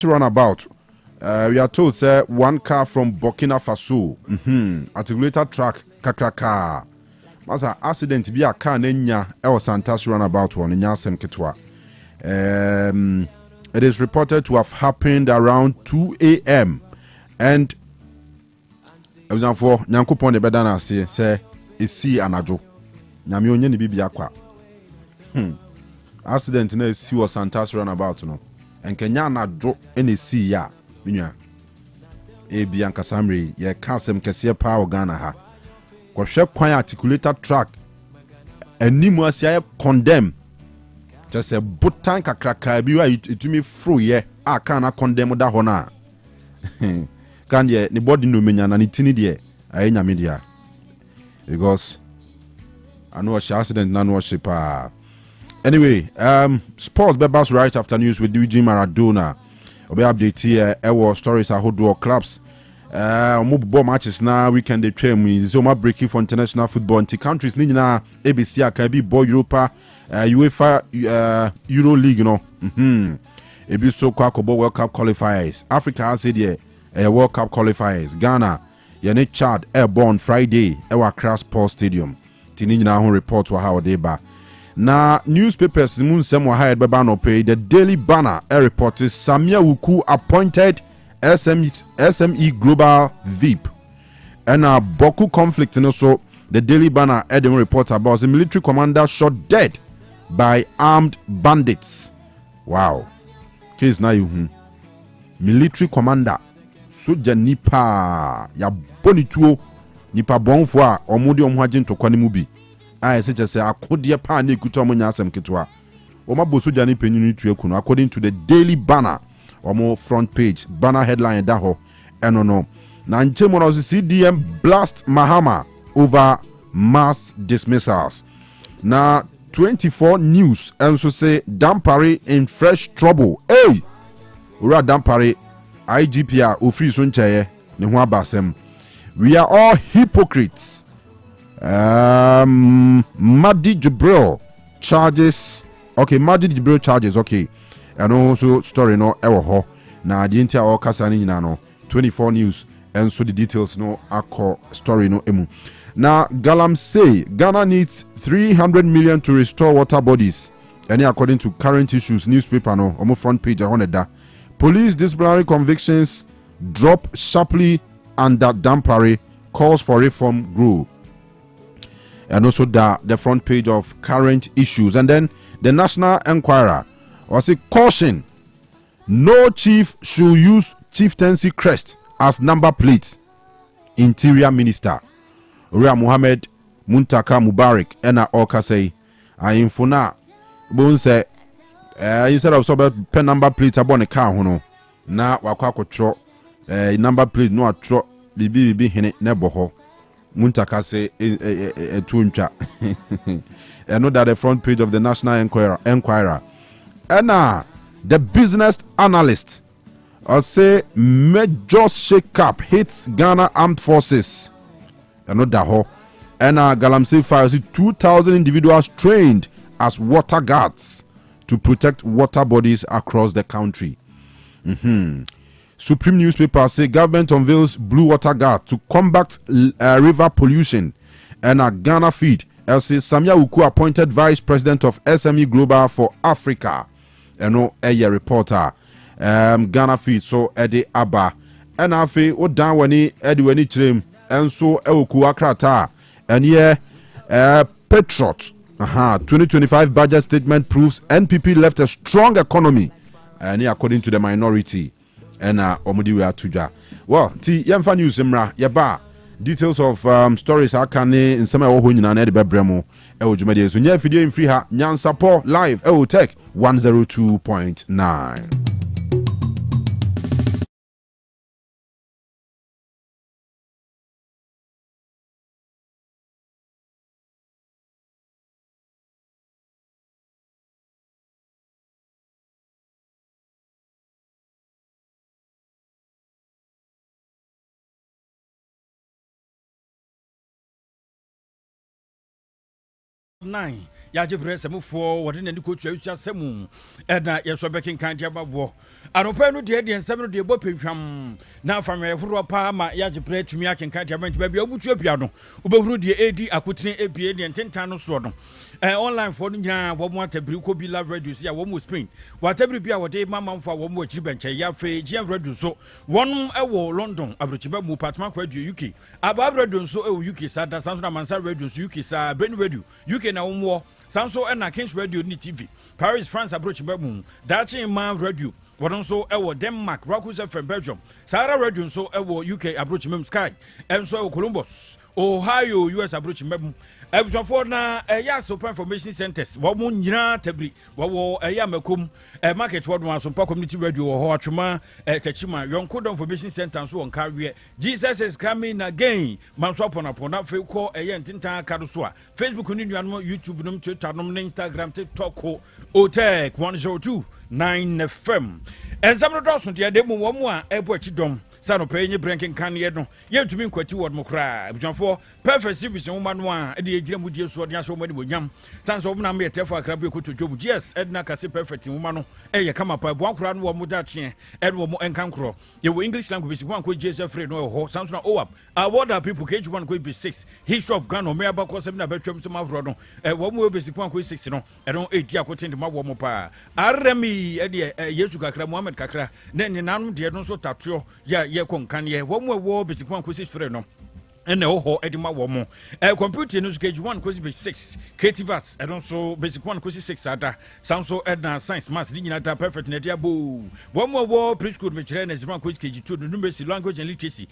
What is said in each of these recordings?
Runabout. We are told, sir, one car from Burkina Faso. Articulated track kakraka. Masa accident be a car nenya el Santas runabout one in Nyansem Ketwa. It is reported to have happened around 2 a.m. and for Nyankopon de Bedana say isi anajo. Nyame onye ni bibi akwa. Accident na isi was Santas runabout no. And Kenya na jo ene si ya minua ebi ankasamre ye kasem kese pa Ghana ha kwhwe kwan articulated track animu asia condemn just a butan kakraka bi wa itumi fro ye aka na condemn da ho na kan ye ne body no menya na ne tini de aye nyame dia because I know a accident na no shipa. Anyway, sports bebas right after news with Eugene Maradona. Obe update here. Our stories are who clubs. Mobile matches now weekend they train with Zoma breaking for international football. Anti countries ni na ABC akabi boy Europa, UEFA, Euro League no. Ebi so kwa kobo World Cup qualifiers. Africa has said here World Cup qualifiers. Ghana, yene Chad airborne Friday. Ewa Accra Sports Stadium. Tini na hon report wa how they ba. Na newspapers mun semwa hired beba no pay the Daily Banner reported Samia Wuku appointed SME Global VIP. And a Boku conflict and also the Daily Banner Edem report about the military commander shot dead by armed bandits. Wow. Case na you military commander soja nipa ya bonituo nipa bonfo a omudi omhaje ntokwa ne mu bi. I say akode pa na ekuta omo nyasem ketwa oma bosoja ni penyunu tu ekunu according to the Daily Banner omo front page banner headline da ho eno no na nchemo na CDM blast Mahama over mass dismissals. Na 24 news also say Dampare in fresh trouble. Hey, ura Dampare IGP a ofri so ncheye ne ho abasem. We are all hypocrites. Madi Jibril charges. Okay, Madi Jibril charges. Okay, and also story no ewo ho na the entire all kasa ni no 24 news and so the details no akọ story no emu. Now Galam say Ghana needs 300 million to restore water bodies. And according to current issues newspaper no on front page that police disciplinary convictions drop sharply under Dampare, calls for reform grow. And also the front page of current issues. And then the National Enquirer was a caution. No chief should use chieftaincy crest as number plate. Interior Minister Ria Muhammad Muntaka Mubarak and Oka say infona bon say instead of so pen number plate abon a car hono na wakwa number plate no atro bibi hene neboho. Muntaka say tuntwa. I know that the front page of the National Enquirer. And the business analyst say major shake-up hits Ghana Armed Forces. I know that ho. And Galamsey files 2,000 individuals trained as water guards to protect water bodies across the country. Supreme newspaper say government unveils blue water guard to combat river pollution. And Ghana feed say Samia Wuku appointed vice president of SME Global for Africa. And no a reporter Ghana feed so Eddie Abba and afe o dan wani Eddie wani chirem and so Wuku akrata and Patriot 2025 budget statement proves NPP left a strong economy and according to the minority. And omudi we atuja. Well, ti yemfa news mra yeba details of stories akane in some ho nyina na de bebremo e ojumade so nya fidie mfiri ha Nyansapo live Otec 102.9. Nine ya jebre semfo wode ne ko twa utwa semu na ye so bekin kan dia babo anopa no de nsem no de bo pehwam na afamwe horo pa ma ya jebre tumi akenkan dia ban ba bia obutu abia no obehuru de edi akotene ebie de ntentan no so no online for nyina wo mo atabiri ko bi live radio ya wo mo Spain watabiri bia wode mamamfo wo mo akiri benche ya fe GM radio so wonum ewo London abrochiba mu partment kwa radio UK aba radio so ewo UK sada sanso na mansa radio so UK sa Brain radio UK na wo sanso na Kings radio ni TV Paris France abrochiba mu dachi man radio wodon so ewo Denmark Rockus FM Belgium Sahara radio so ewo UK abrochiba Sky enso ewo Columbus Ohio US abrochiba mu ebusofo na ya super information centers wo mu nyina tabri wo ya makom market word one so community radio ho atwema tachima yonko information center so on carry Jesus is coming again man so pona fe ko ntintan ka do so a Facebook ni nuanom YouTube nom Twitter nom Instagram TikTok Otec 102.9Fm enzamro doso de demo wo mu a ebo achidom sano penye branking kan ye no ye ntumi nkwati word mo kra bujanfo perfect service wo manu a e de ejira mu die so de aso mo ni bonyam sanso wo na me tefo akra be ko tojobu yes edna kase perfect wo manu e ye kama pa bo akra no wo mu da chie e no mo enkan kro ye wo English language ko anko Jesus free no ho sanso na OAP award people KG1 ko be 6 history of Ghana me aba ko 7 na betwam so mavro no wo mu be 6 ko anko 6 no e no 8 akotende ma wo mo pa arremi e de Yesu kakra Muhammad kakra ne nanum de no so tatro ya ye konkan ye wo mu wo besikwan kosi frɛ no ene ho edima wo mo computer no stage 1 kosi be 6 creative arts e don so basic 1 kosi 6 ada sanso edna science maths di nyina da perfect na dia bo wo mo wo preschool me kire na 0 kosi kg 2 numeracy language and literacy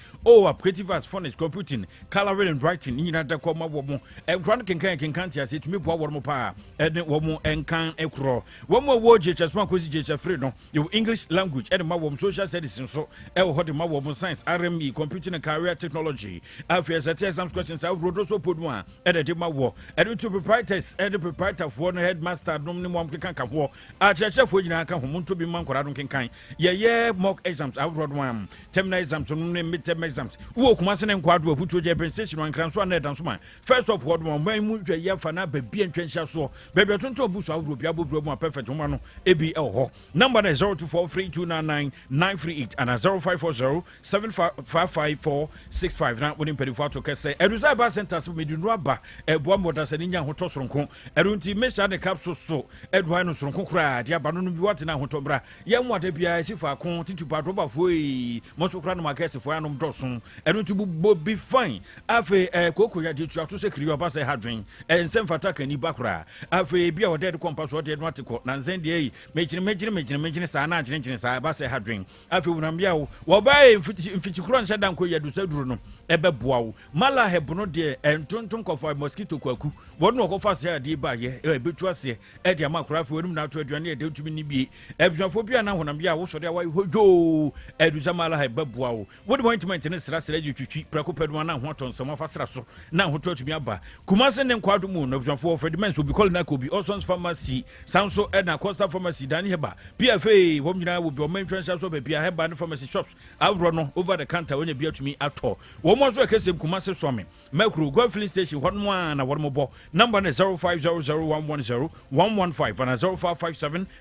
creative arts phonics computing coloring and writing nyina da ko ma wo mo kran kenkan tia se tumi bo wo mo pa ene wo mo enkan ekro wo mo wo JHS 1 kosi JHS free no you English language ene ma wo social studies so ho de ma wo mo science RME computing and career technology after some questions I wrote so put one edit my war edit to proprietors edit proprietor for no headmaster no ni mom kan kan ho a church for nyina kan ho to be man kwara don kan ye mock exams I wrote one terminal exams no midterm exams wo kuma se ne nkwado afuto je presentation wan kran so na dan so man first of all man mu hwe ye fa na ba bi entwenhia so ba bi tonto busu awro bia bobro mu perfect man no ebi ho number 0243299938 and 0540755465 na woni to kese eruza ba centers medunu aba eboa moda se nya hoto soronko erunti mesha de capsule so edwa no soronko kura dia ba no bi wate na hoto bra ye nwada bia sifa ko titupa do ba foi mo so kura no makese fo anom doson erunti bu be fine afi koko ya de tua to se kiri oba se hadwen ensem fata kan ni bakura afi bia wode de compass wode no atiko na nzen de yi mejine sa na agire sa ba se hadwen afi wonam bia wo ba mfichikuro nse dan ko ya du saduru no ebe boawo mala hebono de entonton kofa mosquito kwaku wonu kofa se de ba ye betu ase e de amakura fe wonum na to aduane e de tumi ni bie ebuafo bia na honam bia wo so de wa hojo eduza mala heba boawo wodi appointment ne sra de twitwi prako peduma na ho tonsom afa sra so na ho to tumi aba kumase ne nkwado mu no ebuafo of Fredmans obi call na kobi Osons pharmacy sanso e na Costa pharmacy dani heba PFA wom nyina wo bi o mentwensa so be bia heba ne pharmacy shops awro no over the counter wonya bia tumi ato wo mo so ekese kumase so me Macro go filling station one na one number 0500110115 and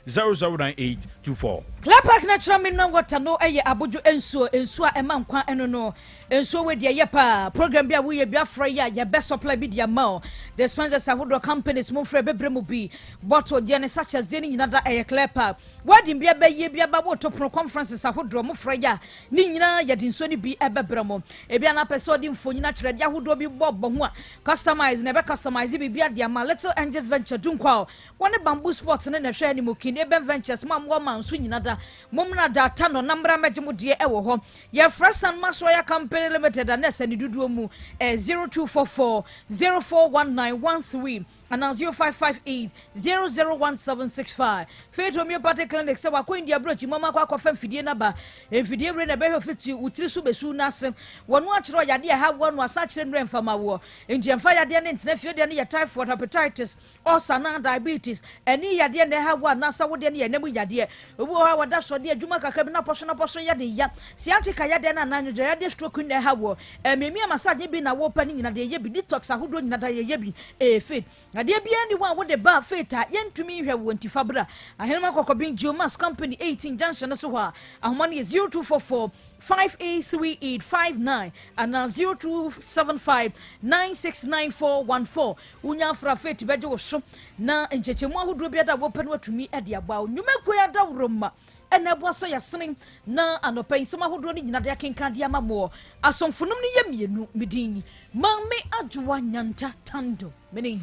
0557009824 Clapac natural mineral water no eye abojo ensuo ema nkwa eno no ensuo we de yepa program bia we bia fra ya best supply bi dia ma the sponsors ahodo companies mo fra bebre mo bi bottle de ne such as de ni nyina da eye Clapac wedding bia ba ye bia ba boto pro conferences ahodo mo fra ya ni nyina ya di nsuo ni bi ebebre mo e bia na person di mfo nyina trade ahodo bi bobo ho a customize na be customize bi bia dia ma little angel venture dunkwa woni bamboo sports ne na hwe ani mo kini be ventures ma mo ma nso nyina da momna data no nambra magemo de ewo ho ye fresan masoya company limited na sani duduo mu 0244 041913 and 0558 001765 Faith Homeopathic Clinic se wako India brochi mama kwa kwa fidie na ba fidie bre na be fit utiri so besu na asem wonu akiro yade ha wonu asa kire nre mfama wo nti emfa yade ne ntena fie de ne typhoid hepatitis ulcer na diabetes eni yade ne ha wa na sa wo de ne yenemu yade obo ha wada so de adwuma kakra bi na poso yade ya siatika yade na nanyo yade stroke ne ha wo memia massage bi na wo pani nyina de ye bi detox ahodo nyina da ye bi faith na de bia ni wa wo de ba feta yentumi hwe wonti fabra ahenema kokobin Geomas company 18 junction so ho ahoma ne 0244 583859 and 0275 969414 unya fra feti beje wo so na enchechemu ahodo bia da wo panu atumi e de agba nwumako ya da wroma ena bo so yasene na anopa nsem ahodo ni nyina de akenka de amamo asomfunum ni yemienu medin mamme adwoa nyanta tando menin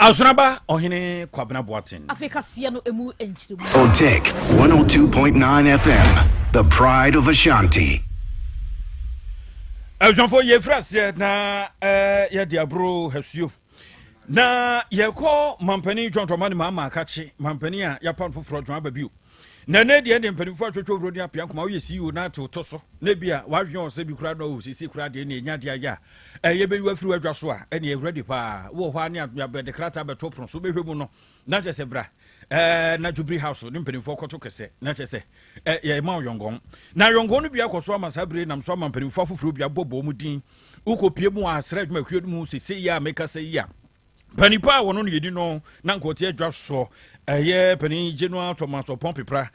Azunaba ohene kwabena boaten Africa sia no emu enchirimu Otec 102.9 FM, the pride of Ashanti. Azunfo ye frase na ye diabro hasuo na ye ko mampani jontomani mama akachi mampani a ya pan foforo dwan babiu na ne de ne mpanifo atwetwe brodi apia koma wo ye CEO na to so na bia wadwen se bi kura no sisi kura de ne nya de aya ye be yu afiri wadwa so a ene ready pa wo hwa ne be de krata be to pron so be hwemu no na chese bra na Jubilee House ne mpanifo koto kese na chese ye ma yongon na yongon no bia koso amasabre nam so mpanifo afoforo bia bobo mu din ukopie mu asra dwuma hwenu mu sisi ya meka se ya panipa wono ne yedi no na nkote adwa so pani General Thomas Opompipra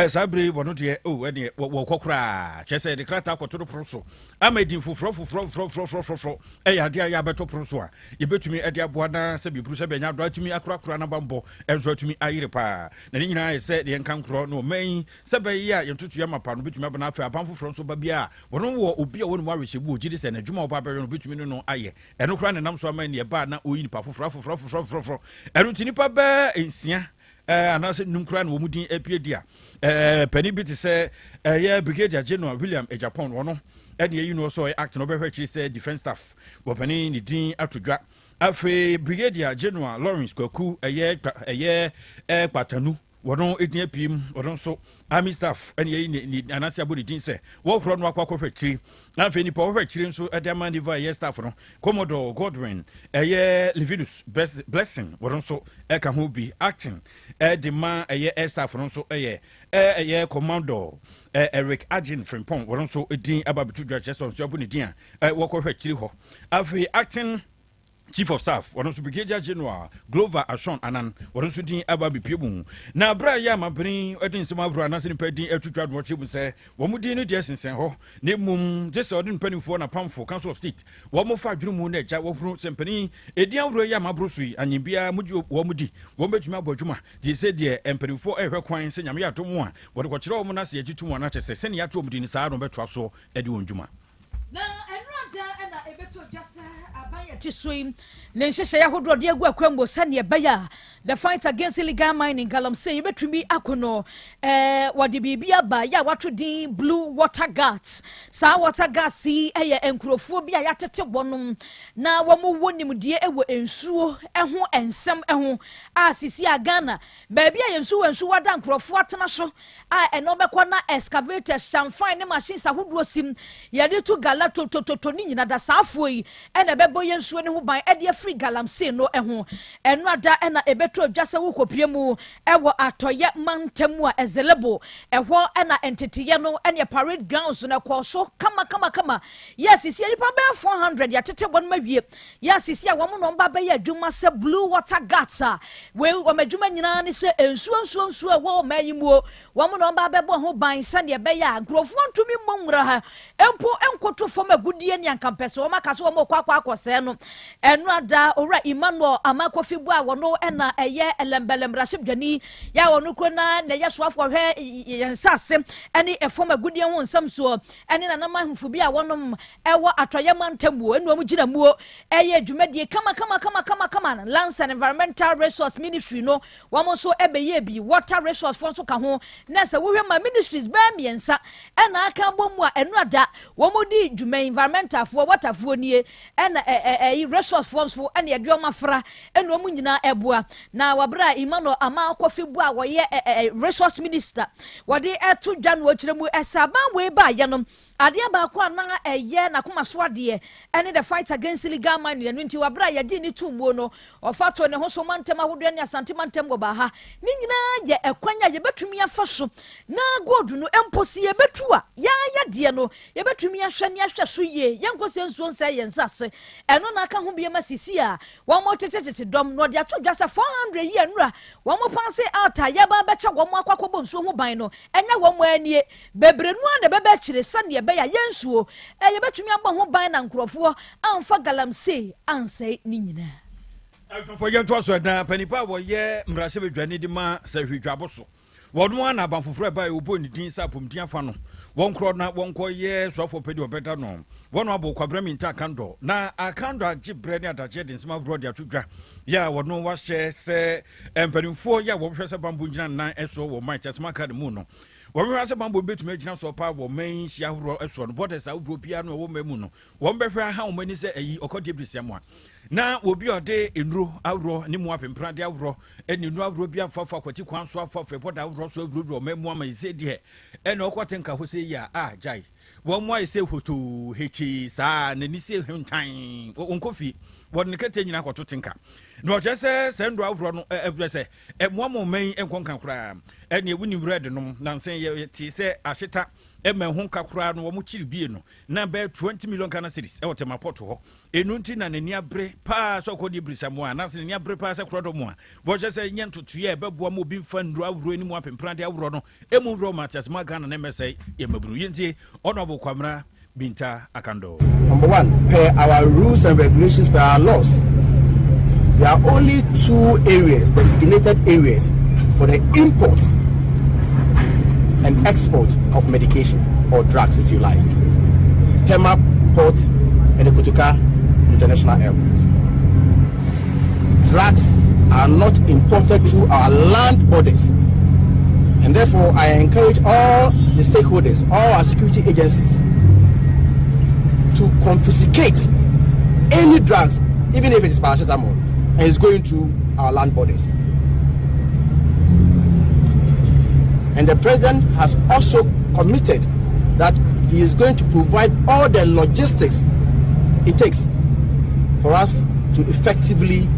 sabre wono de ene wo kokora chese de krata kotoro proso amedin foforo ya de ya beto proso a ye betumi ade aboa na se bibru se benya do atumi akrakra na bambo enzo atumi ayire pa na ni nyina se de nkankro no man se be ya yentutu ya mapa no betumi abana afa apan foforo so ba bia wono wo obi a wono mu ahwehyebu ogidi se na dwuma oba be no betumi no aye eno kra ne nam so aman ne ba na oyi pa foforo eno tinipa be ensia anase nunkra no mudin apiedia pani bit say Brigadier General William Ejapon wono e de you so act no be hwe say defense staff wo pani ni din atodwa afi Brigadier General Lawrence Kwaku Patanu wono edin apiem wono so army staff ni anase abodi din say wo kro no akwa hwe na afi ni po hwe nso e de man diva staff no Commodore Godwin Livinus Blessing wono so e ka ho bi acting the man air staff nso Commando Eric Agin Frimpong wono so edin ababitu dwa cheson so abuni din a wokohwe kiri ho afi acting Chief of Staff wono so Brigadier General Glover Ashon Anan wono so din ababi piemu na bra ya mampani edin sema avro anase ni padi atutwa do chebu se wo mu din no de sensen ho ne mum je se odin panifo na pamfo Council of State wo mo fa adwuru mu na eja wo furu sempani edin avro ya mabro so anyibia muji wo mudi wo betumi abodwuma de se de empanifo ehwe kwan se nyame yato mu a wo de ko kire wo mu na se agitu mu na chese se ne yato mu din sa no betwa so edi wonjuma na enraja ena ebeto jasa abaya tisui nenhyehyɛ yahodo de agu akwambo sane baya the fight against illegal mining galamsey betumi akono wade bibia ba ya wato din blue water guards sa water guards yi eye enkrofo bia ya tete bonom na wamo wonimdie ewo ensuo eho ensem eho asisi agana ba bia ensuo wada nkrofo atena so a eno bekọ na excavators chamfine ne machines ahodo sim yade to gala to ni nyina da saafo yi ena bebo yensuo ne ho ban ede free galamsey no eho eno ada ena ebeto dwase wo kopie mu ewo atoye mantemu a ezelebo eho ena entitiye no ene parade grounds na kwa so kama yes isi nipa be 400 ya tete bon mawie yes isi a wo no mba be ya adwuma se blue water guards a we wo madwuma nyina ne se ensuo wo mayimuo wo no mba be bo ho ban sane be ya grofo ntumi mmomra ha empo enkoto fom agudie ne ankampese wo maka so wo kwa akose no eno ada owura Emmanuel amakofibu a wono ena eye elembelem rashib dwani ya wono krona na ye soafo hwe yensase ene efom agudie ho nsam so ene na nama hmfu bi a wonom ewo atoye mantamuo enu amugina muo eye dwumadie kama Lands and Environmental Resource Ministry no womo so ebeye bi water resource fon so ka ho na se wo hwe ma ministries ba miensa ena aka bomu a enu ada womo di dwuma environmental fo water fo nie ena resource funds fo ene ye duoma fra enu omu nyina eboa na wabra Emmanuel amakofibu a wo ye resource minister wode eto dwa no kiremu esaba we ba ye no ade ba ko anan eye na koma so ade ene the fight against illegal mining no nti wabra ye gi ni tumbo no ofato ne ho so mantem ahodo ne asante mantem go ba ha ni nyina ye ekwanya ye betumi afa so na godu no emposi ye betu a ya de no ye betumi ahwe ne ahwe so ye ye nkosi nsuo nsa ye nsase eno na aka ho bia masisi a wo mo tetete dom no de ato dwasa 400 year nura wo mo panse out ya ba becha wo mo akwakobo nsuo ho ban no enya wo mo anie bebre nu na bebe kire sane be ya yensuo ye betumi abɔ ho ban na nkrofo amfa galamsey ansai ni nyina for you to so na panipa wo ye mrase bedwane di ma sa hwedwabo so wodmo na banfoforo ba obo ni din sa pomtia afa no won kro na won ko ye sofo pedi obeta no won abo kwabra minta kando na akando agi brene adache din sma bro dia twdwa ya won wa hye se empanimfo ya wo hwese bambo ngina nan eso wo Manchester Academy no wọ́n wíwá sẹ́ bambo betumi egyina so pa wọ́n mẹ́yìn ṣe ahorow ẹ̀sọ́ no bọ́dẹ̀ ahorow bíyà no wọ́n mẹ́mu no wọ́n bẹ́hwẹ́ aha wọ́n mẹ́ni sẹ́ ẹ̀yí ọkọ̀dé bìrìsì mu a na obi ọ̀dẹ́ enuro ahorow ní mu apempran de ahorow ẹni enuro ahorow bí afafa kwati kwan so afafa bọ́dẹ̀ ahorow so ahorow mẹ́mu ama ẹ̀sẹ̀ diẹ ẹni ọkọ̀ tẹ̀ nka hó sẹ́ yà á jai wọ́n mu ayẹ sẹ́ hoto hekyi saa n'ani sẹ́ hentan onkofi wọ́n ne kete nyina akɔto tinka na ɔkyɛ sɛ sɛ ndo ahorow no ɛbrɛ sɛ ɛmoa mo mɛn ɛnkɔnka koraa ɛne ewu ni red no na nsɛn yɛ ti sɛ ahyeta ɛmɛ ho kakora no wɔn kyiri bie no na bɛ 20 million Ghana cedis ɛwɔ temapɔto hɔ enu nti na n'ani abere paa sɛ ɔkɔ de birisa mu a na sɛ n'ani abere paa sɛ korɔ dɔ mu a wɔkyɛ sɛ nyɛ ntotoyɛ ɛbɛboa mo bi nfa nduro ahorow anim apempran de ahorow no emu wurɔ Manchester Ghana ne mɛsɛ yɛ maburu yɛntie ɔno abo kwamra Binta Akando. Number one, per our rules and regulations, per our laws, there are only 2 areas, designated areas, for the imports and export of medication or drugs, if you like. Tema Port and the Kotoka International Airport. Drugs are not imported through our land borders. And therefore, I encourage all the stakeholders, all our security agencies, to confiscate any drugs, even if it is paracetamol, and it's going through our land borders. And the president has also committed that he is going to provide all the logistics it takes for us to effectively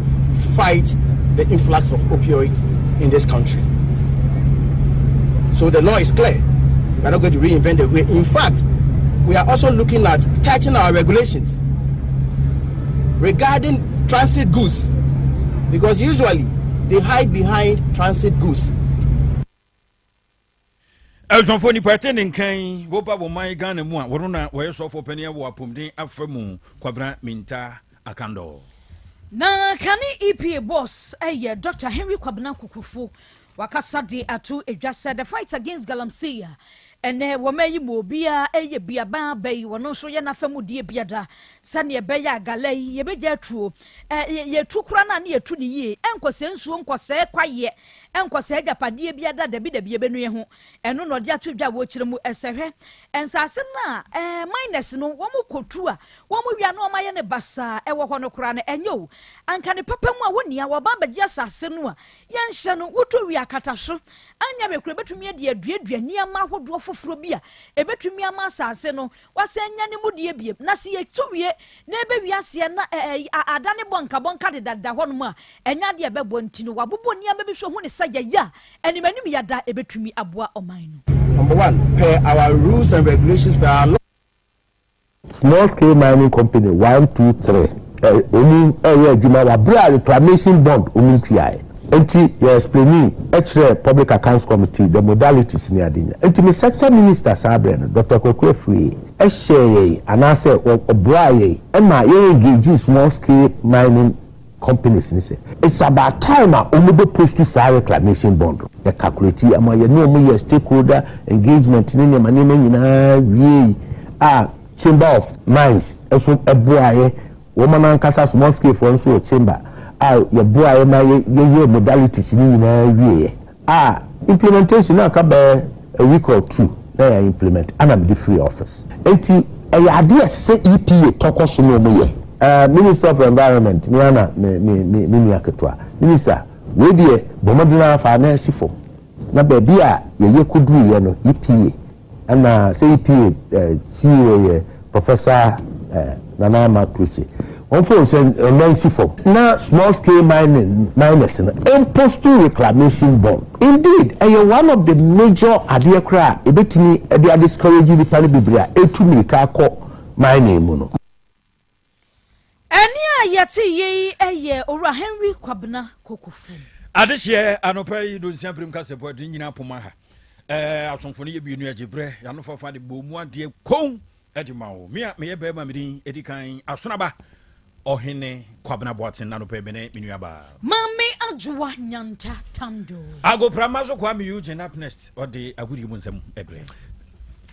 fight the influx of opioids in this country. So the law is clear. We are not going to reinvent the way. In fact, we are also looking at tightening our regulations regarding transit goods, because usually they hide behind transit goods. Elson ni patene nkan wo ba wo man Ghana mu a wo na wo yeso fo pani wo apomden afremu kwabra Minta Akando. Na kani EPA boss Dr. Henry Kwabena Kukufu wakasa de atu edwasa the fight against galamsey ene womayi mo bia bia ba bai wono so ye na famu die biada sane be ya galai ye beja tuo ye tukura na ne ye tu ni ye enkwose nsuo nkwose kwaye enkwose japade biada da bi benu ye ho eno no de atudwa wo kire mu esehwe ensase na minus no wo mu kotu a wo mu wia no ma ye ne basa wo ho no kura na enyo anka ne papa mu a wonia wo ba beja asase no a ye nhye no woto wi akata so anya be kure betumi de aduadua niama hodo foforo bia ebetumi ama asase no wase nya ne mu de biem na se ye tuwie na ebe wiase na adane bonka de dada ho no mu a enya de ebebo ntino wabobo niama bi so hu ne sagya ya animanim yada ebetumi aboa oman no. Number one, per our rules and regulations, per our law. Small scale mining company 1, 2, 3 juma wa bra reclamation bond omuntuae enti you explaining extra public accounts committee the modalities ni adenya enti me sector minister sabre no Dr. Kokwe Free share anase obraye ema ye engage small scale mining companies ni say it's about time omudo post to reclamation bond the calculate ama ye no mo stakeholder engagement ni manema nyina wie chamber of mines eso ebuaye woman ankasa small scale for nso chamber your boy na ye modalities ni nyina wie implementation na ka be a week or 2 na ya implement and I'm the free office enti ade say EPA tokoso no mo ye Minister of Environment Niana me aketwa minister we die bomodina fa na sifo na ba bia ye kuduru ye no EPA and say EPA CEO ye Professor Nana Makruchi on for sifo na small scale miners imposed reclamation bond indeed one of the major adiekra ebetini e discourage the pani bibria etu mirika ko mining mu no eni ayate ye eye ora Henry Kwabena Kokofu adehye anopa yi do nsia prim kase bo de nyina poma ha asomfo ne ye bienu agibre ya no fafa de bomu ade kon edima wo me ye be ma medin edikan asonaba ohene Kwabena Boatin na no pe bene menua ba mame adwoa nyanta tando ago pramazo kwa me Eugene up next or the agudi mu nsem ebre.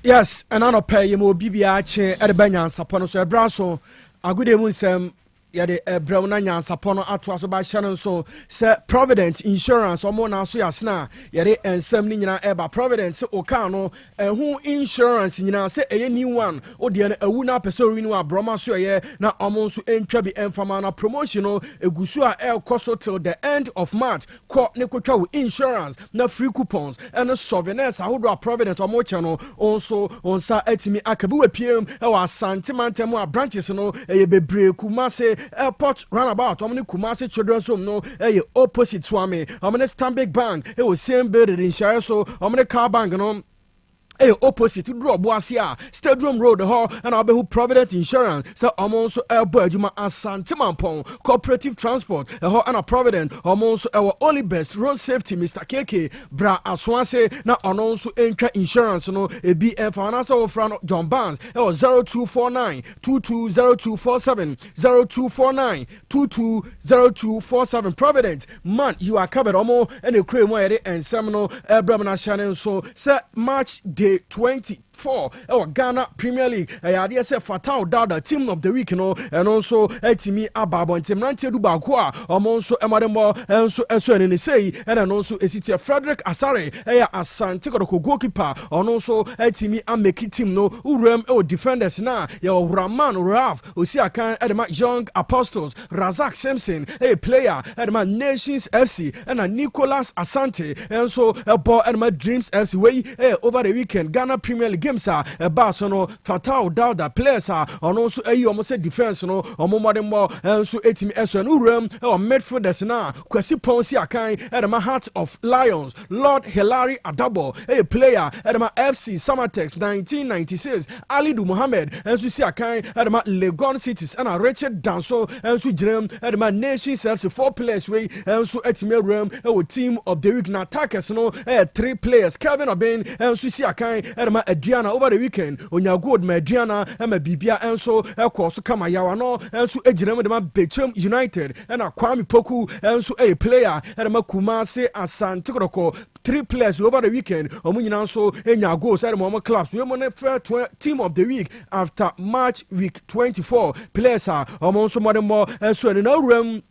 Yes, and I don't pay him or BBH at the Nyansapo so a brasso. A good emunsem yade brown Nyansapo atwaso by Shannon so say Provident Insurance or more now so yasna yade and some nina eba Provident o Kanu and who insurance nyina say a new one or the a wuna person renew broma so ye na almost entry enfamana promotional egusua el coso till the end of March ko nekotwa insurance na free coupons and souvenirs ahodo Provident or more channel also on sa etimi akabu PM e wa santimantemu a branches no e bebre Kumase airport roundabout omni Kumase children's home no e opposite swami omni Stanbic Bank e was same building in share so omni car bank no opposite to draw Boasia, Stadium Road, Hall, and Abehu Provident Insurance. So, almost a Burjuma and Santimampon, Cooperative Transport, a Hall and a Provident, almost our only best road safety, Mr. KK, Bra Aswanse, now on also Enka Insurance, no, a BF Financial Fran John Barnes, 0249 220247, 0249 220247. Provident, man, you are covered almost and a cream and seminal Brahmana Shannon. So, sir, March day 24 Ghana Premier League I say Fatal Dada team of the week and also Etimi Ababo and Timrante Dubakwa also Emademo and so and say and also Esitia Frederick Asare Asante goalkeeper and also Etimi Ameki team no urem defenders na Raman Raf Osiakan Edema Young Apostles Razak Simpson player Edema Nations FC and Nicholas Asante and so ball Edema Dreams FC way over the weekend Ghana Premier League games are about no Fatal Dada players are and also almost defense no modern more and so 18 SN Uram or midfielders na Kwesi Ponsi Akan at my Heart of Lions Lord Hilary Adabo a player at my FC Summertex 1996 Ali Du Mohammed and so see Akan at my Legon Cities and a Richard Danso and so Jim at my Nations FC 4 players way and so at me room a team of the week na attackers no 3 players Kevin Obin and so see Akan and my Adriana over the weekend on your good Adriana and my Bibia and so course kama yawano and so ejina with my Bechem United and a Kwame Poku and so a player and my Kumase and Santikroko 3 players over the weekend omunyina so enya goals at the clubs we mon first team of the week after March week 24 players are almost more and so in no room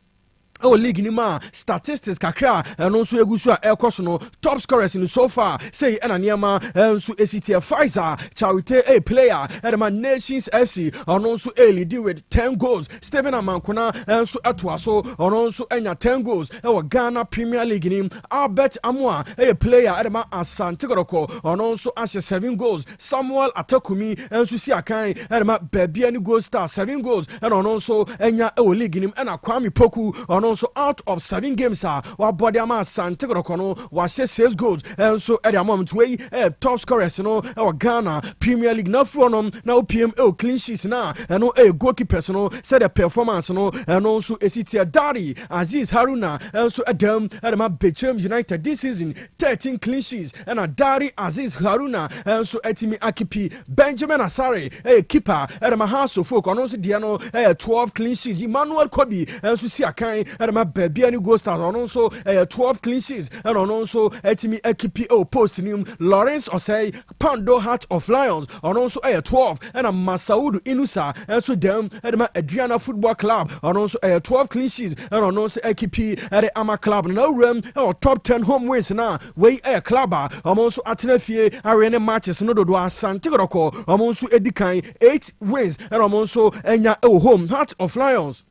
league ni ma statistics kakra and also egusu a no top scorers in so far say enaniama and so ACT Pfizer Charity a player at my Nations FC and also a lead with 10 goals Stephen Amankona and so atwaso and also enya 10 goals our Ghana Premier League ni Albert Amwa a player at my Asante Goroko and also as 7 goals Samuel Atakumi and so Siakan at my Bebiani goal star 7 goals and also enya a league ni and Kwame Poku and also out of 7 games wa body ama Asante Goroko was 6 goals and so at the moment way top scorers our Ghana Premier League na from now PM clean sheets na and no goalkeepers said the performance and also Esitia Dari Aziz Haruna and so Adam at my Bechem United this season 13 clean sheets and a Dari Aziz Haruna and so Etimi Akipi Benjamin Asare keeper at my house of folk and also Diano 12 clean sheets Emmanuel Kobi and so Siakan at my baby and go start and also 12 clean sheets and also Etimi Akipi post him Lawrence Osei Pando Heart of Lions and also 12 and a Masaudu Inusa and so them at my Adriana Football Club and also 12 clean sheets and also Akipi at the Ama Club no room or top 10 home wins now way club also Atenefie arena matches no do Asante Goroko also Edikan 8 wins and also Enya home Heart of Lions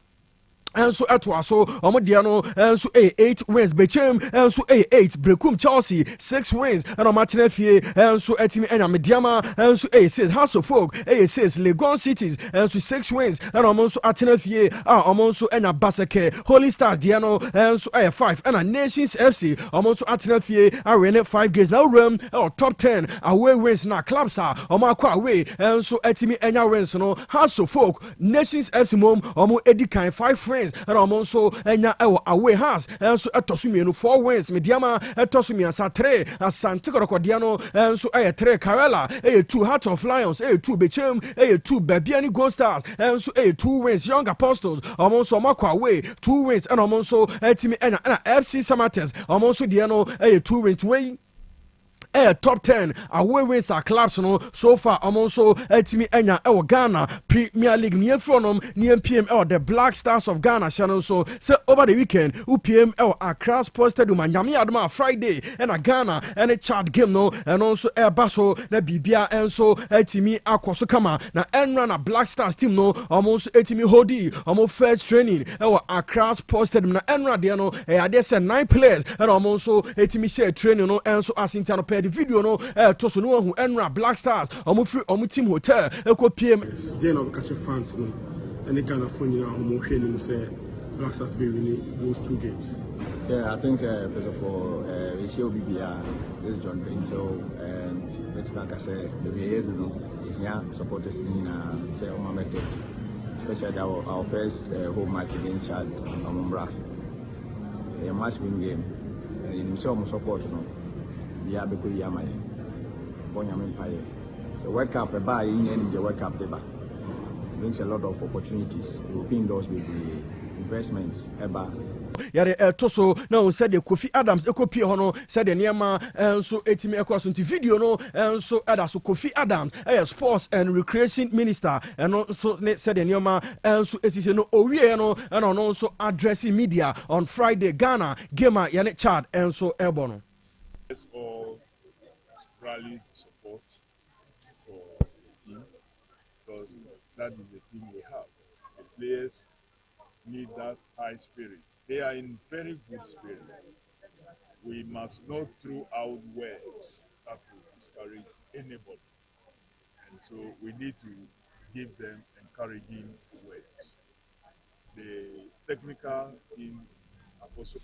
ɛnso ɛtoa so ɔmo deɛ no ɛnso 8 wins Bechem ɛnso 8 Brekum Chelsea 6 wins ɛna ɔmo atena fie ɛnso ɛtimi ɛnya Mediama ɛnso 6 House of Folk 6 Legon Cities ɛnso 6 wins ɛna ɔmo nso atena fie a ɔmo nso ɛnya Baseke Holy Stars deɛ no ɛnso 5 ɛna Nations FC ɔmo nso atena fie awene 5 games na owuram ɛwɔ top 10 away wins na clubs a ɔmo akɔ away ɛnso ɛtimi ɛnya wins no House of Folk Nations FC mom ɔmo edi kan 5 wins and also enya ewo away hands enso etoso mienu 4 wins Mediama etoso miansa 3 Asante Korokodia no enso 3 Karela 2 Heart of Lions 2 Bechem 2 Babiani Gold Stars enso 2 wins Young Apostles also makwa away 2 wins and also etimi enya FC Samates also die no 2 wins way top 10 away wins are clubs no so far also etimi enya Ghana Premier League near from near PM the Black Stars of Ghana channel so over the weekend UPM Accra Sports Stadium and Nyame Adoma Friday and Ghana and a Chad game no and also baso na bibia enso etimi akoso kama na enra na Black Stars team no almost etimi hodi almost first training Accra Sports Stadium na enra de no there say 9 players and also etimi share training no enso asinta no the video no to so no hu enra Black Stars omo team hotel eko PM again of catch fans no any kind of fun omo hwe ni say Black Stars be winning those 2 games. Yeah, I think first of all we show BBR this John Benzo and let's like I say the way yeah supporters in say Omamete especially our first home match against Chad Omombra a must win game and so support no yeah, because you are my empire. The World Cup, a buy in the World Cup, brings a lot of opportunities. European doors with the investments, yare toso na on said the Kofi Adams ekopi hono said the niema enso etimi ekwaso nti video no enso eda so Kofi Adams sports and recreation minister and so said the niema enso esise no owie no and on also addressing media on Friday Ghana game yane Chad enso ebono. Let's all rally support for the team because that is the team we have. The players need that high spirit. They are in very good spirit. We must not throw out words that will discourage anybody. And so we need to give them encouraging words. The technical team are also.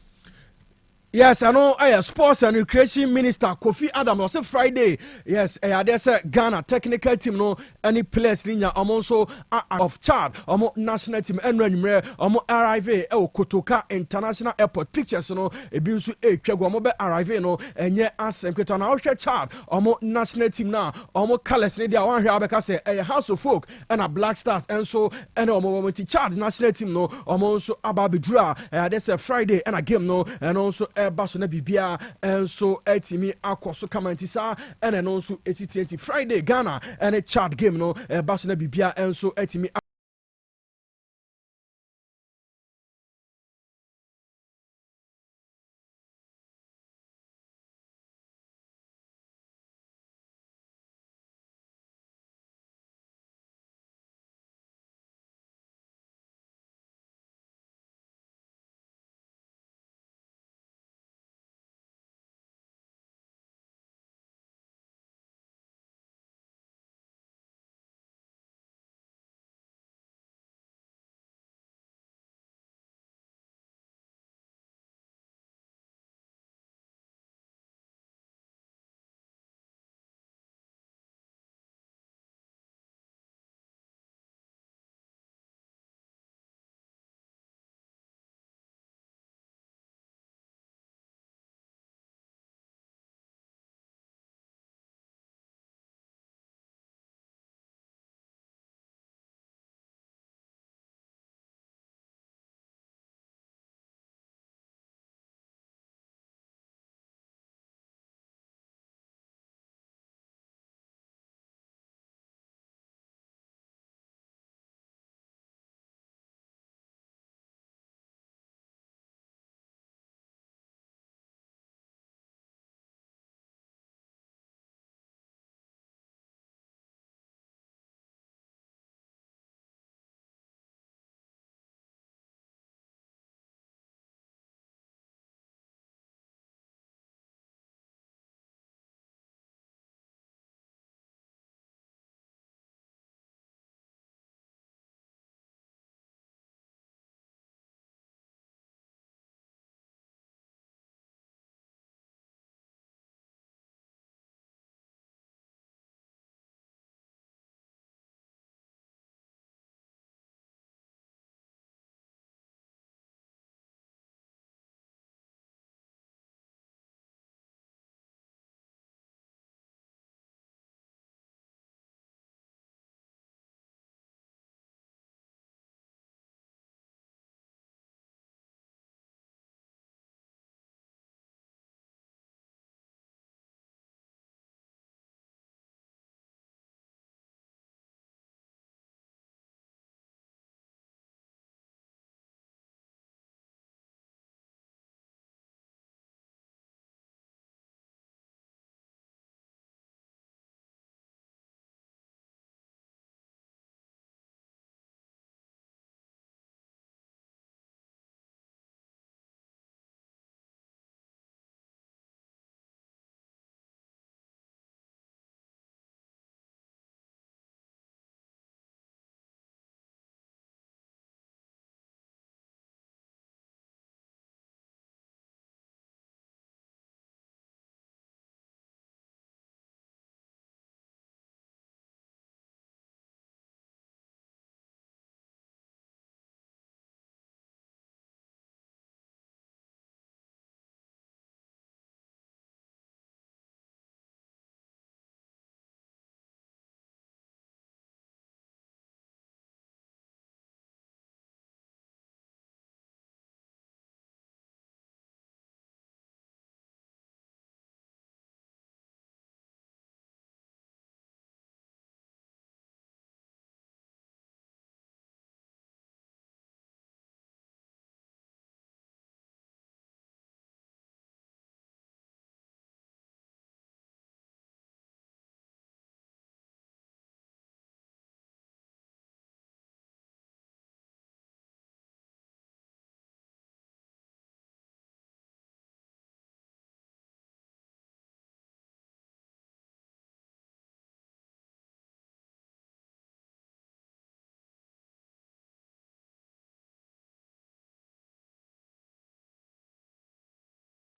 Yes, I know. Sports and Recreation Minister Kofi Adams was Friday. Yes, there's a Ghana technical team. No, any players linya. Also of Chad. National team. And arrive. Kotoka International Airport pictures. No, ebisu Kwego be arrive. No, enye asem kweta na ohwe Chad. National team na. Colors ni dia wan hwe abeka say a House of Folk and a Black Stars. And so and Chad national team. No, also ababidra. There's a Friday and a game. No, and also. Baso na bibia enso etimi akoso kamantisa ene no nso esiti Friday Ghana ene Chad game no baso na bibia enso etimi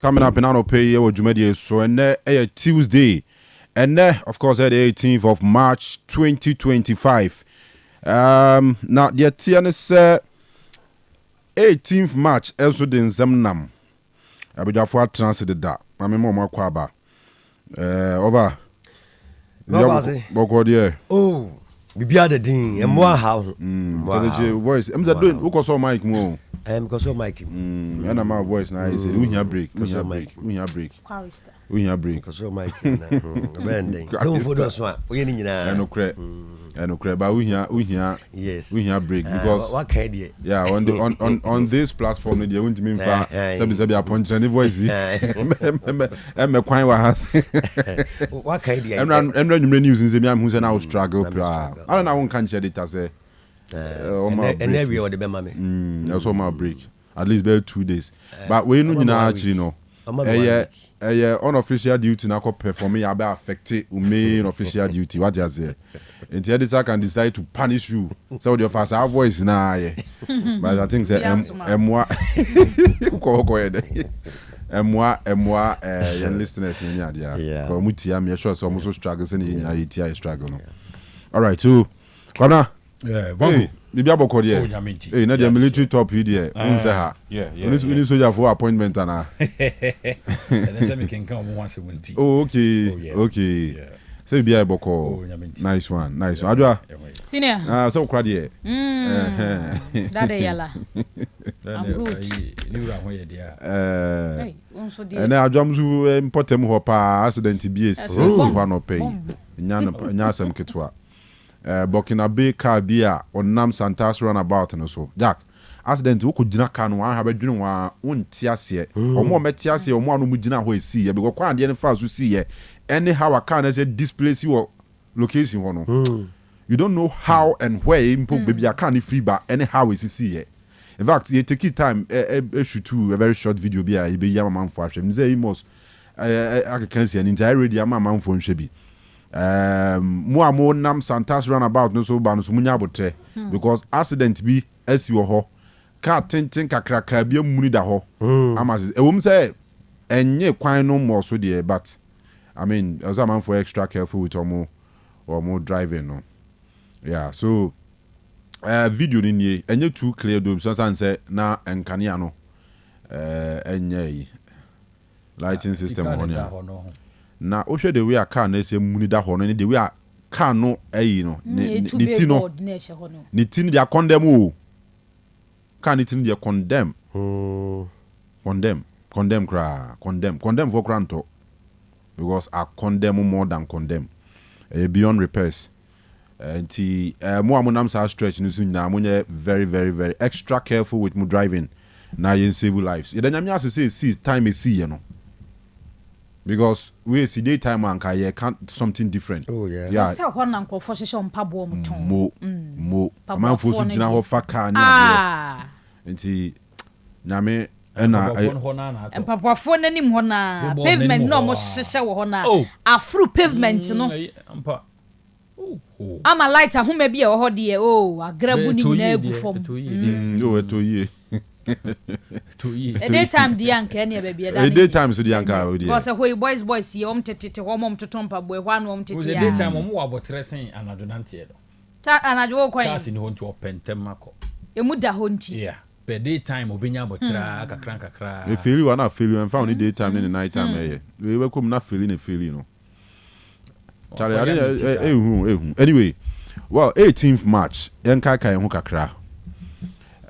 coming up in our pay here with Jumedi. So and Tuesday, and of course the 18th of March 2025. Now the TNS 18th March also den Zemnam. Abujafo transit da. Mame mo kwaba. Over. Boko there. Oh, bibia the din. Emo ha. Voice. Em za doing. Who so mic mo? Because of Mike. And my voice now is we hear break. We hear break. We hear break. Because of Mike. Bending. Don't for those one. We need na. No credit. No credit. But we hear. Yes. We hear break because. What kind of? Yeah. On this platform, they won't mean for. Sabi upon any voice. Me kwai wa has. What kind of? And when you news in Zambia, who's now struggle. I don't know. One can share it as a. And every other mammy. That's all my break. At least about 2 days. But we know actually no. Unofficial duty na ko perform me about affected main official duty. What you say? And the editor can decide to punish you. So your first our voice na but I think say moi moi young listeners in yeah. Ko mutia me sure so almost struggle say you struggle no. All right, so Kwana. Yeah, Bibi aboko there. Hey, na the military top here. Unse ha. Yeah. We need soldier for appointment na. And then say me can come 170. Oh, okay. Yeah. Say bibi aboko. Nice one. Adwa. Senior. So kra there. Dade yala. I'm good. You are where there. Hey, unso there. And adwam zu importem ho pa accident bi esi ho no pay. Nya sam ketwa. Burkina Bay car bia on Santas runabout no so. Jack, accident wo kugina Kanu wan ha badwene wa wonti ase. Omo meti ase omo anu mugina ho esi ye because kwan de ne fa so si ye. Anyhow a car na say displace you location ho no. You don't know how and where impo baby a can free ba anyhow we see ye. In fact, you take it time shoot a very short video bia e be yama man for ahwem. Say he must I can see an entire radio man for nhwe mo nam Santas runabout no so ba no so munya botre because accident bi asi wo ho car tintin kakraka bi amuni da ho amazes ewom say enye kwan no mo so there but I mean as a man for extra careful with omo driving no yeah so video ni nie enye too clear do so say na enkania no enye lighting system on ya na o hwe the way a car na ese muni da ho no ni the way a car no ayi no ni ti no ni ti dia condemn o car ni ti dia condemn condemn for granto because I condemn more than condemn beyond repairs anti mo amunam sa stretch no so nyina mo very very very extra careful with mo driving na yen save lives ye da nyame asese see time e see ye no because we see daytime and can can't something different. Oh yeah. Yeah. Say ho nan kofo hwehwe mpabo mton. Mo. Man fo so gina ho fa car ni ade. Nti nyame na empapafo nanim ho na pavement no mo hwehwe wo ho na afru pavement no. Ampa. Ama light ahoma bi e wo ho de agrabu ni nyina egu fom. Etoye. The daytime the anka na baby da. The daytime so the anka we dey. Because hoy boys ye tete ho mom totompa boy hwa no tete ya. The daytime mo wa botresen anado nante do. Ta anado wo kwan. Kasi ni ho nti opentem mako. Emu da ho nti. Yeah. Per daytime obenya botra kakra. E feel you na feel and found the daytime in the night time here. We welcome na feel no. Anyway, well 18th March enka kai ho kakra.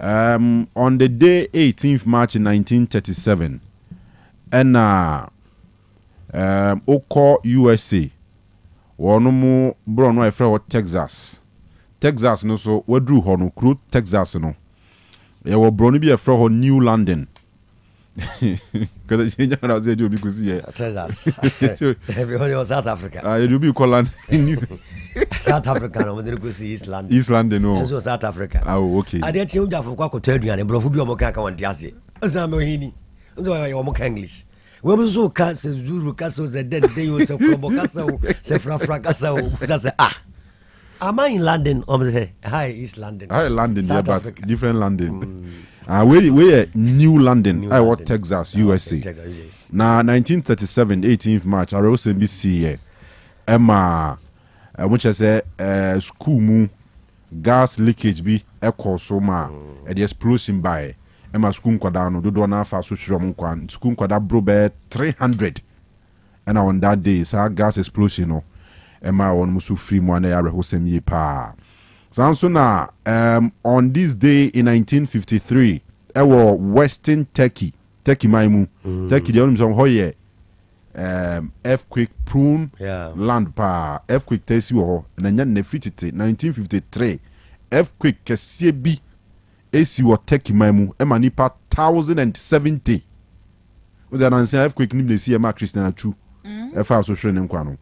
On the day 18th March 1937, and Oko USA, one bro no efra Texas no so we drew ho no crude Texas no. E wo bro no bi efra ho New London. Because you know say you be go see Texas. Everybody was South Africa. You be call London. South Africa no we go see East London. East London no. So South Africa. Oh okay. Ade che unja fo kwa ko aduane bro fu bi o mo kan ka won ase. Ozama ohini. Unzo yo mo kan English. We mo so ka se Zulu ka so ze dead day o se krobo ka so se frafra ka so say am I in London? Say hi East London. Hi London, South yeah, Africa. But different London. We New London, Texas, USA. Now 1937, 18th March, I also BC Emma, which I say school mu gas leakage be echo so ma the explosion by Emma school kwadano do na fa so hwem kwan school kwada bro be 300 and on that day sa gas explosion no Emma on musu free mo na ya rehosem ye pa. So na on this day in 1953 Western Turkey maimu Turkey dey some hoye earthquake prone land pa earthquake tesi wo na nya na fitite 1953 earthquake kese bi esi wo Turkey maimu e manipa 1070 was an earthquake ni blesi e ma Christian atu e fa so hwe ne nkwa no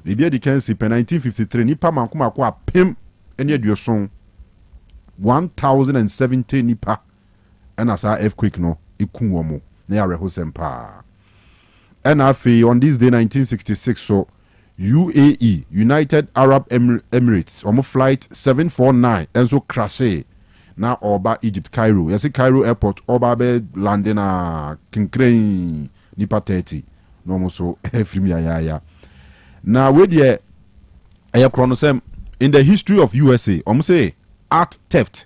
bibia di kan si 1953 nipa mankoma kwa pem ene aduoson 1070 nipa and as our earthquake no ikun wo mo na ya rehosem pa. And on this day 1966 so UAE United Arab Emirates on flight 749 and so crash na oba Egypt Cairo. Yes, Cairo airport oba be landing na kinkren nipa 30 no so every ya. Now with the chronosem in the history of USA say art theft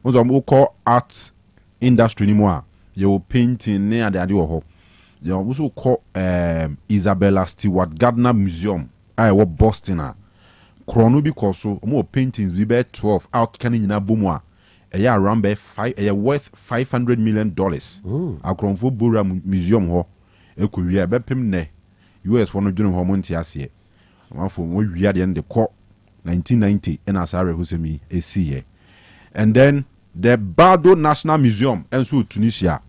we call art industry anymore. You painting near the idea of you also call Isabella Stewart Gardner Museum. I was Boston. Chrono because so more paintings we be 12 out canning in a boomwa. A year around by worth $500 million. A Cronfo Bura Museum ho. A Korea Bepim ne. US one of General Homontiasie. From we are the end the court 1990 and Asare Husemi a CA. And then the Bardo National Museum and so Tunisia.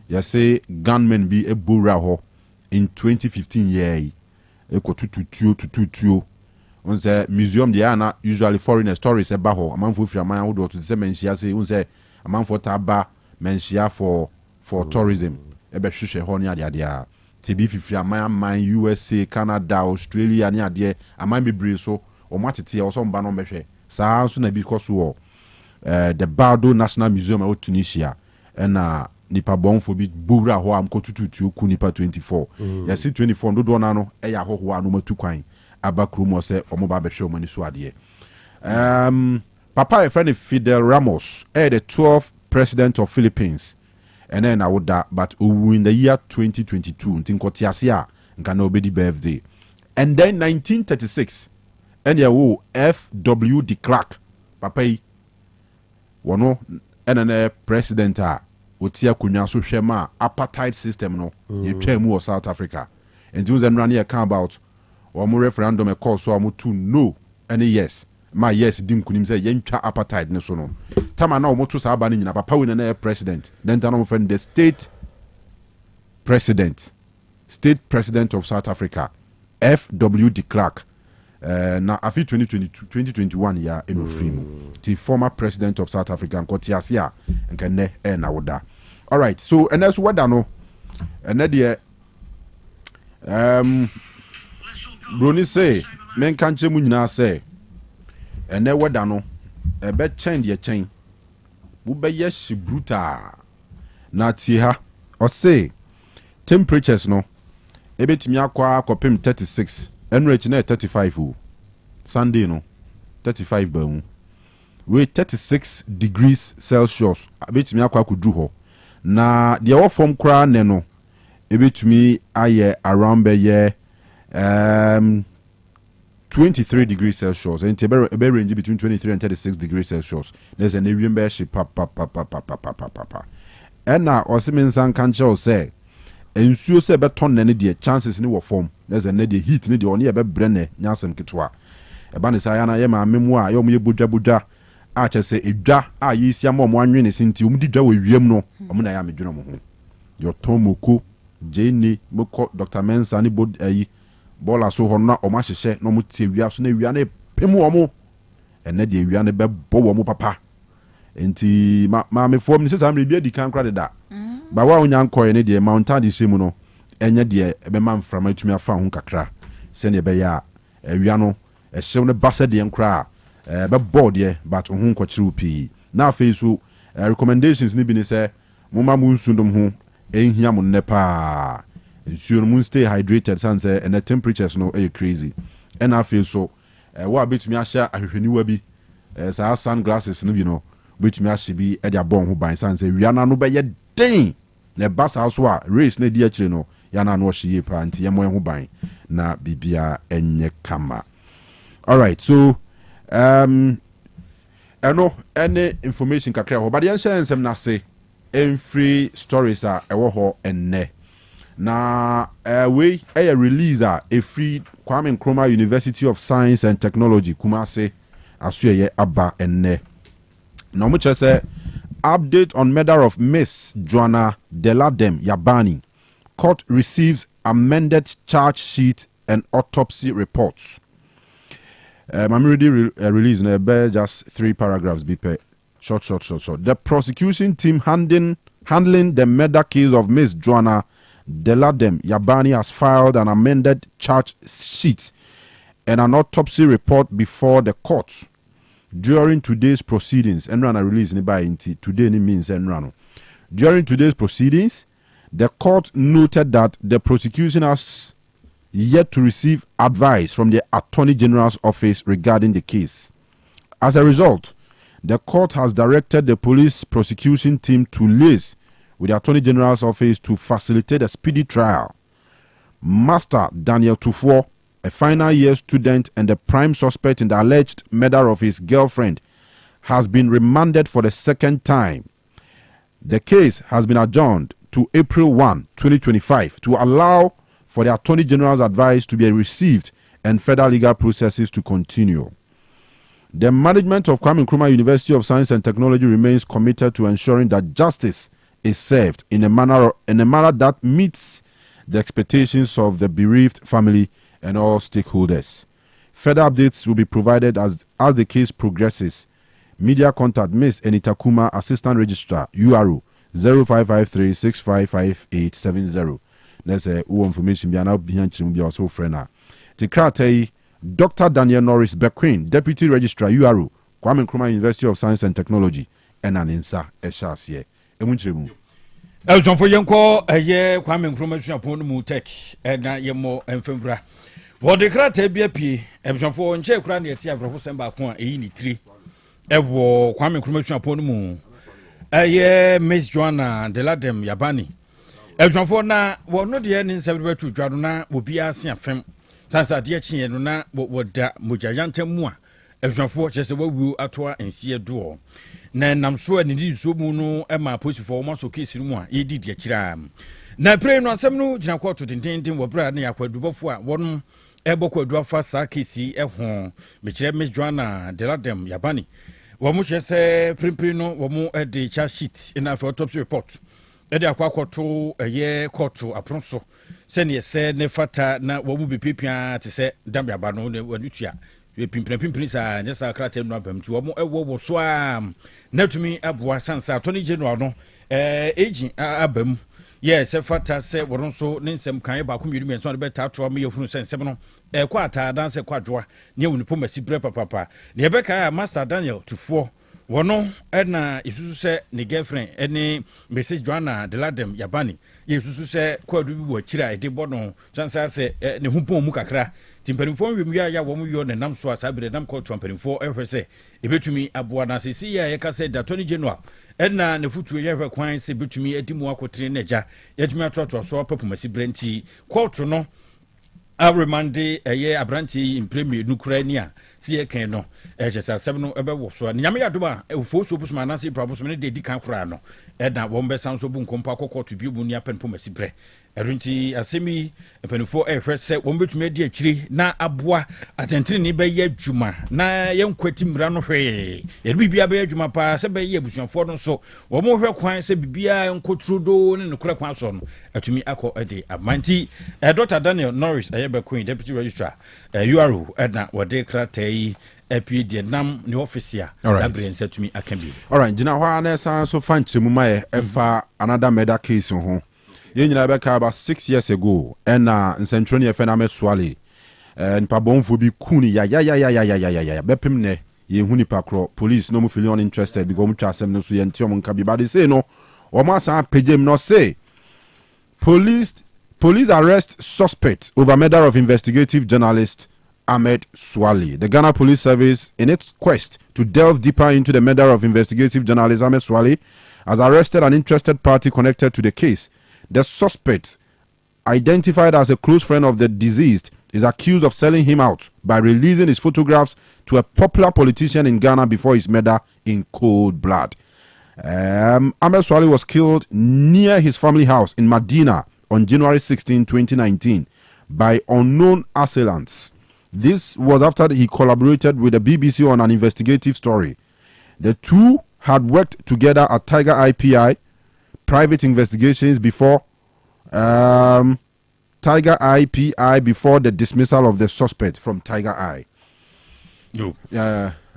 You say gunmen be a bura ho in 2015 year. Eko tutu. On the museum they are not usually foreign stories about ho. Among for Fiamaya would to the mention say on say among for taba mention for tourism. Ebe shushe ho ni adia. TB Fiamaya man USA, Canada, Australia ni adia. Among be brave so or matiti or some banon beshe. Sa so na because the Bardo National Museum of Tunisia and nipa bon for bi bura ho am kotututu ku nipa 24 ya si 24 do na no e ya ho ho anu matu kwan abakru mo se omo ba behwe omani so ade papa e friend Fidel Ramos the 12th president of Philippines and then I would that but in the year 2022 ntinkote ase a nka na obedi birthday and then 1936 and ya wo F.W. de Klerk papa yi wono ene president a wotia kunya so hwema apartheid system no ye twa mu South Africa and those and run here come about or more referendum e call so amutu no any yes ma yes dim kunim say yentwa apartheid ne so no tama na omoto sa aba ne nyina papa we na president then tana mo friend the state president of South Africa F.W. de Klerk na afi 2021 ya enofrimu the former president of South Africa nkotiasia nkene na woda. All right, so and that's what I know. And that Bruni say men can't change munyina say and then what I know a bet change your chain ube yes bruta na tiha or say temperatures no ebet mi akwa kopim 36 and rich na 35 Sunday no 35 ba we 36 degrees Celsius ebet mi akwa kudu ho na the our form kra ne no ebetumi aye around be ye 23 degrees Celsius and tebe range between 23 and 36 degrees Celsius. There's an area be she pa and na osimen san kanche say ensuo se beton ne de chances ni wo form there's a ne de heat ni de oni e be brene nyasem ketwa e ba ne sa ya na ye ma memu a ye omo ye bodwa a che se edwa a ye sia mo anwe ne sinti omo di dwa wo wiem no omo na ya medwene mo ho yo tomoko jeni moko Dr. Mensa ni bod ayi bola so ho na omo hyehye no mo tie wia so na wia na pemu omo ene de wia ne be bo wo mo papa enti ma me form ni se sa me bia di kan kra de da ba wa onya nkoye ne de mountain de shemu no enye de be ma mframa tumi afa ho kakra se ne be ya wia no hyew ne basa de nkra be board ye but ho nkokire opi na afi so recommendations ni bi ni say moma mu nsundom ho ehia mo nepa nsuo mu stay hydrated sanse and the temperatures no crazy and I feel so wa betumi ahya ahwehweniwa bi sa sunglasses no bi no betumi ahye bi e dia bon ho ban sanse wiana no be ye den le basa so a race na di akire no yana no hye pa anti yemo ho ban na bibia enye kama. All right, so any information kakra ho but yen share nsem na say free stories are ewo ho enne na we a release a free Kwame Nkrumah University of Science and Technology Kumasi asuye aba enne na mo say update on murder of Miss Joanna Deladem Yabani. Court receives amended charge sheet and autopsy reports. I'm already releasing just 3 paragraphs. Be short. The prosecution team handling the murder case of Miss Joanna Deladem Yabani has filed an amended charge sheet and an autopsy report before the court during today's proceedings. Enrana release by today means Enrano. During today's proceedings, the court noted that the prosecution has yet to receive advice from the Attorney General's office regarding the case. As a result, the court has directed the police prosecution team to liaise with the Attorney General's office to facilitate a speedy trial. Master Daniel Tufuo, a final year student and the prime suspect in the alleged murder of his girlfriend, has been remanded for the second time. The case has been adjourned to April 1, 2025 to allow for the Attorney General's advice to be received and further legal processes to continue. The management of Kwame Nkrumah University of Science and Technology remains committed to ensuring that justice is served in a manner that meets the expectations of the bereaved family and all stakeholders. Further updates will be provided as the case progresses. Media contact Ms. Enita Kuma, Assistant Registrar, URO 0553 655870. Let's say information be now behind you be also friend. Tikratei Dr. Daniel Norris Bequin, Deputy Registrar, URO, Kwame Nkrumah University of Science and Technology, and Aninsa Eshasiye. Emunchemu. Elson for Yanko, a year Kwame Nkrumah Japon Mutek, and Yamo and Fembra. What the crate BP, Elson for Nche Kran yet Professor Bakon, a 3. Ewo Kwame Nkrumah Japon Mu. A year Miss Joanna Deladem Yabani. Elson for na, what not the ending 7 to Jaduna will be a Sian Fem. Sansa dear Chin, what would that Mujayante Mua? Elson for just a woo atwa and see a door. Nan I'm sure indeed so muno Emma pussy for almost okay more, ye did your chram. Na pray no semno, Janko to intending what brand near Quadubofua, one Eboko Dwafa Saki, a home, which Miss Joanna Deladem Yabani. One much say, Primprino, or more at the charge sheet in our autopsy report. Ede akwakọ to a year court to apronso. Send ye said ne fata na womu be pipia to say Dambia Bano ne wanutia. We pimpin sa just a cratem no bem to omo ewo swam. Now to me abwa sansa Attorney General no aging abem. Yes, a fata say woronso ninsem kan ba kumiri me so be tato me yefunu sensem no kwata dance kwadwa ne wonipo masibre papa. Ne beka Master Daniel Tufuo wono na isusu se ne girlfriend ene Mrs. Joanna Deladem Yabani yesusu se kwadu bi wo kira ede bono sansa se ne humpon mu kakra timpanimfo nwemia ya wo mu yo ne nam so asabire nam ko timpanimfo ehwese ebetumi aboa na sisi ya yeka se Attorney General na ne futu ye hwe kwan se betumi adimu akotre neja yetumi atoto so papumasi brenti court no remande ye abranti impremi nukrania sie kan no ejesa sɛm no ɛbɛwɔ so nyame yadoma efo so busuma na se praboso ne de kan kora no ɛda wɔn bɛ san so bu nkompa kokɔ to bibu ni apen pomasi bre ɛrunti asemi epenifo ehwɛ sɛ wɔn betumi adi akyiri na aboa atentene ne bɛyɛ adwuma na yɛnkwati mmra no hwee yɛ bibia bɛyɛ adwuma pa sɛ bɛyɛ abusuafo no so wɔn hwɛ kwan sɛ bibia nkotrudo ne nokora kwan so no atumi akɔ ɛde amanti Dr. Daniel Norris ɛyɛ Queen Deputy Registrar URO ɛna wɔde kratai apie de nam ne office a sabre nsatumi akambi. All right, jina hwa na san so fan chemu ma efa another murder case ho. Ye nyina be ka about 6 years ago na nsentro ne efa na metwale. Npa bonfo bi kuni ya bepem ne ye hu nipa kro police no mo feel uninterested because mo twa asem no so ye nti omo nka bi but they say no o ma san pagem no say police arrest suspect over murder of investigative journalist Ahmed Swale. The Ghana Police Service, in its quest to delve deeper into the murder of investigative journalist Ahmed Swale, has arrested an interested party connected to the case. The suspect, identified as a close friend of the deceased, is accused of selling him out by releasing his photographs to a popular politician in Ghana before his murder in cold blood. Ahmed Swale was killed near his family house in Medina on January 16, 2019 by unknown assailants. This was after he collaborated with the BBC on an investigative story. The two had worked together at Tiger IPI private investigations before Tiger IPI before the dismissal of the suspect from Tiger Eye. No.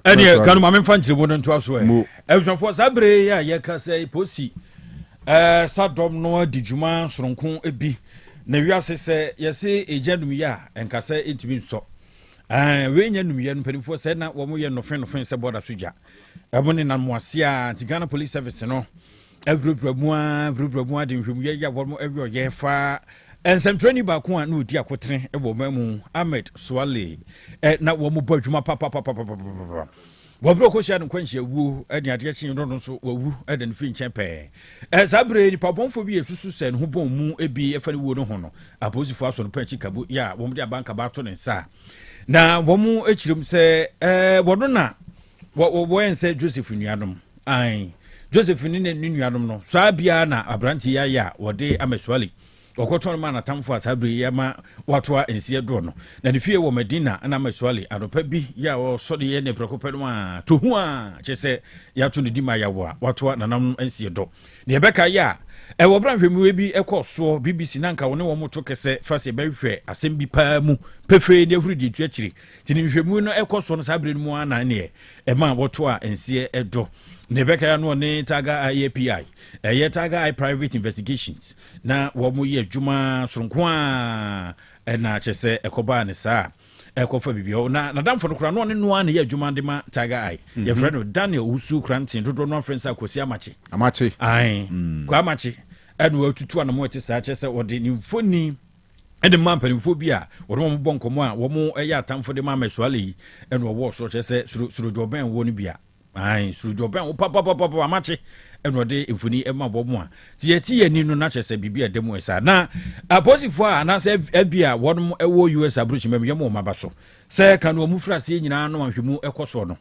Any Kanu mame fanchire won nto aso e. Ehwefo sabre ya ye ka say posi sadom no adijuma soronko ebi na wiase se ye se ejanum ya enka se etimi nso. We nyanum ye mpanifo se na wo mo ye no fen se border soja. Ebo ne na moase a Ghana Police Service no everybra de nhwemu ye ya wo mo ewe ye fa ensentwani ba ko a na odi akotre ebo mamu Ahmed Swale na wo mo bo adwuma papa wabro ko sha no kwanhia wu ade ade chi no so wawu ade no fi nchen pe sabre ni pabonfo bi esusu se no ho bon mu ebi efa ne wo no ho no aposifo aso no pa chi kabo ya wo mo de abanka ba to ne nsa na wo mo echirim se wodo na wo ense Joseph nuanom Joseph ni nuanom no so abia na abranti ya wode Ameswali okoton ma na tamfo asabre ya ma watoa ensie do no na ne fie wo Medina na Ameswali adopa bi ya wo sode ye ne prekopedum a to hu a chese ya to ne dima ya wo watoa nanam ensie do ne beka ya wo branhwemu bi ekoso BBC nanka wo ne wo moto kese fase behwe asem bi pa mu pefe ne hurudi tuachiri tini nhwemu no ekoso no sabre mu ana ne ma watoa ensie edo Nebeka ya no ne Tiger IPI ye Tiger private investigations na wo mo ye adwuma soronko a na chese ekoba ne saa ekofa bibio na damfo no kra no ne no an ye adwuma de ma Tiger ye friend Daniel Usu Krantin dodo no friends akosi amache kwa amache enu atutu na mo ete saa chese ode ni mfoni ede mampanimfo bi a wo mo bonkomo a wo mo ye atamfo de ma Ameswale enu wo so chese suru joben wo no bia sujo ben papa amache enode enfuni ema bomu a ti ye ni no na chese bibia demu esa na aposifo a na se abia wonum ewo US abruchi mem yemo mabaso se Kanu omufrase nyina no ahwemu ekoso no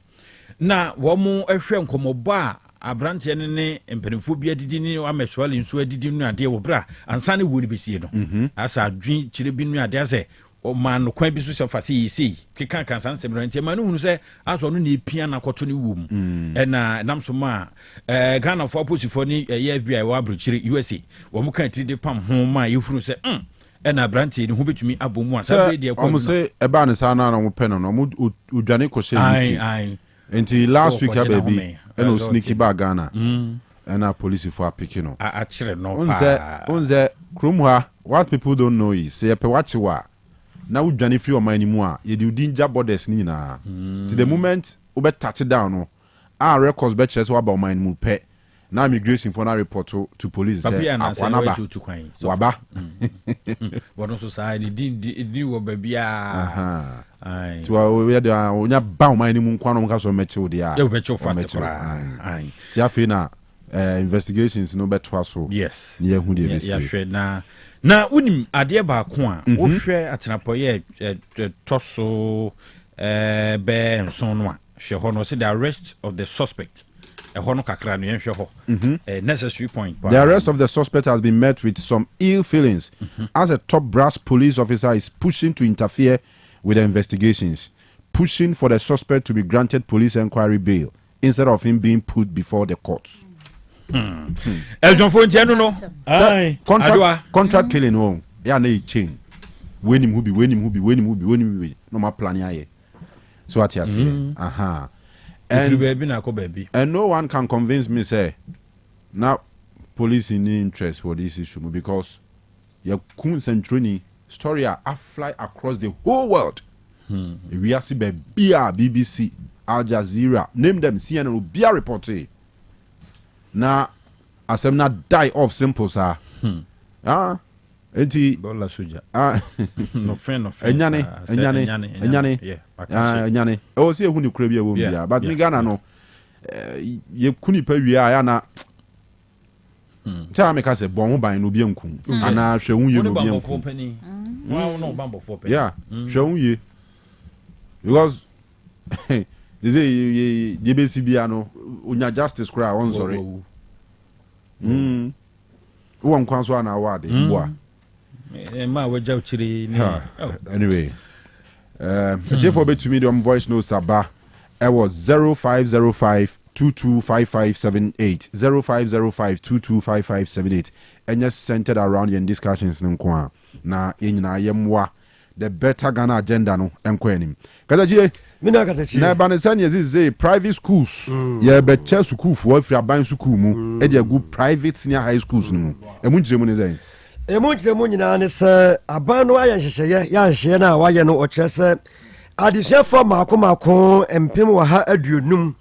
na wo mu ehwe nkomobo a abrante ne empanifo bia didi ni Ameswale nso adidi nu ade wo bra ansa ne wo ni besie no asa adwen kire bi nu ade ase o man kwan bi so se fase yi keka kan san semro ntia manu hunu se aso no ne pia na koto ne wum na namso ma Ghana for opposite ni FBI wa abruchiri USA wo mu kan ti de pam ho ma yefuru se na branti ne ho betumi abomu asabe de ko mo se e ba ne sa na mo pe no mo udwane ko she niki enti last week ha baby no sneaky ba Ghana na police for picking no a kire no onze krum ha what people don't know is say pe wachi wa na udwane free oman ni mu a ye di danger borders ni na to the moment we be touch down no our records be chese wa ba oman mu pe na immigration for na report to police say akwana ba waba wodon society di wo ba bia to we dey onya ba oman ni mu nkwa no nka so meche wo dia you beche fast kra ti afi na investigations no beto so yes ye hu de be ya hwe na unim ade ba ko a wo hwe atenapoye toso be nson no a hwe ho no say the arrest of the suspect ho no kakra no hwe ho necessary point the arrest of the suspect has been met with some ill feelings as a top brass police officer is pushing to interfere with the investigations, pushing for the suspect to be granted police inquiry bail instead of him being put before the courts. Eljon Fontiano no contract killing no ya na chain when him who be no ma plan ya so what you say and no one can convince me say now police in interest for this issue because your kun centroni story a fly across the whole world we are see BBC Al Jazeera, name them, CNN will be a reporter. Now, as I'm not die off simple, sir. Enti Bola Suja. No friend. Enyane. Oh, see who you crave your woman, but me Ghana no. Ye kuni pe wi aya na. Tell me ka say bon ban no bi enku. Ana hwehun ye no bi enku. Wow, no bambo for penny. Yeah, hwehun ye. Because they say ye be CBA no unya justice cry on sorry. One kwanso na award boa. Ma waja uchiri ni. Anyway, for bet to medium voice notes aba. It was 0505-225578 0505-225578 and just centered around your discussions nkwa na yenyina yemwa the better Ghana agenda no enkwanim kadaji mina katachi na banesa ne say private schools ye beche school for afri aban school mu e dey go private senior high schools no emu njiremu ne zai emu njiremu nyina ne se aban no ayan hyehyeye ya hyehyeye na waye no o kyerese adisuafo maako empem wa ha aduonum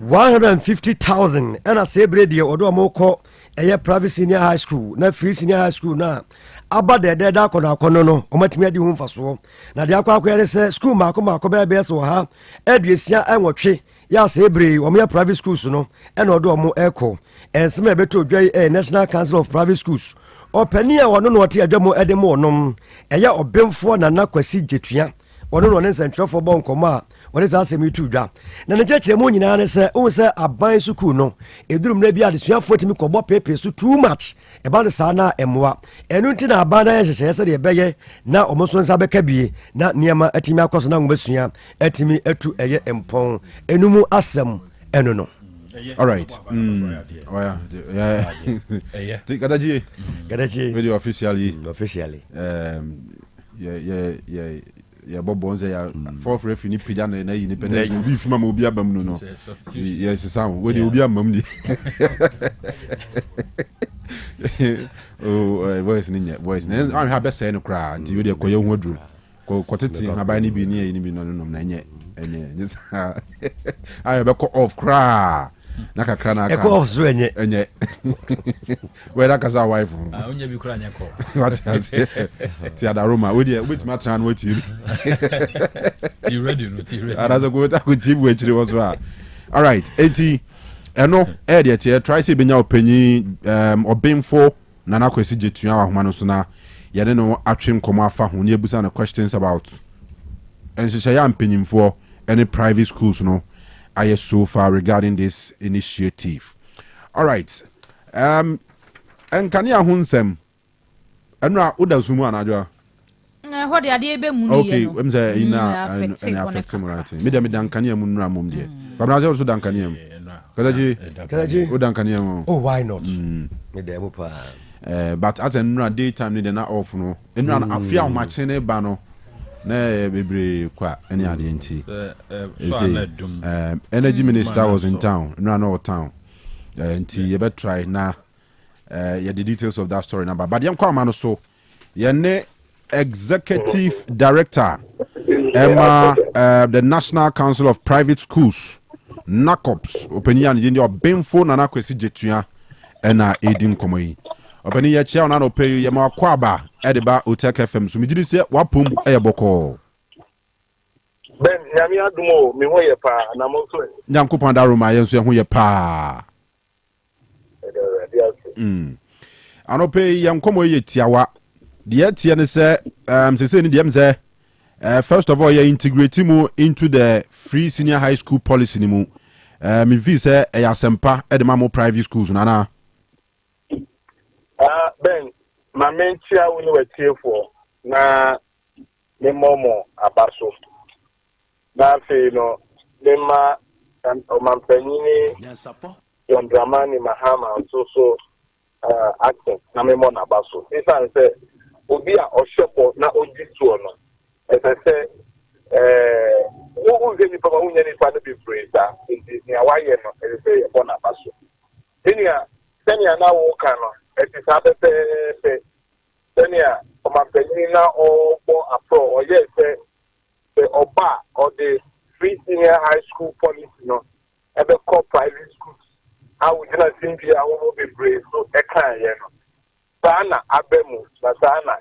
150,000 and sebre de odo amoko eye private senior high school na free senior high school na aba de da kono no omatimi adi hu mfaso na de akwa yare se school maako be so ha aduesia enwotwe ya sebre o me private schools no and odo omo eko ensema ebeto odwai National Council of Private Schools opani a wono no wote adwamo edemo onom eye obemfo na nakwasi jetua wono no nsentro for bonkoma wone za asemi tudwa na ne cheche mu nyina ne se o se aban suku no edurum na bia adesua fotimi kobo pepe so too much e ba sa na emwa enu nti na aban na hyehyeye se de beye na omoso nsa beka bie na niema atimi akoso na ngobesua atimi atu eye empon enumu asem enu no. All right. Oh yeah. Yeah. Gadaji. Very officially. Yeah, Bob Bonze, fourth referee ni pija na yi ni pene bi fima mo bi abam no. Yes, sound. We dey obi amam di. Oh, voice ni voice. Na an ha be say no kra, nti we dey koye ho aduru. Ko tete ha ba ni bi ni no na enye. Just I be ko off kra. Na kakra na aka. Eko off so enye. We da kasa wife. Onye bi kra nya ko. What has ti adaroma we dey wait ma tran what you. Ti ready. Ara zo go ta ko ti bu echire wo so a. All right, enti eno e dey tie try say benya opanyi obemfo na na kwesi jetua wa homa no so na ye ne no atwem komo afa ho ne ebusa na questions about enhyehyɛ ya mpanyimfo any private schools no I so far regarding this initiative. All right. And can you hunsem? Enra uda sumu anadwa. What the idea be mu okay, I'm say ina affect morality. Me dem dan kan ya mu nura mum de. Babra je so dan kan ya mu. Kadaji o dan kan ya mu. Oh, why not? Me dem pa. But at enra daytime ni de na off no. Enra na afia ma chene ba no. Na bebre kwa any ade nti energy minister was in town no town nti you better try na the details of that story number but yam kwa ma no so ye ne executive director Emma the National Council of Private Schools NACOPS opinion ye obemfo na na kwesi jetua na edin komoyi opani ye chia na no pay ye ma kwa ba edeba Otec FM so migiri se wapom eyeboko Ben nyame adumo me ho ye pa na mo so nyankopon daroma ye nso ye ho ye pa anope ye nkomo ye tiawa de tie ne se se ni dem se first of all ye integrate mu into the free senior high school policy ni mu me vi se e asempa edema mo private schools na Ben ma mentia woni watiefo na me momo abaso na fe no me ma o mampanyini Nyansapo yon dramani mahama so acting na me mo na abaso isan se obi a oshopo na odituo no ese wo geni papa unya ni pa na be freda ni awaye no ese e bo na abaso enia na wo kano ese sabe Senior, Omapenina or Afro, or yes, the Oba or the free senior high school policy, ever call private schools. I would not think I will be brave, so a kind, Sana Abemu, Sana,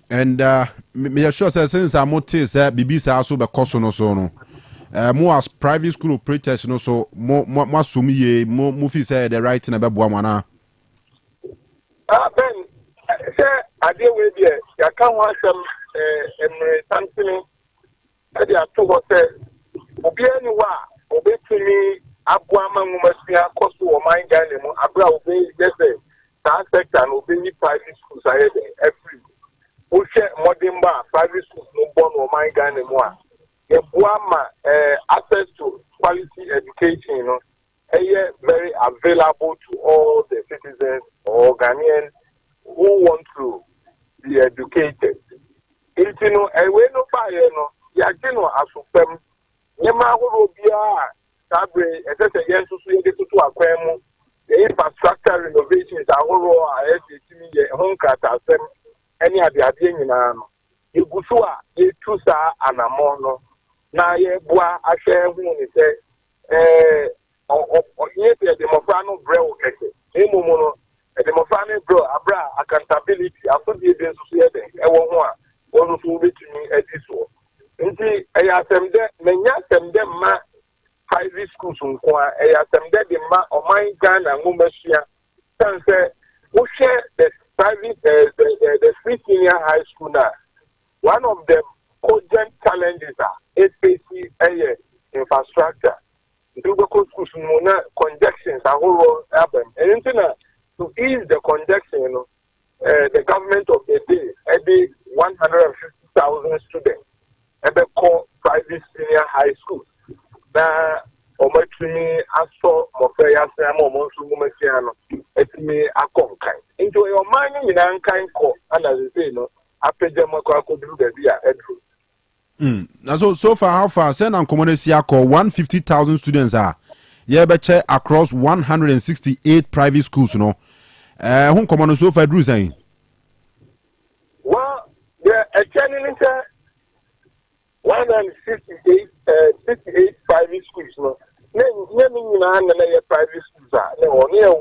and me sure since I'm not BBC also be cost no so no. More as private school operators no so more sumi more fee say the right thing about Buamana. Ben, say I deal with you. I can't want some something. I dear to what say. Obi anywa obi to me Abuama mumasia cost to my guy mo abra obi just say that sector and obi private schools are every. Oche modern private schools no born or my guy mo. Buama access to quality education, very available to all the citizens or Ghanaians who want to be educated. It's away no fire, Yagino Asupem, Yama Robia, Sabre, etc. Yes, to acquire the infrastructure renovations, Ahoro, home cut, any of the Adian, Igusua, Tusa, and Amono. Na ye boa ahwe hu ni se ye the demofano brew keke emu no demofano brew abra accountability afodi be so ye den e wo ho a wonu so betumi ediso nti e ya semde menya semde ma private schools nko a e ya semde de ma oman Ghana ngomashia sanse wo share the private the free senior high school na one of them cogent challenges are SPC infrastructure. Dugo schools conjunctions are whole happen. And to ease the conjunction, the government of the day every 150,000 students ever call private senior high schools. Now, Omatumi aso mofeya samo monsu mumesiano etimi akonkai. Into your mining in ankai ko and as you say no apejama ko akodu bebi a edru. So far, how far? Send on community call 150,000 students are. Yeah, but across 168 private schools, you know. Who command so far, Drew saying? Well, yeah, a channel 168 private schools, no. Naming private schools are near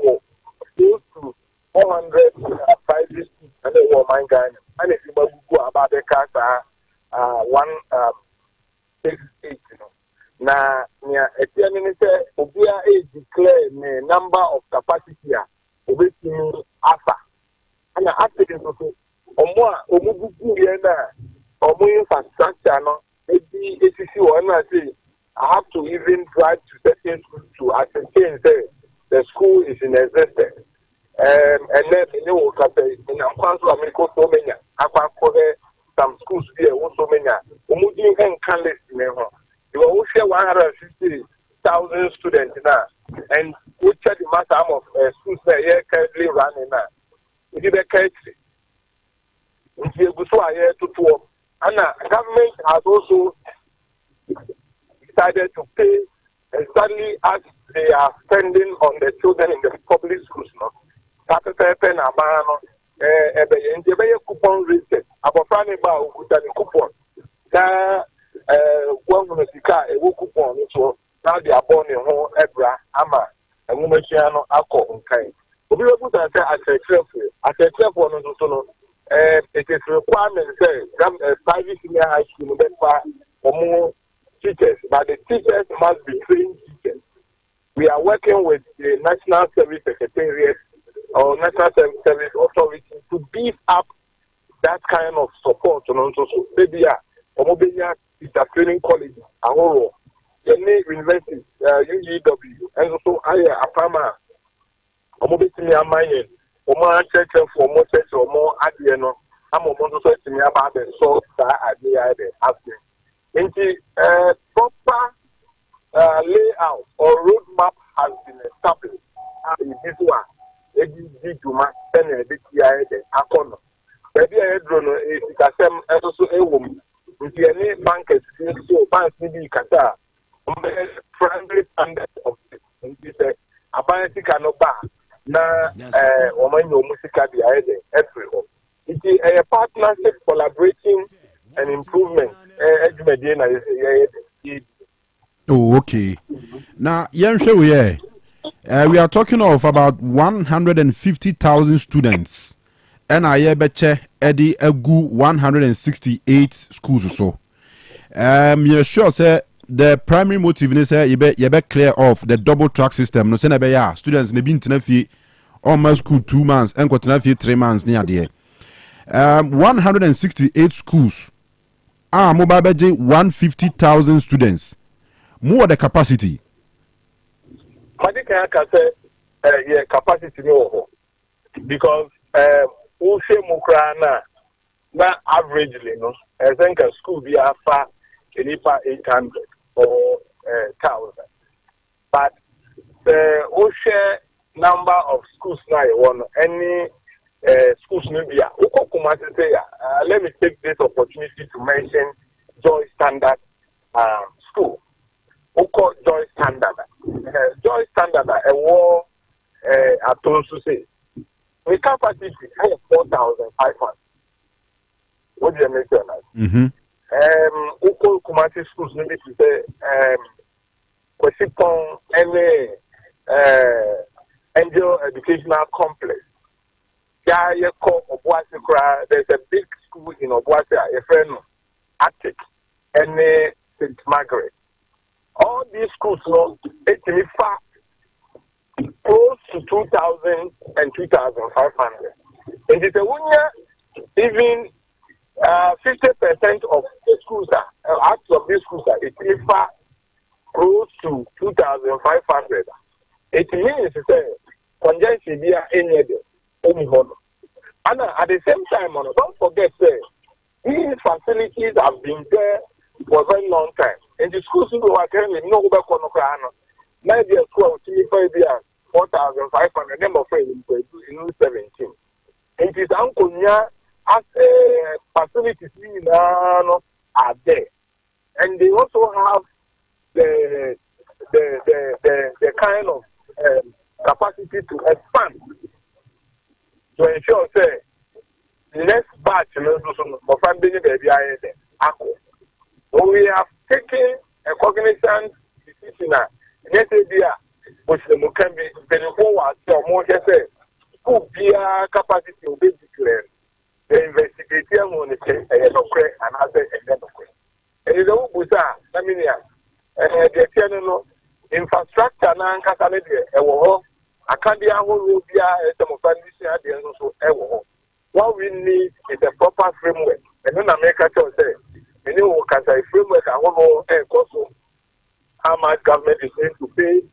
close to 400 private schools, and they were my guy. And if you go about the car, 168, Now, near a 10 minutes, Obia is declared the number of capacity here, obeying AFA. And I asked him to more infrastructure, no, maybe ACC or NRC. I have to even drive to certain schools to ascertain that the school is in existence. And then, you know, in a council of America, so many, some schools here also many. Umudi and Canlis, you will share 150,000 students now, and we check the matter of schools that are currently running now. We did a case. We go to here to tour, and the government has also decided to pay exactly as they are spending on the children in the public schools. No, coupon reset. Abofane ba ukutani coupon. Na government sika coupon so now they are born in home ebra ama engumechia no akọ nkan. Obi we put say at a careful no so no it is requirement say private senior high school be for teachers, but the teachers must be trained teachers. We are working with the National Service Secretariat or National Service Authority to beef up that kind of support. So maybe is a training college, Ahoro, any university, UGW, and also Apama, Omobitimi Amayan, Oma Church for more church or more Adiano, I'm also saying about the source that idea asking. Into proper layout or roadmap has been established. This one, it to my Senate, the Akono. Maybe I don't know if it has also a woman. With any bankers, so banks maybe Qatar, primary standard of it. A bank cannot buy. Na Omanyo Musica the every home. It is a partnership collaborating an improvement. Oh, okay. Now, we are talking of about 150,000 students. And I betche Eddie Egu 168 schools or so. You're sure, sir, the primary motive is you be clear off the double track system. No, say ya students ne bin tenafi almost school 2 months and go tenafi 3 months near there. 168 schools. Mobile budget 150,000 students. More the capacity. Capacity no, because Ushe Mukrana na averagely no, I think a school be far 800 or 1,000. But the Ushe number of schools now one any schools maybe let me take this opportunity to mention Joy Standard School. Joy Standard. Joy Standard a war at also say we capacity have 4,500. What do you make that? Uko Kumasi schools maybe to say Kwesipon any Angel Educational Complex. There's a big school in Obuasi, a friend Otec and St. Margaret. All these schools know it's close to 2,000 and 2,500. And it's a even 50% of the schools out of these schools are it's close to 2,500. It means congestion here any other. And at the same time, don't forget, these facilities have been there for a very long time. And the schools who are currently no over Konokrano, maybe a school of 4,500, number of in 17. And it is Uncle Nya as facilities are there. And they also have the kind of capacity to expand. To ensure, say, next batch, for family baby, so we have taken a cognizant decision. Yes, idea, which can be very forward, so more say, who be a capacity to be declared. The investigation on the case, and other and you know, the infrastructure, I can't be a whole some of the what we need is a proper framework. And then America say, you know, because a framework, I want to also how much government is going to pay.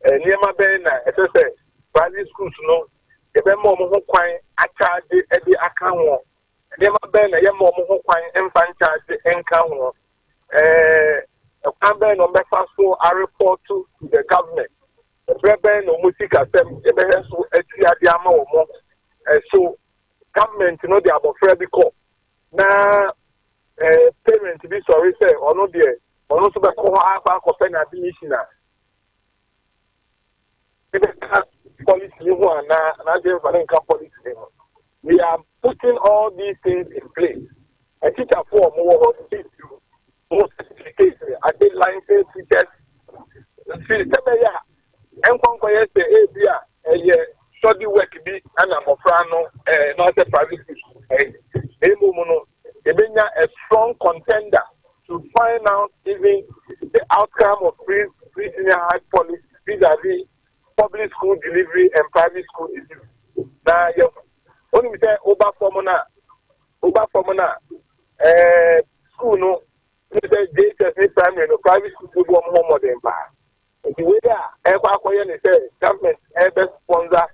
And near my ben, as I said, private schools, no, if I'm more quite a charge at the account. Near my ben, I am more quite infant charge the income. A campaign on the first floor, I report to the government. No music assembly, so government, you know, they are afraid because now parents be sorry say or no there or no to be called our company admission. We are putting all these things in place. A teacher for more certificates, I did licensed teachers. And one say, study work be and I'm not a private school. A strong contender to find out even the outcome of free senior high policy vis-a-vis public school delivery and private school delivery. Now, when we say over formula, school no, JSS primary no private school do more modern power. The way that government ever sponsor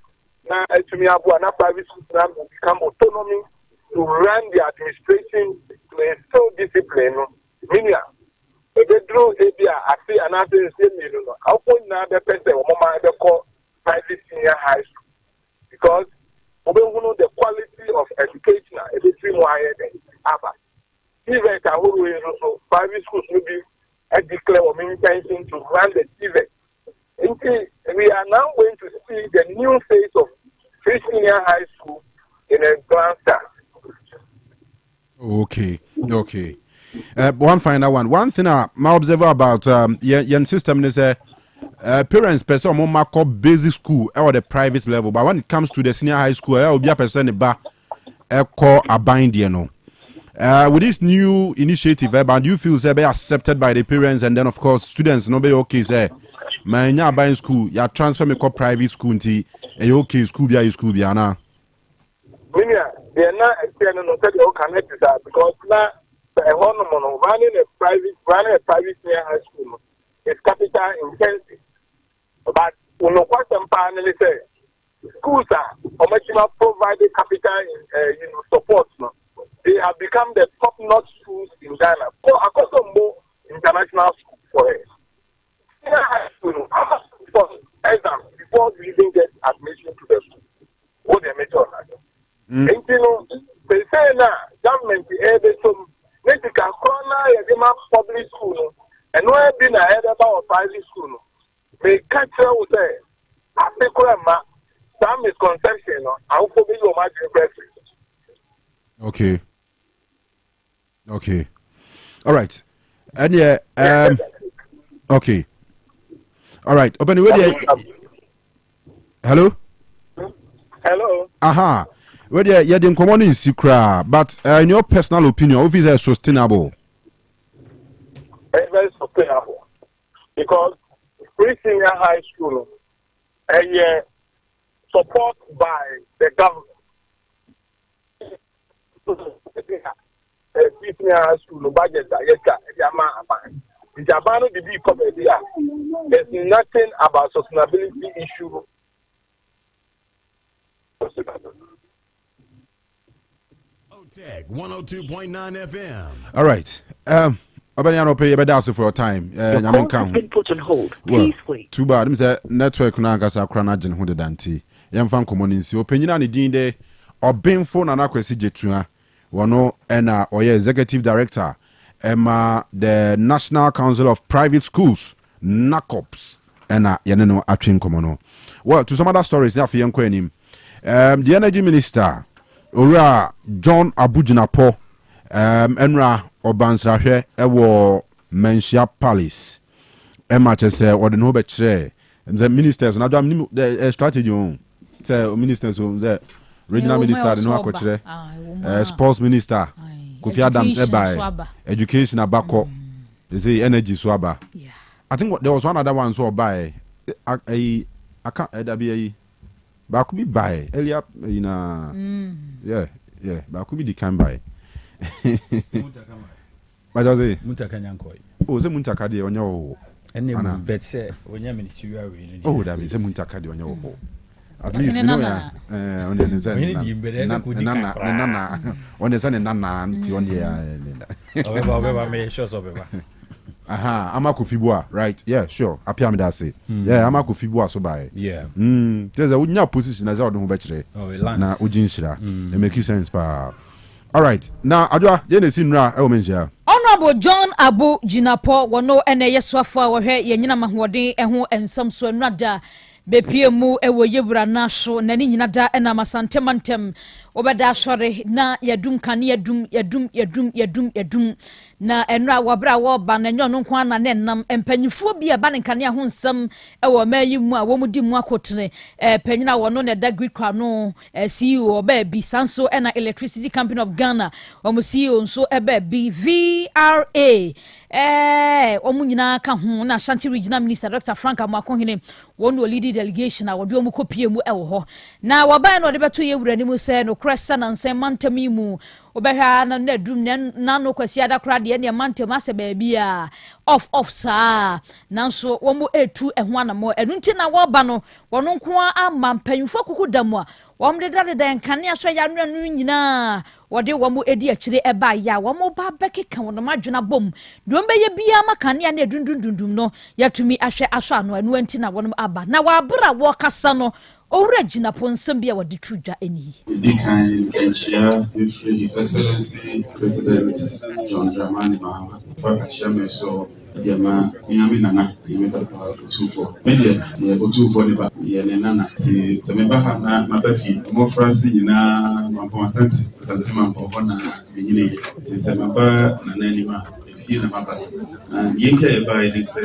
now to me abu na private schools now become autonomy to run the administration to instill discipline. Meaning, if they draw area, I see another same how can now the person or mama ever call private senior high school because we know the quality of education is between wire and other. Even also private schools will be a declare or intention to run the TVET. We are now going to see the new phase of free senior high school in a grand start. Okay. Okay. One final one. One thing my observer about your system is parents person more mark up basic school or the private level, but when it comes to the senior high school, will be a person ba call a bind, you know. With this new initiative, but do you feel say be accepted by the parents, and then of course students no be okay say my nya buying school, you transfer me call private school nti okay school be na. They are not extending no tell you connect that because now running a private senior high school is capital intensive. But when no question panel say schools are provided capital support. No, they have become the top-notch schools in Ghana. For more international school for it. Senior high school, for exam before we even get admission to the school. What they make on that. And you know, they say now government able to make the corner public school and no have been ahead about private school. They catch will say, I think some misconception I will be your magic. Okay. Okay. All right. And yeah, okay. All right. Open the way. Hello? Hello. Aha. Well, yeah, the common in secret, but in your personal opinion, if it's sustainable? It's very sustainable because free senior high school and support by the government. Senior high school budget, there's nothing about sustainability issue. Otec 102.9 FM. All right. Obaniano pay bedaso for your time. Been put on hold. Please wait. Too bad. Mr. Network na ngasa krana gen hu de dante. Yemfa nkomo nsi. Opanyina ne din de Obenfo na nakwesi jetua. Wono ena oye executive director ema the National Council of Private Schools NACOPS ena yene no atwen komo no. Well, to some other stories na fe yenko anim. The energy minister Ora John Abujinapo enra obansrahwe ewo Menshia Palace ema chese ode no be kire the ministers na do the strategy on say ministers the regional minister no akokire sports minister Kofi Adams by education abako they say energy so aba. I think there was one other one so by I can't that be but could be by earlier yeah but could be the can buy but I say Muntakanyankoi oh say Muntakadi on your and bet say when you ministerial oh that is a Muntakadi on your at least you know on the nana on the sun nana on the aha Amakufibua right yeah sure apia me that say yeah Amakufibua so by yeah there's a unya position as I don't betray na ujinshira it make sense pa all right now adwa ye na sinra e o menjia Honorable John Abu Jinapo wono ene yeswafo a wo hwe ye nyina mahoden eho ensam so anada bepie mu ewo yebura na so na ni nyina da ena masantemantem obeda sore na yadum kan yadum na enra wabra wo ba na nyo no kwa na nenam empanyifo bi aba ne kan ya ho nsam ewo mayi mu a wo mudi mu akotene panyina wono na da grid kwa no CEO ba bi sanso ena Electricity Company of Ghana wo CEO nso eba bi VRA omu nyina ka ho na Ashanti Regional Minister Dr. Frank Amakohene wonu lead delegation a wode omu kopie mu ewo ho na waba no de beto ye wura ni mu se no kresa na nsem mantami mu obehwa na nadum na no kwasi adakra de ne mantem ase ba bia off saa nanso wo mu etu eho anamo enu nti na wo ba no wono nko ama mpanyufo kukudamu a wo mde dade nkane aso ya no nyina wode wo mu edi akire eba ya wo mu ba bekeka wono madwena bom do mbeye bia makane ya na edundundundum no yatumi ahwe aso ano enu nti na wono aba na wa bra wo kasa no Origina Ponsambia wa Ditruja eni. The kind can share with His Excellency President John Dramani Mahama for a chairman so Yama Yaminana, Yamaka 2-4. Media, Yabo 2-4, Yanana, Samebahana, Mabafi, more Francie, Mamma Santima, Pona, Mini, Samaba, Nanima, Mapa. And Yinta by this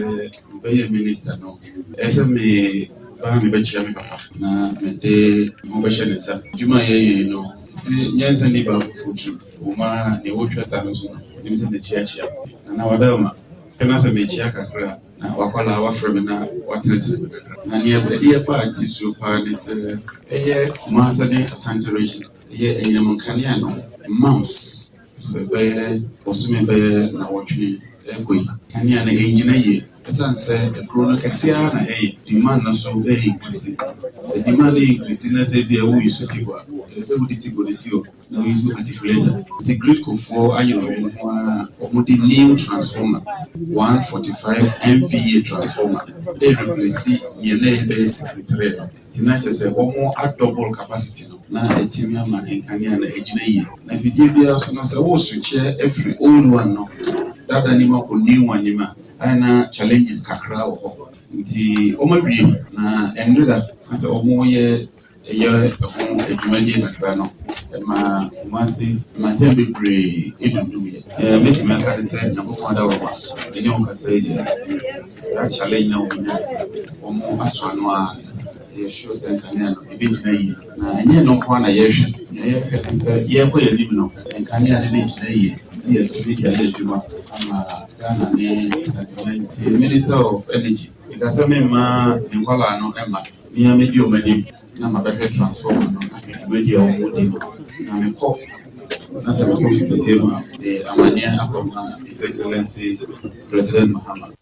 minister, no. SME, Bami Bachami Papa, Mede, Mobashanesa, Juma, no. Nyansapo Fuji, Uma, the Ultra Sanozo, using the church, and our Dama. Senasa Mechiaka, Wakala, Wafremina, Waters, and near the dear party to Paris, Masade, Santoration, a Yamoncaniano, Mouse, Sebe, Osume Bear, Nawatri, Equi, Caniana engineer. San said, a chrono Cassiana, a demand so very increasing. The demand increasing as a dear who is Tiwa, as a Tigo de Sio, no use to articulate. The great for a new transformer, 145 MVA transformer. They replace Yene 63. The night is a more at double capacity. Now a Timiama and Caniana engineer. Now, if you give us a switch every old one, that animal could new one. Ana challenges kakra wo nti omawie na enreda asa omoye edwumadie kakra no ma masi matembe bre edundumye make me aka say na ko kwada wo ene o kasa ide sa challenge na omo aso ano a show say kanya no ebintina yi na enye no kwa na yehwe say ye ko yelim no kanya na ebintina yi ye speak the Minister of Energy. Because I mean, Nicola no Emma, near medium many, number better transformer, media or motive. I'm a cop. That's a question to say, the Amania Akoma, His Excellency President Muhammad.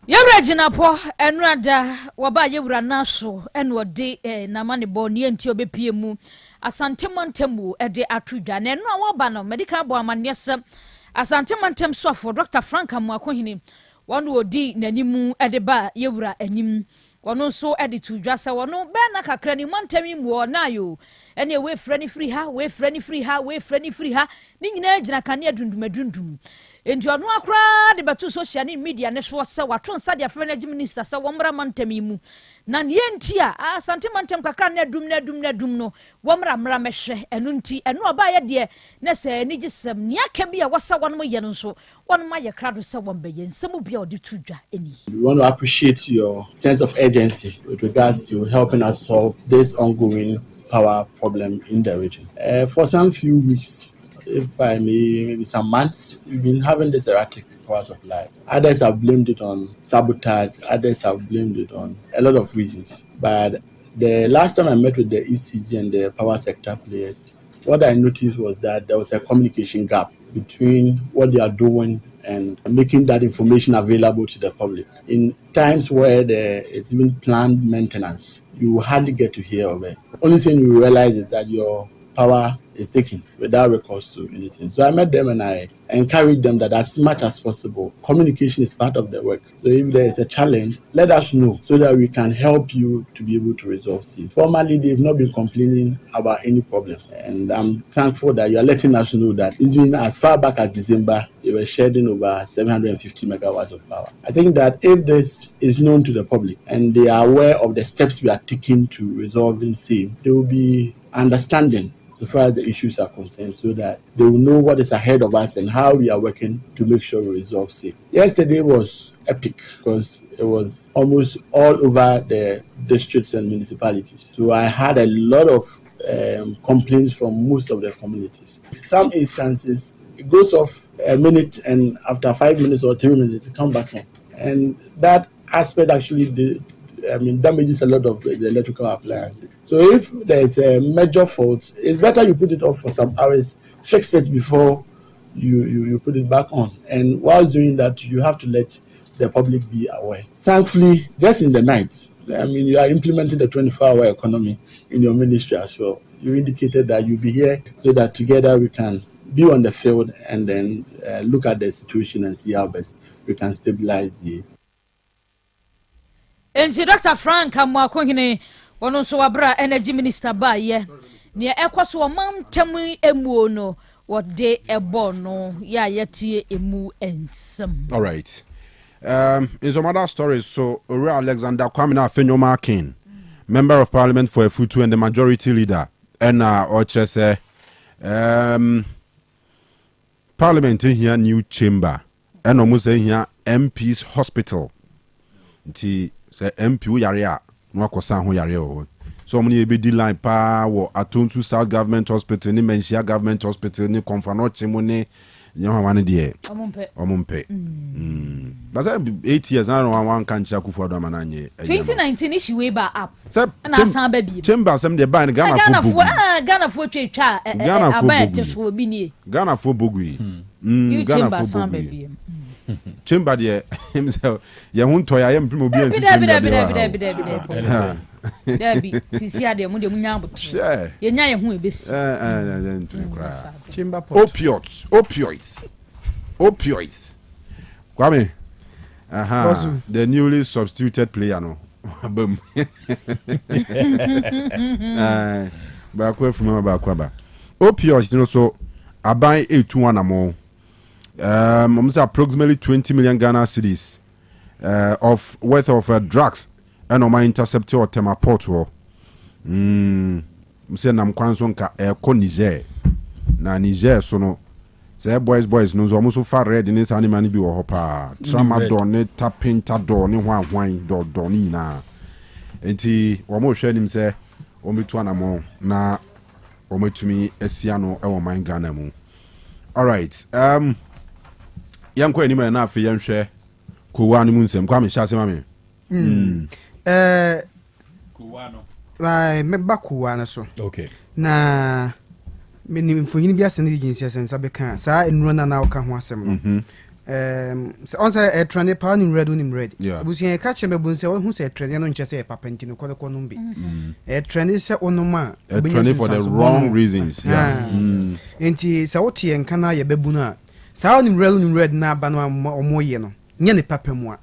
Yabra po enrada waba yewura naso enwode na mane boni enti obepie mu asante montemu ede atudwa na eno awaba no medical bo amanyesa asante montem so for Dr. Frank Amuakohini wonu odi nanimu ede ba yewura anim wono so ede tudwa se wono be na kakra ni montemi mu na yo ene we frani free ha we frani free ha we frani free ha ni nyina agina kane adundum enti ono akra de betu social media ne so se wato nsa de afrani minister se womra montemi mu na nienti a asante montem kakra na dum no womra mra mehwe enu nti enu oba ye de na se ni gisem ni aka bia wasa wono ye no so wono ma ye krado se womba ye nsemu bia odi tudwa eni. We want to appreciate your sense of urgency with regards to helping us solve this ongoing power problem in the region. For some few weeks, if I may, maybe some months, we've been having this erratic power supply. Others have blamed it on sabotage, others have blamed it on a lot of reasons. But the last time I met with the ECG and the power sector players, what I noticed was that there was a communication gap between what they are doing and making that information available to the public. In times where there is even planned maintenance, you hardly get to hear of it. The only thing you realize is that your power is taken without recourse to anything. So I met them and I encouraged them that as much as possible, communication is part of the work. So if there is a challenge, let us know so that we can help you to be able to resolve it. Formally, they've not been complaining about any problems. And I'm thankful that you are letting us know that even as far back as December, they were shedding over 750 megawatts of power. I think that if this is known to the public and they are aware of the steps we are taking to resolve the same, they will be understanding so far as the issues are concerned, so that they will know what is ahead of us and how we are working to make sure we resolve safe. Yesterday was epic because it was almost all over the districts and municipalities. So I had a lot of complaints from most of the communities. In some instances, it goes off a minute and after 5 minutes or 3 minutes, it comes back on. And that aspect actually damages a lot of the electrical appliances. So if there is a major fault, it's better you put it off for some hours, fix it before you put it back on. And while doing that, you have to let the public be aware. Thankfully, just in the night, you are implementing the 24-hour economy in your ministry as well. You indicated that you'll be here so that together we can be on the field and then look at the situation and see how best we can stabilize the. Enti Dr. Frank Amuakohini wono so wabra energy minister ba ye ne ekoso wo mamtemu emuo no what day a bono ya yeti emu ensem. All right. In some other stories, so Ore Alexander Kwamina Afenyo King, Member of Parliament for Efutu and the Majority Leader, and Oche say, Parliament in here new chamber, and almost in here MP's hospital. Nti say MP Yaria, no kosan ho yare. So many be line pa wo Atuntu South Government Hospital, ni Menchia Government Hospital, ni Konfano Chimone. One day, Omumpe. But 8 years, I don't want one country for the mananye. 2019 is way back up. And I saw baby. Chamber, some de buy Ghana for cha, Ghana for Bugui. Ghana for baby. Chamber, dear, himself, Yahunto, I am primobian. Debbie, Sisia de Mundi Munyambo. Yenya who is opioids. Kwame. The newly substituted player no. Boom. Bakwe from Bakwaba. Opioids, you know, so I buy 821 more. Almost approximately 20 million Ghana cedis of worth of drugs. And on my interceptor or temaport wo say nam kwanso nka Niger na Niger so no say boys no so almost far red in say animal bi wo hopa tramadol ne tapentadol ne hwan do ni na enti wo mo hwe nim say wo metu anamo na wo metumi asia no e wo man Ghana mu. All right, yanko anima na afi yanhwe kowa no mu nsem kwa me hya se ma me Kuwano. Memba kuwana so. Okay. Na meni mfonyini bia sene agency sensa beka saa enuro na oka ho asem no. On say trane pa ni red ni red. Abusia ka che mebun se hu se trane no nche se papa ntino ko no mbi. Trane se onoma trane for the wrong reasons. Yeah. Enti sa wote enka na ye bebu a saa ni red na aba no omoye no. Nye ne papa mu a.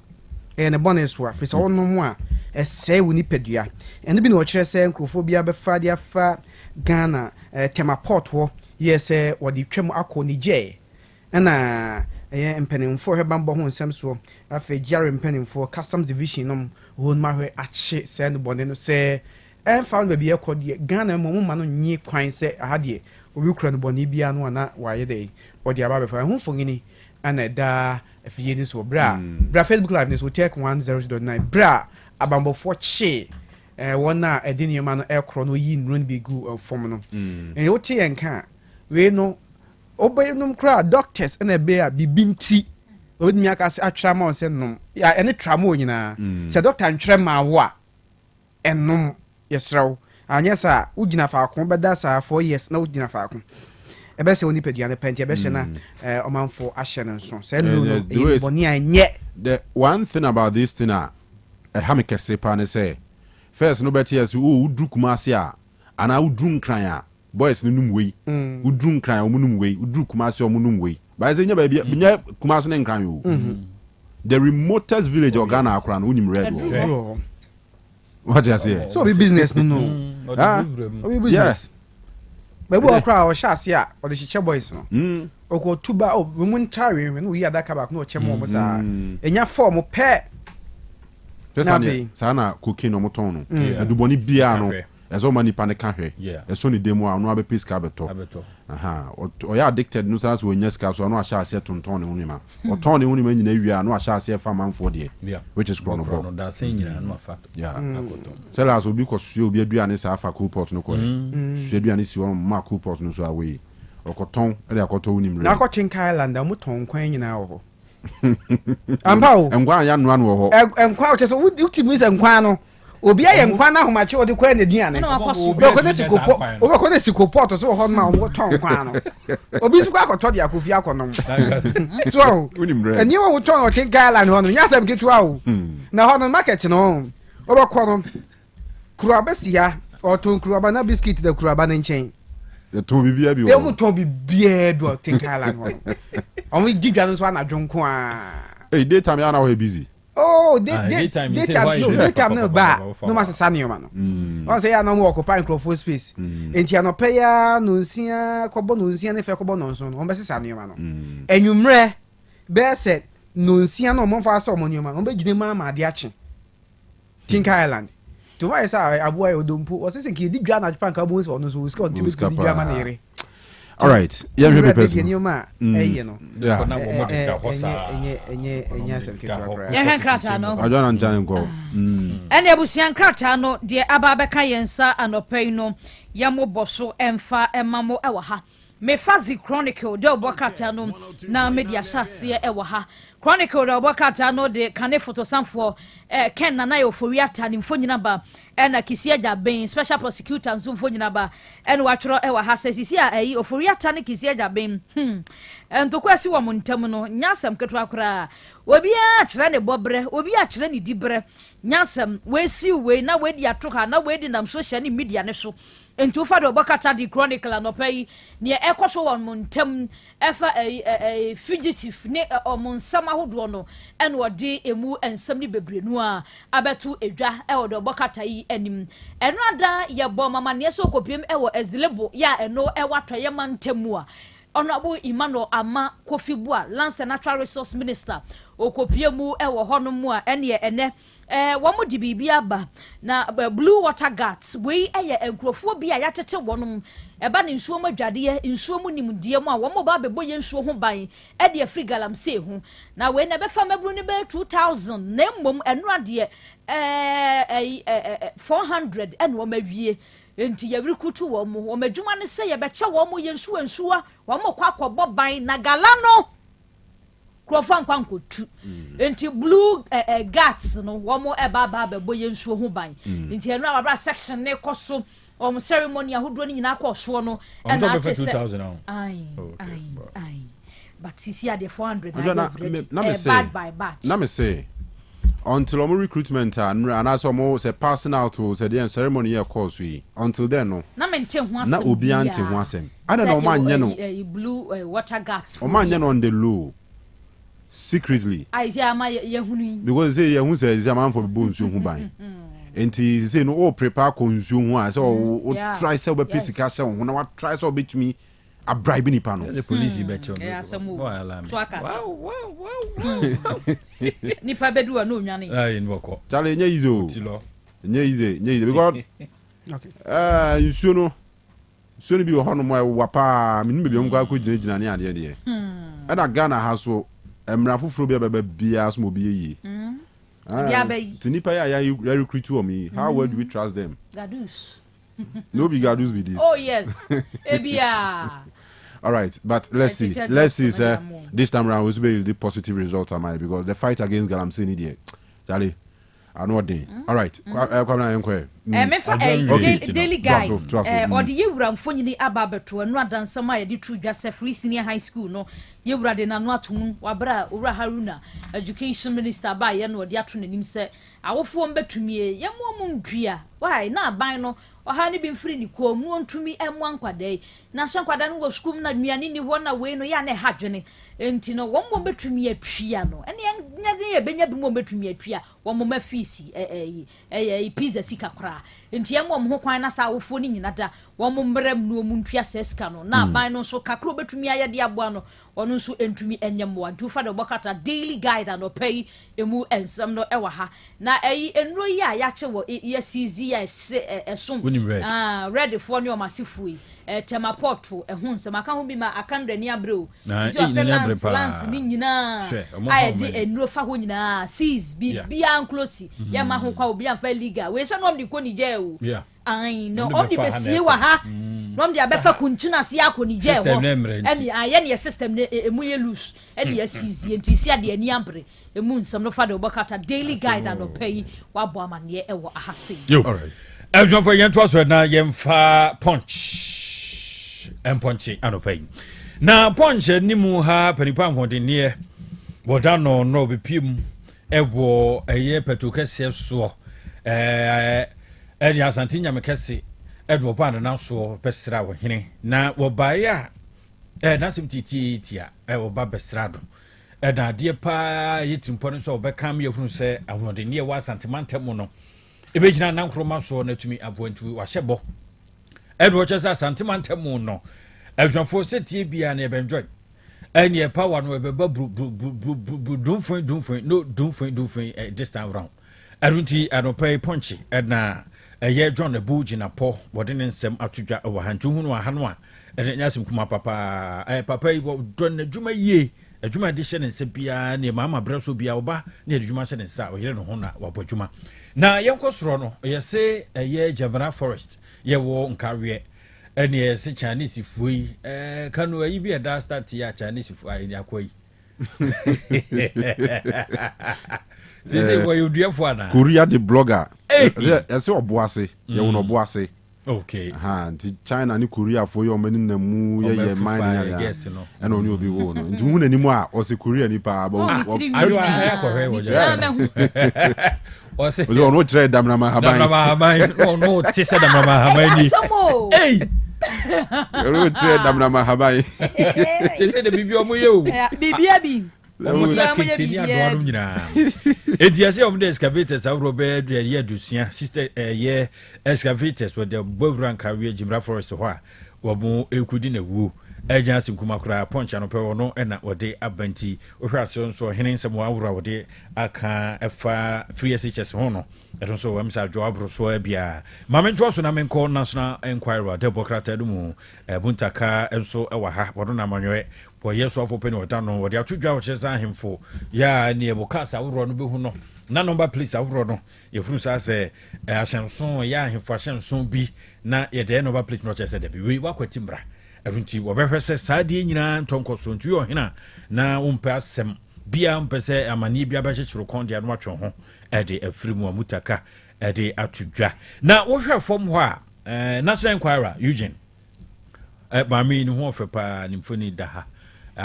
Ne bonus wa fi se onomo a say we need pedua and be no chere say nkrofobia be fa dia fa Ghana temaport wo yes or the twem akọ Niger na mpanimfo he bambo ho nsem so afa jare mpanimfo customs division no won mahwe ache say no bone no say found be ekọ de Ghana mo ma no nyi kwan say ahade obi kura no bone bia no na waye dey or the aba be fa ho fongini ana da afie ni so bra Facebook live ni so Otec 102.9 bra abambo for che one edini man no ekro no yi nrun bi gu form no en wote enka we no obayinum kra doctors na be a bibinti odimi aka se atwra ma se nom ya ene trama onyina se doctor ntwre ma wo a ennom yesraw anya sa ugina fa akon beda sa 4 years na ugina fa akon ebe se oni pedua ne penti ebe se na omanfo ahye ne nso se no boni anye. The one thing about this thing hame kese pa ne say first no better yes udru kumase a ana udru nkran a boys num wei udru nkran a omunum wei udru kumase omunum wei ba ze nya ba bia kumase ne nkran yo the remotest village of Ghana akra no unim red wo what you say so be business no be business baby akra o sha se a o de chiche boys no oko tuba o mu ntare we no wi adaka ba no chemo mo sa enya form pe sana cocaine no moton no aduboni bia no ezo mani pane ka hwe eso ni demo a no abe piska beto o ya addicted no sana so onyeska so no a sha ase tonton ne hunima o ton ne hunima nyina wi no a sha ase fa manfo de which is chrono da sen nyina no afa akoto sela so bi ko suo bi aduane sa afa cool pot no ko suo aduane si won ma cool pot no so awe okoton e akoto hunimre na ko Chinka Island a muton kwan nyina wo Ambao enkwa ya nua no ho enkwa o cheso utimi se nkwa no obi aye nkwa na homache odi kwa na duane obi ko ne sikopot so ho na o ton nkwa no obi sikwa akoto de akofi akonom so eni wo ton o Chinka Island ho no nyasem kitua o na ho no market no obi ko no kruaba sia o ton kruaba na biscuit de kruaba na nchen to bibia bi o mu to bibia bi o Chinka Island ho omo gigwa no so na dwonko a daytime ya na ho busy Oh, daytime no ba. No mas sani ma no. O say ya no occupy microphone space. Enti anope ya no nsia kobo no nsia ne fe kobo no nso no. O be sani ma no. Enwumre be se no nsia no mo fa sa mo nyoma. O be gine ma ade ache. Tinka Island. To why say abuwa odompo. O say ki di dwa na Japan ka bo so no so ska ntimi ko di dwa ma na ere. All right. Yeah, we be person. You know. Yeah. Yeah, krata no. I don't understand go. Ene abusian krata no de aba beka yensa anopei no yamo boso emfa emamo ewa ha. Me fazi chronicle de obokata no na media shase ewa ha. Chronicle de obokata no de kane photo samfo ken na yo foriata ni mfo nyina ba ena kisia jaben special prosecutor nso mfo nyina ba ena watwro ewa ha sisi a ayi oforiata ne kisia jaben entokwasi wo montam no nyasam keto akora obi a kire ne bobre obi a kire ne dibre nyasam we si we na we di atoka na we di nam social media ne so enti fa do bokata di chronicle anopai ne ekoso won montam efa fugitive ne omonsam ahodo no ene odi emu ensam ni bebrenu a abetu edwa e do bokata yi anim eno ada ye bo mama ne so kopiem e wo ezilebo ya eno e watoye mantamu a Honorable Emmanuel Ama Kofibua, Lands and Natural Resource Minister, Okopiemu, Ewa Honomua, ene, wamu di bibiaba, na Blue Water Guards, we and Crophobia Yatete Wonum, Eban in Shoma Jadia, in Shomunim Diama, Wamo Babe Boy and Shohom by Eddie Frigalam say home. Now, we never found a Brunibe 2000, Name and Radia 400 and Womavie. Enti ya rikutu wo medwuma ne se ye becha wo mo yensu ensuwa wo mo kwakọ boban na galano krofan kwankotu enti blue guards no wo mo eba bebo yensu ho ban enti enu abra section ne koso o mo ceremony ahodo ni nyina akọ so no e na ate 2000 ai but sisi ade 400 na me say na me say until our recruitment and as more say passing out to say the ceremony here course we until then no na maintain ho asem na obi ante ho asem I don't know man nye no blue water guards o man nye no on the low secretly I say am ye hunu because say ye hu say man for be nsu hu ban enti say no o prepare ko nsu hu a say o try say we physical say ho na what try say betumi a bribe ni pa no the police be check wow ni pa bedu a no nwane nboko chale nye izo nye ize because okay nsu no bi ho no mo wa pa me nbe bi ko gina ne ade de e na Ghana ha so emra foforo bi bia so mo bi yi tinipa ya recruit to me how well do we trust them gadus no be gadus be this oh yes ebia all right but let's see sir this time around will be the positive result am I because the fight against Galamsey ni there Charlie I know day all right come na enquire daily guide or the yewura mfonyini ababeto anu adansam a yedi tru dwa free senior high school no yewura de nanu atum wabra ura Haruna education minister ba ye no de ato nanim se awofo mbetumie yemo mu ndua why na ban no oha ni bi mfiri ni ko mu ontumi emu ankwade na so ankwada no go school na nuane ni ho na we no ya na hadwene enti no wo mo betumi atwia no ene nya benya bi mo betumi atwia wo mo mafisi pizza sika kra enti emu mo ho kwan na sa awofo ni nyina da wo mo mbrem no mu ntwia seska no na ban no so kakro betumi ayade aboa no ono nso entumi enyemwa ntu fa de bokata daily guide and opay emu ensam no ewa ha na enro yi a ya che wo CZ ya esom ready for no masifu yi tema porto ehun se maka ho bi ma akandra ni abreo so lance ni nyina ai di enro fa ho nyina seize bi anklosi ya ma ho kwa obi anfa liga we so no di ko ni je o ai no obi besie wa ha no dia befa kuntuna se akoni je ho eni aye ne system ne emu ye loose eni ya seize enti sia de ani ambre emu nsam no fa de obakata daily guide and opay wa bo amane e wo ahase all right John for yento so na yemfa punch punch anopay na punch ni mu ha panipa hodin ne boda no be pim ewo eye petokese so edi asantinya mekese edwo band na so besra wo hene na wo bae a na sim tititia wo ba besra do ɛda adeɛ paa yɛtimpɔ no so ɔbɛka me yɛhunu sɛ ahoɔden ne ɛwɔ asantema ntam no ɛbɛgyina nankoroma soɔ no atumi aboantu wahyɛ bɔ ɛde wɔkyɛ sɛ asantema ntam no adwafoɔ sɛ tie biara ne ɛbɛndwɔe ɛne ɛpa wa no ɛbɛba dumfon this time round ɛno nti anɔpa yi pɔnkye ɛna ɛyɛ John Ebu gyina pɔ wɔde ne nsɛm atodwa ɛwɔ ha nti hunu aha no a ɛde nyɛ asɛm kuma papa papa yi wɔdɔ n'adwuma yie adwuma de hyɛ ne nsa biara ne maama brɛ so biara ɔba ne adwuma hyɛ ne nsa ɔyere ne ho na wabɔ adwuma na yɛnkɔ soro no yɛ se ɛyɛ Jamana Forest yɛwɔ nkareɛ ɛne yɛ se Chinese fuo yi Kanu ayi bi ɛda start yɛ Chinese fuo ayi akɔ yi sisi wɔ yɛ oduafo ana Korea the blogger ɛsɛ ɔboase yɛwɔ no ɔboase okay nti China ni Korea fo yɛ ɔmani na mu yɛ man ya ɛna ɔne obi wo no nti hu na nimu a ɔsɛ Korea ni pa ba ɔsɛ ɔno kyerɛ damrama haban ɔno te sɛ damrama haban ni ɔno kyerɛ damrama haban te sɛ de bibi ɔmo yɛ o bibia bi ɔmo sa kentini adoa no nyinaa ɛdiase ɔmo de excavators ahorow bɛɛ yɛ adusua sister yɛ excavators wɔde bɔwura nkareɛ Jamana Forest hɔ a wɔmo ɛkudi na wuo ɛgyina ase nkuma koraa pɔnkya no pɛ wɔ no ɛna wɔde abanti wohwɛ ase nso ɔhene nsɛm ahorow a wɔde aka ɛfa free SHS ho no ɛto nso wɔm sɛ adwo aboro so biara mame ntoa so na menkɔ national inquiry a dɛbɔ krataa no mu buntaka nso ɛwɔ ha wɔdo na amanyɔɛ wɔyɛ so afo pɛ ne wɔda no wɔde ato dwa wɔkyerɛ sɛ ahemfo yɛ ne ɛbɔkas ahorow no bɛhu no na number place ahorow no yɛfunu saa sɛ ahyɛnso yɛ ahemfo ahyɛnso bi na yɛde number plate no kyerɛ sɛ dabi wei wakwati mmra ɛno nti wɔbɛhwɛ sɛ saa deɛ nyinaa ntɔnkɔ so nti yɛ ɔhena na wompɛ asɛm bia mpɛ sɛ amanneɛ bia bɛhyekyere kɔn deɛ no atwe ho ɛde afiri mu a mutaka ɛde ato dwa na wohwɛ fam hɔ a national inquirer Eugene maame ne ho ɔfɛ paa ne mfoni da ha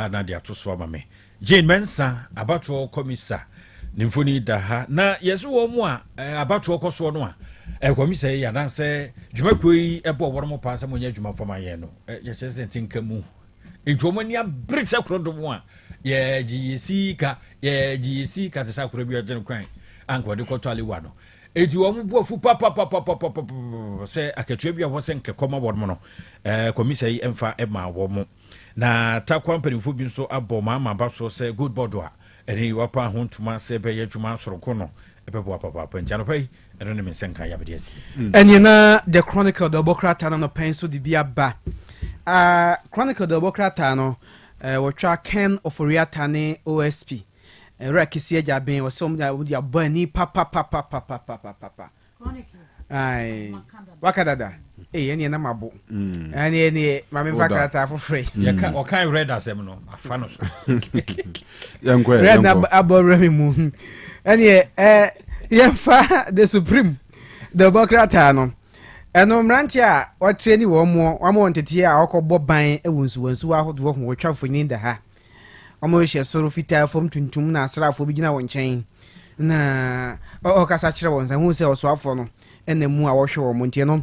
na de ato so ama me Jane Mensa abatoɔ komisa ne mfoni da ha na yɛso wɔ mu a abatoɔ kɔ soɔ no a komisa yi anansɛ dwumakuo yi ɛbɔ wɔn mo paa sɛ mo nyɛ dwuma fam ayɛ no yɛkyerɛ sɛ ntinka mu edwuma ni abere sɛ koro do mu a yɛgye sika te sɛ akoro bi ɔgye kwan anka ɔde kɔtɔ alewa no edi wɔn bu afu papapapapapa sɛ akatua bi a wɔsɛ nkɛkɔma wɔn mo no komisa yi ɛmfa ɛma wɔn mo na takwa mpanimfo bi nso abɔ maama ba so sɛ good board a ɛne wapa ho ntoma sɛ bɛyɛ dwuma soroko no ɛbɛboa papapa nti anɔpa yi ɛno ne me nsɛnka yɛbɛde asi ɛneɛ na the chronicle the ɔbɔkrataa no pɛn so de bi aba chronicle the ɔbɔkrataa no wɔtwa Ken Oforiata ne OSP ɛwerɛ kɛsi agya bɛn wɔ sɛ ɔmde abɔ ani papapapapapapapa waka dada ɛneɛ na mabo ɛneɛ mamemfa krataa foforɛ ɔkan red asɛm no afa no so red na abɔ werɛ me mu ɛneɛ yɛmfa the supreme the ɔbɔkrataa no ɛno mmerante a wɔtrɛ ni wama wɔn tete a wɔkɔbɔ ban wɔ nsuwansuwa ahodoɔ ho wɔtwa mfonyin da ha wɔn hyɛ soro fitaa fam tuntum na asraafoɔ bi gyina wɔn nkyɛn na ɔkasa kyerɛ wɔn sɛ hu sɛ ɔsoafoɔ no ɛna mu a wɔhwɛ wɔn ntiɛ no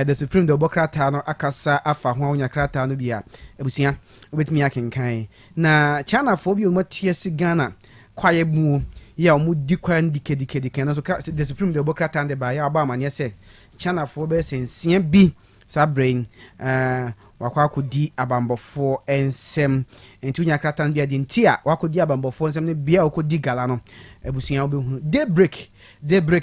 the supreme the ɔbɔkrataa no akasa afa ho a wonya krataa no bi a abusua wobɛtumi akenkan na Chinafoɔ bi a wɔatie si Ghana kwaeɛ mu yɛ a wɔn di kwan dikadikadika no so the supreme the ɔbɔkrataa no de ba yɛ aba amanneɛ sɛ Chinafoɔ bɛsɛ nsia bi saa brain wakɔ akɔdi abambɔfoɔ nsɛm nti wonya krataa no bi ade nti a wakɔdi abambɔfoɔ nsɛm no bia wokɔdi gala no abusua wobɛhu daybreak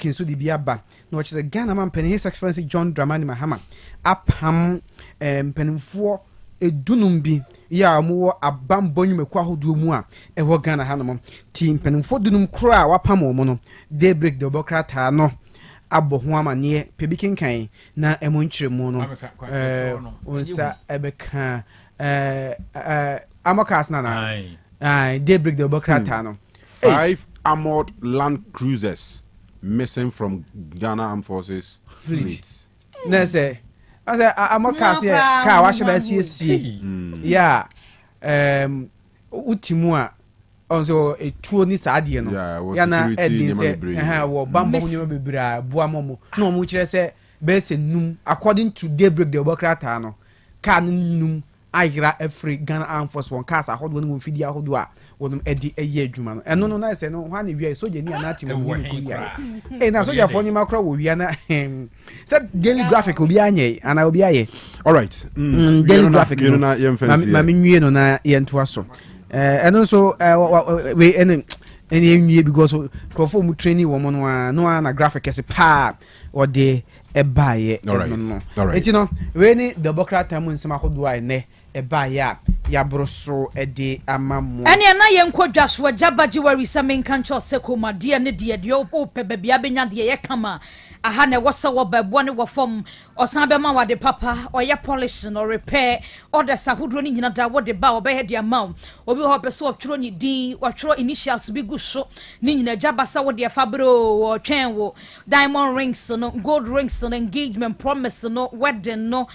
nso de bi aba na wɔkyerɛ sɛ Ghana ma mpanin His Excellency John Dramani Mahama apam mpanimfoɔ edunum bi yɛ a wɔwɔ abambɔ nnwumakuo ahodoɔ mu a ɛwɔ Ghana ha no mo nti mpanimfoɔ dunum koro a wapam wɔn no daybreak de ɔbɔkrataa no abɔ ho amanneɛ pɛbi kenkan na ɛmo nkyerɛmu no onsa ɛbɛka amokas nana daybreak the ɔbɔkrataa no 5 armored land cruisers missing from Ghana Armed Forces fleet. Nese amokas yɛ ka wahyɛ da siesie ya utimu a also etuo ni saade no ya na edin sɛ wɔ bambɔ nyoma bebree boa momo na ɔmo kyerɛ sɛ bɛsɛ num according to daybreak the ɔbɔkrataa no ka num ayra every Ghana Armed Force one cars ahodo no mfidi ahodo a wonum edi eye adwuma no eno no na say no hwa na wi so je ni anati mo ni ko ya na so je fo nyima kra wo wi na say daily graphic obi anye ana obi aye all right daily graphic ma me nwie no na ye ntoa so eno so we ene nwie because crofo mu training wo mo no na graphic ese pa or de ebaye no eti no we ni democrat time nsema ahodo a ne ebaye a ya broso ede amamu ene na ye nkodwaso jabaji wari samen kancho sekoma de ne de o pe bia benya de ye kama aha na wasa wo babo ne wo fom osan be ma wade papa oye polish no repair order sahodro ni nyina da wode ba obe head amount obi ho pese otworo ni din otworo initials bi gu so ni nyina jabasa wode fabro wo twen wo diamond rings no gold rings no engagement promise no wedding no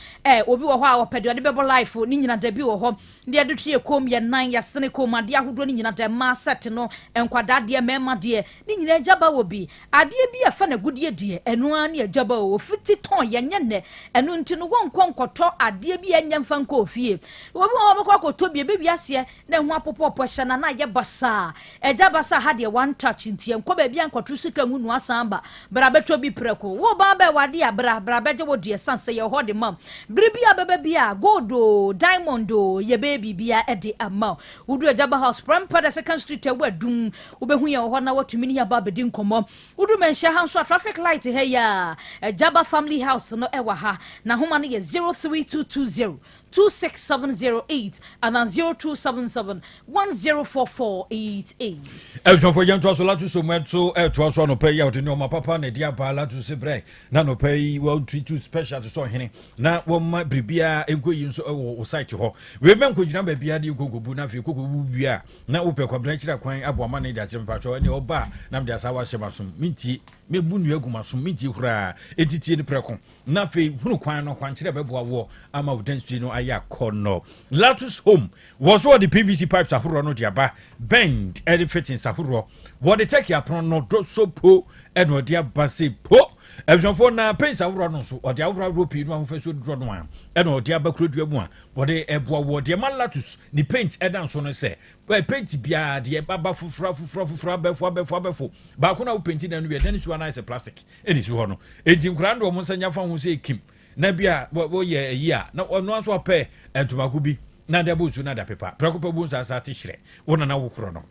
obi wo ho a opede ode bebo life ni nyina da bi wo ho de adotwe kom ye nan ya sene kom ade ahodro ni nyina da ma set no enkwada de mema de ni nyina jaba wo bi ade bi afa na gudie de enu ani ajaba wo fiti ton ye nye enu nti no wonkonkoto ade bi enya mfa nko ofie wo bi wo bekwakoto bi ase na hu apopopo hye na ye basa eja basa ha de one touch nti enko ba bi ankoto sika mu nu asamba bra beto bi preko wo ba ba wade abra beje wo de sanse ye ho de mam bribi ababa bia gold diamond ye baby bia e de ama wudu ejaba house prempa the second street e wadum wo be hu ye ho na watumi ni aba bedi nkomo wudu menhia ha so traffic light he ya ejaba family house no ewa ha na homa no ye 03220 26708 and 0277 104488. Eljon for young to la to so much so to so no pay out no papa na dia ba la to se bre na no pay well treat to special to so hene na wo ma bribia enkoyi so wo site ho we men ko gina ba bia de kokobu na fe kokobu bia na wo pe kwa branch kwan abo ma na dia chempa cho ne oba na dia sawa shemasum minti mebu nu agumasum minti hura etitie ne preko na fe hunu kwan no kwan kire bebo wo ama wo dansu no aya kono Latus home was what the PVC pipes ahuro no diaba bend edit fittings ahuro what the take ya pron no do so po and what dia base po Eljon for na paints ahuro no so or the ahuro rope no amfa so dro no and what dia ba krodu amu a what the ebo what the man Latus the paints edan so no say well paint bia the baba fufura befo ba ko na wo paint na no we dan so na is plastic it is ho no edi nkura ndo mo nsanya fa ho say kim na bia wo ye yi a na ono aso apɛ entomako bi na da buzu na da pepa prekopa buzu asa ti hire wona na wokro no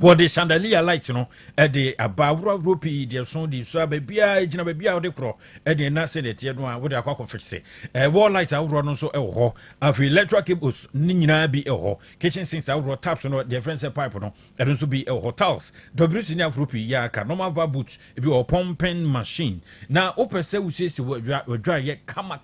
what the chandelier lights no e de abawro ropi de so di so abia ejina babia de kro e de na se de tie no a wo de akwa fixe wall lights awro no so e ho afi electric cables ni nyina bi e ho kitchen sinks awro taps no different pipe no e do so bi e ho tiles WC ni afropi ya ka normal bar boot e bi o pumping machine na opese usese dwa ye kama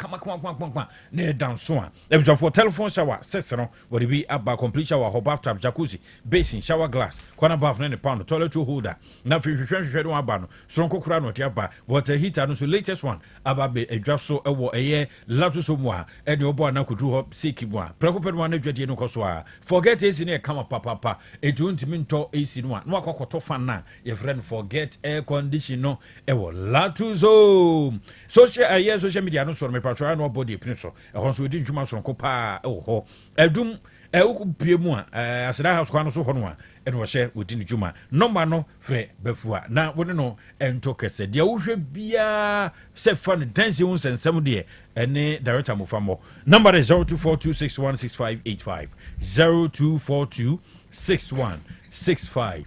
na e down so a e bi for telephone shower sets no wo de bi aba complete shower hot bathtub jacuzzi basin shower glass kwana bath na ne pound toilet holder na fi hwehwehwe no aba no sonko kura no te aba water heater no so latest one aba be adwa so ewo eye lapso so mu a e de obo na kudu ho siki mu a prekope no na dwadie no koso a forget AC ne kama papa e do ntimi nto AC no a no akokoto fan na your friend forget air condition no ewo latuzo social media no so me patro no body prinso e ho so di ntwuma sonko pa ho edum ukupie mu a asira house kwano so hono a eno hye odini djuma number no frɛ bafua na wone no ento kese de wohwɛ bia se fan dance won sensem de ene director mofamo number is 0242616585 0242616585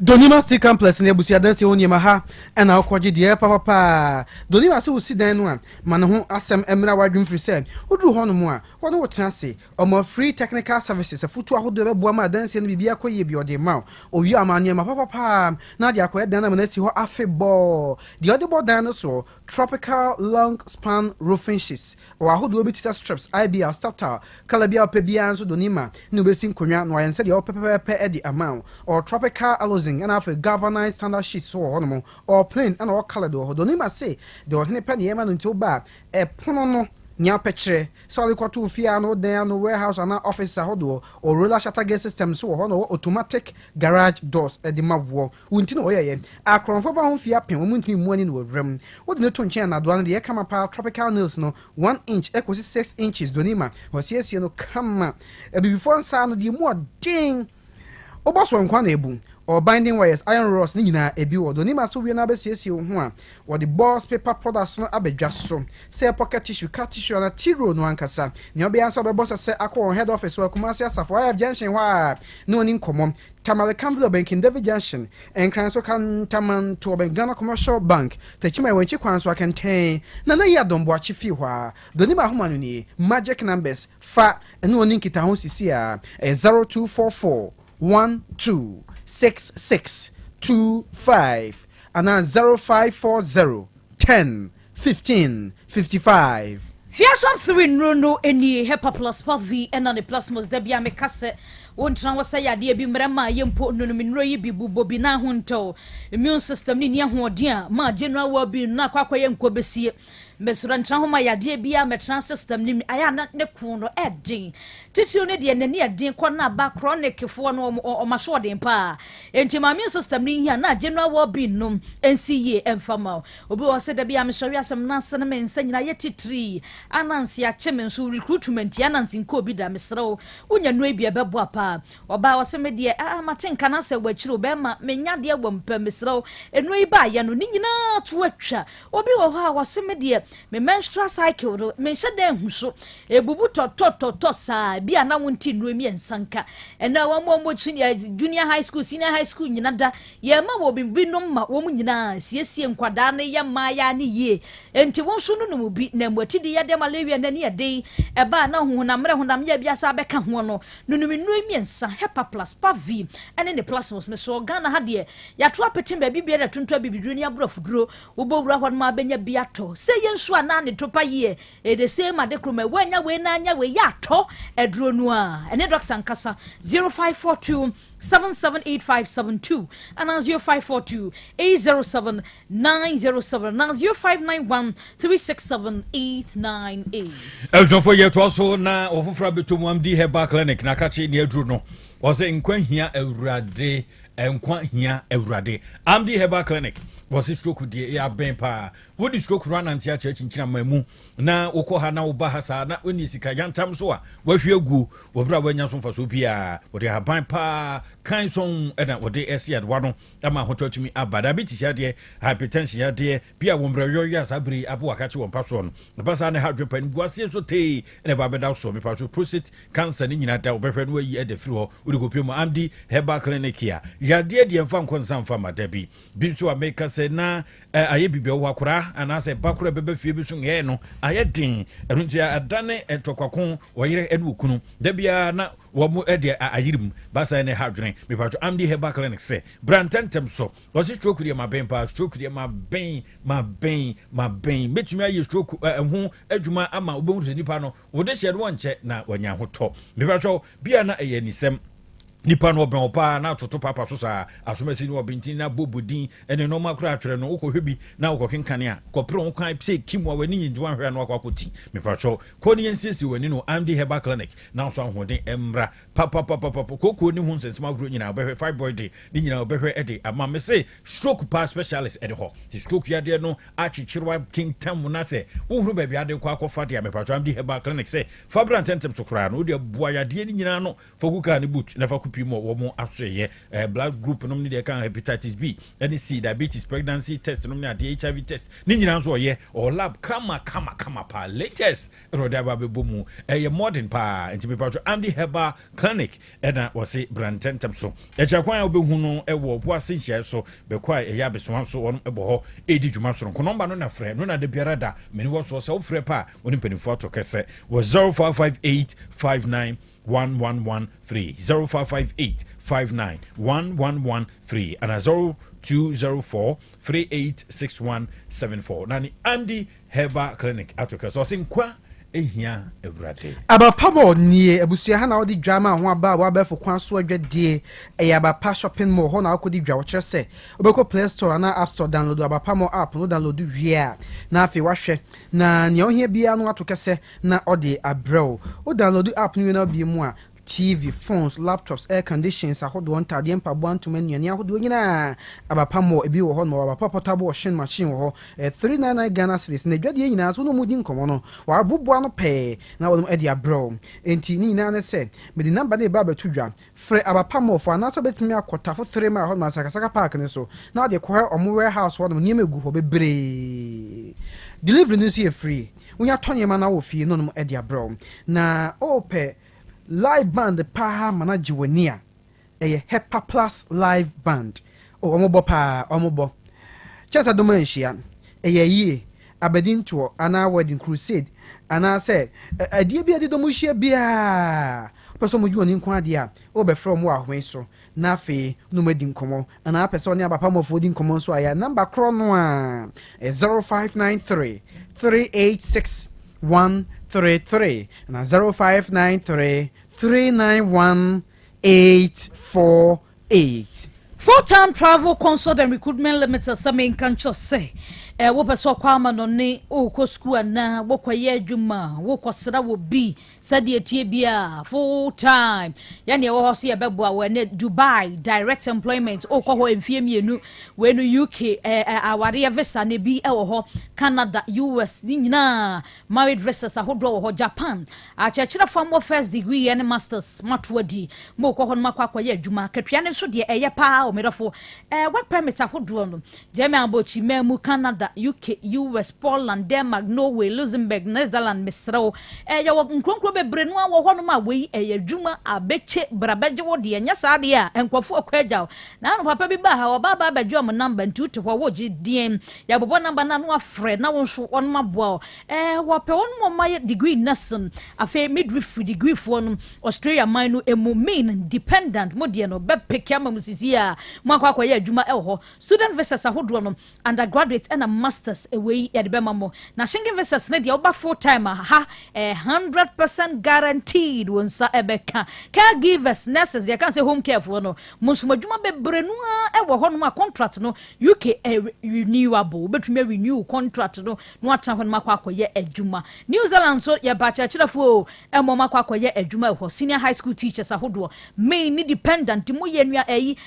Donima City Complex ne busia danse onyema ha na akwaje de papa Donima se usi dan no a man ho asem emra wadwum free say oduru ho no mu a wono wotena se omo free technical services afutu ahodo be boa ma danse no bibia koye bi ode ma owi amane ma papa na de akoye dan na na si ho afebo de ode bo dan no so tropical long span roofing sheets o ahodo be tisa strips IBR starter kala bia opebia nso Donima ne obesi nkonwa no ayense de opepepe e di amount or tropical housing and have a galvanized standard sheets so or plain and all colored or Donima say the ordinary penny eman until bad a pono nya pɛkyerɛ sɛ ɔde kɔto fie a no dan no warehouse ana office ahodoɔ or roller shutter gate system so wɔ hɔ no automatic garage doors de ma woɔ wonti na ɔyɛyɛ akorɔmfo ba ho fie apem wɔn ntumi mu ani no wɔwram wode ne to nkyɛn na doa no deɛ ɛkama pa tropical nails no 1 inch ekosi 6 inches donima wɔsiesie no kama abibifoɔ nsa no deɛ mu ɔden ɔbɔ so nkwa na ebu or binding wires iron rods ni nyinaa ebi wɔ do ni ma so wie na abɛsiesie ho a wɔde balls paper products no abɛdwa so sɛ pocket tissue cut tissue na tiro no ankasa nea ɔbɛyɛ nso bɛbɔ sɛ akɔ wɔn head office wɔ Kumasi Asafo IF junction hɔ a na oni nkɔmmɔ Tamale Campbell Bank in David Junction enkran so kan taman to Ghana Commercial Bank techima wɔnchi kwan so akɛntɛn na yɛ adombo akyi fi hɔ a do ni ma homa no ni magic numbers fa ɛne oni nkita ho sisi a 0244 126625 and then 0540 10 15 55. Fiashon Sirin Runo any Hepa Plus Puffy and on the Plasmos Debia Mekase. Won't know what say idea be Mrama Yimpo Numinroy be Bobina Hunto. Immune system in Yahudia, Ma General will be Nakwayan Kobesi. Messuran Chahoma Yadia Bia Metran system, Ayana Nekuno Edding. Tituni and near Din Kona back chronic for no or Mashodin Pa. Into my immune system in Yana General will be num NCA and Famo. Obo said the Bia Missoria some Nansen men saying Ayeti tree. Anansia Chemen who recruitment Yanans in Kobida Misro. Unya Nubia Babuapa. Oba was a media Martin Canasa Wechru Bema, Menyadia Wumper Misro, and Nuiba Yanu Nina Twetcha. Obi was a media. Me menstrual cycle me shade hu so ebubu to sa bia na wonti nuemi ensanka ena wa mo junior high school senior high school nyina da ye ma wo binom ma wo nyina siesie nkwada na ye ma ya ne ye enti won so no mu bi na mwati de ye de malaria na ne ye de eba na hu na mre hu na me bia sa beka ho no nuemi ensa hepa plus pavi ene ne plasmos me so Ghana ha de ya to apetem ba bibia da tonto bibiduro ne abrofuduro wo bowura ho ma benya bia to se nsu ana ne topa ye e the same adekroma wanya we na anya we ya to edro no a ene Dr. Nkasa 0542 778572 and 0542 807 907 and 0591 367898 Eljon for yet also na ofufra betum amdi Heba Clinic na kachi ne edro no was enkwa hia awurade enkwa hia awurade amdi Heba Clinic was it stroke de ya ben pa wodi stroke run anti a church nchina mamu na wokɔ ha na wo ba ha sa na oni sika yantam so a wahwe agu wobra wanya so mfaso bia wode ha ban pa kan son na wode esi adwa no ama hototumi abada bitis ya de hypertension ya de bia wombra yo ya sabri abo akachi won paso no ba sa na ha dwepan buase so te na ba beda so me paso prostate cancer ni nyina da obehwe no yi e de firi ho wodi kopio mu amdi Heba Clinic ya de mfa nkonsa mfa madabi bi so ameka se na aye bibia wo akora anase bakora bebe fie bi so nge no aye din erunti adane etokwakom woyere ene okunu da bia na wo mu ede ayirim basa ne hadwene me pato amdi Heba Clinic se brantentem so wosi stroke de maben pa stroke de maben betumi aye stroke ho adwuma ama obehu nipa no wo de hye no nche na wanya hoto me pato bia na eye nisem nipa no obɛn opa na toto papa so sa asomasi no obintin na bobodin ene no makura atwere no ukɔhwebi na ukɔkenkane a kɔpro kwan pse kimu a wani nyiwa hwɛ no akɔkɔti mepacho ko ne yensisi wani no amdi Heba Clinic na so ahoden emra papa koko ni hu nsensema agro nyina obɛhwɛ fibroid ni nyina obɛhwɛ ede ama me say stroke pa specialist ede ho ti stroke ya de no achichirwa kingdom na se uhuru ba bia de kwa akɔfa de mepacho amdi Heba Clinic say fabran tentem so kra no de bua ya de ni nyina no fokuka ni boot na faku pimo womo aseye blood group no ne de kan hepatitis B any C diabetes pregnancy test no ne HIV test ni nyina so ye or lab kama pa latest roda ba bebomu ye modern pa enti pacho amdi Heba Clinic na wose brantentem so kwan obehu no wo boase hia so be kwa ya beso so won ebo ho edi dwuma so ko number no na frɛ no na de biara da meni wo so so frɛ pa woni penifo to kese was 055859 1113 0558 59 1113 and 0204 386174 nani amdi Heba Clinic atoka so sinkwa ehia ewurade abapamo nie abusia ha na odi drama ho aba wa befo kwan so adwade abapa shopping mall ho na akodi dwa wo kire se obeko Play Store na App Store download abapamo app no download wia na afi wahwe na ne ohia bia no atokese na odi abrel o download app no na bi mu a TV, phones, laptops, air conditions, ahodo ntade mpabo antuma nuane ahodo nyina abapamo ebi wo ho no abapa portable washing machine wo ho 399 Ghana cedis na dwade nyina so no mudi nkomo no wa abobo ano pe na wo edi abro enti ni nyina ne se me di number na ba betudwa frɛ abapamo fo anaso betimi akota fo 3 ma ho ma sakasaka park ne so na de kɔ omo warehouse wo no niam egu ho bebre delivery no see free unya tonye ma na wo fie no no edi abro na ope live band pa manager wania Hepa Plus live band omobo pa omobo chesa domanshia ye abedinto ana wedding crusade ana say adie bia de domuhia bia person mo juani nko ade a obe from wo ahwen so na fe no madi nkomo ana person ne abapa mofo di nkomo so aya number kro no a 0593 386 133 and 0593 391 848. Full-time travel consult and recruitment limited some can just say wo peso kwama no ne o ko school na wo kwaye adwuma wo kwosra wo bi sade etie bia full time ya ne wo ho se bebo a we ne Dubai direct employment o ko ho emfie mienu we no UK aware visa ne bi e wo ho Canada US ni nyina married visas ahodo wo ho Japan a chechira from first degree and masters matwadi mo ko ho no makwaye adwuma katwa ne so de eye pa o medofo work permit ahodo no jeme abochi memu Canada UK, US, Poland, Denmark, Norway, Luxembourg, Netherlands, Misrao. Ya wo nkronkro bebre no wo hono ma we adwuma abeche brabeje wo de nya saade a enkwafo akwaja na no papa bi ba ha wo baba badwo am number 2 to wo ji dien ya bobo number na no afre na wo so on ma boa wo pe won mo ma degree nursing afa midwifery degree fo no Australia man no emu main dependent mo de no be pekya mamusisi a mo akwa ya adwuma ho student visas ahodo no undergraduate and masters away at Bemamo. Now, singing visas, Lady Oba full time, 100% guaranteed when Sa Ebeka. Caregivers, nurses, they can't say home care for no. Musmajuma be Brenua, ever honma contract no. UK renewable, but may renew contract no. No time when Makwako ye ejuma. New Zealand so ya bacha chilafo, Emo Makwako ye ejuma, senior high school teachers a hoodwo. Main independent, Muya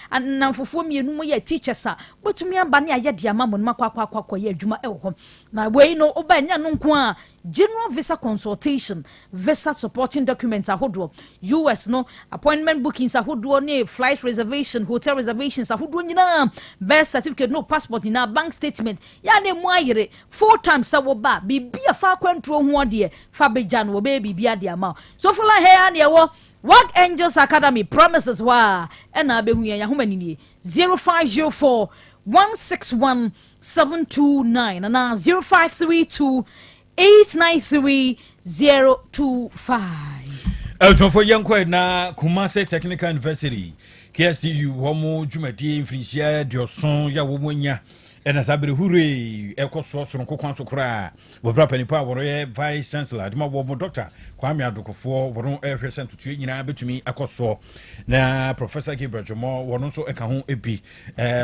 and Namfumi, Muya teachers, but to me, Bania Yadiamam, Makwako ye juma eho na we no obanya no nko a general visa consultation visa supporting documents ahodo US no appointment bookings ahodo ne flight reservation hotel reservations ahodo nyina birth certificate no passport na bank statement ya ne mu ayere full time sa wo ba bibia fa kwantro ho de fa beja no be bibia de ama so for like here ne wo Work Angels Academy promises wa na be hu ya homa ni 0504 161 729 and 0532 893 025. Elton for young na Kumase Technical University. KSTU homo jumadi frisia dioson ya womonya ena sabere hure ekoso sonko kwanso kra wo bra panipa wo ye vice chancellor adima wo doctor Kwame Adokofo wo ehwese tutu nyina betumi akoso na professor Gibrajomo wo no so eka ho ebi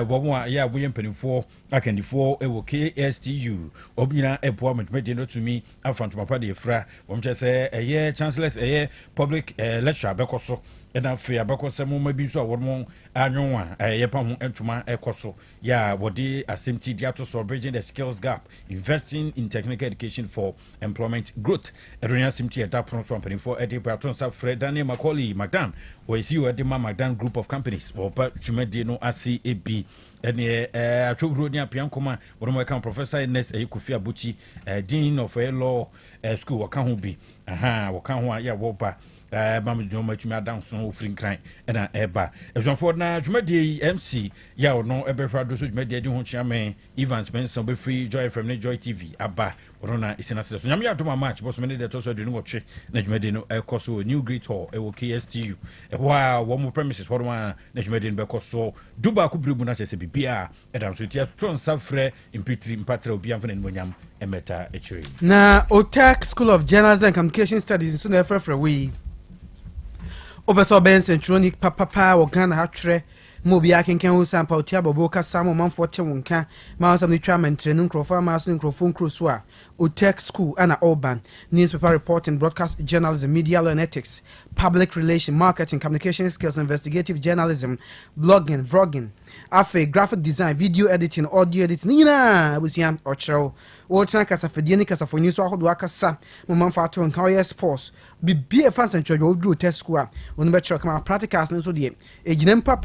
wo mo a ya boye mpanifo akandifo ewo KSTU obnyina eboa medmedi no tumi afantoma pa de efra wo mchese eye chancellors eye public lecture bekoso ena fe abakoso mo mabi so a wo mo anwon a ye pa ho entuma ekoso ya wodi asemti dia to so bridging the skills gap investing in technical education for employment growth eronya asemti eta pro so ampanifo edi braton sa Fred Daniel Macaulay Magdan we see you edi Magdan group of companies wo pa twumade no ase ebi ene atwobro ni apiankoma wo mo kan professor Ernest Kofi Abuchi dean of law school wo kan ho bi wo kan ho ya wo ba mam joma tumi adanso ofrin kran ena eba ejonfo na dwumade MC ya no ebehwa do so dwumade di ho chiame Evans Benson be free Joy from Joy TV aba Rona isina so nyame adoma match boss me de to so de no wotwe na dwumade no ekoso New Great Hall ewo KSTU wo mo premises wo na dwumade no bekoso duba ku bribu na chese bibia edam so tia tron safre impitri mpatra obi amfane no nyam emeta echiri na Otec School of Journalism and Communication Studies so na frefre we obeso ben centronic papa wo Ghana ha twere mo bia kenken ho sampa otia bobo ka samo manfo te wonka ma sam ni twa mentre no nkrofo ma so nkrofo nkroso a Otec School and Urban newspaper reporting, broadcast journalism, media law and ethics, public relation, marketing, communication skills, investigative journalism, blogging, vlogging, afe graphic design, video editing, audio editing. Nina busia ochro o tana kasa fediani kasa fo nyiso ahodo akasa mo manfa to nka oye sports bibie fans and chojo odru Otec School a wonu be chiro kama practicals no so de ejinem pa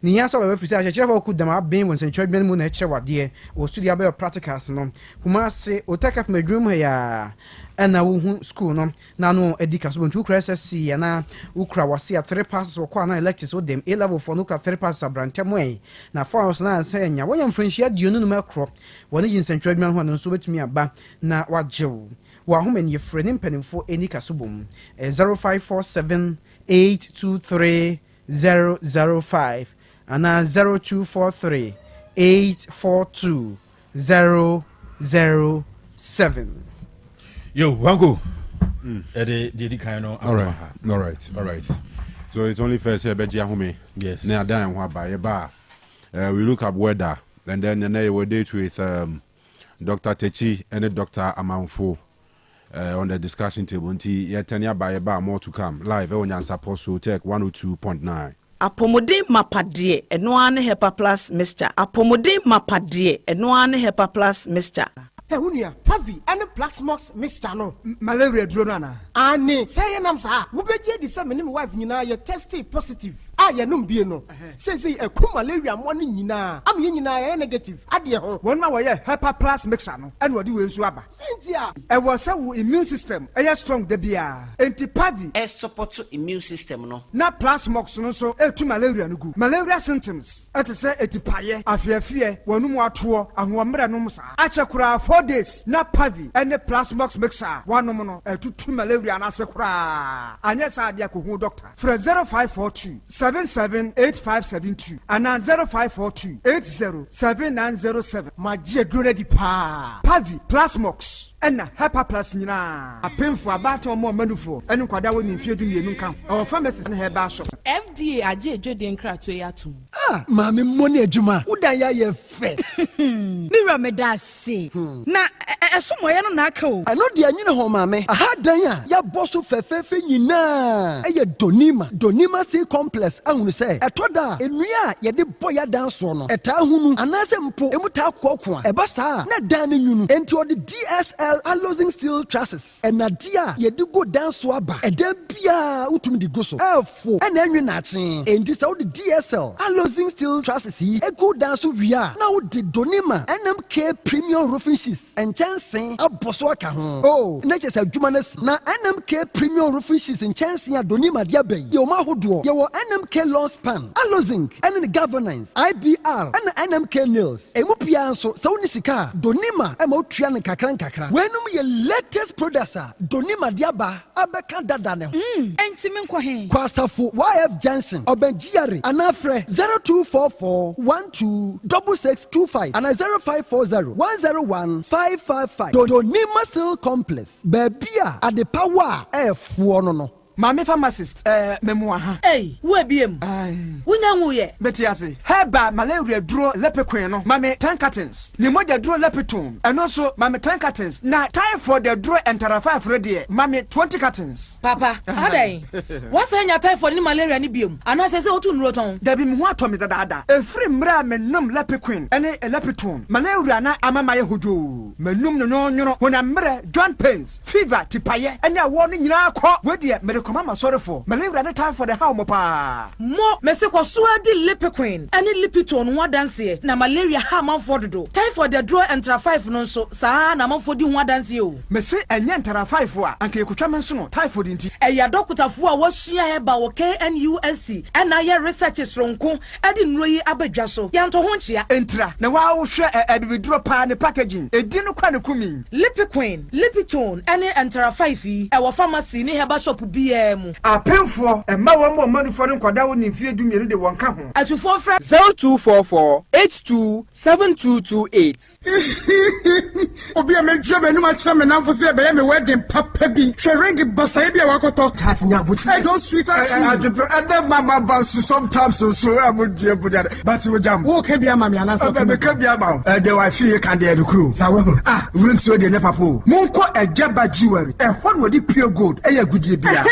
Nyansapo be fisi a chiro ku dama ben won sen chojo ben mu na che wade o studio be practicals no kuma se Otec af medrum ya ana wo school no na no edika so bontu kra SSC na ukra wase a 3 passes wo kwa na electives so dem A level for no kra 3 passes abrantem we na force na nsanya wo yam friendship aduonu no makro woni yin central man ho no so betumi aba na wajew wa home ni freni mpanimfo enika so bom 0547 823 005 ana 0243 842 007. Yo, Wango. The kind of all right. So it's only first here, Beji Ahome. Yes. Now, then, we look at weather, and then we date with Dr. Techi and Dr. Amanfo on the discussion table. Yetanya by more to come live on Nyansapo Otec 102.9. Apomode mapadie enoane hepa plus mixture. Apomode mapadie enoane hepa plus mixture. Unia, Pavi, and a Plaxmox mixture no malaria dronana. Anne, say an answer. Who be the same wife, you know, you're tested positive. Ya no be no. Say a cool malaria morning, you know. I'm in negative. Adia, 1 hour, Hepa plus mixture no. And what do you swabber? Cynthia, I was so immune system. I strong the beer. Anti Pavi, a support to immune system no. Na Plasmox no so, to malaria no good. Malaria symptoms. At a say, etipaye, a fear, one more tour, and 1 meranomsa. Achakura 4 days. Na Pavi, and the Plasmox mixer. 1 no, 2 malaria and asakura. And yes, I diaku doctor. For 0542 778572 and 0542 807907. My dear Grenady Pa Pavi Plasmox and Hepa Plus Nina. A painful about or more manufo and Quadawan in Fiadu Nunca. Our pharmacist and her bar shop. FDA aje Jordan Cratwayatu. Ah, Mammy Money Juma, would I ye fe? Mira me does say. Na somewhere no nako. I know the Anina home, mammy. I had Danya, ya boss of Fefe Nina. A Donima C complex. I will say, a toda, and we are ye the boya dance one. A tahunu, an asempo, emuta quokwa, a bassa, not dining you, and to the DSL are losing steel trusses. And Nadia, ye do go dance swabba, a debia utum di gusso. Elfo, and then you're not saying, and this out the DSL are losing steel trusses. A good dance we are now the Donima, NMK premium roofing sheets, and chancing a bosswaka. Oh, nature's a humanist, na NMK premium roofing sheets and chancing a Donima diabe, your mahudo, your NMK law span, Allozing, and the governance, IBR, and NMK nails, Emupianso, Saunisika, Donima, Emotrian Kakran Kakra. When we latest producer, Donima Diaba, Abeka Dadane. Entimen Kwahe, Kwasafu, YF Johnson, Obenjiari, Anafre 0244 126625 and 0540 101 555. Donima Steel Complex, Babia at the power F no. Mami pharmacist, memoir. Hey, where be him? Unyanguye. Betiasi. Heba malaria draw lepequeno. Mami 10 cartons. Limoja draw lepetone. And also mami 10 cartons. Na typhoid the draw and tarafa Freddy. Mami 20 cartons. Papa, ade. What's the typhoid ni malaria ni biom? And I say otun roton. Debi mwa tomi dada. A free mra menum lepequin. And a lepetone. Malaria na amamaye hujo. Menum no. When I'm joint pains, fever, tipaye. And ya warning na kwa. Wedi medical. Mama sorry for malaria the time for the how mopa mo mese ko so adi lepequin any lipitone one dance na malaria ha man for do typhoid the draw entra 5 no so sa na man for di one dance o mese enye entra 5 a anka ekutwa menso no typhoid nti eya dokutafo a wasua heba wo KNUST and aye research sronko adi nroyi abadwa so yanto ho nchia entra na wa wo hwe abibiduro pa ne packaging edi no kwa ne kumi lepequin lipitone any entra 5 e wo pharmacy ni heba shop bi Apemfo emma wo mo manufo no kwada wo nimfie dumie de won ka ho atufo fra 0244 827228 88. Obi a me job no match me now for say be me wedding papa bi. She ring basa bi a wakoto. Tatnya but I don't sweet as and then mama bounce sometimes so I would dear but we jam. Wo ka bia mama ana so. Be ka bia ma. The wife can the crew. Sa we ring so dey ne papa. Monko ejaba jewelry. E hon wodi pure gold. E ya gudie bia.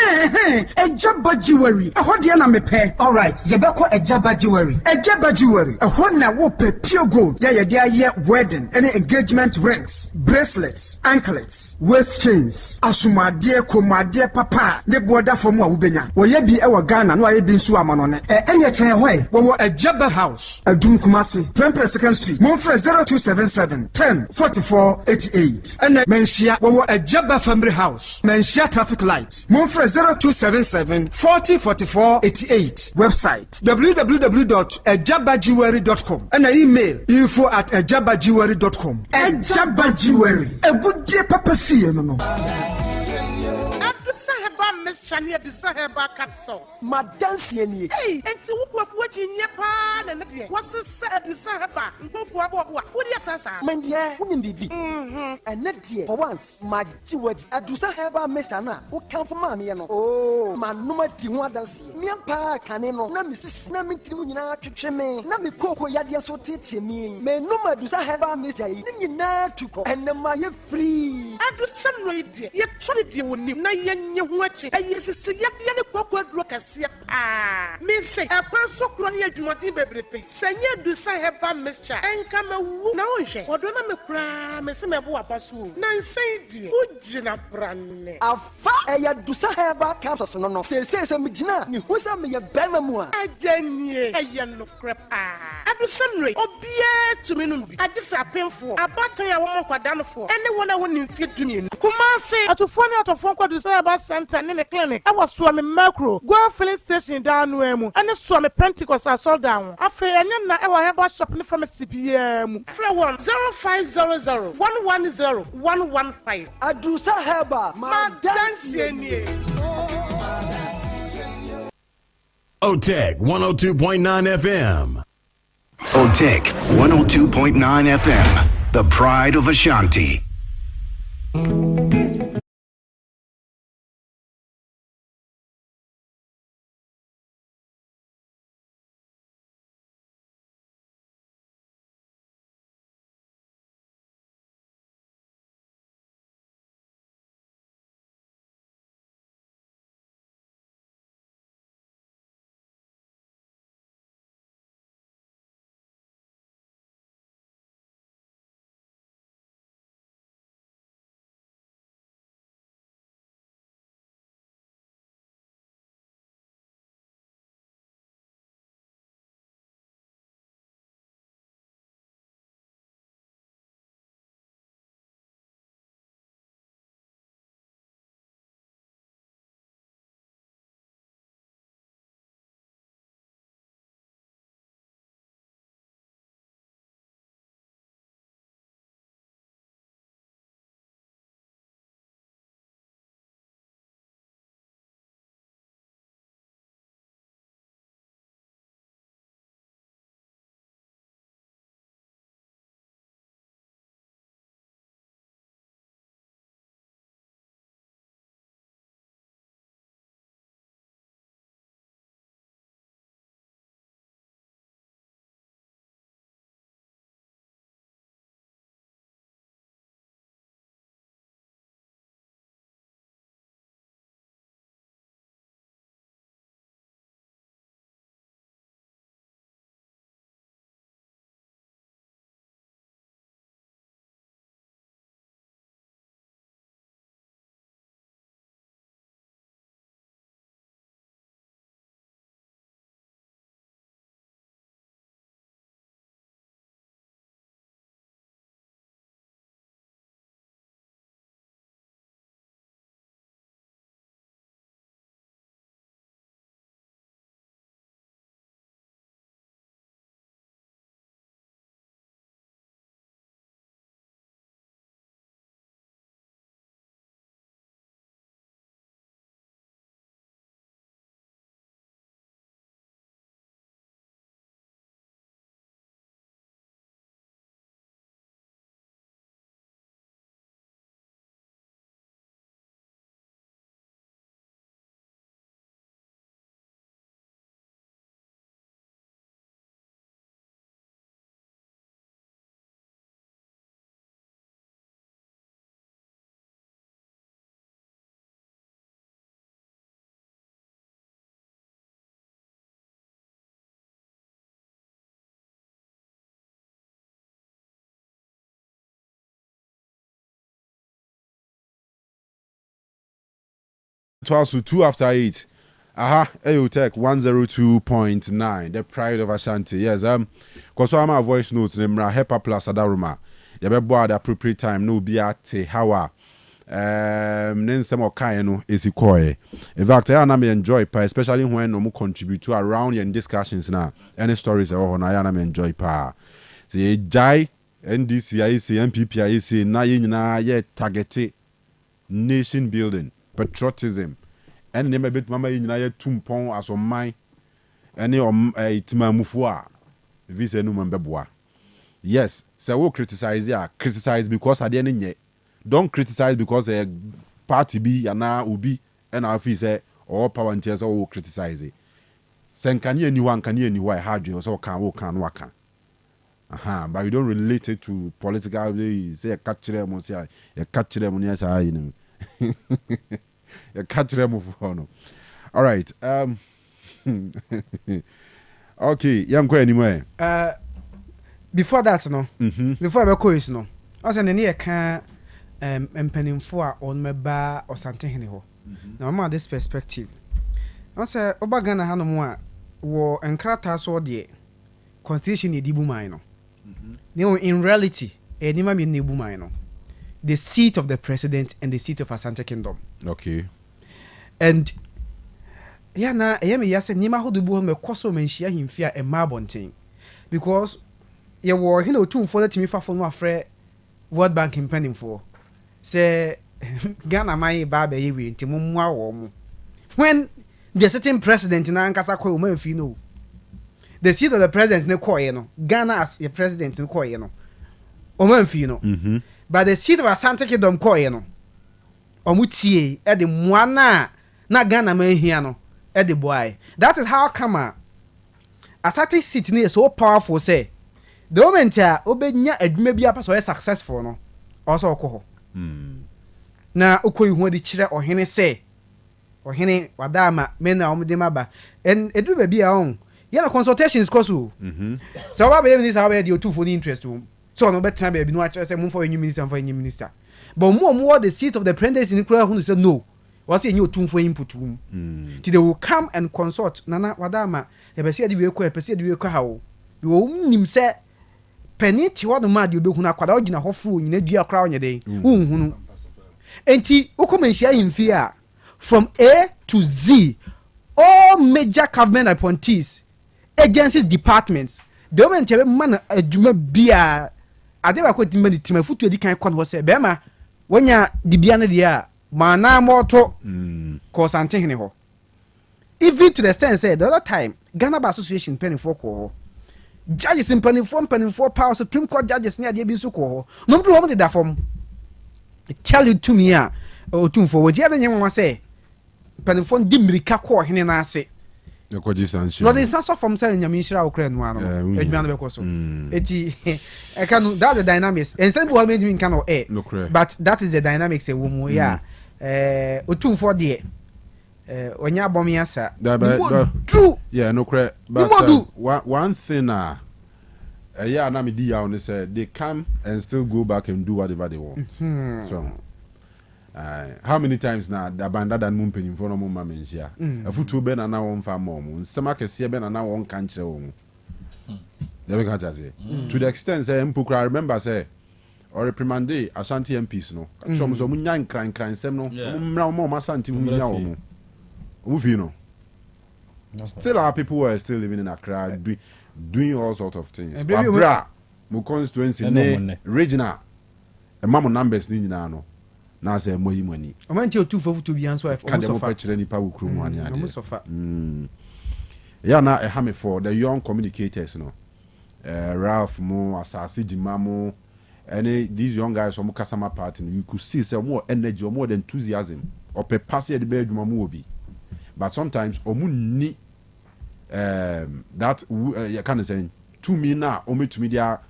Ejaba jewelry. E hon dey na me pe. All right, ye be ko ejaba jewelry. Ejaba jewelry. E hon na wo pe pure gold. Ya dey wedding, any engagement rings, bracelets, anklets, waist chains, asumade, komade, papa, ne border for more ubenya. Woye bi ewa Ghana, no aye bin su amanone. Enye chere hoy, wo a Jabba House, a Dum Kumasi, Prempre 2nd Street, Monfre 0277 10 44 88. And Menshia, wo a Jabba Family House, Menshia Traffic Light, Monfre 0277 40 44 88. Website www.ejabajewelry.com and email info@ejabajewelry.com. Ejaba Jewelry. A good day, Papa Fee, no. Miss Chania Bisaheba capsules. Madame Sieni. Hey, and to what in Japan and what's the said Bisaheba? What is Sasa? Man, yeah, wouldn't be. And not dear, for once, my jewelry, I do Saheba Messana, who come from Mammy. Oh, my number Tiwadansi. Miampa Caneno, Namis, Namitrina, Chicheme, Nami Coco Yadia so teach me. May no matter do Saheba Messa, Nina to go, and the Maya free. I do some radio, yet try to do watching. Yes, it's a young papa drocas. Ah, Miss, a person crying at Martin Baby. Sanya do Saheba Messa, and come a woo now. What don't I cry, Miss Mabuapasu? Nan say, Ujina Brand. A fire do Saheba capsules no. Say, Midina, who's a me a Bamamua. A Jenny, a young crap. I do some rate. Oh, be to me. I just a painful. A battery I won't down for. Anyone I wouldn't fit to me. Kumasi, at a phone out of phone call to say about Santa in the clinic. I was swimming macro. Go filling station down Wemu. And a swam a Pentecost I saw down. I feel I have a shopping from a CPM. 0500110 115. I do Saheba. Madame Otec 102.9 FM. Otec 102.9 FM. The pride of Ashanti. 12 2 after 8. Aha, Otec 102.9, the pride of Ashanti. Yes, because I'm a voice notes, Nemra, Hepa Plus Adaruma. You better at the appropriate time, no be at Hawa. Then some of Kayano is equal. In fact, I am enjoy, especially when no more contribute to around your discussions now. Any stories or I am enjoy pa. See, Jai, NDC, IC, MPP, IC, na ye targeted nation building, patriotism. And name a bit mama in a tumpon as on mine. Any itima mufua. Visa no membeboa. Yes, so we'll criticize criticize because I didn't yet. Don't criticize because a party be and now ubi and our fee say all power and tears all criticize it. Sen can you anyone can you anywhere hard you so can work. But you don't relate it to political say a catch them say a catch them yes I know. You catch them of honor. All right. Okay, young queen anyway. Before that, no. Before I go is no. I was near can empenning on my bar or something here. Now, I'm this perspective. I say Obagana Hanomwa war and Kratas or the constitution in Dibu Mino. No, in reality, a Nimam in Nibu Mino. The seat of the president and the seat of Asante Kingdom. Okay. And yeah, na yes, Nima who do me koso menshia him fear a marbonting. Because you were too for the Timifa for no free World Bank impending for. Say Ghana my baby Timumwa or when the certain president in Ankasa Koyuman the seat of the president in the Koyeno, Ghana as a president in Koyeno. Omanfino. But the seat of Asante Kingdom Koyeno. Omutie at the Mwana na Ghana Mahiano at the boy. That is how come a certain seat is so powerful. Say the moment Obenya maybe a person successful no also alcohol. Na Ukoy who the chire or hene say or hene wadama mena omudemaba and edu baby a own. Yana consultations kosu. So what baby this how the two for the interest room. So no better be no actually say move for a new minister and for a new minister. But more the seat of the president in the crowd who said no. Was a new tune for input room. Till they will come and consult Nana Wadama. They be said you will perceive you how. You will him say penny to what the mad you do who are quite in a hoffu in a dear crown a day. And he come share in fear from A to Z. All major government appointees, agencies, departments. The moment you man a juma beer. I never quite many to my foot to the kind of say, Bema, when ya the Biana dia, mana moto, cause I'm taking it. Even to the extent said the other time, Ghana Bar Association penny for call. Judges in penny four power Supreme Court judges near the Bisuko. No do home that from tell you to me, or two for what the other young say. Penny phone dimrika core in I say. No, there's also from saying Yamisha Ukraine one. I can that's the dynamics. Instead of making cannot air. But that is the dynamics a woman. Yeah. Otum for the when you bomb answer. True. Yeah, no credit. But one thing yeah, Namidi on said they come and still go back and do whatever they want. So how many times now the abandoned and mumping in front of my mensia? A foot to Ben and now on farm mom, some can see Ben and now on country home. To the extent, say, Mpukra, remember, say, or reprimande Ashanti MPs, no. Some so young crying, some no, more Santi, Mufino. Still, our people were still living in Accra, doing all sorts of things. Bra, my constituency, regional, a mamma numbers, Ninano. Now say more money. I went to 2 for to be answered. Can't fetch any power crew money. Yeah, now a hammer for the young communicators, no. Ralph Mo, Asasi Jimamo, any these young guys from Kasama party, you could see some more energy or more enthusiasm or pass the bed Mamobi. But sometimes Omuni that you can say to me now, only to media.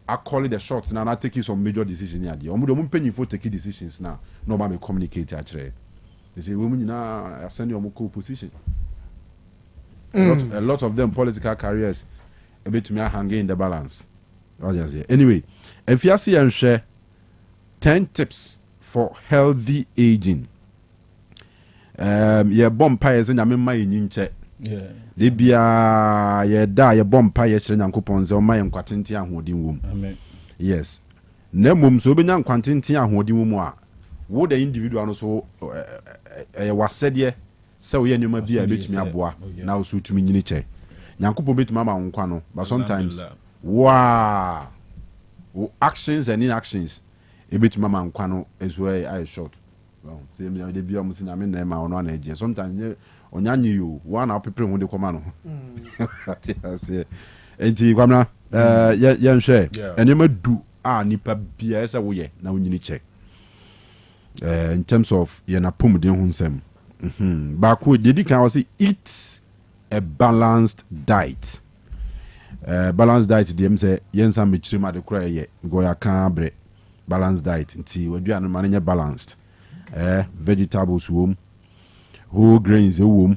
I call it the shots now. I take some major decisions here. I'm paying for taking decisions now. Nobody communicate actually. They say women now send you a co-position. A lot of them political careers a bit to me hanging in the balance. Anyway, if you see and share 10 tips for healthy aging. ye bomb pie se nyame ma yin nche de bia ye da ye bomb pie chire nyankopon ze o ma ye nkwatenten ahodin wom amen yes na mum so obenya nkwatenten ahodin wom a wo the individual no so wasede se wo ye nyoma bia betumi aboa na wo so tumi nyini che nyankopon betumi ama nkwa no but sometimes wow actions and inactions betumi ama nkwa no is where I short well say me dey bia mo sinya me na ma ono na eje sometimes onyanyi you one na prepare hu de koma no say enti kwamna ye nhwe enema du a nipa bia esa wo ye na wonyini che in terms of ye na pomden hu nsem ba ko dedi kan say eat a balanced diet balanced diet dem say yensa mechire ma de kura ye go ya kan bre balanced diet nti wadua no ma nye balanced vegetables wom whole grains wom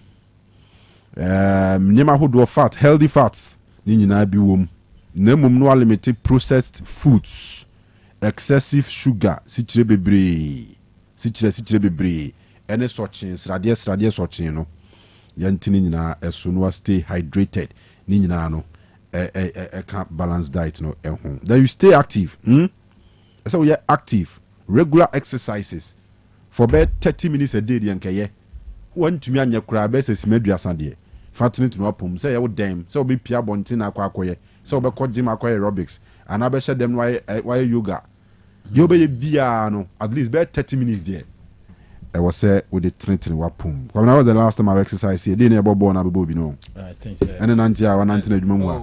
nyema hodo fat healthy fats ni nyina bi wom na mum no limited processed foods excessive sugar sichire bebre ene sochin srade sochin no yantini nyina eso no stay hydrated ni nyina no can balanced diet no ehun then you stay active so we are active regular exercises for about 30 minutes a day the nkeye want to me anya kura be se simaduasa de fatini no apom say you dem say obi pia bontin akwakoye say obi ko gym akwaye aerobics and abeshe dem why yoga you be bia no at least be 30 minutes there I was say with the training wapum when I was the last time I exercise here dey na bobo na bobo bi no I think so and nanti a wananti na adwuma mu a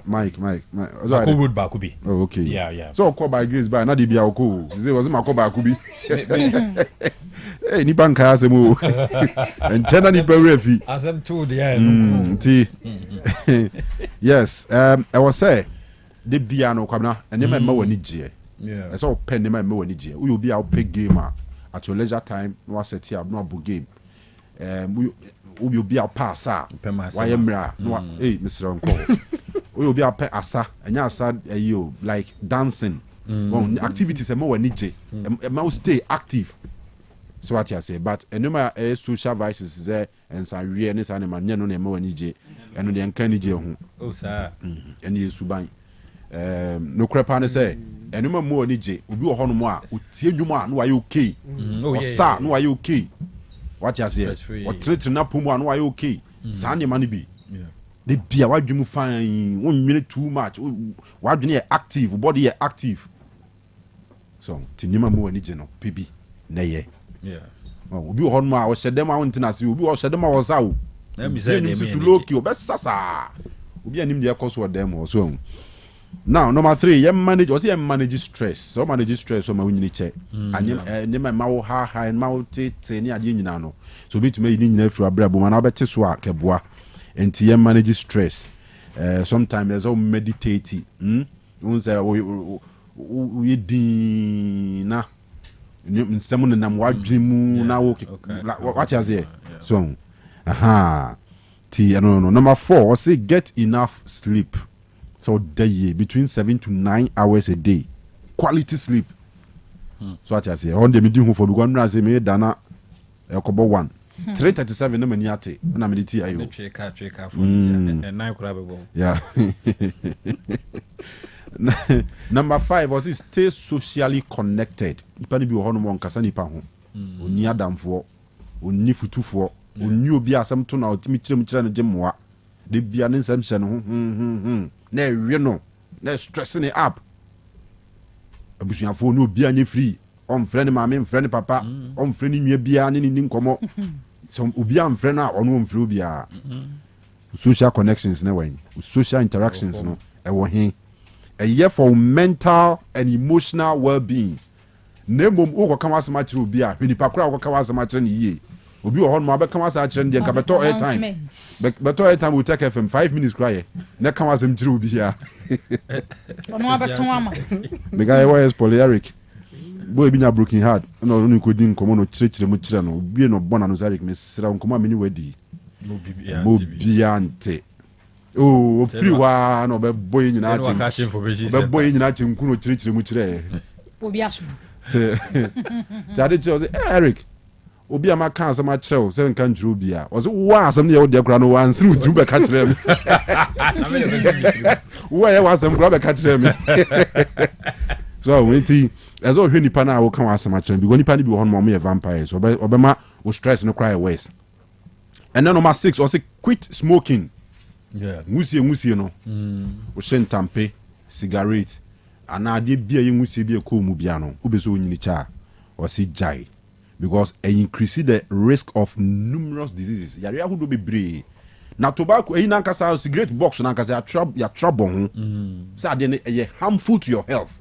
Mike. Mako road back be. Oh, okay. Yeah. So call by grace by na dey bia oko. Say was Mako back be. Ni banka asemo. And chena ni refi. Asem to the end. Yes. I was say the bia no kwabna ene ma wani gye. Yeah. So pen ma wani gye. We will be out play game at your leisure time no set here no abo game. We will be out pass why emra no Mr. Uncle. We will be up asa and asa you like dancing activities and more niche and stay active so what I say but enema social vices there and some realness animal no na more niche and the encourage hu oh sir and you suban no crepa ne say enema more niche obi wo hono mo a otie dwuma no why okay sa no why okay what I say or treat na pomo no why okay sa ne mani bi the bia wadwum fine won nwene too much wadwene active body active so tinima mo ani je no pebi na ye obi ho no a o hyedem a wontina se obi o hyedem a wo za o na mi say na mi loki o be sasa obi anim de ekoso dem o so now number 3 you manage stress so manage stress so ma wonyini che anye ma wo ha ma wo tete ni ade nyina no so obi tuma yi nyina firi abrabo ma na obete so a keboa enti ye manage stress sometimes there's all meditate say we dina nsemu na wadwemu na wo what you say so no number 4 I say get enough sleep so day between 7 to 9 hours a day quality sleep so what you say on the meeting for because na say me dana ekobo 1 3:37 na mani ate na mediti ayo treka for na kura bebo yeah number 5 was stay socially connected ipa ni bi ho no mo nkasa nipa ho oni adamfo oni futufo oni obi asem to na otimi kyerem no gemmoa de bia ne nsam hye no na ewe no na stressing it up abusuafo no obi anye free on friend mama friend papa on friend nua bia ne ni nkomo so obi am friend na ono on free bia social connections na wen social interactions no e wo he a year for mental and emotional well-being nemom wo ka was match obi a nipa kura wo ka was match ne ye obi wo hono ma be ka was a kire ndie ka beto airtime beto airtime Otec FM 5 minutes cry na ka was am kire obi a ono abeton ama the guy was polyatric boy bi na broken heart no no ko din komo no kire mu kire no obi no bona no zarik me sira nkomo ameni wadi mo biante oh free wa no be boy nyina achen be boy nyina achen ku no kire mu kire obi aso say Daddy Joe say Eric obi ama ka asem a kyerɛw sɛ nka ntwerɛ bi a ɔsɛ wo asɛm ne yɛ wo deɛ kora no wansen wo tirim bɛka kyerɛ me wo yɛ wasɛm kora bɛka kyerɛ me so wenti ɛsɛ ɔhwɛ nipa no a woka wasɛm akyerɛ because nipa no bi wɔ hɔ no ma ɔmo yɛ vampires ɔbɛma wo stress no cry worse. And then number 6 ɔsɛ quit smoking. Ngusie no wo hyɛ ntampe cigarette ana ade bia yɛ ngusie bi ekɔ mu bia no wo be so onyini cha ɔsɛ gyae because it increases the risk of numerous diseases. Yare ahodo bebree. Na tobacco na nkasa cigarette box na nkasa ya trouble ho. Say ade ne harmful to your health.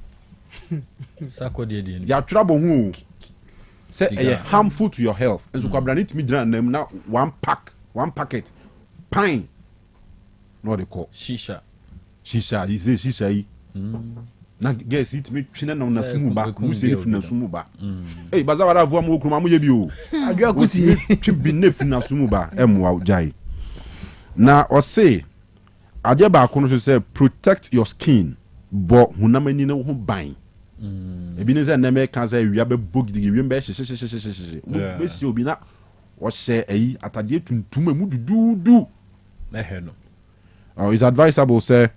Ya trouble ho. Say harmful to your health. And so kwabra need me dran nam na one packet pine. No they call shisha. He say shisha yi. Na guess it me twina na fumu ba mu se fi na sumu ba eh baza wara vo am okruma mo ye bi o adwa kusi twi ne fi na sumu ba emwa jai na o say ade ba ko no so say protect your skin bo hunamani ne ho ban ebi ne say na me kan say wia be bogidi wi be hye be si obi na o say ayi atade tuntum emu dudu na he no is advisable say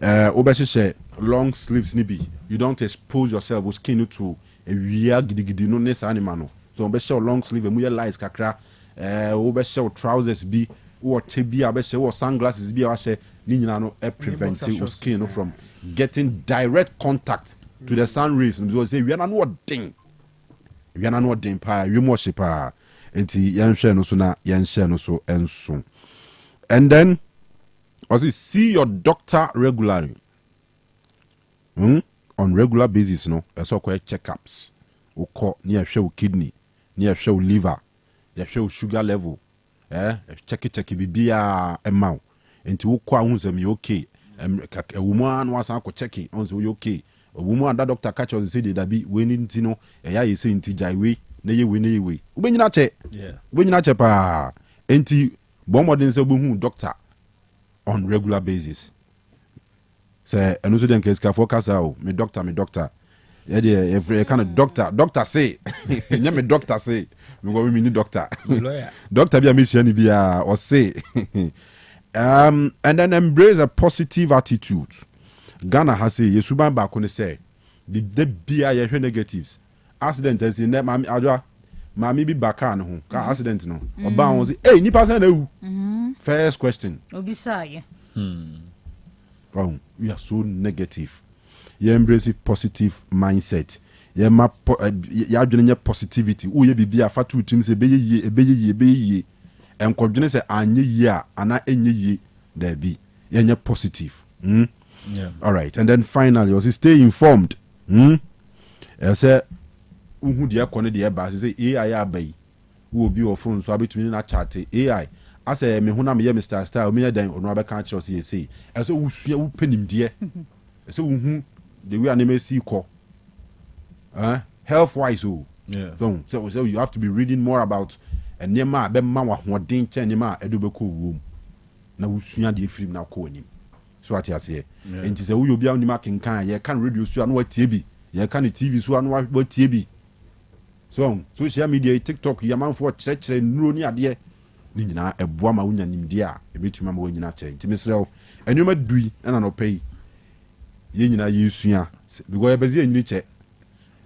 obeshe long sleeves nibi. You don't expose yourself with skin to a real gidi no ness animal no. So be show long sleeve emu lights kakra be show trousers bi or chebi be show sunglasses bi a ni nyina no prevent your skin from getting direct contact to the sun rays. So say we are not ding. We are not ding pa we mo shepa enti yenhwe no so na yenhwe no so enso. And then also see your doctor regularly. On regular basis no eso ko checkups ukọ ni ehwe o kidney ni ehwe o liver ni ehwe o sugar level check bibia ema enti ukọ ahun sem you okay ewumu anu asan ko check on so you okay ewumu ada doctor catch us say dey bi we ni nti no eya ye say nti jai we na ye we ubenyina che ubenyina che pa enti bomodin se obehu doctor on regular basis. Say enu so den keska focus o me doctor yeah dey every kind of doctor say nya me doctor say me go we need doctor doctor bia me share ni bia or say and then embrace a positive attitude. Ghana has say yesuban ba ko ne say the bia ye hwe negatives accident as in mami adwa mami bi baka no ho ka accident no oba won say hey ni person na wu first question obisa ye we are so negative. You embrace positive mindset. You ma ya adwene positivity. Wo ye bibia fa tu tim se beye en kodwene se anye yi a ana enye yi da bi. Ye positive. Yeah. All right. And then finally, also stay informed. Say uhu dia kone dia ba say AI abai. Wo obi o phone so abetumi na chat AI. Ase me huna me ye Mr. Star me dan onu abeka kire so ye say ese wo sua wo panim de ese wo hu the way anime see ko health wise so you have to be reading more about enema be ma wa hoden che enema edo be ko wo na wo sua de film na ko anim so ati ase enti se wo yo bia onima kenkan ye kan radio sua no watie bi ye kan TV sua no watie bi so social media TikTok yamanfo kire nuro ni ade ni nyina eboa ma wonya nimde a ebetuma ma wonyina kyɛ nti mesrɛw enuma dui na no pay ye nyina yesua because ebezi enyini kyɛ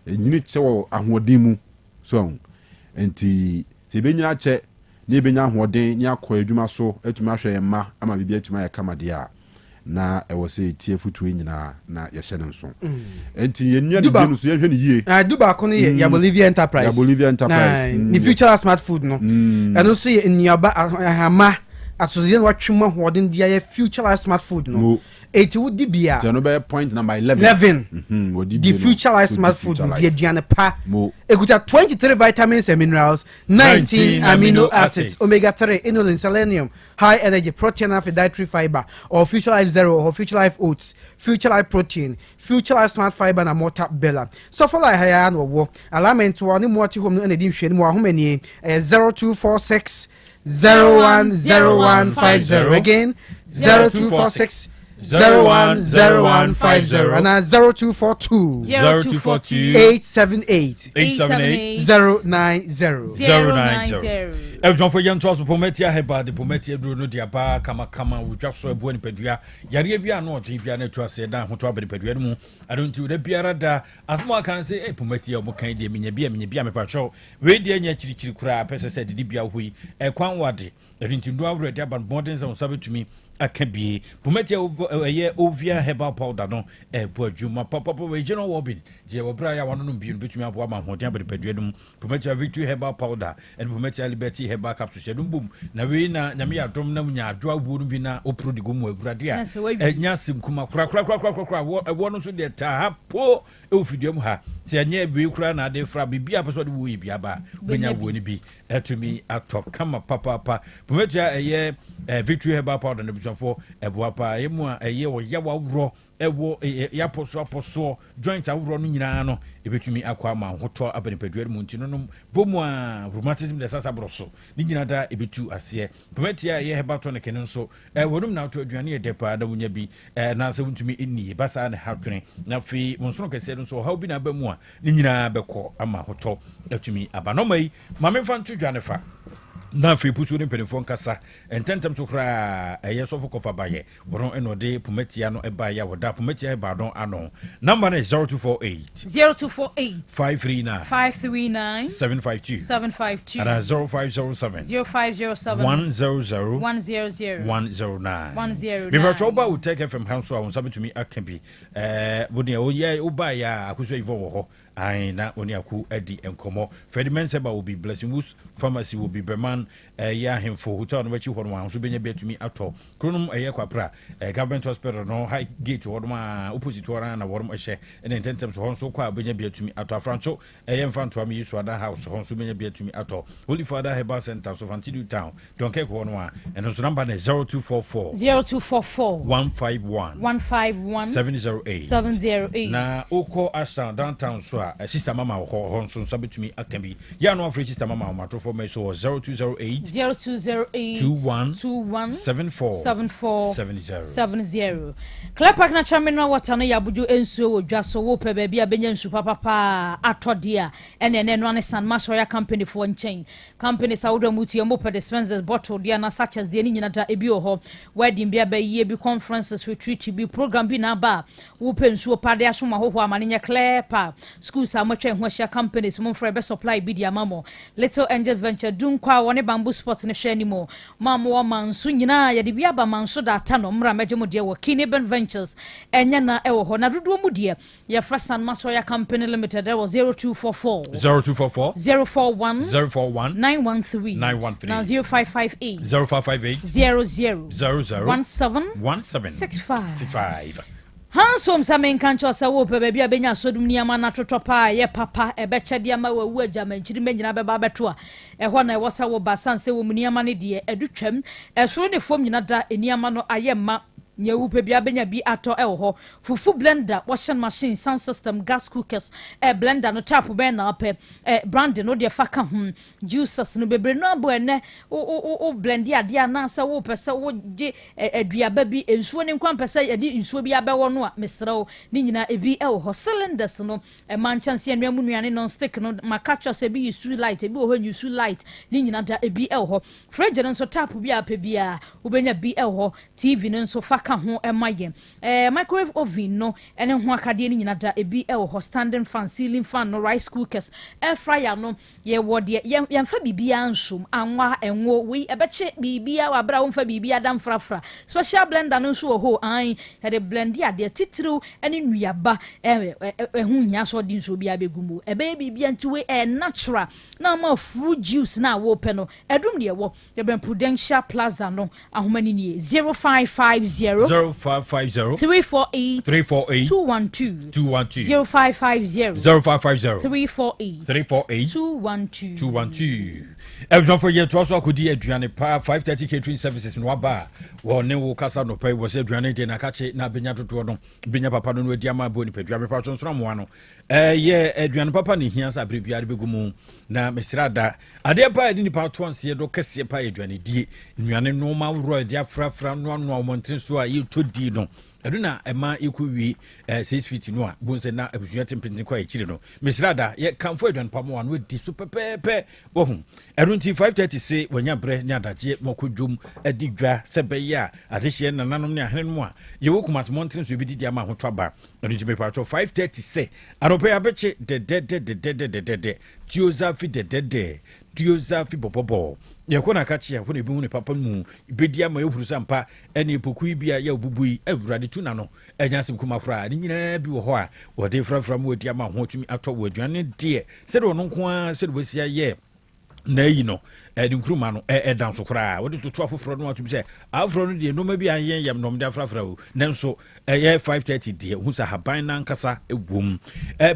wɔ ahoɔden mu so enti se benyina kyɛ ne benya ahoɔden ne akɔ adwuma so etuma hwɛ yɛma ama bibia etuma yɛ kama de a na ɛwɔ sɛ tie futu nyina na yɛhyɛ ne nso enti yenua de no so yɛhwɛ ne yie duba ko ne ya Bolivia Enterprise the future smart food no ɛno so yɛ nniaba ahama asodie na watwema hoɔden dia yɛ future smart food no eti wodi bia no be point number 11 the future smart food the aduane pa ekuta 23 vitamins and minerals 19 amino acids omega 3 inulin selenium high energy protein and dietary fiber or future life zero or future life oats future life protein future life smart fiber na mortar bella so for like haya no wo alignment wo ni mo ti home no na di hwɛ ni mo ahomani 0246 010150 again 0246 010150 and 0242 878 090. Everyone for young trust Pometia Heba, the Pometia Bruno Diaba, Kama, we just saw a buon pedria. Yaribia no Tibia Netra said down who trouble the pedrium. I don't do the Biarada as more can say, a Pometia Bokandi, Minia Patrol, Radiant Chikra, Pesa said the Dibia Hui, a Quanwadi, a into do already about moderns on Sabbath to me. I can be Pometia a year Ovia Heba powder, no, a poor Juma Papa, General Wobin, Jebra, one of them being between our woman, whatever the pedrium, Pometia victory Heba powder, and Pometia Liberty Heba cap to Shedum Boom. Nawina, Namia Domna, draw would be now Opro de Gumo, Gradia, and Yasim Kuma, crack, one of the Tahapo, Ophidium ha, say near Bukrana de Frabi, episode we be about when you wouldn't be to me at top. Come up, Papa, Pometia a year, victory Heba powder and the for a Buapa, a year or Yawa raw. Ewo yaposo joint awron nyina no ebetumi akwama hoto abene pedwere muntino no bomwa rheumatism de sasa broso ni nyina da ebetu ase pometia ye hebato ne kene nso wonum na to aduane ye depa da munya bi na se wuntumi enni basa ne hatwene na fi monsono kese nso ha obi na ba mu a ni nyina beko ama hoto atumi abanomai mamefa ntudwane fa na fi pusu ni penefon kasa ententem so kra yeso fo kofa baye woron enode pometia no eba ya woda pometia eba don ano number is 0248 539 752 and 0507 100 me rochoba will take from house so on to me akambi wodi o ye uba ya akuso ivo wo ho ai na oni aku edi enkomo Ferdinand Seba will be Blessing Woods Pharmacy will be Berman ya hemfo hotel no bachi ho no so benya betumi ato kronum kwapra government hospital no high gate ho ma opposite ora na worum ehye en intentem so honso kwa benya betumi ato afrancho mfanto am yisu ada house honso benya betumi ato Holy Father Herbal Center so Fantidu Town don't care ho no a en so number 0244 151 708 na oko asa downtown so sister mama ho honso so betumi akambi ya no afre sister mama mato for me so 0208 21 74 70. Klepak na chameno watano ya buju ensuo dwaso wo pe bia benya nsu papa atodia ene no ane San Masoya company for nchen company Saudi mutie mo pe dispensers bottle dia na such as de nyina da ebi ho wedding bia ba yie bi conferences retreat bi program bi na ba wo pe nsuo pade asoma ho amane nya klepa schools amotwe ho hia companies mo frɛ be supply bi dia mamo Little Angel Venture dunkwa woni bamboo sport ne hwɛ ni mo mamo manso nyina ya de bia ba manso da ta no mra megye mo de wo Kineben Ventures enya na ewo ho na dodo mu de ya fra San Masoya company limited there was 0244 041 913 na 0558 00 65 Hansom samen kancho sa wo pe bia benya sodum niama na totopa ye papa ebeche dia ma wawu agama nchiri menyina beba beto a ehɔ na ewosa wo basanse wo niama ne de edutwam esoro ne fom nyina da niama no ayemma nyewu pe bia benya bi ato ho fufu blender washing machine sound system gas cookers blender no tap be na pe brand no de faka juices no bebre no abo ene o blend ya dia na sa wo pese wo je aduaba bi ensuo ne nkwan pese ya di ensuo bi abewo no a mesrew ni nyina ebi ho cylinders no manchanse enu amu nuane non stick no makacho se bi use light ebi ho use light ni nyina da ebi ho fridge no so tap bi ape bia wo benya bi ho TV no so faka ho emaye microwave oven no ene ho akade ni nyina da ebi ho standing fan ceiling fan no rice cookers air fryer no ye wode yemfa bibia nsom anwa enwo we ebeche bibia wabra wo mfa bibia dam frafra special blender no so ho an de blend ya de titru ene nuaba hu nya so di nso bia begumu ebe bibia ntiwe natural na ma fruit juice na wo pe no edum de wo de ben Prudential Plaza no ahomani ni 0550 0550 348 212 0550 348 212 Everyone for your trust akudi aduane pa 530 catering services no aba wo ne wo kasa no pay wo se aduane de na kache na benya toto no benya papa no adi ama boni pedua me pa so nso mo ano ye aduane papa ne hia sa brebiare begumu na mesrada ade pa edi ni pa to anse do kese pa aduane die nnuane no ma wro adi afrafra no no montin so a ye to di no aduna ema ekuwi 6 feet no a bonse na abusua tempintin kwa ekire no misrada ye kamfo adwan pamo no di so pepepe bohum erunti 5:30 se wanya bre nya daje mokodwom adi dwa sebe ya adehye nananom ne ahene no a ye wokumat mountain so bidi dia ma ho twaba erunti be patro 5:30 se arope abeche de tiozafi de tiozafi bobobo yakona kachi ya kone bi hu ne papa mu ibedi ama ehuru sampa ene poku bia ya obubui awurade tuna no enyasim kuma kra ni nyina bi wo ho a wode frafra mu odi ama ho tumi atọ wo aduane de se de ono nko a se de bosia ye na yi no di nkruma no dan so kra wode toto afoforo no atum se afro no de no ma bi ayen yam nom de afrafra o nanso 5:30 de hu sa haban na nkasa egwom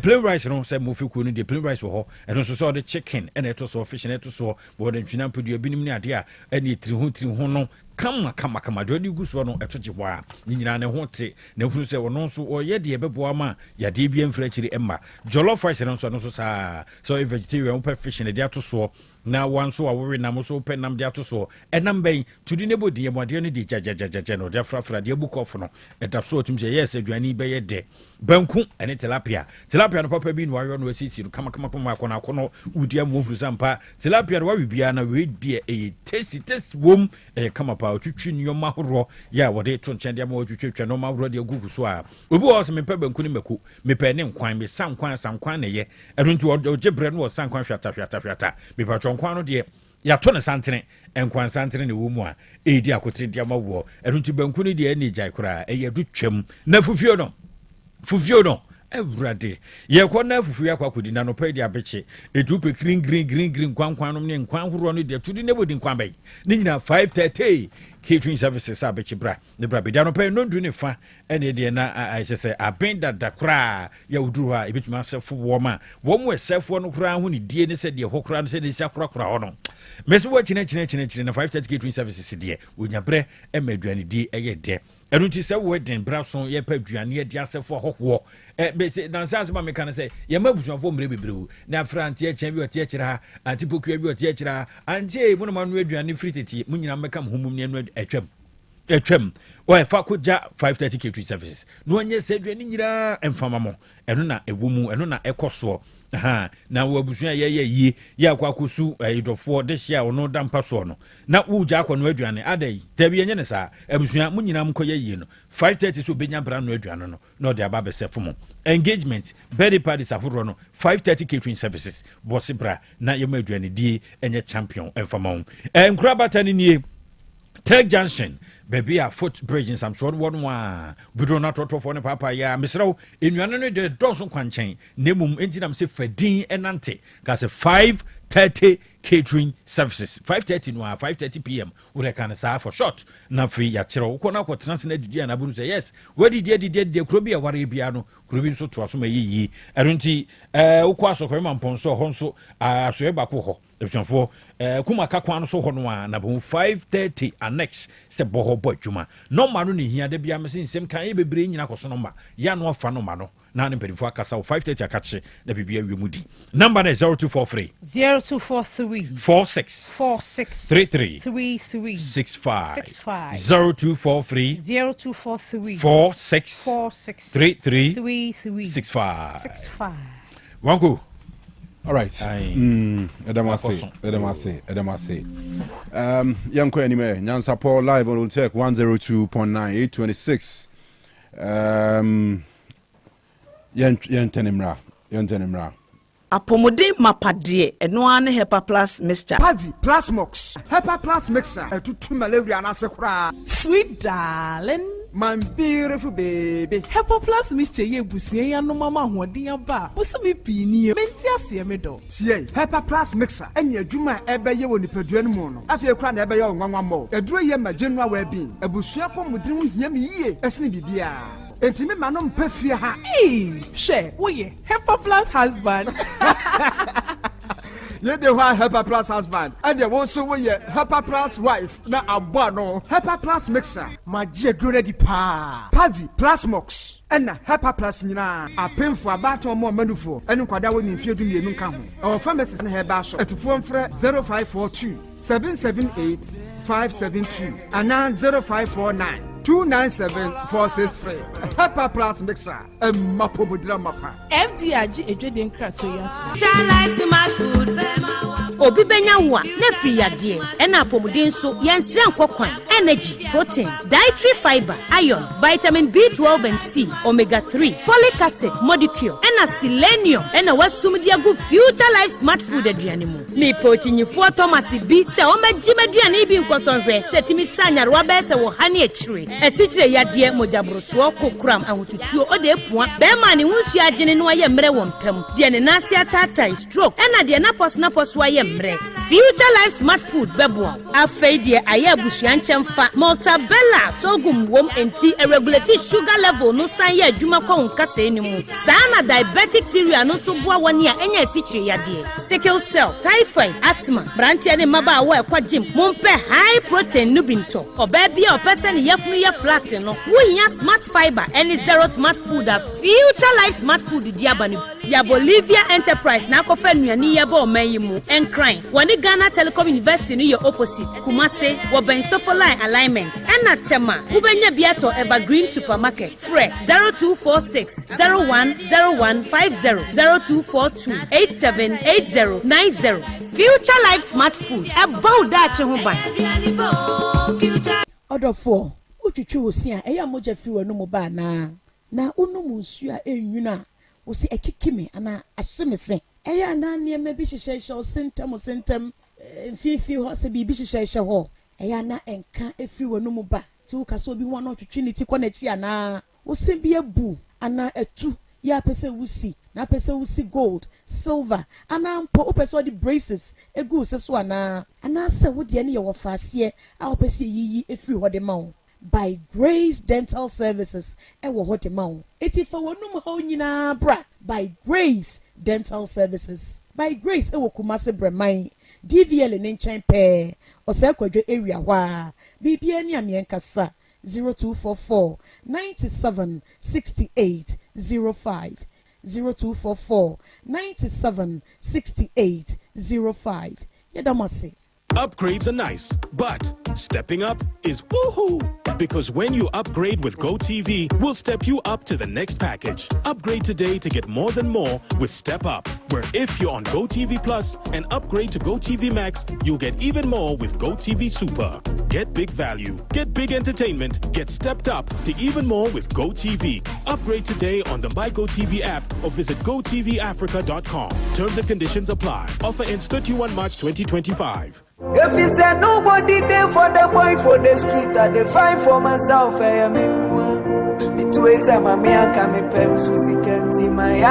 plain rice no se mo fiku no de plain rice wo ho eno so de chicken ene to so fish ene to so wode ntwina podua binim ne ade a ene tiri ho no kama jodi guso no etoje wa ni nyina ne ho te na huru se wono so oye de beboa ma ya de bia mfra chiri emma jollof rice no so sa so vegetarian pe fish ne de ato so na wan so awowe na mo so pe nam de ato so enam ben tudi ne bodi yemode no de jajajaja no de frafra de buko of no eta so otum se yes aduani be ye de banku ene tilapia no papa bi no ayo no asisi no kama akona akono udia mo huru sampa tilapia no wa bibia na we de tasty wom kama otwitwi nyoma horo ya wode to nchen dia ma otwitwi no ma horo de gugu so a obi wo se mepe banku ni meku mepe ne nkwan me sankwan ne ye erunti ojebre no sankwan hwata me patro nkwan no de ya to ne santene nkwan santene ne wo mu a edi akotre dia ma wo erunti banku ni de ne jai kura ye dutwam na fufio no Evrade ye kona fufu ya kwakodi na no pa di abeche edupe green kwan no ne nkwan horo no de tudi ne bodi nkwan bai ni nyina 5:30 catering services abeche bra ne bra be da no pa no ndu ne fa ene de na ahyese abenda dakra ya uduru ha ebetuma sefo wo ma wo mu sefo no kra ho ne die ne se de hokra no se ne sia kra ho no meso wa chine na 5:30 catering services de onya bre emaduane di eye de erunti se wedding brason ye pa aduane ye de asefo hoho be se na sanse ma meka na se ye mabusuafo mre bebrewu na franti e chen bi ote akira antipokua bi ote akira antie mu no manu aduane friteti mu nyina meka mhumum ne no etwem o fa koja 5:30 catering services no anye se aduane nyira emfama mo eno na ewumu eno na ekoso na wabusua ye akwakosu idofo de hia ono dampa so no na wuja akwa aduane adai tabi enye ne sa abusua munyina mkoye no 5:30 so benya bra no aduane no na de aba besefo mo engagement birthday parties afuro no 5:30 catering services boss bra na yema aduane die enye champion enfama enkura batani nie Tech Junction baby a foot bridge in some sort one budro na toto for ne papa ya misraw enuane no de doso kwanchen nemum entinam se fadin enante ka se 5:30 catering services 5:30 no 5:30 pm we can say for short na free ya kiro ko na ko transit na didi na buru say yes we didi krobi ya ware bia no krobi so to aso ma yiyi erunti ukwa so ko mamponso ho nso aso e ba ko ho ebisonfo kuma kakwan no so ho no a na bo 5:30 annex se boho bodwuma no ma no ne hia de bia mesensem kan e bebre nyina koso no ma ya no afa no ma no na ne pedifo akasa 5:30 akache na bibia wiemudi number na 0243 46 33 65 0243 46 33 65 wangu. All right. Edamase. Yanko anime. Nyansapo live on Otec 102.9 826. Yantenimra. Apomode mapade eno ane Hepa Plus mixture. Pavi Plus Mox. Hepa Plus mixture. Etutu malaria na sekura. Sweet darling. My beautiful baby. Hepa Plus mixture ye busie ya no mama hoden aba. Muso me pini. Menti ase me do. Tie. Hepa Plus mixture. Enya adwuma ebeye wo nipadua no mu no. Afie kura na ebeye wo nwanwa mo. Eduro ye ma general well being. Ebusua pomudin ho hia me yie. Esne bibia. Enti me manom pafie ha. She, wo ye Hepa Plus husband. Ye de wa Hepa Plus husband. And ye wo so wo ye Hepa Plus wife na abo no. Hepa Plus mixer. Magie duro di pa. Pavi Plus Mox. Ena Hepa Plus nyina. Apemfo abato mo manufo. Enu kwada wo ni mfie du mienu nka ho. Our pharmacist na heba so. Etufo mfre 0542 778 572 ana 0549 297-463. Papa Plus Mixer. Mapobudra Mapa. FDRG Edwin Krasoya. Child smart food. Obi benya wa na free yade ena apomuden so yenhire nkokwan energy protein dietary fiber iron vitamin B12 and C omega 3 folic acid molecule ena selenium ena wasumdi agu future life smart food aduane mu me potinyifo Thomas bi se o magime aduane bi nkosonhwe setimi sanyarwa be se wo hane akire esichire yade mojabroso kokram ahotutuo ode epua be ma ne hunsu agene no aye mre wo mpam de ne nase atata stroke ena de na pos wa mre future life smart food bebo afei de aye abusuan chemfa multabella sogum wom enti regulate sugar level no san ye adwuma kwa nkasa enimu sana diabetic theory no so boa woni a enya esichire yade sickle cell typhoid asthma brantia ne maba awa ekwa gym mompe high protein nubinto oba bia opese ne yefunu ye flat no wohia smart fiber any zero smart food a future life smart food diabani ya Bolivia enterprise na kofa nuani ye ba omayimu Crime. Wani Ghana Telecom University ni your opposite. Kumase, waben Sofolai alignment. Ena tema, ubenya biato Evergreen Supermarket. Fre 0246 010150 0242 878090. Future Life Smart Food. About that huban. Order 4. Uchuchu wosia eya moja fiwa no moba na unu munsua enyuna wosi ekikime ana ahyemese eya na niam bi hyehyehye sentem fifi ho se bi hyehyehye ho eya na enka efi wonu mu ba ti ukaso bi ho na twetwe ne ti kona chi ana wosi bi abu ana atu ya pese wusi na pese wusi gold silver ana mpo opese di braces egu se so ana se wode ne ye wo faase a opese yiyi efi ho de ma by Grace Dental Services ewo ho de ma eti fa wonum ho nyina bra by Grace Dental Services by Grace ewo Kumase Bremai DVL ne nchen pe Osei Akoto area wa bibia ni amenkasa 0244 97 68 05 0244 97 68 05 Yedamase. Upgrades are nice, but stepping up is woohoo! Because when you upgrade with GoTV, we'll step you up to the next package. Upgrade today to get more than more with Step Up, where if you're on GoTV Plus and upgrade to GoTV Max, you'll get even more with GoTV Super. Get big value, get big entertainment, get stepped up to even more with GoTV. Upgrade today on the My GoTV app or visit GoTVAfrica.com. Terms and conditions apply. Offer ends 31 March 2025. If you say nobody there for the boy for the street, I define for myself. I am the two ways I'm a man can me pen Susie can't see my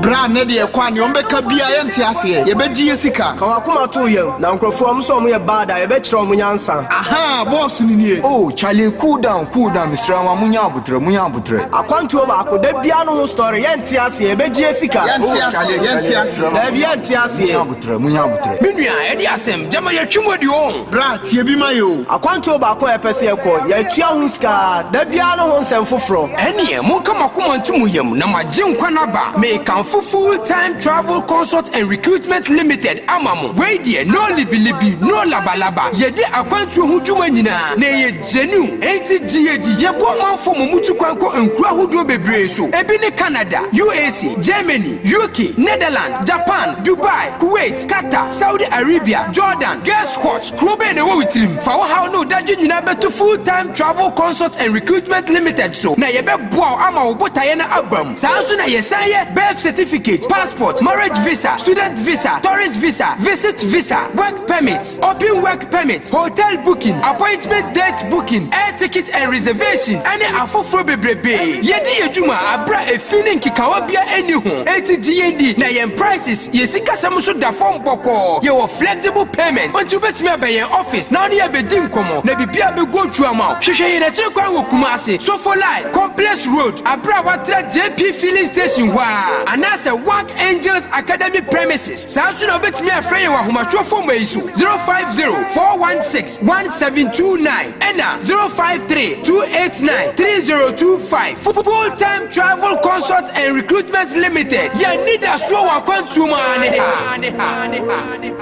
Bra ne de kwani ombeka bia ye ntiase ye beji yesika ka wakoma to ye na nkrofo am so mo ye bada ye be kire mo nyansa aha boss ni nie oh Charlie cool down Mr. wa munya abutre akwanto ba ko da bia no ho story ye ntiase ye beji yesika oh Charlie ye ntiase da bia ntiase munya abutre menua e di asem jama ye twimodi o bra tie bi ma yo akwanto ba ko e pese ye ko ye tua hu ska da bia no ho nsem foforo ene mo kama koma ntumu yam na magye nkwa na ba me kan full-time travel consult and recruitment limited amamu wey there no libi no labalaba ye de akwantu hu dwuma nyina na ye genu ATGAD ye bo manfo mutu kwanko enkura hodo bebre so ebi ne Canada UAC Germany UK Netherlands Japan Dubai Kuwait Qatar Saudi Arabia Jordan guess what krobe ne wo witrim fa wo how no dadwe nyina beto full-time travel consult and recruitment limited so na ye be boa ama wo botaye na abam sanso na ye saye birth certificate, passport, marriage visa, student visa, tourist visa, visit visa, work permit, open work permit, hotel booking, appointment date booking, air ticket and reservation, and afofro bebrebe. Yedi yejuma abra e feeling kikawabia anyho. ATGND na yen prices yesika samuso da form boko. Ye flexible payment. Onto bet me be yen office. Now ni abedim komo. Na bibia be go through amount. Hwehwe ye na chekwa wo Kumase. So for life, Complex Road, abra watra JP filling station wa. Anase Work Angels Academy premises. Samson obet me a friend wa humacho for me 050-416-1729 and 053-289-3025. Full-time travel consult and recruitment limited. Ya need a so wakon to money.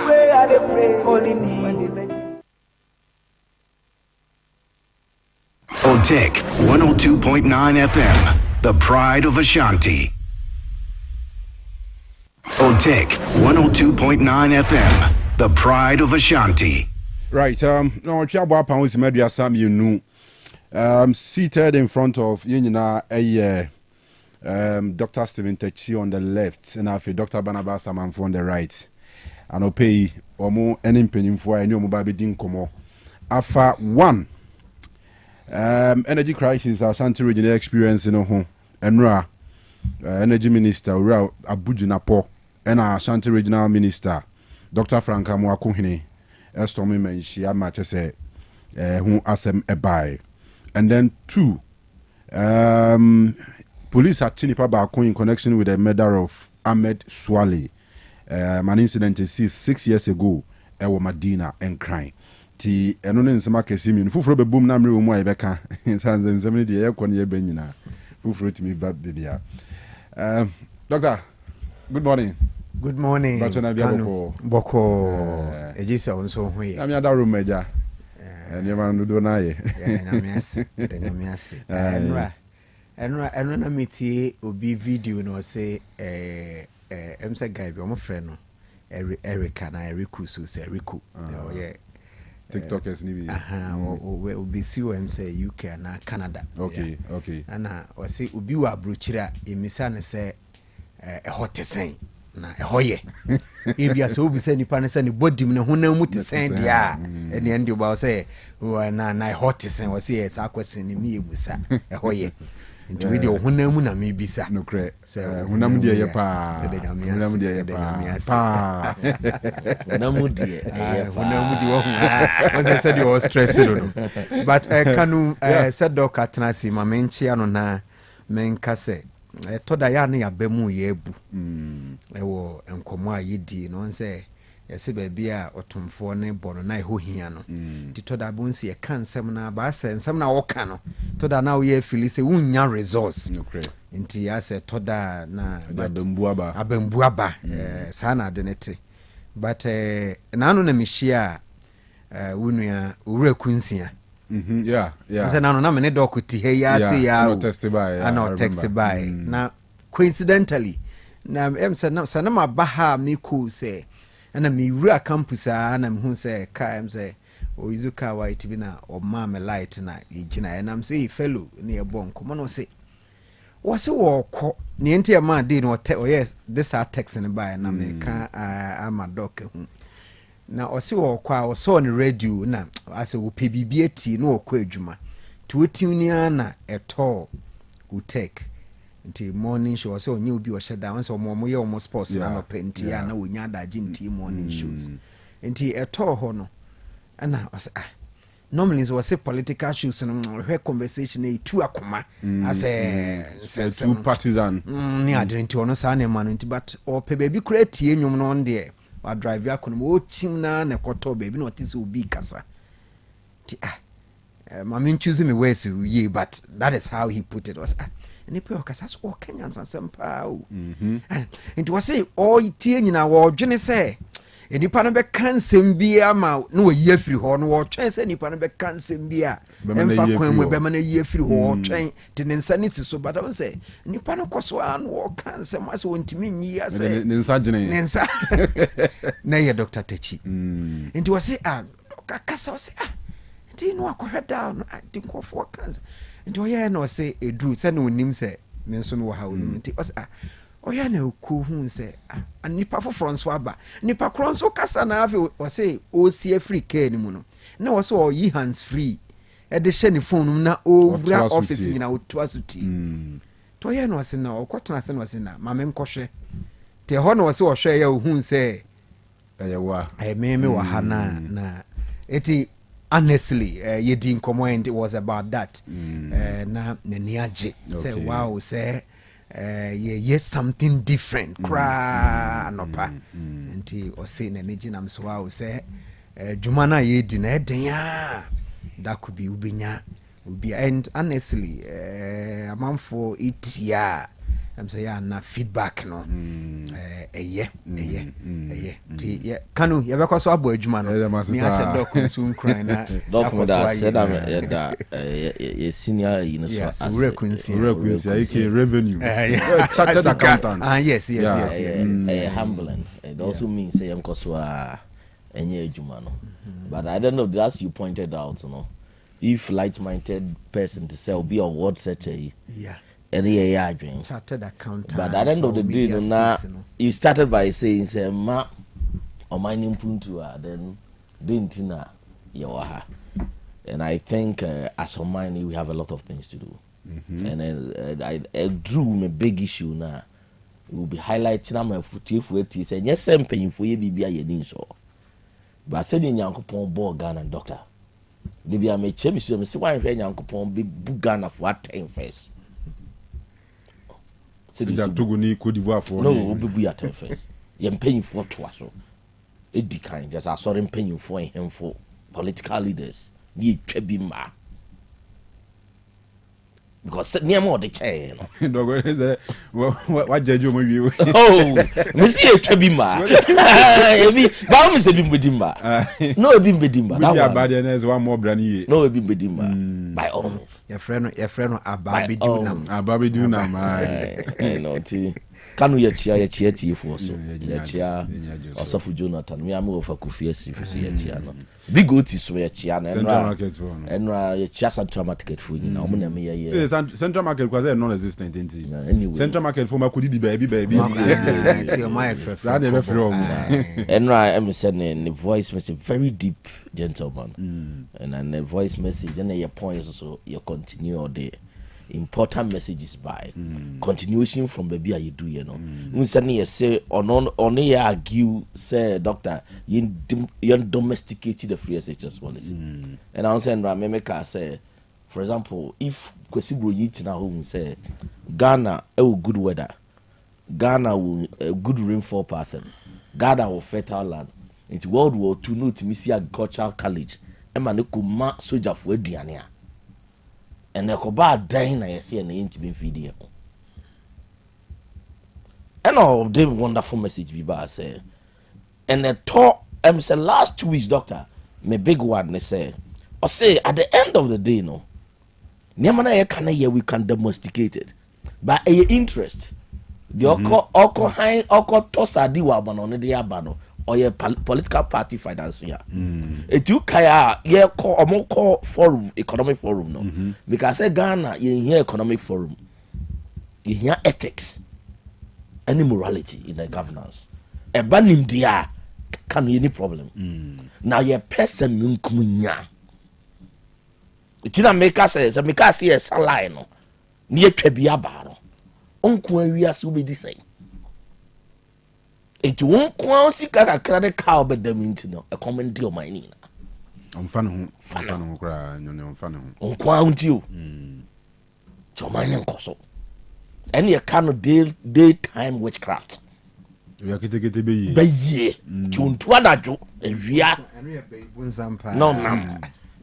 Pray, holy name. Otec 102.9 FM, the pride of Ashanti. Otec 102.9 FM, the pride of Ashanti. Right, no, Chabwa Pounds Media Sam, you know, seated in front of Yinina, Dr. Stephen Techi on the left, and after Dr. Barnabas Amanfo on the right. And Opei, or more, any penny for any mobile bidding como. Afa one. Energy crisis, Ashanti regional experience in home. Enra, Energy Minister, Abujinapo, and Ashanti Regional Minister, Dr. Franka Mwakuhini, Estomi Menshi, Amachese, who asem ebai. And then 2, police at Chinipa Bako in connection with the murder of Ahmed Swale. An incident is 6 years ago, Ewa Madina and crying. Ti eno ne nsema kese mi fufuro be boom na mre omu ayebeka sanze nsema de yakon ye benyina fufuro timi ba bibia. Doctor, good morning. Good morning. Kanu boko ejisa onso hoye na mi ada room meja nyema ndo na ye nyamiase enra na metie obi video no say emse guy bi omo frɛ no Erica na Eriku so say Eriku yeah TikTokers ni bi we be see what say UK na Canada. Okay, yeah. Okay. Ana o say obi wa abrochira emisa ne say hotesen na hoye ebia so obi say nipa ne say ne body ne honam mu tesen dia ene ende oba say na hotesen o say sa question ni mi emusa hoye nti we de honam mu na me bisa no kre honam de ye pa honam de ye pa honam de wo was said you was stressed no but Kanu said doc atnasi ma menchia no na menkase toda ya na yabemu ye ebu ewo enkomo ayedi no nse yesi baabi a otomfo ne bono na eho hia no ti toda bonsi e kan nsem na ba se nsem na woka no toda na wo ye fili se wunya resource nti ya se toda na abembu aba sana adenete but na anu na mihia wunua owura kunsia yeah nse na anu na me ne dokuti he ya se ya ana text by na coincidentally na sana ma baha me ku se ana mi wura campus ana me hu se ka say o izuka white bi na o ma me light na igina na am say fellow na e bon komo no se wo se wo kọ ne enti e ma dey no o yes this are text in by na me ka ama doc hu na o se wo kọ a o so on radio na ase wo pbba ti na o kọ adwuma to wetini na eto Otec nti morning show so onye obi o sheda wan so mo ye o sports na no penti ya na wonya adaje nti morning shows nti eto ho no ana normally so say political shows no he conversation e tu akoma as two partisan ni ade nti ono sa na ma no nti but o pe baby kura tie nwum no nde wa drive akono o chim na na koto baby na otisi obi kasa ti mama choose me ways ye but that is how he put it was and people kasa so Kenyans asempa o and was say all tie nyina wo dwene say enipa no be kansem bia ma no ye afiri ho no wo twen say nipa no be kansem bia emfa kwan mu be ma na ye afiri ho twen te ne nsa ni si so but I say nipa no koso an wo kansem as wo ntimi nyi ya say ne nsa dwene ne nsa na ye Dr. Techi and was say kasa was say ti no akoheda no dinkofo kansa nti oya na o say edru say no nim say me nso no ha wonu nti oya na ku hu say nipa foforo nso aba nipa kro nso kasa na ave o say o si Africa ni mu no na o say o yi hands free e de hye ni phone na o bra office ni na o to asuti to oya na o say na o kwotena say na o say na ma me nkohwe te ho na o say o hwe ya o hu say eyewa me wa ha na eti honestly yedi nkomo and it was about that na niaje say wow say yeah something different cra nopa nti o say na neji nam so wow say dwuma na yedi na eden ya that could be ubinya and honestly amamfo itia I'm say na feedback no ti Kanu ye be so abo adwuma no me a se doc so nkran na doc me da said am ye senior you know so as revenue chartered accountant. Yes. Humbling. It also means say enko so enye adwuma no. But I don't know, as you pointed out, you know, if light-minded person to say be a word such a any dream chartered accountant. But at the end of the day, you started by saying say ma or mining puntu then didn't yawaha. And I think as a mining we have a lot of things to do. And I drew me big issue now. We'll be highlighting my footy for it. Say yes, same paying for you be a so. But I said in Yankopon ball Ghana doctor. They be a me chebi so me see why Yankopon be Ghana for what time first. Say that Togo ni Cote d'Ivoire for no be at first. You're paying for twaso. It decline just I saw them paying for him for political leaders. Ni chebi ma. Because near more the chair. What judge you maybe? Oh, Miss Trebima. Baum is a bimbedimba. No, a bimbedimba. That bad is one more brand new. No, a bimbedimba. By all means. Your friend, Ababi Dunam. Ababi Dunam. I know, T. Kanu ye chia for so. Ye chia also for Jonathan. Me am over Kofi if chia no. Big goat is where chia na enra ye chia Central Market for you na omo na me ye. Central Market was non-existent anyway. Central Market for Makudi di baby. See my friend. Enra am saying the voice message very deep gentleman. And then the voice message and your points also you continue all day. Important messages by continuation from baby you do you know you say on here argue say doctor you domesticated the free SHS policy and I say Ramemeka say for example if Kwesibu Yitina home say Ghana good weather Ghana will good rainfall pattern Ghana will fertile land into World War II no to see agricultural college ema ne kuma soldier for aduane and the Koba dying, I see an intimate video. And all the wonderful message we say. And the talk, say last 2 weeks, doctor, my big one, they say, or say at the end of the day, no, Niamana can we can domesticate it by a interest. The oko high oko tosa diwa on the abano. Or your political party financier. It you kaya ye call forum economic forum no because I Ghana you hear economic forum you hear ethics any morality in the governance a banim dia can any problem now your person munkumunya it na make us say make us see a salai no near twabia ba no onko awiase we be say it won't quasi kakra cow but them into no a common deal my nina. On fan cry, on fan on quanti you. So mine and coso. Any a kind of daytime witchcraft. We are getting it be ye. Tune to another, and we are no, no.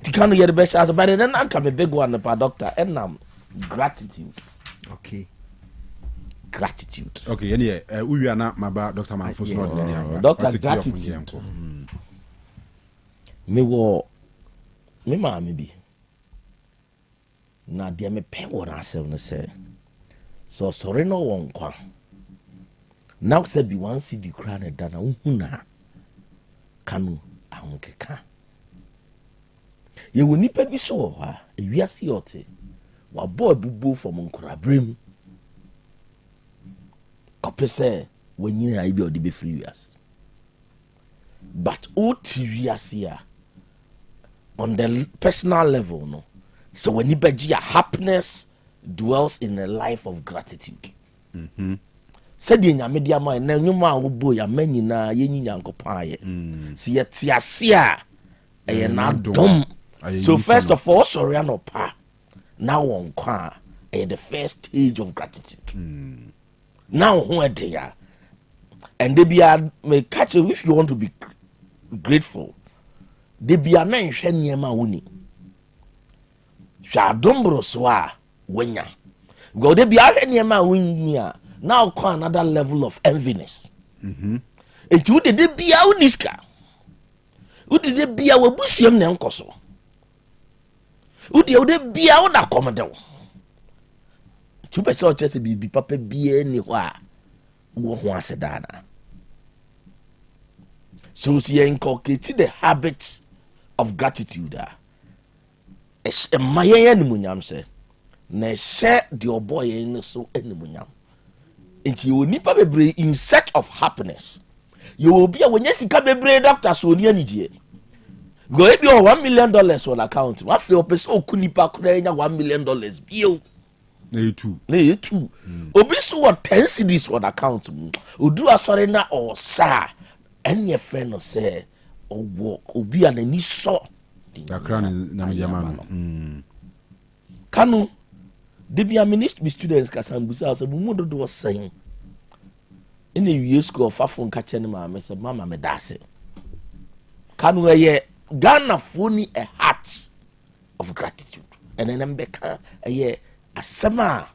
You can't get the best as about it, and I come a big one about doctor and gratitude. Okay. Gratitude. Okay, anyway, we are not about Dr. Manfos. Yes. Dr. Gratitude. Me mammy be. Now, dear, me pay what I say. So, sorry, no one qua. Now, said be one see the crown and dana una. Kanu, ankeka. You will nip be so, if you are see what boy boo from Uncorabrim. Copy say when you are be free years. But here on the personal level, no. So when you happiness dwells in a life of gratitude. Said in your media mind, now you ma boy a many na yen yanko pie. See a tiasia a not dumb. So first of all, sorry no pa. Now on qua the first stage of gratitude. Now who are there? And they be may catch you if you want to be grateful. They be a man shenyama uni. Shadombro swa wenya. Go they be a shenyama winya. now call another level of enviness. And you did it be our niska. Who did it be our bushim nankoso? Who did it be our commodore? To be so just be papa be anywhere. One sedana. So she inculcated the habit of gratitude. A maya munyam say, ne share the boy in so any munyam. And you will nipa be in search of happiness. You will be a when you see Cabebre doctor so near Niger. Go if you $1 million on account. What feel person kunipa kudenya $1 million bill. They too. Obisu what 10 CDs on account. Udu aswarena or sa. Any friend or say or walk or be an any saw. Kanu, they be a ministry students Kasambusa, so Mundo was saying in the year school of Fafon Kachenima, Mr. Mama Medase. Kanu a ye Ghana phony a heart of gratitude, and then Mbeka a ye a summer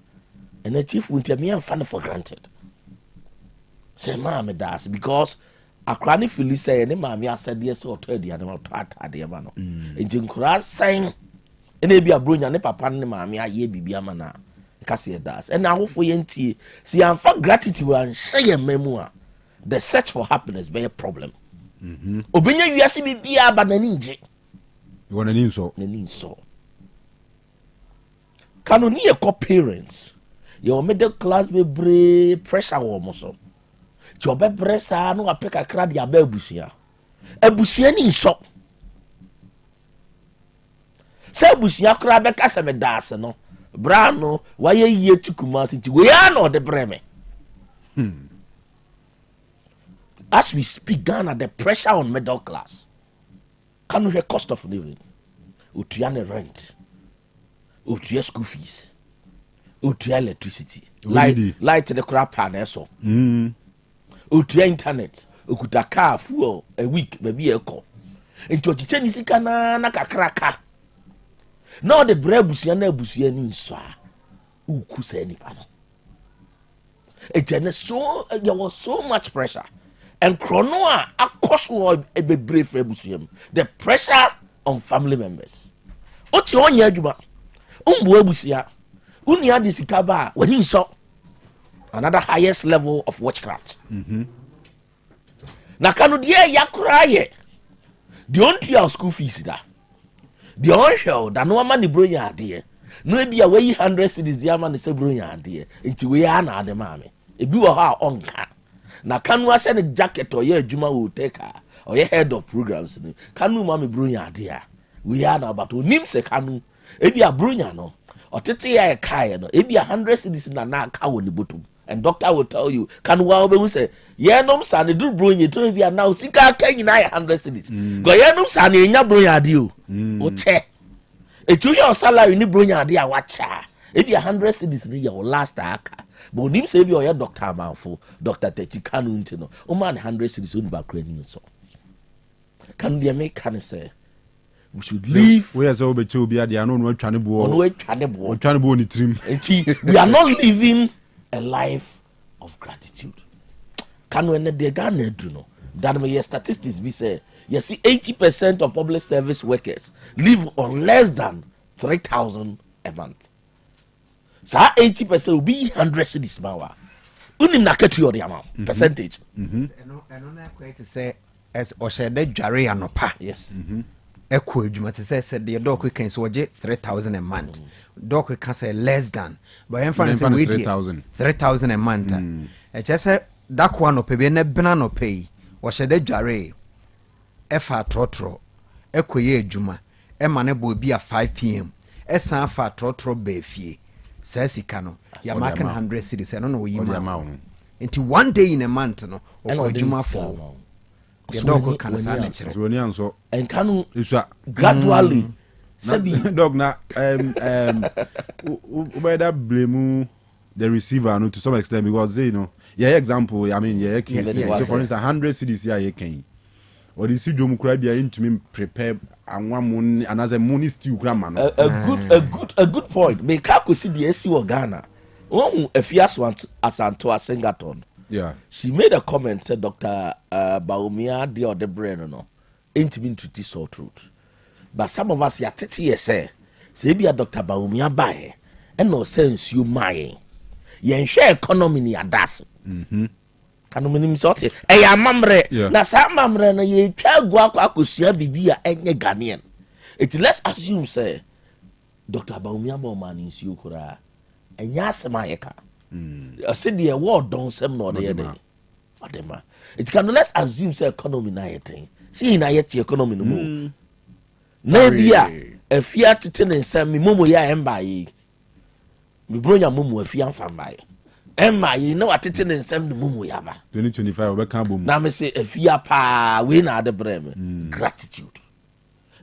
and a chief winter me and fun for granted. Say Mama Medase because a cranny Phyllis say any mammy said yes or 30 and about dear man. And Jim Cross saying, and they be a brunch and a papa and mammy, I ye be a mana. Cassia does. And now for Yenti, see, I'm for gratitude and say a memoir. The search for happiness be a problem. Obinya, you see me be a bananinji. You want an insult? An insult. Kanu near co-parents. Your middle class be brave pressure almost. Jobe pressure no apeka crab ya bebusia. Ebusia ni insult. Say busia crab be kasa me das no. Brano, why ye to Kumasi? We are not the Bremen. As we speak, Ghana, the pressure on middle class. Can we hear cost of living? Utiane rent, Utia school fees, Utia electricity, light the crap pan, so. Utia internet, Ukuta car, fuel, a week, maybe a call. Into Chinese naka kraka. No, the brebusiana busiani swa. Who say any panel? It so there was so much pressure. And Chronoa a cost war a brave rebusium. The pressure on family members. What's your own yajuma? Busia. Unia disikaba when he saw another highest level of witchcraft. Nakanu dia yakuraye. The only school fees da. The onshore that no man the bronya idea. No be a way 100 cities the man is a bronya idea. Into we are na the mammy. If you are on car. Now can we send a jacket or ye Juma will take her or your head of programs? Kanu mammy bronya idea. We are now but who names a Kanu. If you are bronya no or tete a kaya no. If you 100 cities in a na cow in the bottom. And doctor will tell you, can we say, yeah, no, son, do bring you to be now. Sika can you 100 cities. Go, yeah, no, son, in your bring you. Oche. A 2 year salary, you bring your idea, watch her. If you 100 cities, your last aka. But him say, you're your doctor, man, for Dr. Techi Kanu, you know, oh man, 100 cities on back training. So, can we make can say, we should leave. We are so be to be at the unknown trying to we are not living a life of gratitude. Can we not Ghana do no? That may statistics be say, you see 80% of public service workers live on less than 3,000 a month. So 80% will be 100 cities now. Unim na ketu your amount percentage. And on that quite to say as Oshede Jare Anopa. Yes. Echo Juma to say said the dog can so 3,000 a month. Dog can say less than. But I'm finding 3,000 a month. I just said that one of pay banana pay. Oshede Jare Efa Trotro. Echo ye Juma. Emane will be at 5 p.m. Esan fa Trotro Befi. Says Kano. You're making 100 cities. I don't know what you amount. Into 1 day in a month, no, or Juma for. The dog can say and Kanu gradually. Dog na whether blame the receiver no to some extent because they know example I mean so for instance 100 cities here can or the Sidum crowd they into me prepare and one moon another moon is still grammar a good point. Make I could see the SC of Ghana Oh, a fias one asanto a Singaton. Yeah. She made a comment, said Dr. Baumia, the other brain, no, ain't been to this or truth. But some of us, ya titi, say be a Dr. Baumia by, and no sense you my. Yen share economy ni adas. Kanu minim sote. Ya mamre, na sa mamre na ye twa gwa akosua bibia enye Ghanaian. Let's assume say Dr. Baumia bo man nsuo kura. Enya asema yeka. I said the word don't sem no dey dey. Adema. It can let's assume say economy na yetin. See na yet economy no mo. Na bia afia tete ne nsam mi momo ya emba yi. Mi bronya momo afia mfamba yi. Emma yi na watete ne nsam ne momo ya ba. 2025 obeka bom. Na me say afia pa we na ade brem. Gratitude.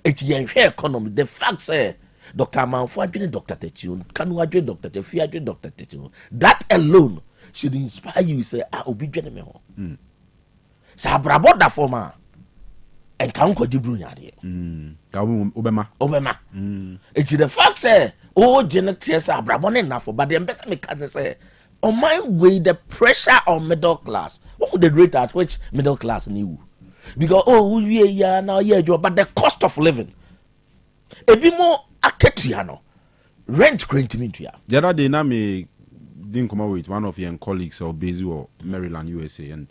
It yen hwe economy the fact say Dr. Amanfo adwene Dr. Techun, Kanu adwene Dr. Tefi adwene Dr. Techun. That alone should inspire you say obi dwene me ho. Sa brabo da forma en kan ko dibru nyade. Ka obema. It's the fact say genetic say brabo ne na for but the best me can say on my way the pressure on middle class. What would the rate at which middle class knew? Because we ya now but the cost of living. A bit more aketiano rent grant me to ya. The other day na me didn't come out with one of your colleagues or Basil or Maryland, USA, and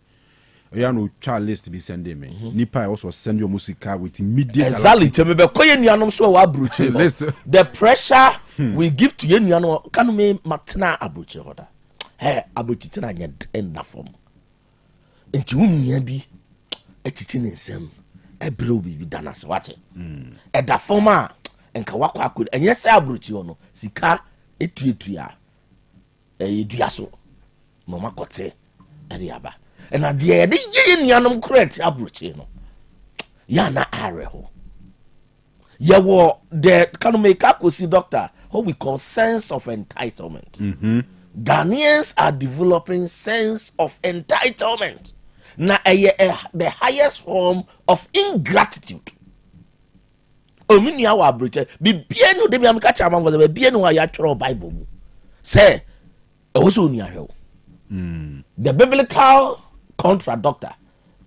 you know child list to be sending me. Nipa also send your music with immediate. Exactly. The pressure we give to you, can me matna abuche order. Hey, abuche na nyed na form. Enti wumi bi etitin nsem ebro bi dana se wate. E da form a enka wakwa akod enye se abuche ono sika etuetua. Edua so. Mama kote eriaba. And at the end, you correct abuche no. Ya na areho. Ya wo the Kanu make up see doctor what we call sense of entitlement. Ghanaians are developing sense of entitlement. Na the highest form of ingratitude. Omini awa abuche bi bienu de bi am catch am for the bienu wa ya tro Bible. Say also ni ahew. The biblical contra doctor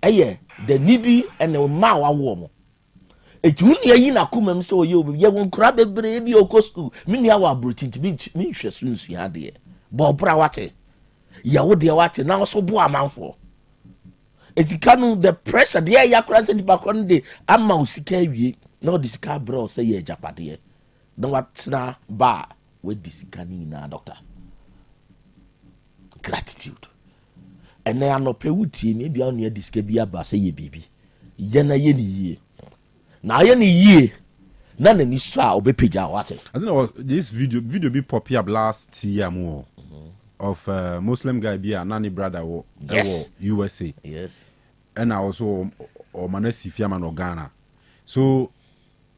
the needy and the ma wa wo it won ye na kumam so ye obi ye won kura bebre bi okọ school mini awa brochi mi hwe sunsu ya de bo bra wate ya wo de wate na so bo amanfo it Kanu the pressure de ya kura se ni ba kon de ama usika wie na o disika bra say ye japade na watna ba we disika ni na doctor gratitude. And they are not pewuti, maybe on your discabia bassa ye baby. Yana ye ye. Now ye none any saw be pija water. I don't know this video be popular last year more of Muslim guy be a nanny brother or USA. Yes. And I also or Manesi Fiaman or Ghana. So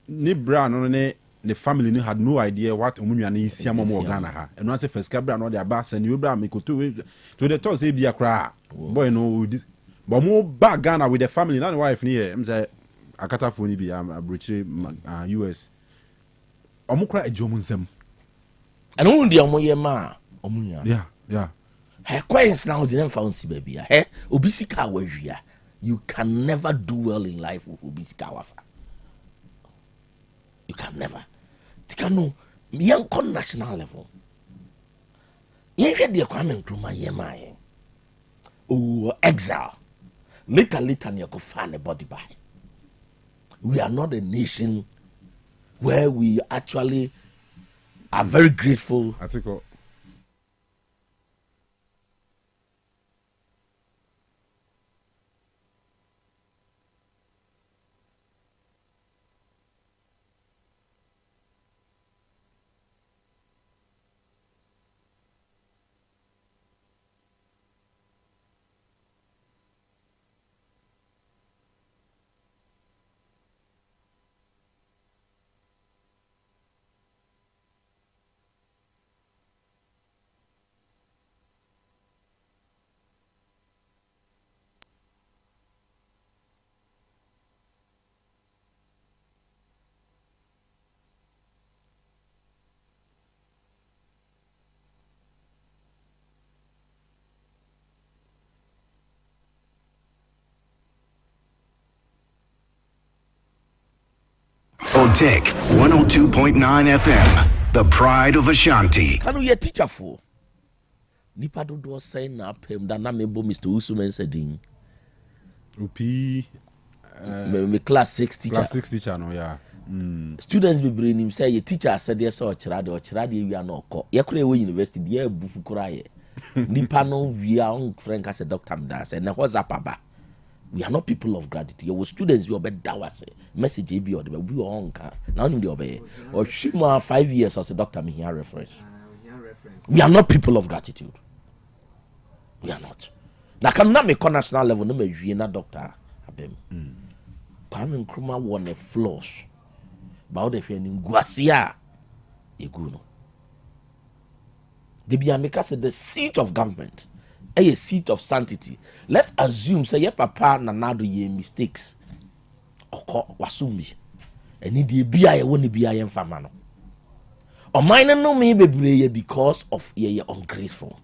ni bra no the family had no idea what Umunyani is Siamo Ghana. And once a first cabra no their bass and you bra me to the toss be a cry. Boy no but more back Ghana with the family, not the wife near him say Akata Funi be a British US. Omukra a Jomunsem. And only a moye ma Omunya. Yeah. Her coins now didn't found see baby. Hey, Obisika wajia. You can never do well in life with Obisika wafa. You can never. Tikano, young con national level. You had the Kwame Nkrumah yemaye. Oh, exile. Later, you could find a body by. We are not a nation where we actually are very grateful. I think. Otec 102.9 FM, the pride of Ashanti. Kanu ye teacher for. Nipa do say na pem da na mebo Mr. Usumen Sedin. Upi me class 6 teacher. Class 6 teacher no yeah. Students be bring him say ye teacher said yes or chirade we are no ko. Ye kure we university ye bufu kura ye. Nipa no we are on friend as a doctor das and what's up aba. We are not people of gratitude. Your students we obey dawase. Message AB or the we on ka. Now him the obey. Or shima 5 years as a doctor me here reference. We are not people of gratitude. We are not. Na can not make national level no me wie na doctor abem. Kwame Nkrumah won a flaws. Ba the hwe ni guasia egu no. The Biameka said the seat of government, a seat of sanctity. Let's assume say your papa nanado ye mistakes. Oko wasumi. Eni die bia ye woni bia ye mfama no. O mine no me bebreye because of ye ungrateful.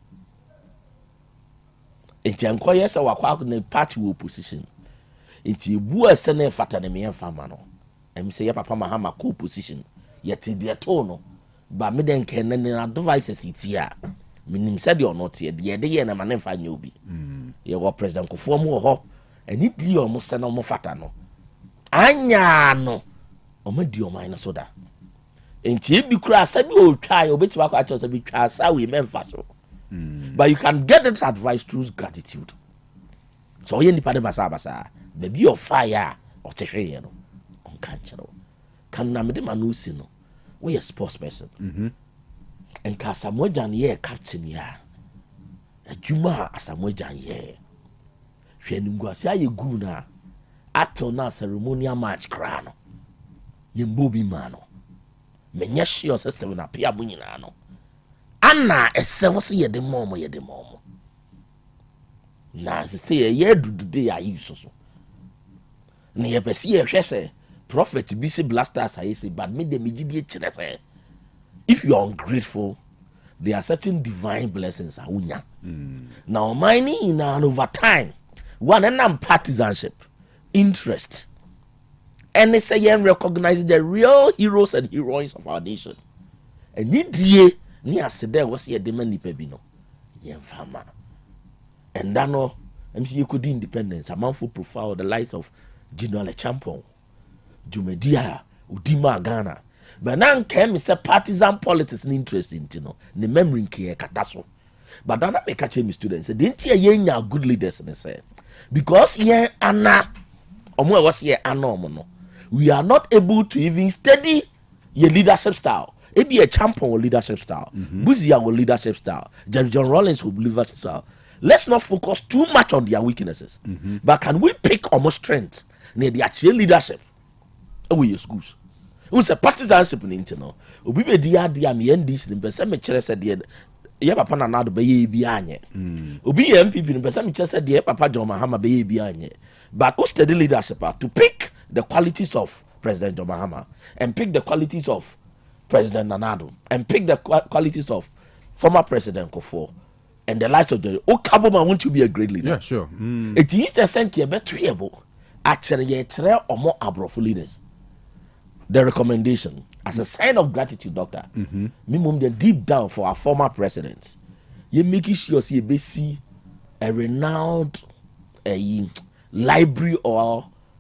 Enti ankoye se wakwa na party opposition. Enti ebu ese na fata na me mfama no. Em say your papa mahama co opposition. Yet the tone ba me den ken na advices itia. Minim said or not here the ye na manemfa nyobi. Ye wo president Kofo mu ho. Eni di o mo se na mo fata no. Anya no. O ma di o man so da. Enti ebi kura sabi o twa obeti wa kwa sabi twa sa we memfa so. But you can get that advice through gratitude. So ye nipa de basa baby of fire or tehwe no. On kanchero. Kan na me de manusi no. We a sports person. And Kasamojan ye captain ya. A Juma Asamojan ye. Shenungwasia ye guna. Ato na ceremonial match crano. Yembobi mano. Menyashi your system na pia bunyinano. Anna esewose ye de momo. Na se say ye dudude ya yiso so. Na ye pesi ye hwese prophet bi se blasters aye say but me de megidie kire say if you are ungrateful there are certain divine blessings awunya. Now mining in an over time one and partisanship interest and they say you recognize the real heroes and heroines of our nation and need ni asede was ye de mani pe bi no ye fama and that no MC you could independence a man for profile the light of General Champon Jumedia Udima Ghana but now came say partisan politics and interest in the memory care kataso but that make catch me students say didn't ye good leaders and say because ye ana omo was ye ana we are not able to even study your leadership style. It be a champion with leadership style. Buzia with leadership style. John Rollins with leadership style. Let's not focus too much on their weaknesses. But can we pick almost strength near the actual leadership? We use schools. Who's a partisanship in internal? We be dia me and this in person me chere said the ye papa na do be bi anye. Obi MPP in person me chere said the papa John Mahama be bi anye. But who study leadership to pick the qualities of President John Mahama and pick the qualities of President Nanado and pick the qualities of former President Kofo and the likes of the Okaboma want to be a great leader. Yeah, sure. It is the same here better actually ye or more abroad leaders. The recommendation as a sign of gratitude, doctor. Me mum the deep down for our former presidents. You make sure you see a renowned library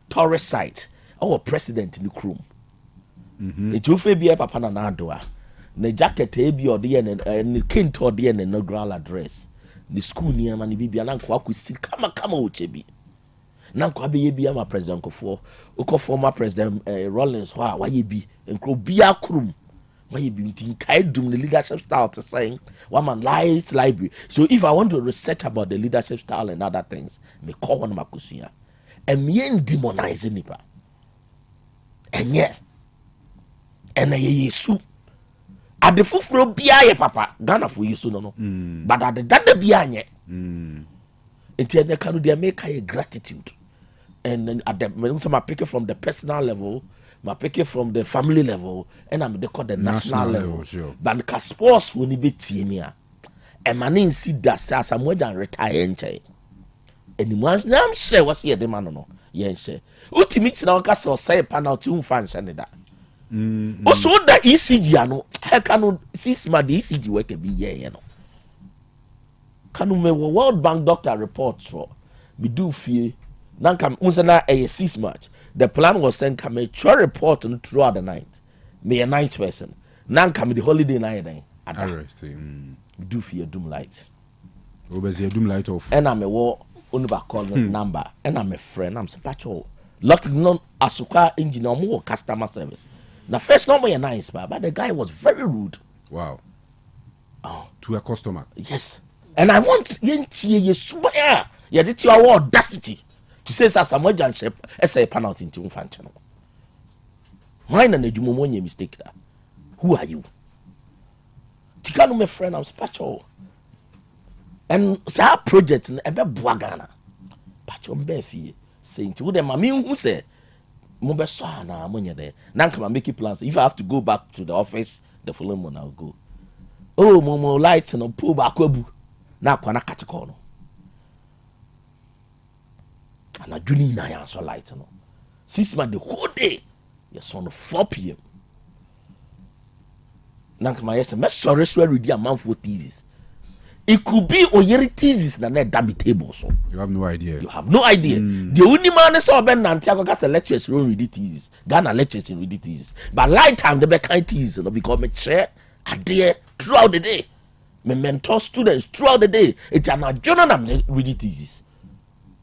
tourist site or president in the room. It will be papa na doa. The jacket ebi or the and kint or the inaugural address. The school near mani bibi ananko akusi kama uchebi. Nanko abe yebi ama president Kofo. Uko former president Rollins why ye be and kro bia krum. Why ye be tin kaidum the leadership style to saying one man lies library. So if I want to research about the leadership style and other things, me call one makusia. And me demonize nipa. And yeah. And ye yesu at the fufuro bia ye papa Ghana for yesu no but at the dada bia nye enti na Kanu dey make a gratitude and then at the when I pick it from the personal level I pick it from the family level and I'm call the national level sure. But the sports will be tie me a manin see that Samuel Jan retire nche anyone I'm sure was here the man no ye nche ultimate na ka so say penalty unfa nche ne da Also the ECG ano Kanu 6 months the ECG work be yeah no. Kanu me World Bank doctor report for me do fear. Nankam unsana a 6 months. The plan was sent come a report throughout the night. Me a night person. Nankam the holiday night then. Do fear doom light. Obezi doom light off. And I'm a war Uniba call number. And I'm a friend. I'm patrol. Luckily non asuka engineer more customer service. The first number is nice, but the guy was very rude. Wow. To a customer. Yes. And I want you swear. Yeah, that's your audacity to say as a emergency as a penalty into function. Why not you when you mistake that? Who are you? Tikanu my friend, I'm special. And say our project in ebe buagana. Pacho mbefi saying to them, mami who say Mobe so na money there. Now come and make it plans. If I have to go back to the office the following morning, I'll go. Oh, momo lights and pull back obu. Now kwana catch no. And I do need na answer light no. 6 months the whole day. Yes, on 4 p.m. Now come yes, me sorry swear with the amount for thesis. It could be oyeri thesis na na dabi table so. You have no idea. You have no idea. The only man is Ben Nantiago got lectures in read thesis. Ghana lectures in read thesis. But light time the back kind thesis no because me share idea throughout the day. Me mentor students throughout the day. It's an journal na read thesis.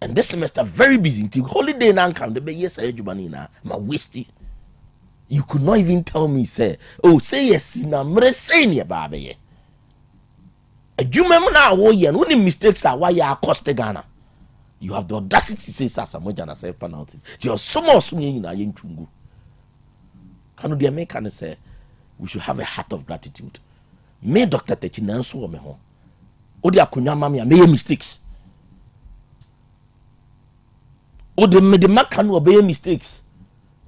And this semester very busy until holiday now come the be yes ejubani na ma waste. You could not even tell me say say yes na mre say ne ba be. Adwuma mu na wo ye no mistakes are why you are cost Ghana. You have the audacity to say sasa moja na say penalty. You so yin na yentungu. Kanu the American say we should have a heart of gratitude. Me Dr. Techi na nso me ho. Odi akonya ma me mistakes. Odi me de makanu obey mistakes.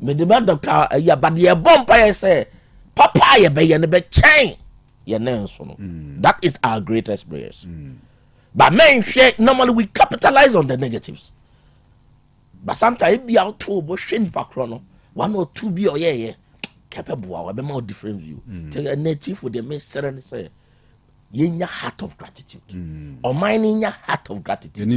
Me de doctor ya but ye bompa say papa ye be ye ne be chain. That is our greatest prayers. But men share normally we capitalize on the negatives. But sometimes it be out to chrono 1 or 2 be or yeah capable of a more different view. Tell a native for the minister and say yen your heart of gratitude. Or mine in your heart of gratitude.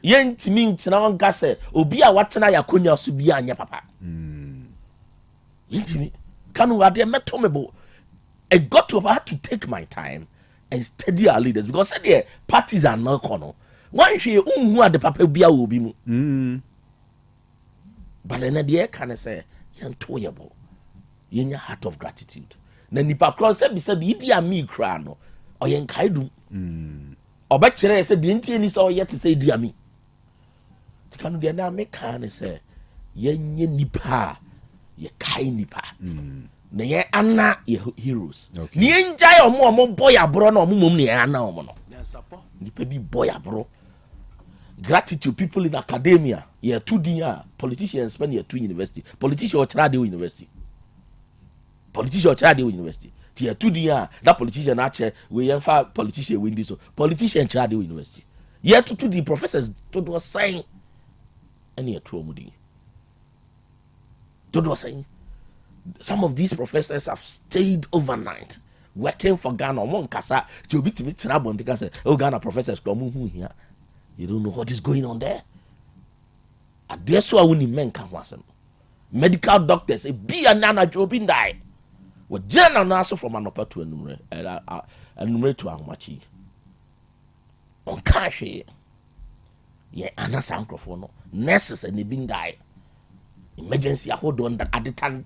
Yen to me to now gas obi a watching ya kunya subi anya papa. Yen to me Kanu are there metomable. I got to have to take my time and study our leaders because said the parties are not corner. Why she who are the papa bia will be but then the can say yan toyable in your heart of gratitude. Then the pakron said Idi Ami crano or yan kaidu or back said the Indian is all yet to say Idi Ami. The can do the make can say yen nipa ye kai nipa. Na ye ana ye heroes. Ni enjay omo boy abro na omo mum ni ana omo no. Nyansapo. Ni pe bi boy abro. Gratitude people in academia. Ye 2 year politicians spend year 2 university. Politician or child university. Politician or child university. Tier 2 year that politician actually we enfa politician win this so. Politician child university. Year 2 the professors to do sign any a true mudi. To do sign. Some of these professors have stayed overnight working for Ghana. One kasa to be trouble because Ghana professors come here. You don't know what is going on there. I dare so I wouldn't men can wasn't. Medical doctors be a nana job in die. What general answer from an upper to enumerate to Amachi. On cash here. Yeah, another uncle for no nurses and they been die. Emergency I hold on that at the time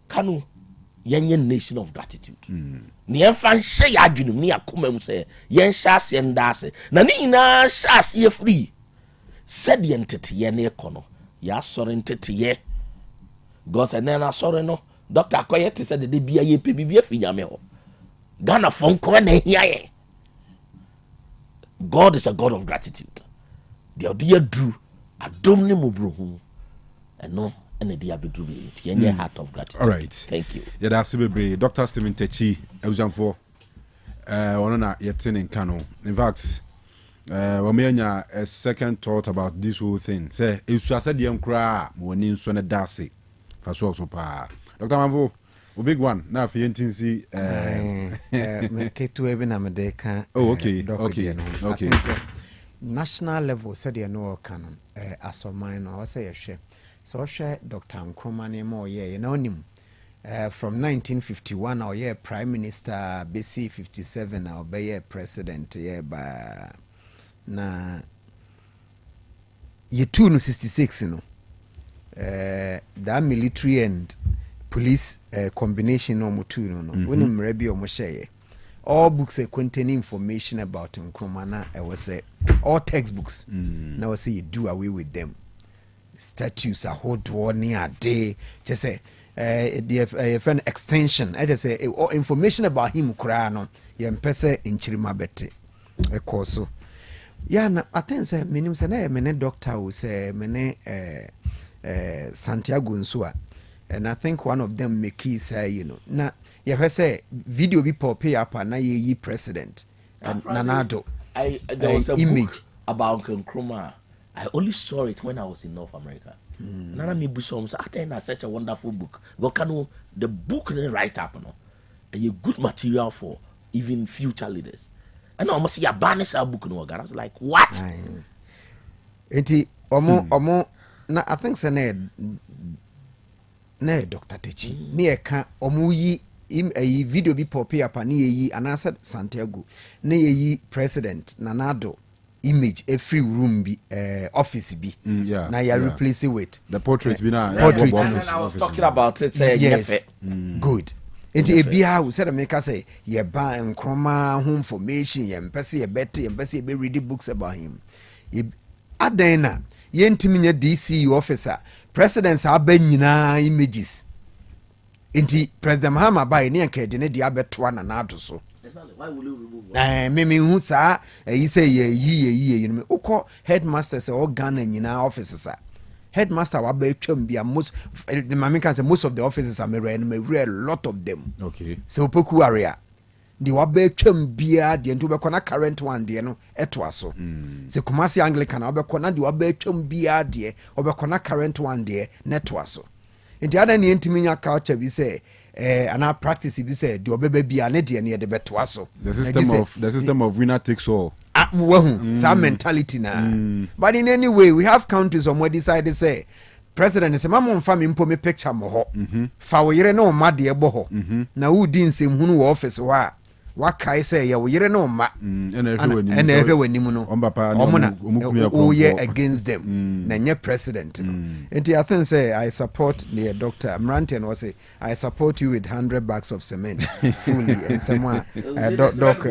Kanu yen nation of gratitude. Ni fan say adwunu ni akoma say yen shas yen dase na ni na shas ye free said yen tete ye na ekono ya sore ntete ye God said na sore no Dr. Akoyete said de bia ye pe bibia finyame ho Ghana fon kro na hia ye. God is a God of gratitude. The idea drew a domini mubruhu and no and the abidru be heart of gratitude. All right. Thank you. Yeah, that's be Dr. Stephen Techi, Euzan for one na yetin in Kanu. In fact, Wamenya a second thought about this whole thing. Say, if you said the uncra, when in son a dassy, for so pa. Dr. Mavo, a big one. Now, if you didn't see, make to even America. Oh, okay. National level said you know canon as of mine or say a share. So share Dr. Nkrumah more you know him. From 1951 or yeah Prime Minister BC 57 or be president yeah by na ye 266 you know that military and police combination no mo two no when him rebi o mo share all books containing information about Nkrumah na was all textbooks now say you do away with them statues a whole door near day just say the friend extension I just say information about him kura no ye mpese inchirima bete e course yeah na I say minim say na me doctor who say me Santiago Nsua and I think one of them make say you know na ye say video be pop up na ye president and Nanado there was a image book about Nkrumah. I only saw it when I was in North America. Nana me busom so I think that's such a wonderful book. But Kanu, the book didn't write up, no. A good material for even future leaders. And I almost see a banis a book no. I was like, what? Enti omo na I think say na Dr. Techi. Ni eka omo yi a video be pop up and ye anasa Santiago. Na ye president Nanado. Image every room be office be now you replace it with the portrait be now portrait I was talking about it yes good it e bia we said make say ye ba Nkrumah home information ye mpese ye better ye mpese ye be read books about him adena ye ntimi nya DC officer presidents aba nyina images inti president Mahama ba ne enka de ne dia beto na ado so. Why will you remove me who sa you say ye you know uko headmaster say all Ghana nyina offices headmaster wa be twam bia most the mama can say most of the offices are me a lot of them okay so poku area the wa be twam bia de nto be kona current one de no eto so se Kumasi Anglican wa be kona de wa be twam bia de wa be kona current one de neto so nti ada ne ntimi nya culture bi say and our practice be said do baby be an idiot near the betwaso the system of winner takes all some mentality na but in any way we have countries on where decided say president is mamon fam impo me picture mo ho fa wo yere no ma de ebo ho na wo di nsem hunu wo office wa kai say ye wo yere no ma ene ehwe wanim no o ye against them na nye president no enti I think say I support the Dr. Mrantian was say I support you with $100 of cement fully and someone doc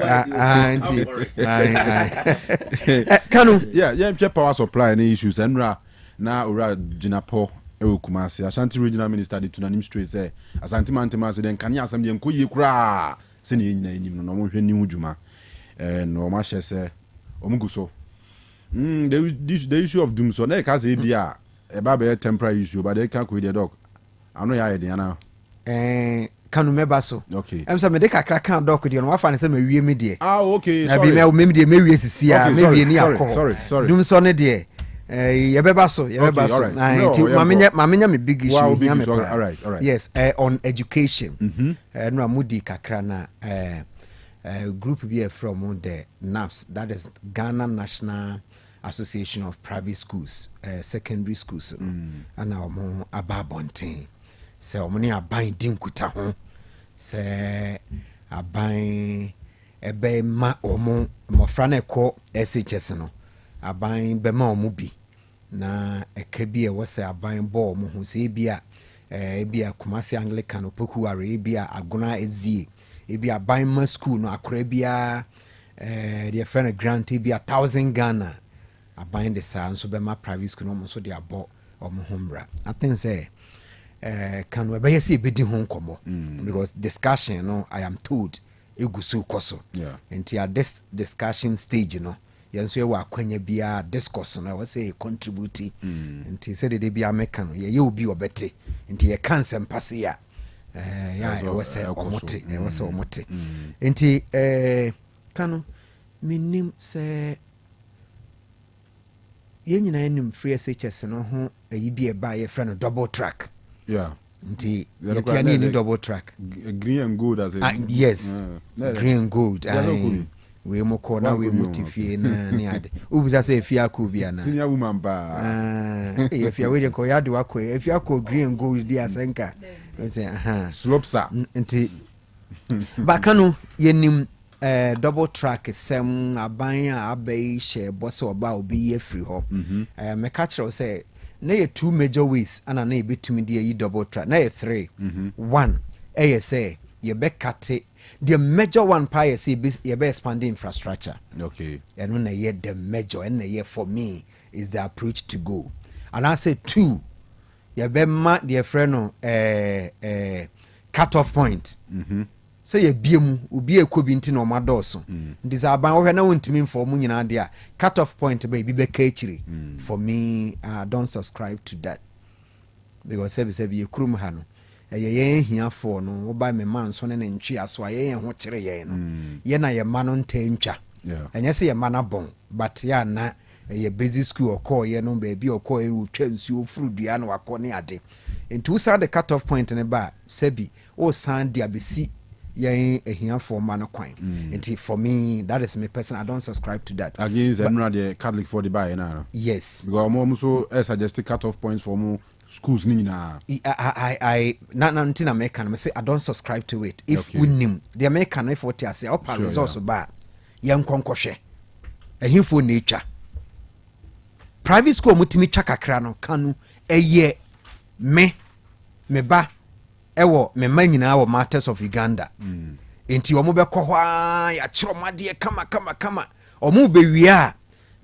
Kanu yeah power supply any issues enra na ora Jinapo Kumasi Ashanti regional minister de tunanim straight say Asante Mantema say den kan ya asem de nkoyi kura se ne nyina enim no mo hwe ni hujuma no ma hye se omuguso the issue of doom so na ka say bia e ba be temporary issue but they can ko the dog ano ya ede ana Kanu meba so okay em say me de kakra kan dog de no wa fa ne say me wie me de okay na bi me de me wie sisi a me wie ni akọ doom so ne de yebeba so mamenya me big issue all right yes on education no amudi kakra na group be from the NAPS, that is Ghana National Association of Private Schools, secondary schools and our ababontin so omoni aban dinkuta ho se aban ebe ma omo mofra na ko SHS no aban be ma omo bi na ekabi e wose aban bo omo ho se bia bia Kumasi Anglican opoku are bia agona ezie bia aban ma school no akora bia their friend grant bia 1000 Ghana aban de sa so be ma private school no so de abo omo homra I think say Kanu ebe yesi ebedi ho nkomo because discussion no I am told egusu koso and at this discussion stage no yenso e wa kwanya bia discourse no we say contribute and he said they bia meka no ye obi obete and ye kan sempase ya we say omote we say omote and Kanu minim say yɛn nyinaa anim free SHS no ho ayi bi ɛba yɛ frɛ no double track nti yɛtia ne ni double track green and gold as yes green and gold we mo kɔ na we mo tifie na ne ade ubisa sɛ efia akɔ bia na senior woman ba efia we de kɔ ya de wakɔ efia akɔ green and gold di asenka say slopsa nti baka no yɛnim double track sem aban a abai hye bose oba obi ye free ho me ka kyerɛw sɛ na yɛ two major ways ana na yɛbɛtumi de yi double track na yɛ three one ɛyɛ sɛ yɛbɛkate the major one pa yɛ sɛ yɛbɛ expand infrastructure okay ɛno na yɛ the major and yɛ for me is the approach to go and I say two yɛbɛma deɛ frɛ no cut off point sɛ yɛ bie mu obi ekɔ bi nti na ɔma dɔɔso nti sɛ aban wɔhwɛ na wontumi mfɔ mu nyinaa de a cut off point ba bi bɛka akyiri for me I don't subscribe to that because sɛbi yɛ kurom ha no ɛyɛ yɛn hiafoɔ no woba me ma nso ne ntwe aso a yɛn ho kyerɛ yɛn no yɛn na yɛ ma no ntɛntwa ɛnyɛ sɛ yɛ ma na bon but yɛ na ɛyɛ basic school ɔkɔɔ yɛ no baabi ɔkɔɔ yɛ wotwa nsuo furu dua na wakɔ ne ade nti wosan de cut off point ne ba sɛbi o san de abesi yɛn ahiafoɔ ma no kwan nti for me that is me person I don't subscribe to that against the Catholic for the buy na yes because mo so suggest cut off points for mo schools ni nyina I na ntina me kan me say I don't subscribe to it if we nim the American if what you say up results ba yɛn konkohwɛ ahimfo na etwa private school mutimi twa kakra no Kanu ɛyɛ me ba ɛwɔ me ma nyinaa wɔ Martyrs of Uganda enti ɔmo bɛkɔ hɔ a ya kyerɛ madeɛ kama ɔmo bɛwia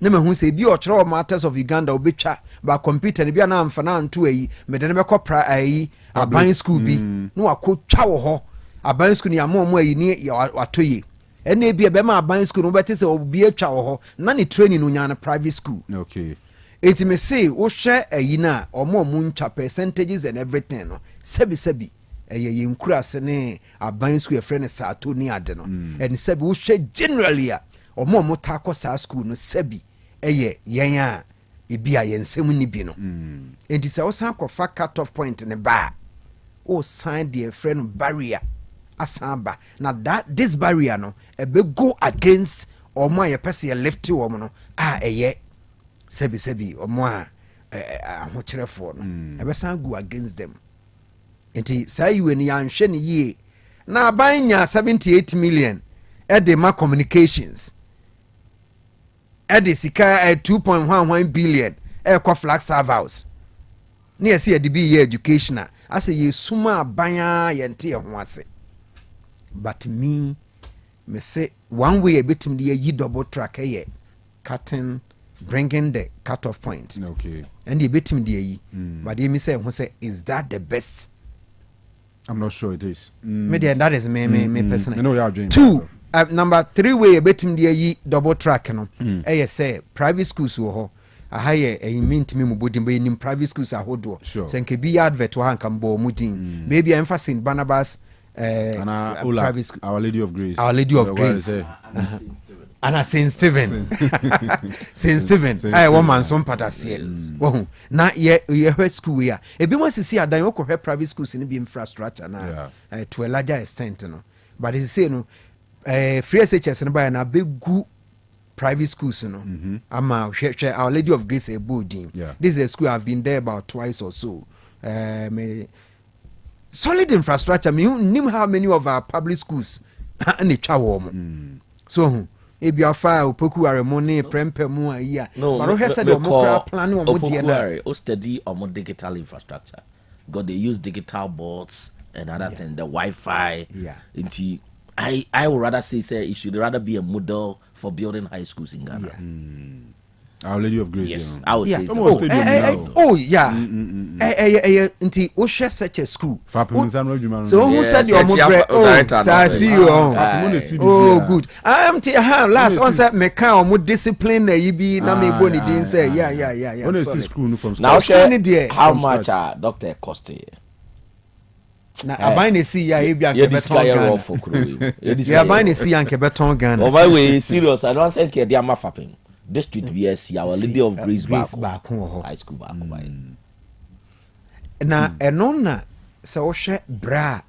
na me hu sɛ bi ɔkyerɛ wɔ Martyrs of Uganda obɛtwa ba computer ne bia na amfa na anto ayi me de ne bɛkɔ aban school bi na wakɔ twa wɔ hɔ aban school ne amo ayi ne watoye ɛna bi bɛma aban school no bɛte sɛ obi atwa wɔ hɔ na ne training no nya na private school okay enti me say wo hwɛ ayi na ɔmo ntwa percentages and everything no sebi ɛyɛ yɛnkura ase ne aban school yɛfrɛ no saato ne ade no ɛne sɛbi wohwɛ generally a ɔmo ta kɔ saa school no sɛbi ɛyɛ yɛn a ebi a yɛnsɛm ni bi no enti sɛ wosan kɔfa cut off point ne ba o san de yɛfrɛ no barrier asan ba na this barrier no ɛbɛ go against ɔmo a yɛpɛ sɛ yɛ lift wɔm no a ɛyɛ sɛbi ɔmo a ahokyerɛfoɔ no ɛbɛsan go against them nti saa yiwe ni yanhwɛ ne yie na aban nya 78 million ɛde ma communications ɛde sika 2.11 billion ɛkɔ flag servers ne yɛsɛ yɛde bi yɛ education a asɛ yɛsuma aban a yɛnte yɛ ho ase but me say one way ɛbɛtumi de yɛyi double track ɛyɛ bringing the cut off point okay and yɛbɛtumi de yɛyi but yɛmi sɛ ho sɛ is that the best I'm not sure it is. That is me personally. No, you are doing two, number 3 way betim de yi double track no. Say private schools wo ho. Aha ye mintimi mu bodin be nim private schools ahodo. Senke bi advert wa kan bo mudin. Maybe emphasis Barnabas private school. Our Lady of Grace. Our Lady of Grace. Ana Saint Stephen. Saint Stephen. One man some patasiel. Wo na ye school ya. E bi mo sisi adan wo kɔ private schools ni bi infrastructure na to a larger extent no. But they say no free SHS no ba na begu private schools no. Ama hwehwe Our Lady of Grace e building. This is a school I've been there about twice or so. Solid infrastructure. Me nim how many of our public schools ani twa wo mo. So ebi afa opoku aremone prempe mu ayi but we said the more plan o die na o study on digital infrastructure because they use digital boards and other things, the Wi-Fi into I would rather say it should rather be a model for building high schools in Ghana. Our Lady of Grace. Yes, I would say. Nti o share such a school. So who said your mother? I see you. Oh, good. I am last on said me can omo discipline na yibi na me boni din say yeah. Now how much doctor cost here? Na aban na si ya ebi anke beton Ghana. Ya aban na si ya anke beton Ghana. Oh my way serious. I don't say ke dia ma fapin. district BS our Lady of Grace back high school back na ɛno na sɛ wohwɛ bra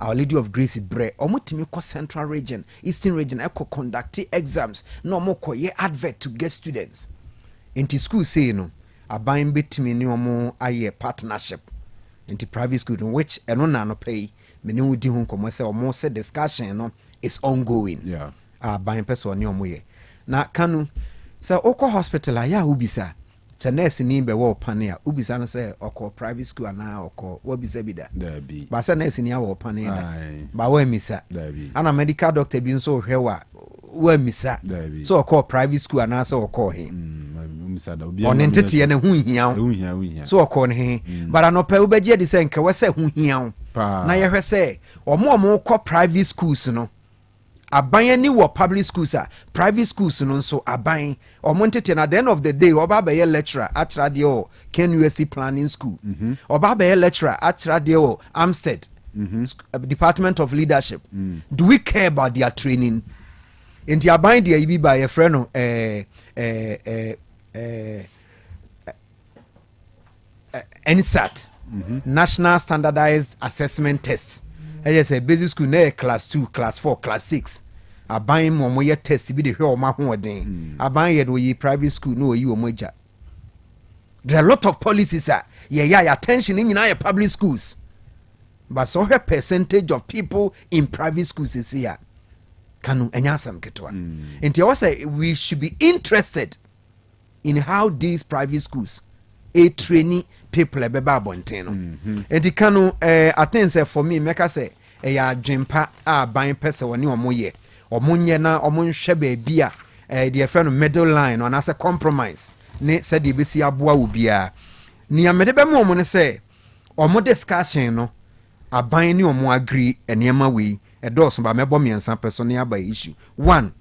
Our Lady of Grace bre omutimi ko Central Region, Eastern Region eko conduct exams no mo ko ye advert to get students into school say no aban betimi ni omo aye partnership into private school in which eno na no pay me ne wudi hu komo say omo say discussion no is ongoing. Yeah. Aban person ni omo ye na Kanu say oko hospital ya ubisa cha nurse ni be wo pane a ubisa no say oko private school na oko wo bisa bi da ba say nurse ni a wo pane da ba wo emisa ana medical doctor bi nso hwe wo emisa so oko private school na say oko he on entity ye ne hu hia so oko ne he bara no pa ubeje de say nka wo say hu hia na ye hwe say omo ko private schools no aban ni wo public schools private schools no so aban omontete na the end of the day oba be ye lecturer atra de o KNUST planning school oba be ye lecturer atra de o Amstead Department of Leadership. Do we care about their training? In the aban de ibi by a friend NSAT National Standardized Assessment Test. Yes, a basic school na class 2, class 4, class 6. Aban mo ye test bi de hwe o ma ho den. Aban ye no ye private school no yi o moja. There are a lot of policies yeah attention in your public schools. But so a percentage of people in private schools is here. Kanu enyasam ketwa. And you say we should be interested in how these private schools a trainee people ebeba bonteno. And Kanu I think say for me make say ya dwempa ban pese woni omoye. Omunye na omunhwe ba bia the friend middle line on as a compromise. Ne said the besi aboa obia. Ni amede be mo mo ne say omo discussion no aban ni omo agree enema we edos ba mebo miensa person ne aba issue. One,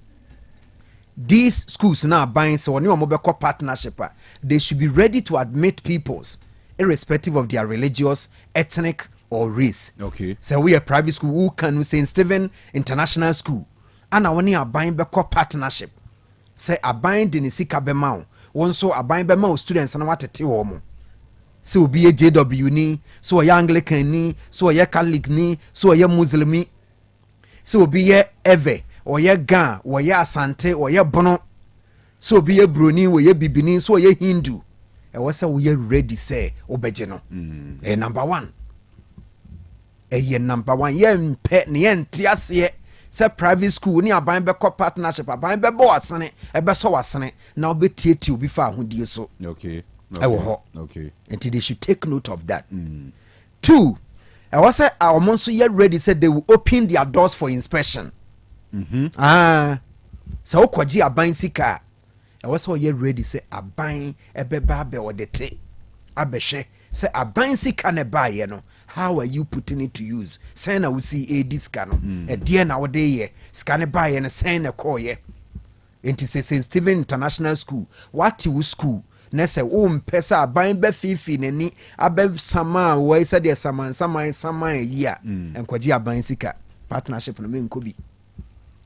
these schools now buying so oni omo be co partnership they should be ready to admit peoples irrespective of their religious, ethnic or race. Okay. So we a private school who can St. Stephen International School and oni aban be co partnership. Say aban de ni sika be ma won so aban be ma students na watete wo mo. So be a JW ni, so a Anglican ni, so a Catholic ni, so a Muslim ni. So be ye Eve or ye Gan or ye Asante or ye Bono. So be ye Bruni or ye Bibini, so ye Hindu. And what's we ready say obejeno. Number one. Ye number one. Ye pet ni entias ye. Say private school ni aban be co partnership aban be bo asene e be so wasene na obetieti obi fa ahudie so. Okay. Okay. Until they should take note of that. 2, I was say our monso yet ready said they will open their doors for inspection. So kwaji aban sika. I was so yet ready say aban ebeba be odete abehwe say aban sika ne ba ye no. How are you putting it to use? Say na we see a disca no. E die na wode ye scan ba ye na say na call ye. Into say St. Stephen International School. What you school? Nese mpesa aban be fifi nani abe sama we said the sama year enkwaji aban sika partnership no me nkobi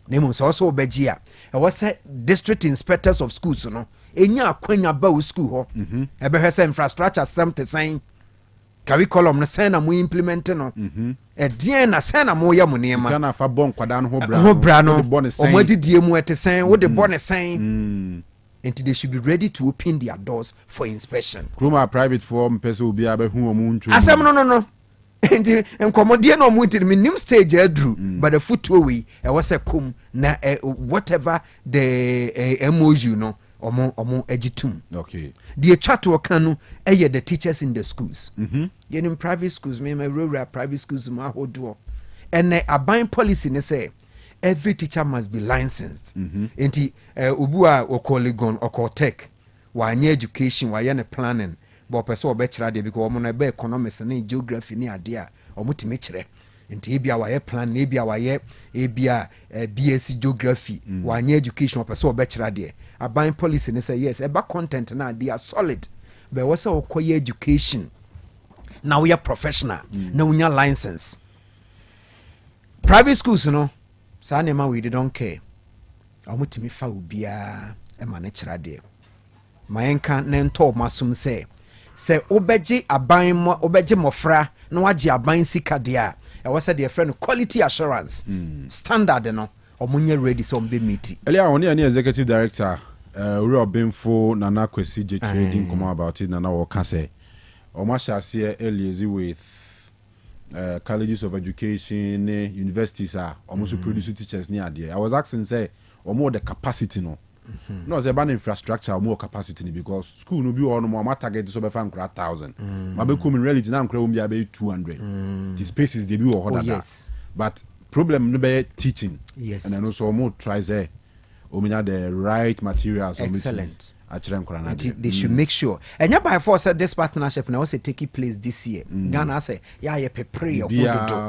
nemu so so obegia e was say district inspectors of schools no enya akwanya ba wo school ho ebe hwese infrastructure something saying curriculum no say na mo implement no e dien na say na mo ya mo nema kana fa bon kwada no ho bra no o modidie mu etesen wo de bon sen until they should be ready to open their doors for inspection. Kruma private form person will be able to who asem no. And enkomodie no mu tin minim stage adru but the foot away e was a kum na whatever the MOU no omo agitum. Okay. The chat to Kanu the teachers in the schools. Yen in private schools me rural private schools ma hodo. And a buying policy ne say every teacher must be licensed. Enti ubua okoligon Otec wa anya education wa yana planning but person obechira de because omo na be economics na geography ni ade a omo timi kire. Enti ebia wa ye plan na ebia wa ye ebia BSc geography wa anya education person obechira de aban policy ne say yes eba content na they are solid but we say okoye education now we are professional now we are license. Private schools no sa nema we don't care omutimi fa obia ɛma ne kyerɛ deɛ ma yɛnka ne ntɔ masom sɛ wobɛgye aban wobɛgye mmɔfra na wagye aban sika deɛ a ɛwɔ sɛ deɛ frɛ no quality assurance standard no ɔmo nyɛ ready sɛ ɔmo bɛ meet earlier on any executive director Uri Obinfo Nana Kwesi J trading come about it Nana Woka say ɔmo ahyɛ aseɛ liaise with colleges of education universities ɔmo so produce teachers near there. I was asking say ɔmo the capacity no no say ban infrastructure more capacity because school no be on more target so be fan 1,000 ma be come in reality na nkra wo be 200 the spaces they be or yes. But problem no be teaching yes. And then also more try say ominya the right materials excellent they should make sure and yeah by force this partnership now say take place this year Ghana say yeah prepare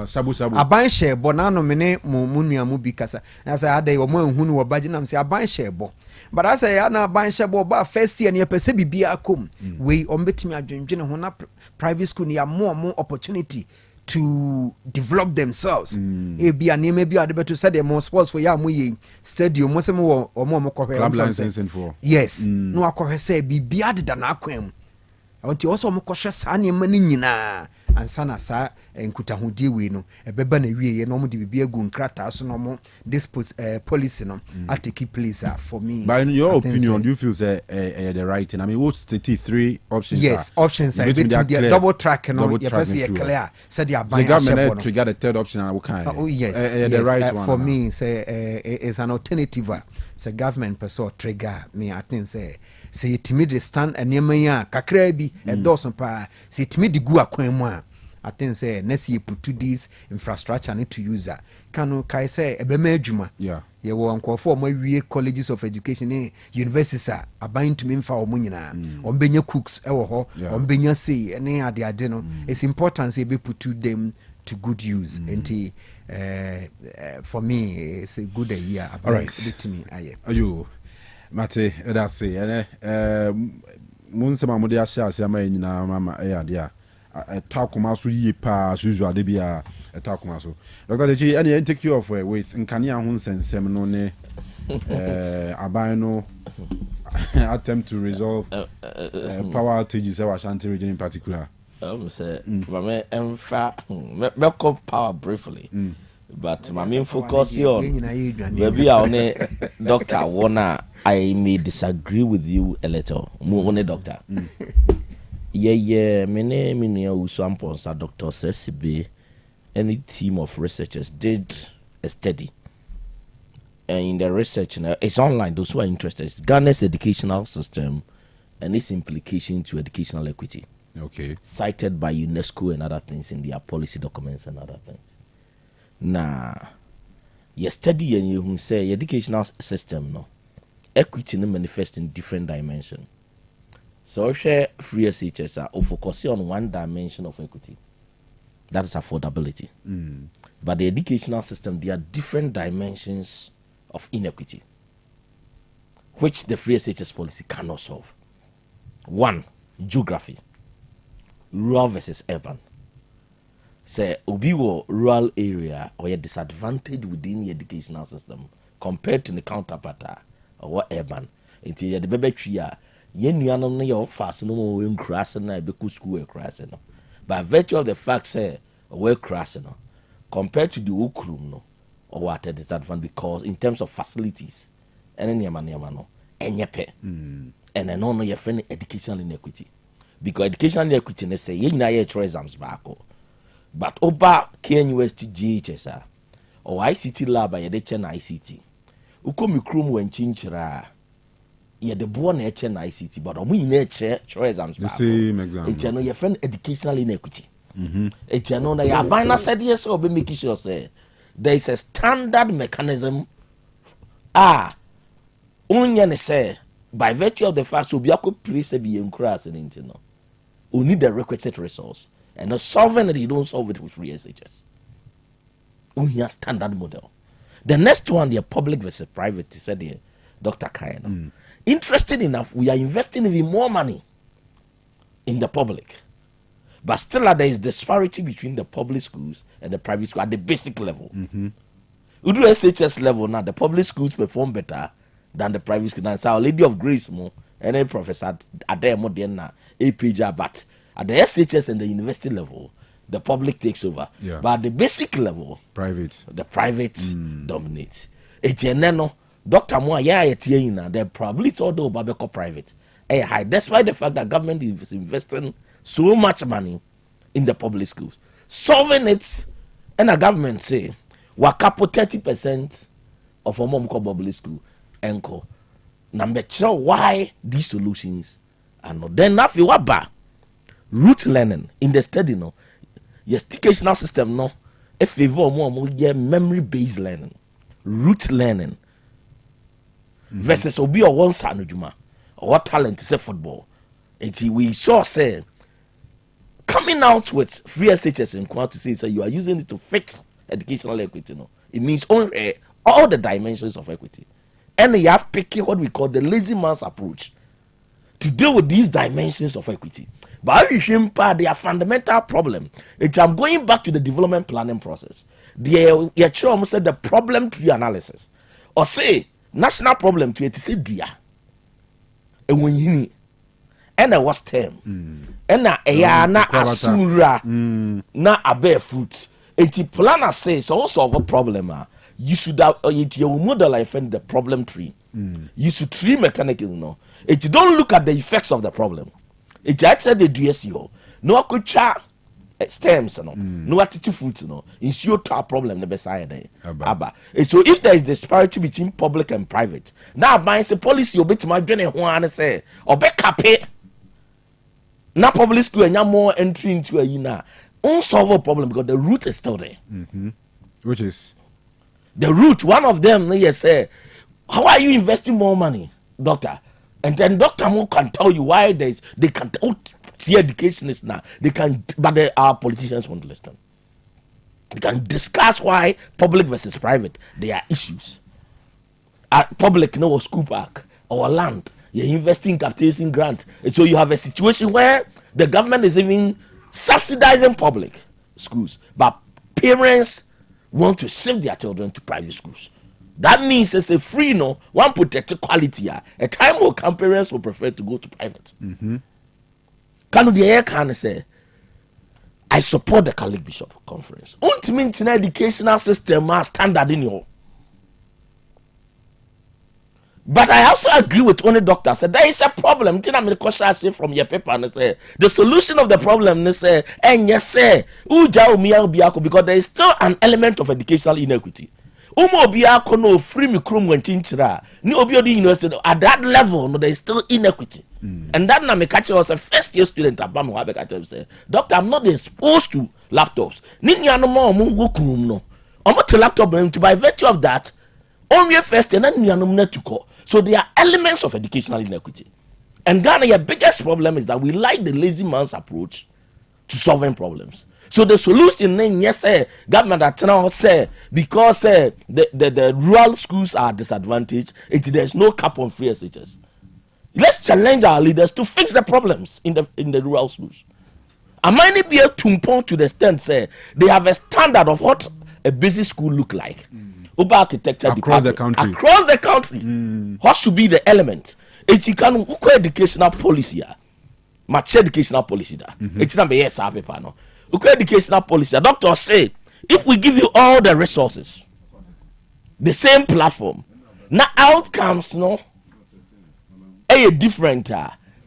sabu aban share bo na no mene mo nua mu bi kasa na say ade wo mo ehunu wo baji nam say aban share bo but I say ya na aban share bo ba first year ne pese bibia akom we on betimi adwendwene ho na private school ne ya more opportunity to develop themselves. Ebi anime bi ade beto said more sports for ya mo ye stadium mo se mo mo club licensing for yes no akɔhwɛ sɛ bibia de da na akwam ɔnti ɔsɔ mo kɔhwɛ saa ne ma ne nyinaa ansa na saa nkutahodie we no ɛbɛba na wie ye no mo de bibia gu nkrata so no mo this policy no atake place for me. But in your opinion, do you feel say the right thing? I mean, what's the three options? Yes, options are double track and all. You can clear. Said you are buying. The government trigger the third option and what kind? Oh yes, the right one. For me, say is an alternative. Say government person trigger me. I think say timid stand and yemaya kakra bi a dozen pa. Say timid gu akwan. I think say next year put to this infrastructure need to use that. Kanu kai say ebema adwuma. Yeah. Ye wo nkofo mo wie colleges of education universities aban to me mfa o nyina. Ombenya cooks e wo ho, ombenya say ne ade no. It's important say be put to them to good use. And for me it's a good year about right. Me aye. Ayo. Mate that's say mun se ma mo de ahia ase ama nyina mama ade a talkuma so yi pa as usual de bia talkuma so Dr. Deji any take you off with nkania ho nsensem no ne aban no attempt to resolve power outages in Ashanti region in particular. Say mama emfa me power briefly but my main focus on maybe I Dr. Warner I may disagree with you a little more doctor. Yeah, my name is Usamponsa Dr. Sesibe. Any team of researchers did a study. And in the research, it's online, those who are interested, it's Ghana's educational system and its implication to educational equity. Okay. Cited by UNESCO and other things in their policy documents and other things. Now, you study and you say educational system, no, equity manifests in different dimensions. So share free SHS are focusing on one dimension of equity. That is affordability. But the educational system, there are different dimensions of inequity, which the free SHS policy cannot solve. One, geography. Rural versus urban. Say, Obiwo rural area or a disadvantage within the educational system compared to the counterpart or urban. Until the baby tree yen nuanom no your fast no more in crass na be school crass no by virtue of the fact say we crass no compared to the ukrum no or what a disadvantage because in terms of facilities and any man no enyepe and no your friend educational inequity because educational inequity they say yen na ye exams back but oba KNUST GHS or ICT lab by the chen ICT ukomi krum when chinchira yeah, the born nature and ICT, but we nature exams. The same exam. It's your friend educational inequity. It's your that your bina said yes or be making sure say there is a standard mechanism. Only say by virtue of the fact so be a could place be increased in internal. We need the requisite resource and the solving that you don't solve it with free SHS. Only a standard model. The next one, the public versus private, said the Dr. Kanu. Interesting enough, we are investing even more money in the public. But still there is disparity between the public schools and the private schools at the basic level. We do SHS level now, the public schools perform better than the private school. And so Our Lady of Grace mo, and then Professor Ademo Diana, APJ, but at the SHS and the university level, the public takes over. Yeah. But at the basic level, the private dominates. Etienne Dr. Moa, the probability all the Babeko private. High, despite the fact that government is investing so much money in the public schools. Solving it, and the government say, we capo 30% of our mom public school. Enko. Number two, why these solutions are not. Then now you waba root learning in the study no. Your educational system no. If favor more memory based learning, root learning versus obi or one sanujuma or what talent is a football. We saw say coming out with free SHS in Kwan to say you are using it to fix educational equity. No, it means only all the dimensions of equity. And you have picking what we call the lazy man's approach to deal with these dimensions of equity. But their fundamental problem. I'm going back to the development planning process. You almost said the problem tree analysis. Or say, national problem to it is a and when you and I was term. And na asura na abear fruit. And planner says also of a problem. You should have your model I find the problem tree. You should tree mechanical no. If you don't look at the effects of the problem, it just said the DSO. No akucha stems no attitude fruit no. It's your problem the beside there. Abba. So if there is disparity between public and private, now by the policy obey my journey one say or back up it. Now public school and more entry into a yina. Unsolvable problem because the root is still there. Which is the root. One of them, yes, say, how are you investing more money, doctor? And then Dr. Mo can tell you why they can see education is now. They can, but our politicians won't listen. They can discuss why public versus private. There are issues. Public, school park or land. You're investing in capitalizing grant. And so you have a situation where the government is even subsidizing public schools, but parents want to send their children to private schools. That means it's a free one protected quality. A time will come, parents will prefer to go to private. Kanu the air can say, I support the Catholic Bishop Conference. Ultimately, in educational system standard in your. But I also agree with only doctor said there is a problem. I say from your paper and say the solution of the problem is and yes say because there is still an element of educational inequity. No free me when chinchira university at that level there is still inequity. And that na me catch was a first year student at Bamu say, Doctor, I'm not exposed to laptops. To laptop by virtue of that, only first and then to call. So there are elements of educational inequity. And Ghana, your biggest problem is that we like the lazy man's approach to solving problems. So the solution then, yes, sir, government at now say because the rural schools are disadvantaged, there's no cap on free SHS. Let's challenge our leaders to fix the problems in the rural schools. I might be a tumpon to the extent say they have a standard of what a busy school look like. Over architecture across the country. What should be the element? It's can educational policy. Much educational policy. It's not yes, paper no. Educational policy. Doctors say if we give you all the resources, the same platform, now outcomes a different.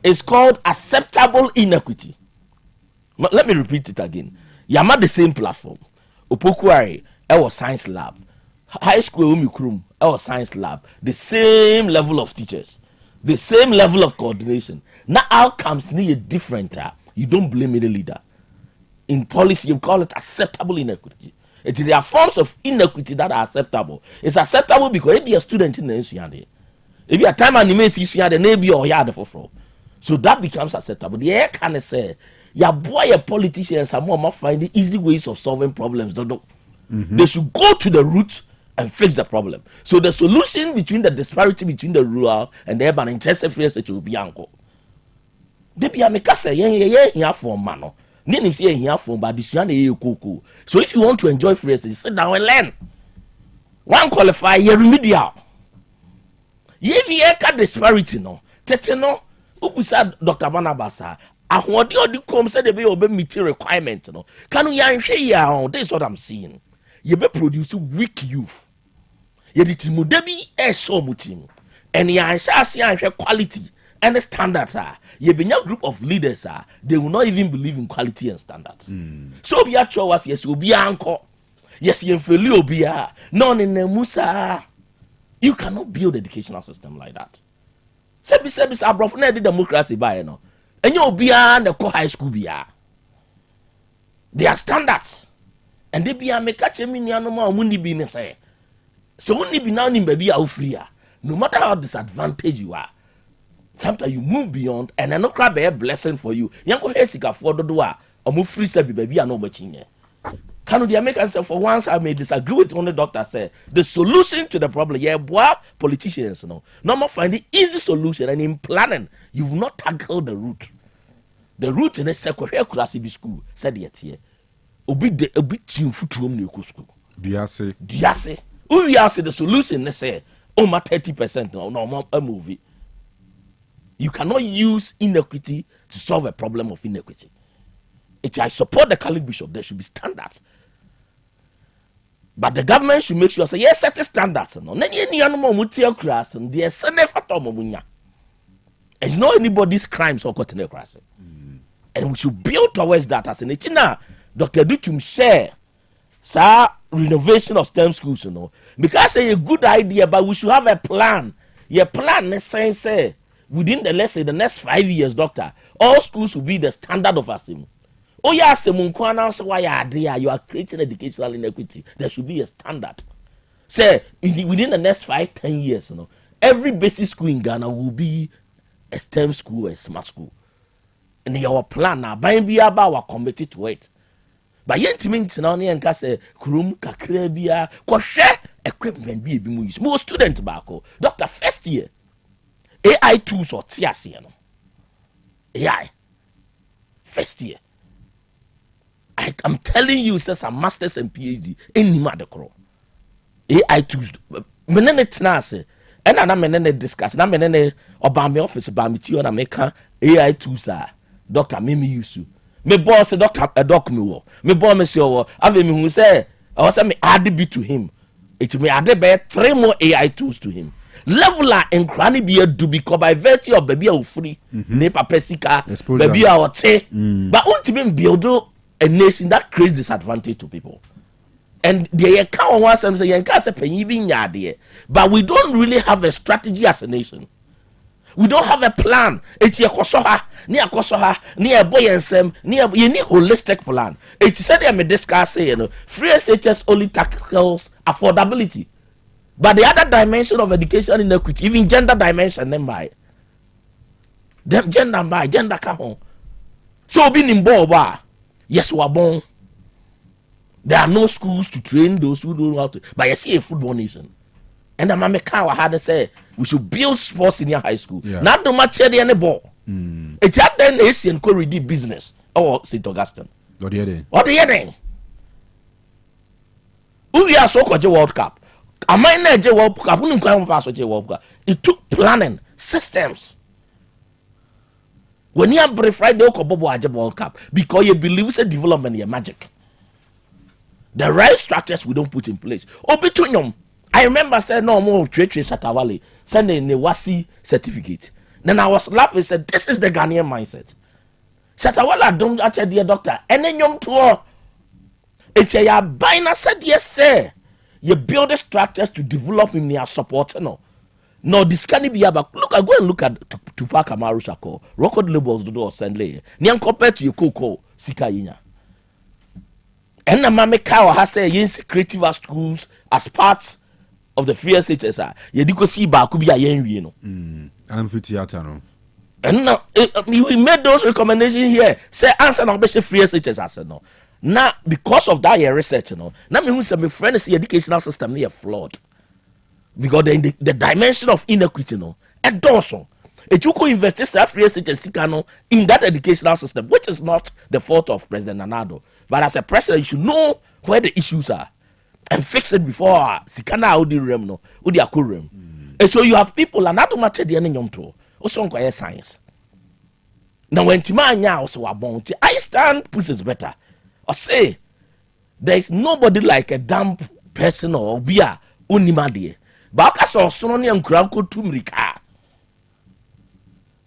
It's called acceptable inequity. Let me repeat it again. You're not the same platform. Opokuari, our science lab. High school Umikrum, our science lab, the same level of teachers, the same level of coordination. Now outcomes need different. You don't blame the leader. In policy, you call it acceptable inequity. There are forms of inequity that are acceptable. It's acceptable because if you're a student in the institution, if you're a time animated institution, maybe or yard for. So that becomes acceptable. The air can say, your boy, a politician, some more find the easy ways of solving problems. They should go to the root and fix the problem. So the solution between the disparity between the rural and the urban intensive free SHS will be uncle. They be a mekase here for mano. Name say here for but this cool. So if you want to enjoy free SHS, sit down and learn. One qualify your remedial. Ye ni eka disparity no. Tete no ubusa Dr. Barnabas ahode odi kom say dey be obey meet requirement no. Kanu yan hwe ya this is what I'm seeing. Ye be produce weak youth. Ye di timu debi so mutim. And yan sha see an quality and the standards ye be a group of leaders they will not even believe in quality and standards. So be actual was yes obi anko. Yes ye feli obi none in musa. You cannot build educational system like that. Sebi abrof na the democracy by no. And you be and the high school be they are standards. And they be a make catch me no more mundi be ne say. So only be now in baby out free. No matter how disadvantaged you are, sometimes you move beyond and I no crab a blessing for you. Yanko hesika for the door or move free say baby are no watching here. Can the Americans say for once I may disagree with what the doctor said. The solution to the problem, politicians no more find the easy solution and in planning you've not tackled the root. The root in a secretary class in the school said yet here. Obi team futurum ne school. Diase. We are the solution they say 30% no a movie. You cannot use inequity to solve a problem of inequity. I support the Catholic bishop. There should be standards. But the government should make sure say yes, set standards. No, any animal mutia class and the senefa. It's not anybody's crimes or cotton class. And we should build towards that as an China. Dr. Dutum share renovation of STEM schools, because it's a good idea, but we should have a plan. Your plan, let's say within the next 5 years, doctor, all schools will be the standard of us. Oh yes, you are creating educational inequity. There should be a standard. Say within the next 5-10 years, every basic school in Ghana will be a STEM school, a smart school. And your plan now, by be about committed to it. But yet means now and say krum kakrebia kwhwe equipment be mu use. Most student back doctor first year AI tools or tiase no. AI first year. I'm telling you, says a masters and PhD in Nimadekro. AI tools. Menene tnase. And I menene discuss. Na menene obame office ba miti on America AI tools doctor me use you. Me boss doctor a doc me wo. Me boss me say wo. Ave me who say I was me add bit to him. It me add be 3 more AI tools to him. Leveler and cranny be do because by virtue of baby a free. Ne papa sika baby a wote. But ultimately build a nation that creates disadvantage to people. And the account wants them say but we don't really have a strategy as a nation. We don't have a plan. It's a kosoha, near boy and sem, near you need holistic plan. It said I may discuss free SHS only tackles affordability. But the other dimension of education inequity, even gender dimension, them gender come. So being in Boba, yes, we are born. There are no schools to train those who don't know how to. But you see a football nation. And I'm had to say we should build sports in your high school. Yeah. Not the much any ball. It's at then Asian corridor business or St. Augustine. What do you think? We are so called World Cup. I might not World Cup. It took planning systems. When you have Friday World Cup because you believe it's a development in magic. The right structures we don't put in place. Obitunium. I remember saying no more trade Satawale sending a WASI certificate. Then I was laughing, said, this is the Ghanaian mindset. Satawala don't actually dear doctor. And then you tour. It's a bina said yes, sir. You build the structures to develop in your support. No, this can be about look, I go and look at Tupac Amaru Shako. Record labels do send lay. Nyan compared to your Coco Sikaina. And the Mame Kawa has said yes creative schools as parts of the free SHS. You do see Bakubia Yen, amphitheater. No. And now we made those recommendations here. Say answer no best free SHS. No. Now because of that research, now me say my friends the educational system is flawed. Because the dimension of inequity, and also it you could invest free SHS in that educational system, which is not the fault of President Nanado. But as a president, you should know where the issues are and fix it before Sikana Udi Rem no Udi Akurem. So you have people and that matter the any to also on science. Now when Timanya also about I stand pushes better. Or say there is nobody like a dumb person or beer unimadi. But Osononi and Kranko Tumrika.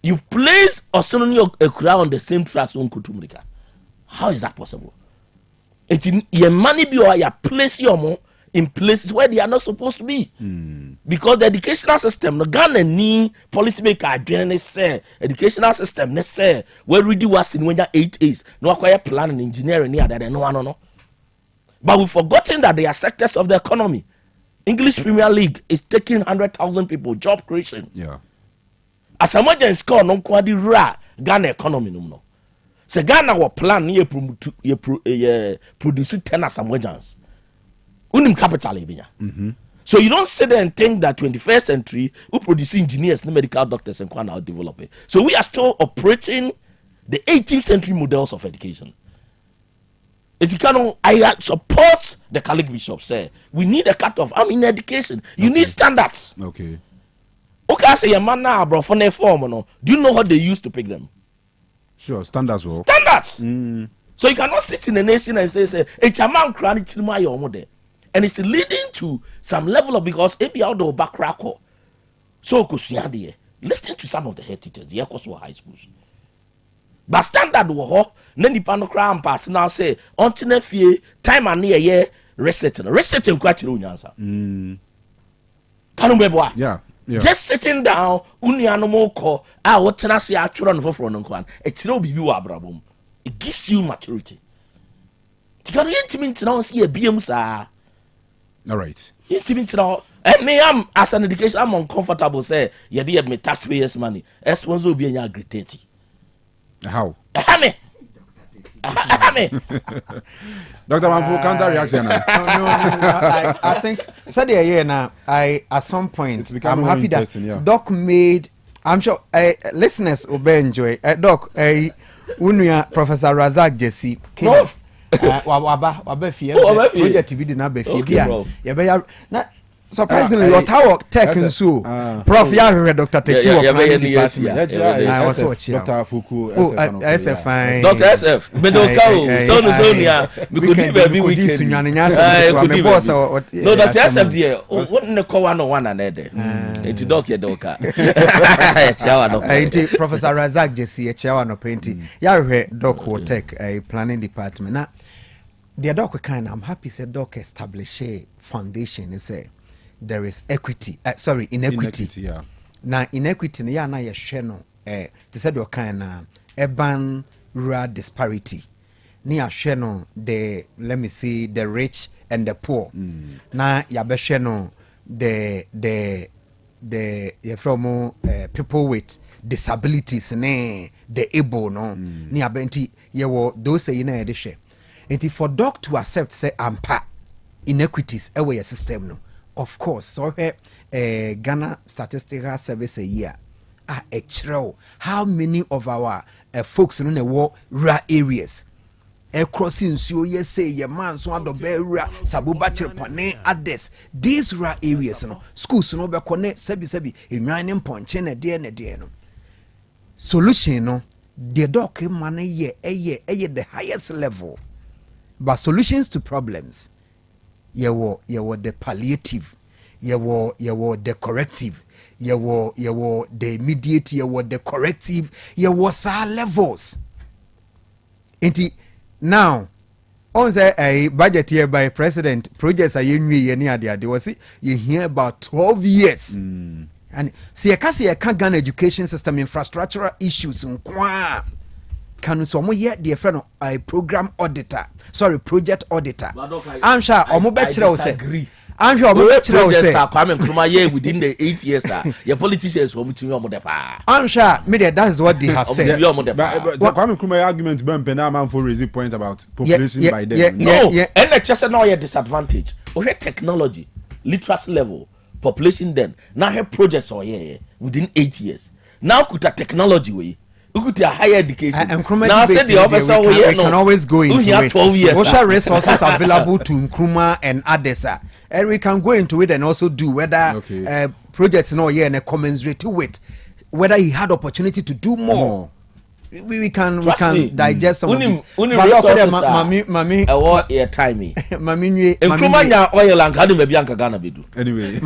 You place Osononi a crowd on the same tracks on Kutumrika. How is that possible? It's in your money be or your place your mo in places where they are not supposed to be. Because the educational system, the Ghana need policymaker say educational system say where really was in when you're 8 years, no acquire plan and engineering near that no. But we've forgotten that they are sectors of the economy. English Premier League is taking 100,000 people, job creation. Yeah. As a emergency score, no quadi ra Ghana economy no. So Ghana will plan ye produce 10 as emergencies. Unim capital ibinya. So you don't sit there and think that 21st century we produce engineers, no medical doctors and can develop it. So we are still operating the 18th century models of education. I support the Catholic bishop say we need a cut-off. I'm in education. You need standards. Okay, I say a man now, bro, for their form, no. Do you know what they used to pick them? Sure, standards. Well. Standards. So you cannot sit in a nation and say, it's a man crying to my own. And it's leading to some level of, because if you are back cracker, so listen to some of the head teachers, the Ecos were high schools. But standard were then the panel crown pass now say, on Tinefie, time and near year, researching quite your answer. Kanu Beboa. Yeah. Just sitting down, uniano call, what can I say? I try for one. It's no be you, Abraham. It gives you maturity. Can you intimate now see a BM, all right. Intimate now. And me, I'm as an education, I'm uncomfortable. Say, you did me taxpayers' money. As will be a great. How? Dr. Manfo, counter reaction. No, I think now. At some point I'm happy that Doc made. I'm sure listeners will enjoy. Doc, Unia Professor Razak Jesse. No. Waba fie project bi di na ba fie bia ye be ya na surprisingly your tower tech and so prof ya heard Dr. Techi of planning department I was watching Dr. Fuku SF fine Dr. SF Medoka so nia we could be weekend my boss no Dr. SF there what ne call one another it doc ye doka Professor Razak Jesse chairman of painting ya heard Doc Tech planning department na the doc kind I'm happy said Doc establish a foundation and say there is inequity. Yeah. Now inequity na na ye hwe no they said your kind urban rural disparity. Ni ahwe no the let me see the rich and the poor. Na ya be hwe no the from people with disabilities ne the able no ni abenti ye wo those say na ye de hwe. Enti for doc to accept say ampa inequities e your system no. Of course, so Ghana Statistical Service a year. How many of our folks in the rural areas? Crossing so yes say your man so ado be rural sabuba chirpane others. These rural areas no schools no be connect sebi enwan ponche na de no. Solution no the doc man ye the highest level. But solutions to problems you were the palliative, you were the corrective, you were the immediate, you were the corrective, you were levels. Now, on a budget here by president projects are they was you hear about 12 years. And see a Ghana education system infrastructural issues in Kanu so yet dear friend a program auditor project auditor I'm sure omo be kire say I'm sure omo be kire say Kwame Nkrumah here within the 8 years your politicians omo timi omo de pa I'm sure maybe that's what they have said but Kwame Nkrumah argument ben pena man for raising point about population by them and the chese now your disadvantage or technology literacy level population then now her projects or here within 8 years now kuta technology way look at a higher education. Now I said the officer we can always go into it. 12 years. What are resources available to Nkrumah and others? And we can go into it and also do whether projects no yeah and commensurate with whether he had opportunity to do more. We can digest some of this. Mami what your timing. Mami Nkrumah oil and kadi be bianca Ghana bedu. Anyway.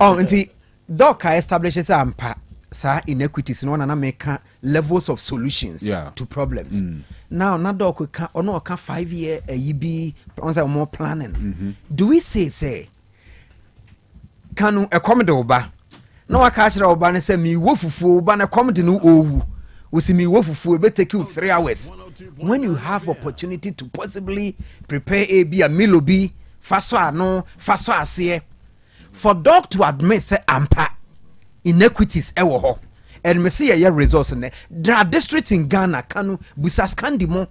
Oh, nti doc establishes ampa sa inequities no na make levels of solutions to problems. Now na doc ka ono ka 5 year yibi on say more planning. Do we say Kanu accommodate oba no waka kire oba ne say mi wo fufuo oba na come no owu we see me wo fufuo be take you 3 hours when you have opportunity to possibly prepare a meal be faso ase for doc to admit say ampa inequities ewo ho and me see your resource ne there are districts in Ghana Kanu busas kandimo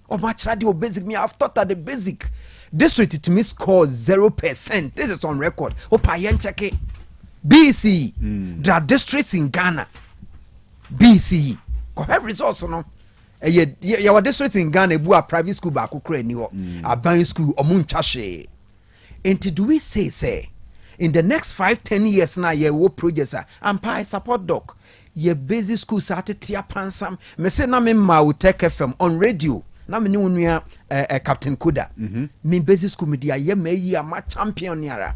oba kira the basic me I've thought that the basic district to me score 0%. This is on record. Opa yen check it. BC. There are districts in Ghana. BC. Correct resource no. Your district in Ghana bu a private school ba kokra ni ho. A ban school omun twahwe. And do we say in the next 5-10 years na ye wo projects ampa support doc. Ye basic school start tia pansam. Me say na me ma Otec FM on radio. Na me ni wonua Captain Koda. Me basic school media ye me yi ama champion yara.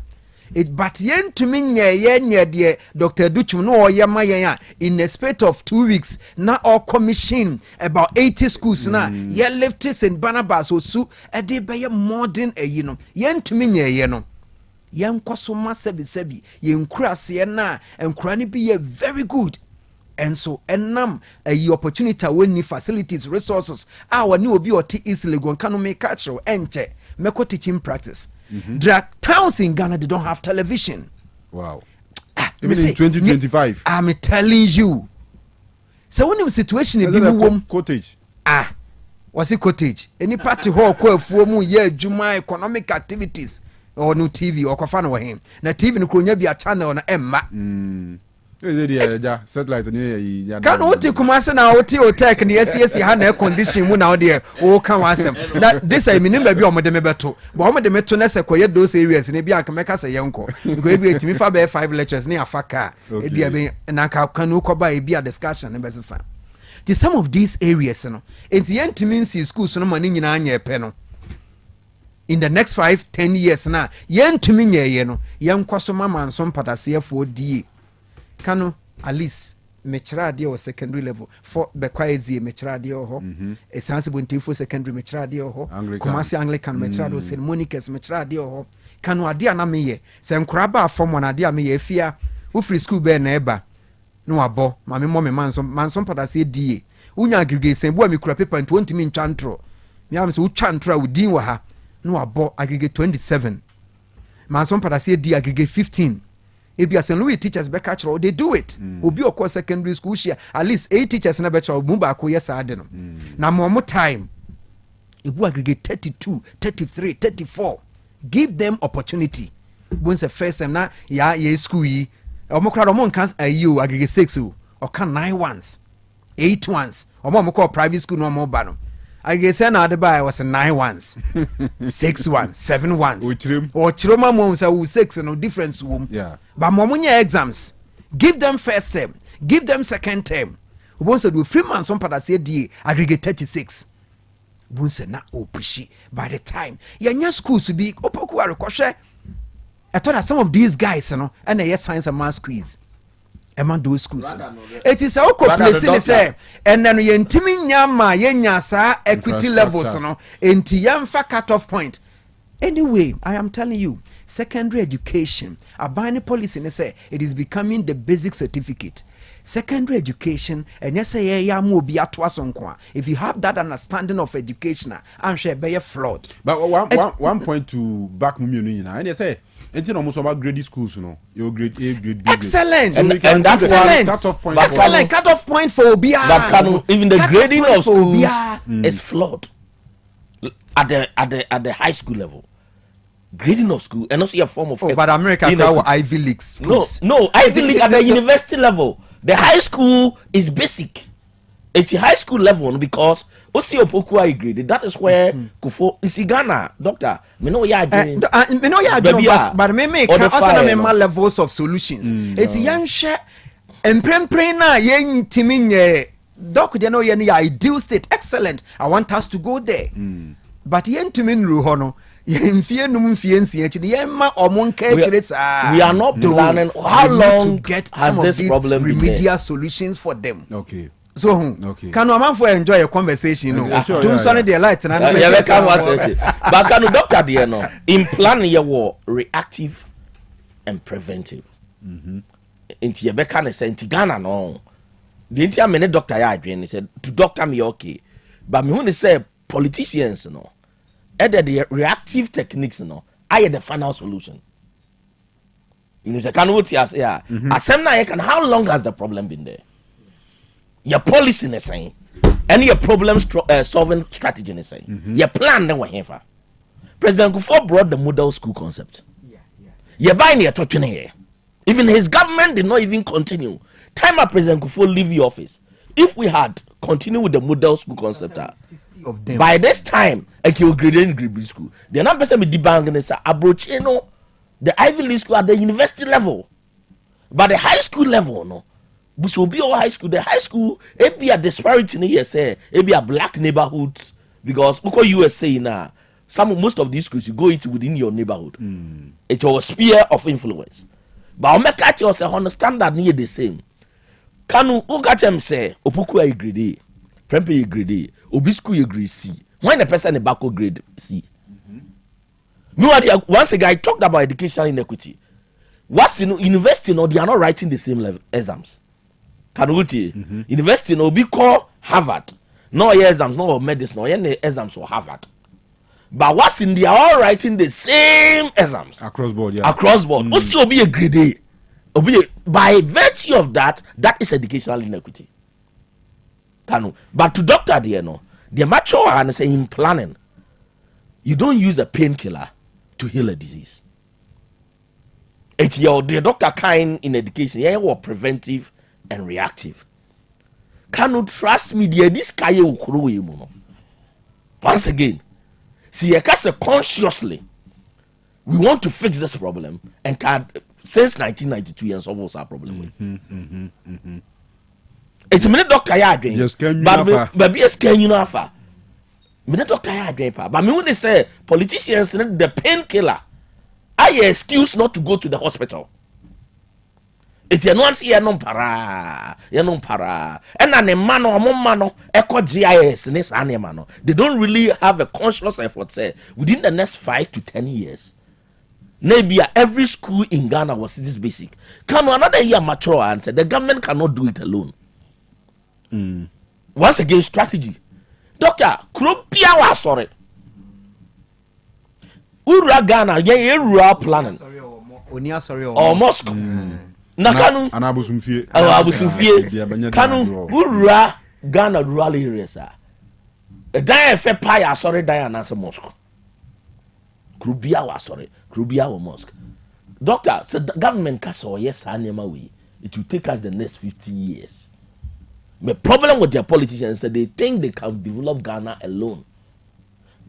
It but yen to me nye de Dr. Duchum no ye ma yen in a space of 2 weeks na all commission about 80 schools na ye leftists and Barnabas osu e de be ye modern you know yen to me nye no yen kwaso ma sebi yen kurase na enkura ni be ye very good. And so enam a opportunity when ni facilities resources our new obi oti easily go can make culture enche meko teaching practice. There are towns in Ghana they don't have television. Wow. Even in 2025 I'm telling you. So when the situation in Bimu cottage was it cottage any party hall ko afuo mu ye adwuma economic activities or no TV or kofa no him na TV no kronya bi a channel na emma satellite ni kan oti kumase na oti Otec ni esi ha na condition mu na ode o kan wasem na this I mean ba bi o mo de me beto ba o mo de me to na se koye those areas ni bi an meka se yenko because e bi etimi fa be 5 lectures ni afaka e bi be na ka Kanu ko ba e bi a discussion ne be sesa the some of these areas no enti yentimi nsi schools no mani nyina anya epe no in the next 5-10 years na yentimi nyeye no yenkwaso mama nso patase fo die Kanu at least mechirade or secondary level for bekwaezi mechirade ho e sensible for secondary mechirade ho Kumasi Anglican mechirade St Monica's mechirade ho Kanu ade na meye se nkura ba form one ade meye afia wo free school be na eba no abo ma me mo me manso padase die unya aggregate bu amikura paper 20 min chantro me am se u chantra udin wa ha no abo aggregate 27 manso padase die aggregate 15 Ebia St. Louis teachers be catch they do it. Obi okọ secondary school share at least 8 teachers na be catch mu ba ko yes ade no. Na more time. Ebu aggregate 32, 33, 34. Give them opportunity. Once the first time na ya school yi. Omo kra omo kan ayi aggregate 6 o. Oka 9 ones. 8 ones. Omo call private school no omo ba no. I guess na Adebayo was 9 ones, 6 ones, 7 ones. Or Chiroma moms are 6 no difference womb. Yeah. But Momunya exams, give them first term, give them second term. Once do 3 months on Padase D aggregate 36. Once na opishi by the time your schools to be opoku are I thought that some of these guys, you know, and they science and math quiz. Among those schools, it is our place say, and then we intimi nyama yenya sa equity levels, no, enti yamfa cut-off point. Anyway, I am telling you, secondary education, a binary policy, say it is becoming the basic certificate. Secondary education, and yes, if you have that understanding of education, I'm sure be a fraud. But one point to back Mummy, and you say. It's almost about grade schools, you know. Your grade A, grade B. Excellent. And that's excellent. Cut-off point. Excellent. Cut-off point for OBR. But Kanu, even the grading of schools is flawed at the high school level. Grading of school and also a form of. But America now Ivy League schools. No, Ivy League at the university level. The high school is basic. It's high school level because Osei Akoto I agree. That is where Kufo is Ghana, doctor. Me know ya agree. Me know ya agree, but me make also me levels of solutions. It's young share and prem na yen timinye doc they know yen ideal state excellent. I want us to go there. But yen timin ru hono. We are not planning how long to get has some this of problem remedial solutions for them. Okay. So, can a man for enjoy a conversation? No, don't sunny the light and but can the doctor there no in planning your war reactive and preventive. Into your back and say Ghana no. The entire minute doctor I said to doctor me okay, but me when say politicians no. Either the reactive techniques, I had the final solution. You know, Kanu how long has the problem been there? Your policy is saying, and your problem solving strategy is saying, your plan then we're here for. President Kufuor brought the model school concept. You're buying your talking here. Even his government did not even continue. Time after President Kufuor leave the office, if we had continued with the model school concept, of them. By this time, grade school. The number person with the bank and say Abrochino, the Ivy League school at the university level, but the high school level, no. This will be all high school. The high school, it be a disparity in here, say it be a black neighborhood because look what USA now. Most of these schools you go into within your neighborhood. It's your sphere of influence. But I'll make catch yourself understand that near the same. Kanu Ugatem say Opuku I grade. Prempe you grade obi school you grade C. When a person in back grade C. Once a guy talked about educational inequity. What's in university no they are not writing the same level exams. Can university no be called Harvard. No exams, no medicine, no any exams for Harvard. But what's in they are all writing the same exams. Across board, yeah. Across board. What's obi a grade? By virtue of that, that is educational inequity. But to doctor there no, the mature and say in planning, you don't use a painkiller to heal a disease. It's your the doctor kind in education, yeah, were preventive and reactive. Cannot trust me, dear this guy will once again, see a case consciously. We want to fix this problem and can since 1992 and solve our problem. It's a minute doctor ya adwen. Yes, can you but be can you afa. Minute doctor ya adwen pa. But me when they say politicians need the painkiller, I excuse not to go to the hospital. It's a nuance here non para. And an emano amomano echo GIS this animano. They don't really have a conscious effort say within the next 5 to 10 years. Maybe every school in Ghana was this basic. Can another year mature and say the government cannot do it alone. Once again, strategy. Doctor, Krupia was sorry. Ura Ghana, yeah, rural planning. Or Moscow. Nakanu, Anabusumfie, Kanu, Ura Ghana rural areas. A die fair pie, sorry, Diana, as a Moscow. Krubia was sorry, Krubia or Moscow. Doctor, said the government castle, yes, Anyamawi. It will take us the next 50 years. The problem with their politicians is that they think they can develop Ghana alone.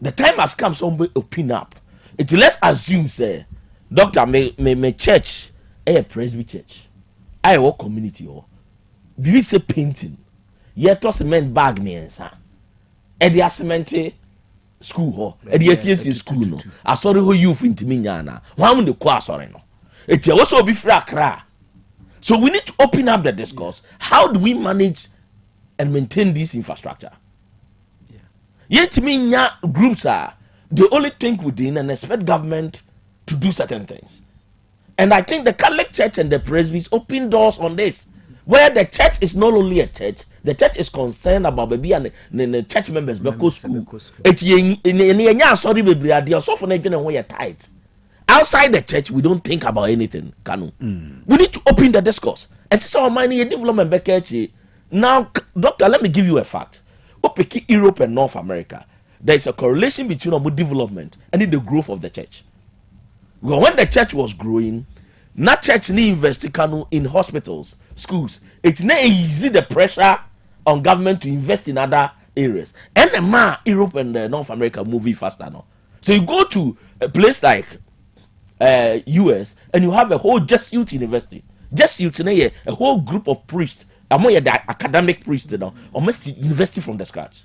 The time has come, somebody open up. Let's assume, say, doctor, my church, a Presby church, I work community, or do we say painting? Yet, to cement bag me, sir. And the cement school, or the SCSC school, no. I saw the whole youth into me, Yana. One the choir, sorry, no. It also be fracra. So we need to open up the discourse. How do we manage and maintain this infrastructure? Yet me groups are they only think within and expect government to do certain things. And I think the Catholic Church and the Presby's open doors on this, where the church is not only a church, the church is concerned about baby and the church members because sorry baby are so for you're tight. Outside the church, we don't think about anything. Kanu. We need to open the discourse. And this is our money development back. Now, doctor, let me give you a fact. Opeki Europe and North America, there is a correlation between our development and the growth of the church. Well, when the church was growing, not church need invest in hospitals, schools. It's not easy the pressure on government to invest in other areas. And the man, Europe and North America moving faster now. So you go to a place like US and you have a whole Jesuit university. Jesuit a whole group of priests. Among the academic priests now, almost university from the scratch.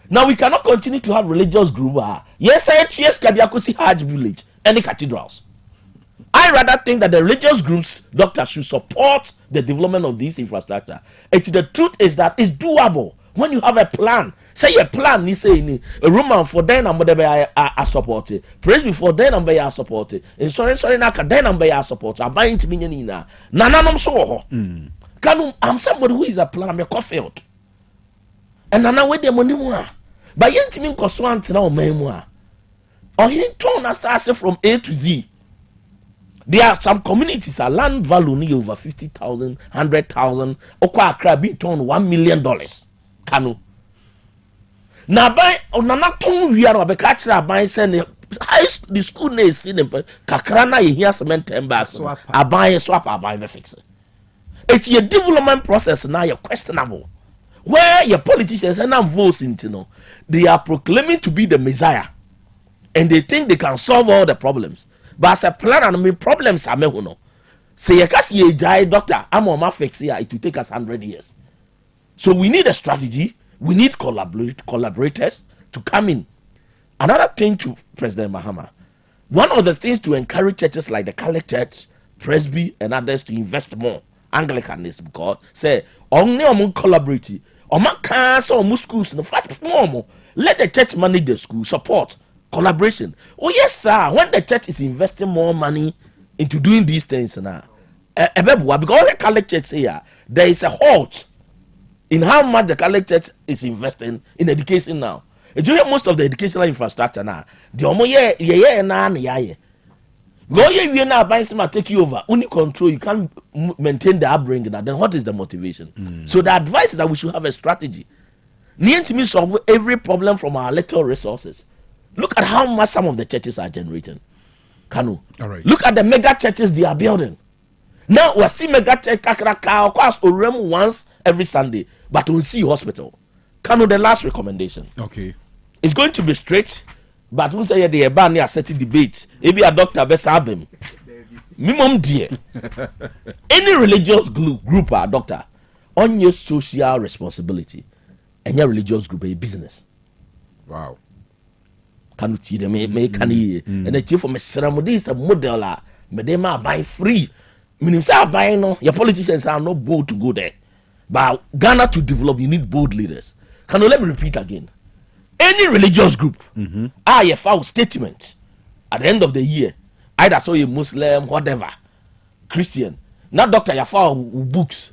Now we cannot continue to have religious groups. Yes, Kadiakosi Hajj village, any cathedrals. I rather think that the religious groups, doctors, should support the development of this infrastructure. The truth is that it's doable when you have a plan. Say a plan, you say a Roman for then and are supported. Praise before then and are supported. And sorry, naka then and are supported. I'm buying to me na nanam so. Kanu, I'm somebody who is a plan. I'm a cofield. And now with the money more. But yet, me coswant now, memoir. Or he turn us from A to Z. There are some communities a land value near over 50,000, 100,000. Okwa Accra be turned $1 million. Kanu. Now by onana ton we are be catch buy send the school name in Kakrana here cement embas. Swap abai fix it. It's a development process now you're questionable. Where your politicians and votes into they are proclaiming to be the Messiah. And they think they can solve all the problems. But as a plan and me problems are me say you can see a giant doctor, I'm on my fix here, it will take us 100 years. So we need a strategy, we need collaborators to come in. Another thing to President Mahama, one of the things to encourage churches like the Catholic Church, Presby and others to invest more, Anglicanism, God, say, only collaborate. Schools let the church manage the school, support, collaboration. Oh yes, sir. When the church is investing more money into doing these things now, because the Catholic Church here, there is a halt in how much the Catholic Church is investing in education now. During most of the educational infrastructure now, the go you now buy some take you over. Only control you can't maintain the upbringing. Then what is the motivation? So the advice is that we should have a strategy. Need to solve every problem from our little resources. Look at how much some of the churches are generating. Kanu. All right. Look at the mega churches they are building. Now we see mega church Kakraka course Orem once every Sunday, but we'll see hospital. Kanu, the last recommendation. Okay. It's going to be straight. But who say the ban near certain debate? Maybe a doctor best have him. Minimum dear. Any religious group or doctor on your social responsibility and your religious group a business. Wow. Can you see them? Can you? And the chief of my ceremony is a model. Medema buy free. Meaning, say buying no. Your politicians are not bold to go there. But Ghana to develop, you need bold leaders. Can you let me repeat again? Any religious group, a foul statement at the end of the year, either so a Muslim, whatever, Christian, now doctor, you foul books,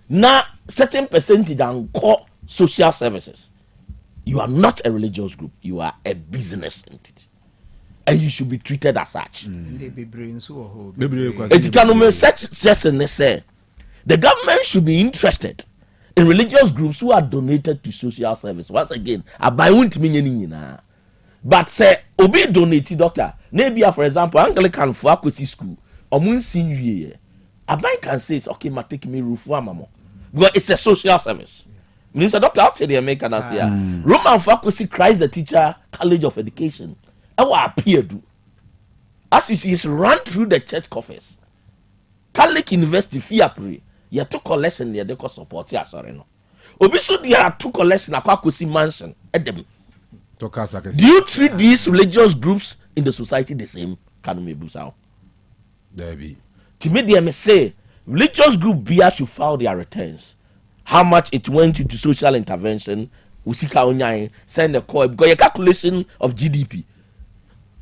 now certain percentage and core social services. You are not a religious group, you are a business entity, and you should be treated as such. It can say the government should be interested in religious groups who are donated to social service. Once again, I buy one to me. But say, obe donated doctor. Maybe, for example, Anglican for Akwesi school, or Moon Senior, I buy can say, okay, ma take me roof for mama. Because it's a social service. Means a doctor out there, make an answer. Roman for Akwesi Christ the Teacher College of Education. I will appear do. As you see, it's run through the church coffers. Catholic University, Fiapre. You have two collections there, they can support you. Sorry, no. Obiso, there are two collections at Kwakusi Mansion. Do you treat these religious groups in the society the same? Can we boost out? There be. To me, they may say religious group beer should file their returns. How much it went into social intervention? We see how send a call because your calculation of GDP,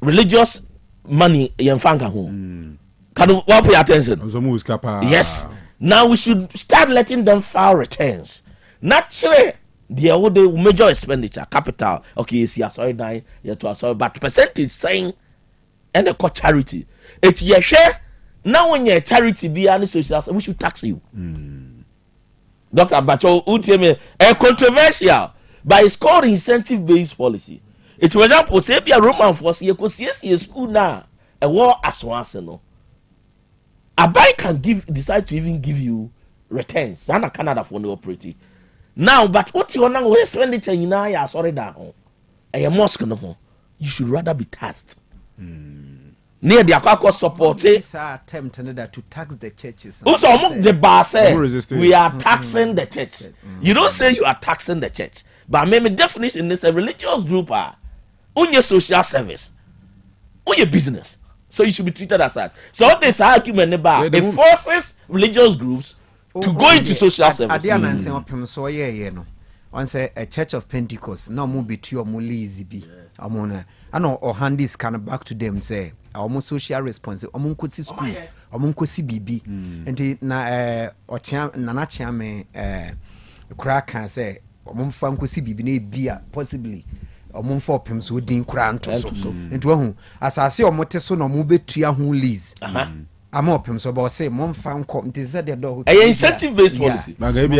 religious money, yemfanga home. Can you pay attention? Yes. Now we should start letting them file returns. Naturally, the major expenditure, capital, okay, yes, you are sorry, but percentage saying, and the charity. It's your share. Now, when you're charity, be any social, we should tax you. Dr. Bacho, ultimately, a controversial, but it's called incentive based policy. It, for example, say, be a Roman force, you could see a school now, a war as once, no. A bank can decide to even give you returns. Sana Canada for no operating. now but what you now we expenditure nyina ya sorry down a mosque no ho you should rather be taxed near the akwa support attempt to tax the churches also the bar say we are taxing the church you don't say you are taxing the church but maybe definition is a religious group on your social service on your business so you should be treated as such so this argument about it forces religious groups to go into social service once a church of Pentecost no more be two or more lazy be amona I know or hand this kind of back to them say almost social responsible among could see school among could see BB and na or nana chame crack can say among fan could see BB beer possibly among four pims would din cranto into who as I see or moteso no move to your lease I'm up him so about say mom found come this said the dog a incentive based policy maybe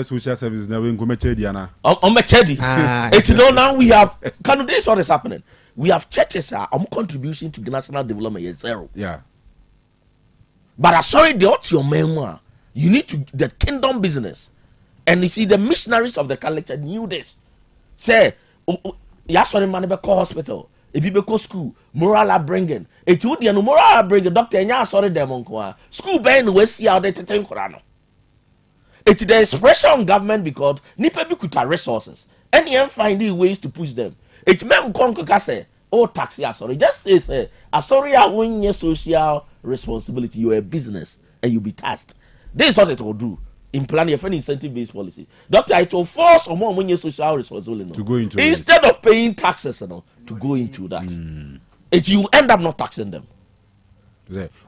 social service now in Comechediana on Mechedi it's now we have Kanu this what is happening we have churches contribution to the national development is zero but sorry the what's your memoir you need to the kingdom business and you see the missionaries of the culture knew this say yes sorry man be call hospital if you go school moral upbringing it would no moral upbringing doctor nya sorry dem nko school ben we see out there teten kora no it's the expression on government because nipa bi kuta resources and you finding ways to push them it men konko ka say oh taxi sorry just say sorry I win your social responsibility you a business and you be taxed this is what it will do in plan your friend incentive based policy doctor it will force someone when your social responsibility to go into instead of paying taxes to go into that it you end up not taxing them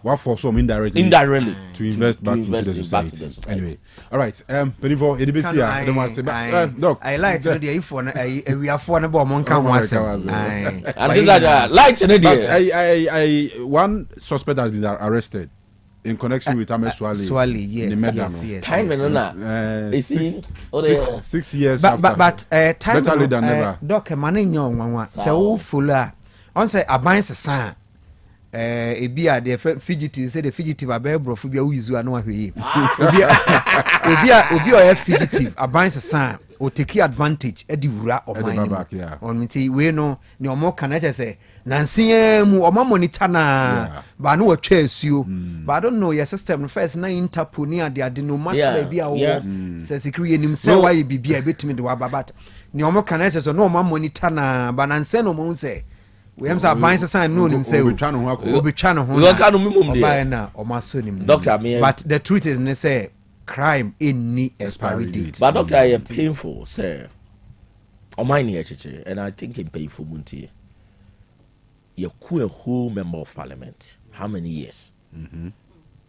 what for some indirectly to invest back into the society anyway all right Penifo edibesi I don't want to say doc I like to the if one we are for the bomb can once and that light in I one suspect has been arrested in connection with Swali, yes. Time is 6 years but time better than never. Doc money nyon so full on say abans san e bia the fugitive say the fugitive abebro fu bia wizu anu ahwe obi o fugitive abans san o take advantage edi wura o mine on me we no ne omo connect say nansia mu omo monitor na ba no watwa asuo but I don't know your system first na interpol ni ade no matter bia wo say security nim say why bibia betimi de wa babat ne omo connect say no omo monitor na ba nansia no mo say we am say abans san no nim say we twa no ho we can no mum dey na omo so nim doctor me but the truth is ne say crime in ni expiry date but doctor I am painful sir on my near and I think in painful muntie you a whole member of parliament how many years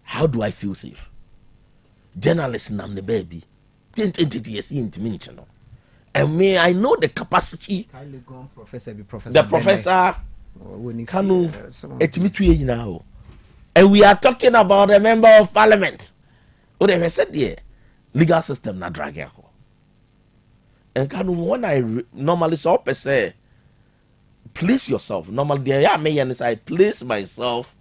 how do I feel safe journalists nam the baby 20 years into minute no and me I know the capacity the professor Kanu etimi now and we are talking about a member of parliament. Oh, they said the legal system na drag yako. And when I normally saw say, place yourself. Normally, there me and I place myself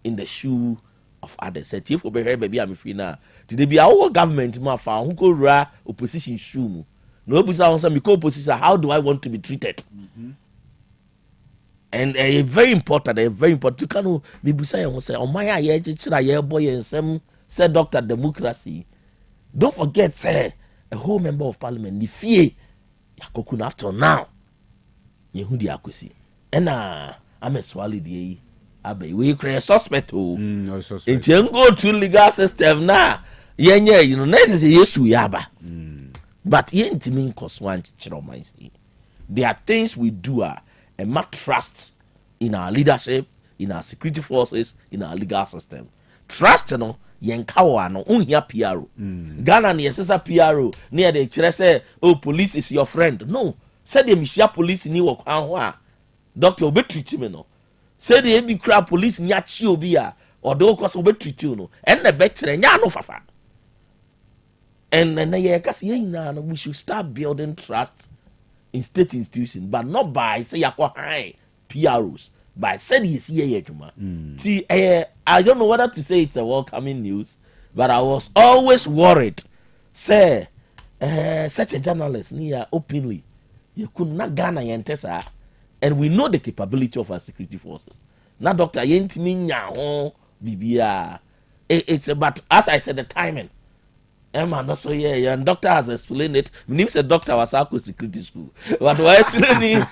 in the shoe of others. Say, if we baby, I'm free now. Today be our government ma fa who go ra opposition shoe. No opposition say me opposition. How do I want to be treated? And very important. To Kanu me busa yon say, oh my ya chira ya boy and some. Say Dr. Democracy. Don't forget, say a whole member of parliament. The fear yakokun up till now. Yehudi akwesi. And I'm a swallow the abe. We create suspect. It can go to legal system now. Yeah, you know, necessary yesu yaba. But ye intimate cause one chiromaisi. There are things we do and not trust in our leadership, in our security forces, in our legal system. Trust, you know. Yenkawa no unhia PRO Ghana ne yesesa PRO ne de kire say oh police is your friend no said the misia police ni wo kwan ho a doctor obe treat me no said the be kra police nya chi obi a odo ko so obe treat you no en na be kire nya no fafa and na ye kasi yen we should start building trust in state institutions but not by say yakwa high PROs by said he's here Juma. See, I don't know whether to say it's a welcoming news, but I was always worried say such a journalist near openly you could not Ghana yentesa, and we know the capability of our security forces. Now, Doctor Yentiminya, Bibia, it's about, as I said, the timing. Emma, no, so yeah, and doctor has explained it. My name said Doctor Wasako Security School. What was it?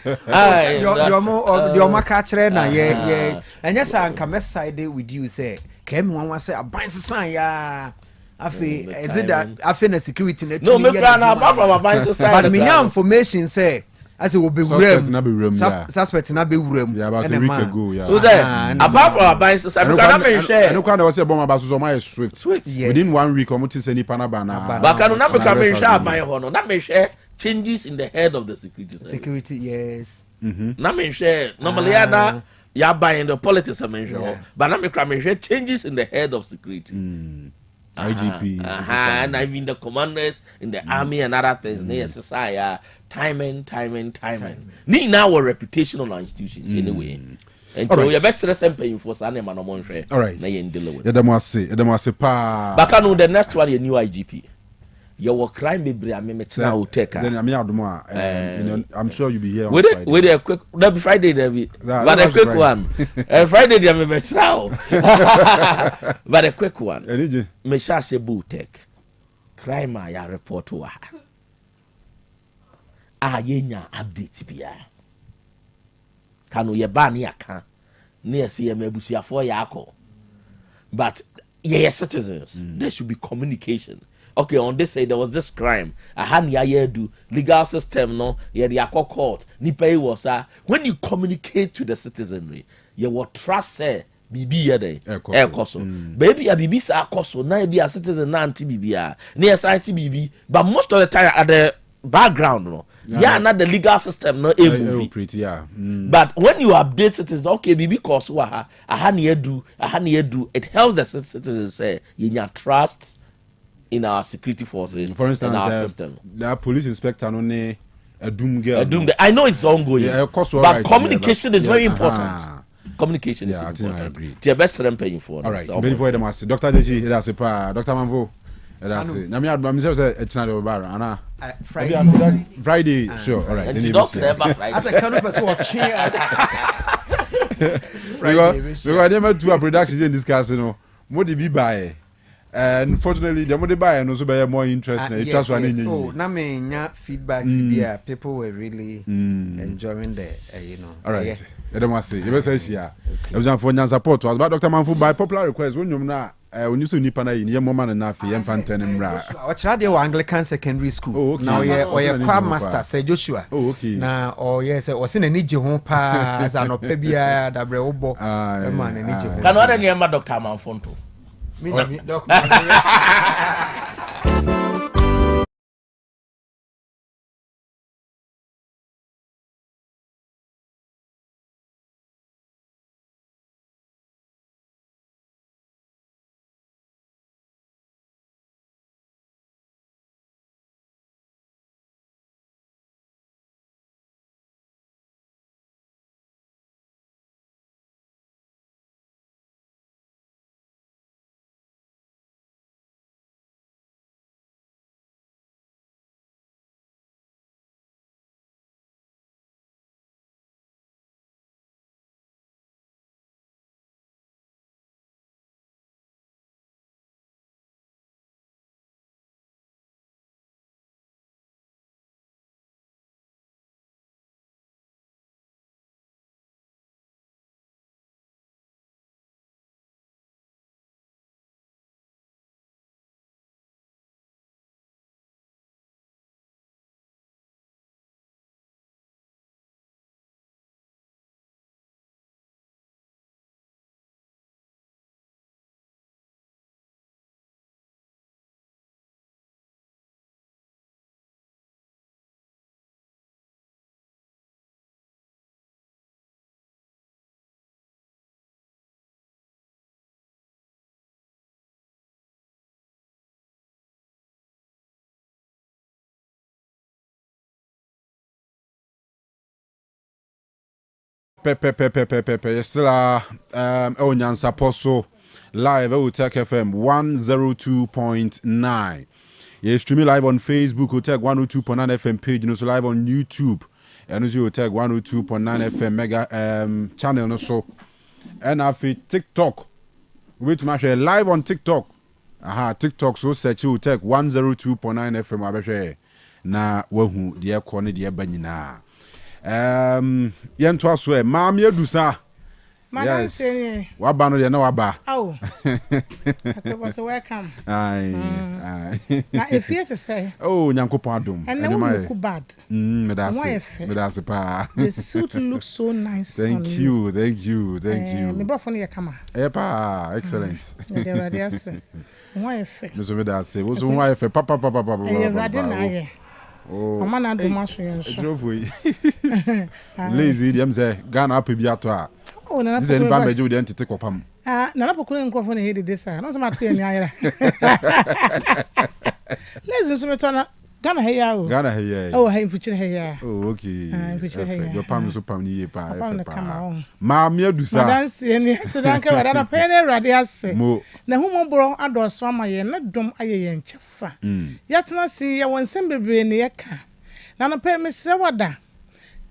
Your catcher, yeah, and yes, I come side with you, say, came one was a bind sign, yeah. Is it that I feel a security net? No, me plan apart from a bind society. But me information say. As it will be room, suspect not be room. Yeah, about a week ago. Yeah. Who's that? Apart from our bias, I cannot share. I don't know what's a bomb about so my Swift. Within 1 week, I'm to send Panabana. But I cannot become a share by honor. That may share changes in the head of the security service. Security, yes. That may share. Normally, you're buying the politics, I mentioned, but I may share changes in the head of security. IGP, and I mean the commanders in the army and other things. They exercise timing. Need now a reputation on our institutions anyway. And so your best lesson paying for Sunday man on share. All right. But I know the next one a new IGP. Your crime be bring me now take. Then I'm sure you'll be here. With a quick that be Friday but a quick one. Friday they me now. But a quick one. Me sha se take. Crime ya report to her. Yenya update bia. Kanu ye ba ne aka. Ne se ye mabusuafo ya akọ. But yeah, citizens, there should be communication. Okay, on this side there was this crime. I had do legal system no. Yeah, the court. Nipa was when you communicate to the citizenry, you will trust say bibi yede. Ekoso. Baby a bibi sa akoso. Na be a citizen na anti bibi a. Near site bibi. But most of the time at the background no. Yeah, not the legal system no a movie. But when you update citizens, okay, bibi koso wa I had do. It helps the citizens say you trust in our security forces, for instance, in our system. The police inspector no ne a doom girl. I know it's ongoing, but right, communication is very important. Communication is important. To your best friend paying for. All right. Before them ask Dr. Deji, that's a pa. Dr. Manvo, that's it. Now me myself say it's not over. Anna. Friday. Sure. All right. Then doctor never Friday. As a Kanu person watching. So I never do a production in this case, you know. What did we buy? Unfortunately, the money buy and also buy more interesting. Yes. Oh, now me feedbacks people were really enjoying the All right. I don't want to say. You say yeah. It was for Nyansapo. Was about Dr. Manfu by popular request when you na when you see nipa na in moment na fi infantene mra. O try the Anglican secondary school. Oh, okay. Now ye kwa master say Joshua. Oh, okay. Na yes, o se na ni je ho pa as an opebia da bre obo. E man na ni je ho. Can other name Dr. Manfonto? You're still Nyansapo live at Otec FM 102.9. Yeah, streaming live on Facebook, Otec 102.9 FM page, and also live on YouTube. And also Otec 102.9 FM mega channel also. And after TikTok, which match live on TikTok. TikTok so search Otec 102.9 FM abehwe. Na wahu de corner de banyina. Yento aso e maam yedusa. Yes. Waba no de na waba. Oh. That was welcome. Aye. Na if you to say. Oh, Nyankopon adom. And now we look bad. Me that's pa. The suit looks so nice. Thank you. Me bro for your camera. Pa, excellent. The radius. Why fe? Me so me that say. Wo so why fe papa. Oh. Mama na do maso yen so. Lazy dem say Ghana ape bi ato a. Oh, na this anybody meju de ntete kopam. Na pokuru nkrofo na hedi this na so ma to eni ayera. Lazy so me to na Ghana heya o. Oh, hey fuchire heya. Oh, okay. Fuchire heya. Your pam so pam ni pa. Pa. Ma me adusa. Dance eni so dan ka wada na pene rade ase. Na humo bro adoso amaye na dom ayeye nchefa. Yatena si ya wonsem bebre ne yeka. Na no pe me se wada.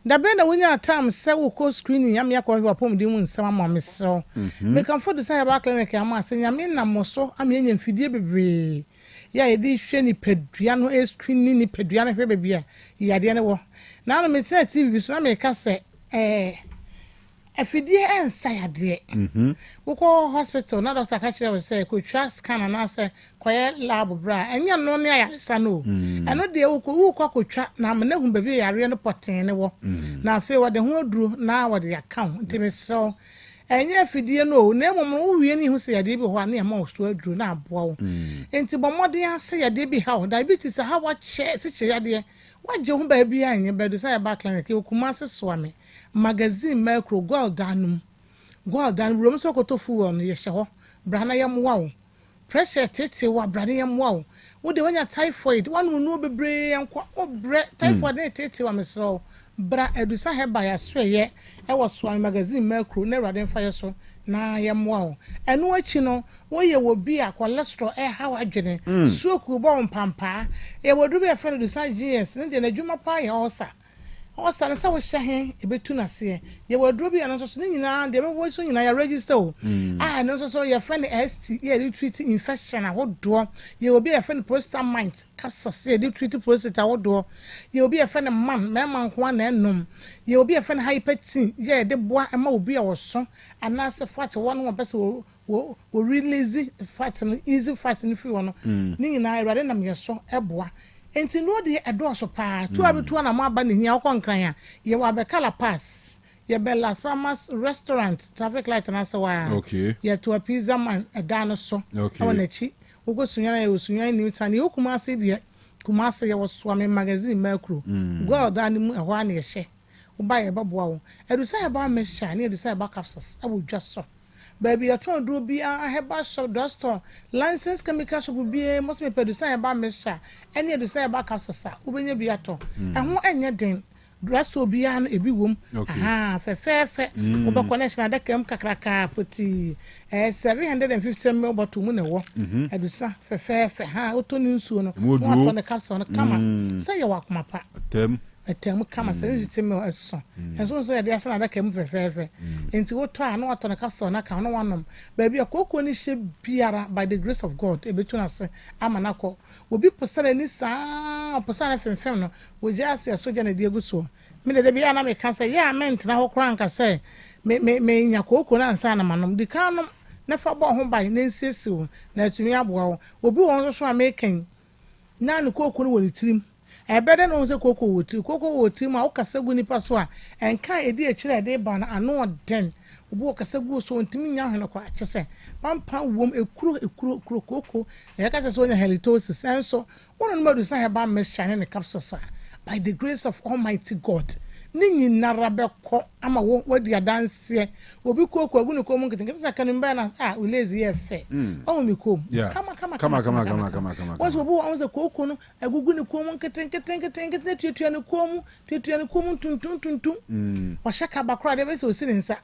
Da be na wonya time se wo ko screening yam yakọ hwa pom di mu nsem ama me se. Me kan for the say ba clinic am ase nyame na moso am yenya mfidie bebre. Ya edi hwe ni pedua no screening ni pedua no hwe bebia. Ya de ne wo. Na no me say TV so na me ka se afidie ensa ya de. Wo hospital na doctor ka kire we say ko twa scan na say koye lab bra enya no ne ayaresa no eno de wo ko twa na me na hu baby yare no poten ne wo na afi wo de ho duro na wo de account ntime so enya afidie no na emom wo wie ni hu se ya de bi ho na ma wo so aduro na aboa wo enti bomode ase ya de bi ha diabetes ha wa che se che ya de waje hu ba bi anya ba do say ba clinic wo kuma se so ame magazine micro gold danum rom so ko to fu won ye hye ho brana yam wow pressure tete wa brana yam wow wo de wanya typhoid wanu no bebre yanko obre typhoid na tete wa mesro bra edusa he ba ya so ye e wo so magazine micro na rade fa ye so na yam wow eno achi no wo ye wo bi a cholesterol e ha wa dwene so ku bo mpampa e wo du be fa no dusa gs ne de na dwuma pa ya osa osa na sa wo hye ebetu na se ye wadro bi anso so nyina de me wo so nyina ya register o no so ye friend ST ye treat infection ahodo ye obi ye friend prostamite capsules ye treat prostate ahodo ye obi ye friend man nko na enom ye obi ye friend hypertension ye de boa ema obi a wo so anase fat one one person wo release fat no easy fat no fi wono ni nyina irade na me so eboa enti no de edoso pa tu abetu na mo aba ne hia okonkran a ye wa be kala pass ye be Las Palmas restaurant traffic light na se wa okay ye to a pizza man edano so awon achi ugo sunya na ye sunya ni tani okuma se de kuma se ye wo so me magazine macro go da ni mu ehwa na ye hye wo ba ye babo wo edusa ye ba me sha na edusa ye ba capsules abodwa so baby you try do be a heba shop drugstore license chemical shop be must me producer ba mesha any producer ba capsules wo benya bi ato ehho enye den drugstore bi an ebi wom fe wo be connection da kam kakraka poti 750 ml bottle mu ne wo edusa fe otoni nsuo no wo to ne capsule no kama say you wakoma pa etem kama se nti me eso enso so ya de asana da kam fefefe enti wo to ano wato na capsule na ka no wanom ba bia kokko ni hye biara by the grace of God ebetu na se amana ko obi posara ni saa posara femfem no wo ja ase so ja na de aguso me de bia na me ka se ya ment na ho kran ka se me nya kokko na ansa na manom di ka no na fa bo ho bai na nsiesie na atumi aboa obi won so American na ne kokko no woni tirim ebede no se koko woti ma o kasagu ni paso a enka edi e kire de ba na ano den obo kasagu so ntimi nya hwe no kwa kyese pampa wom ekuro koko e ka kyese wonya halitosis enso wono no madu sa he ba me shane ne capsules by the grace of Almighty God ninyi narabeko ama wo wadi adanse obi koko agu ne komu nketenkete saka no mba na ulezi efe o mi kom kama waso obi wo se koko no agugu ne komu nketenkete tutua ne komu tuntum o shaka bakra de be so sininsa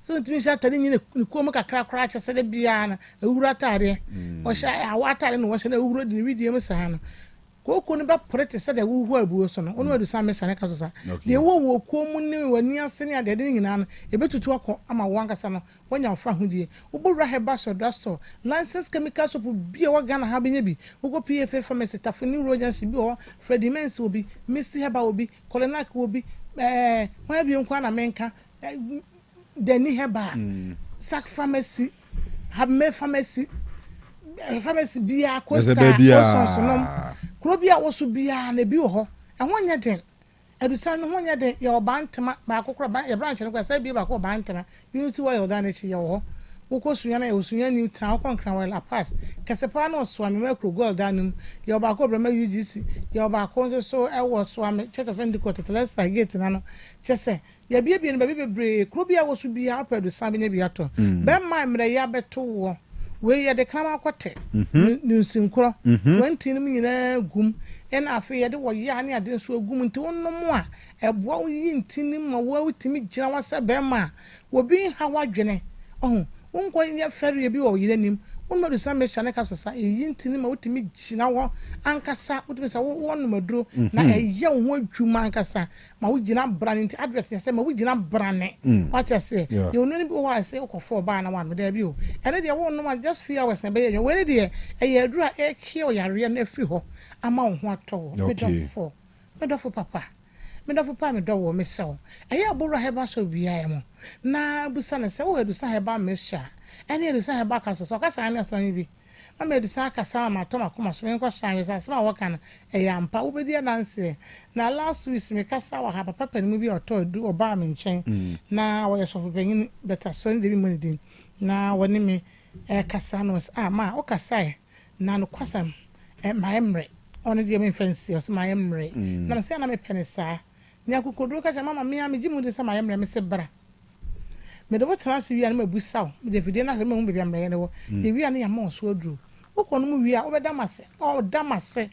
so ntimi sha tani nyine ne komu kakra kyese de bia na ewura tare o sha awatare no wo sha na ewura de ne widie mu sa no ko ne ba prete se de wo hu abuo so no ono adusa me hyane ka so sa de wo ko mu ne wani ase ne ade de nyina no ebetutu akọ ama wo ankasa no wonya fa hodie wo bo rahe ba so drugstore license chemical soap bi e wa Ghana ha benya bi wo go PFA pharmacy tafuni rojansi bi o Freddy Men's obi Mr Heba obi Kolenak obi wa bi nkwa na menka Deni Heba Sac pharmacy Habe pharmacy pharmacy bia Costa Osonsonom Krobia wosu bia na bi wo ho ehwonya den edusan no honya den ye obantema ba kokora ba ye branch no kwa sai bi ba ko obantema bi nti wo ye odan chi ye wo woko sunya na ye sunya new town konkran wala pass kesepa no so ame makro gold danum ye oba ko brema UGC ye oba ko so e wo so ame church of Endicott Telesta gate na no chese ye bia no ba bebre krobia wosu bia apadu san bi bi ato be ma mre ya beto wo we ye de krama kwete ni nsinkro wanti nim nyina gum ena afi ye de wo ya ne ade so gum nti wonnom a eboa wo yi ntini ma wo awtimi gina wasa be ma wo bi ha wadwene wonko nya fere bi wo yirenim wonno de sam chane ka sasa yi ntini ma wotimi gina wo ankasa wotimi sa wonno maduro na eye wo adwuma ankasa ma wo gina brane nti advert ya se ma wo gina brane wacha se you no bi wo ase ukofo ba na wan da bi o ene de wonno ma just few hours na be ye we de eye adura e kie o yare na afi ho ama wo ho ato medofo papa medofo pa me dowo me sew eye aboro heba so bia mo na busa na se wo edusa heba me sha ene edusa heba ka so ka sa na asran bi mama edusa ka sa ma to makoma so me ko shan sa ma wo kan eye ampa wo bedi dance na last week me ka sa wa ha papa ni bi oto du oba me nchen na wo ye so penyin beta so ndi bi mo din na woni me ka sa no ma o ka sa na no kwasam ma emre oni de me fancy o ma emre na se na me penisa ni akukodro ka mama me jimu de se ma emre me se bra me de wotana se wi na mabusaw me de fide na me hu bebia mre ne wo de wi na ya ma so adru wo kono mu wi a wo be damase o damase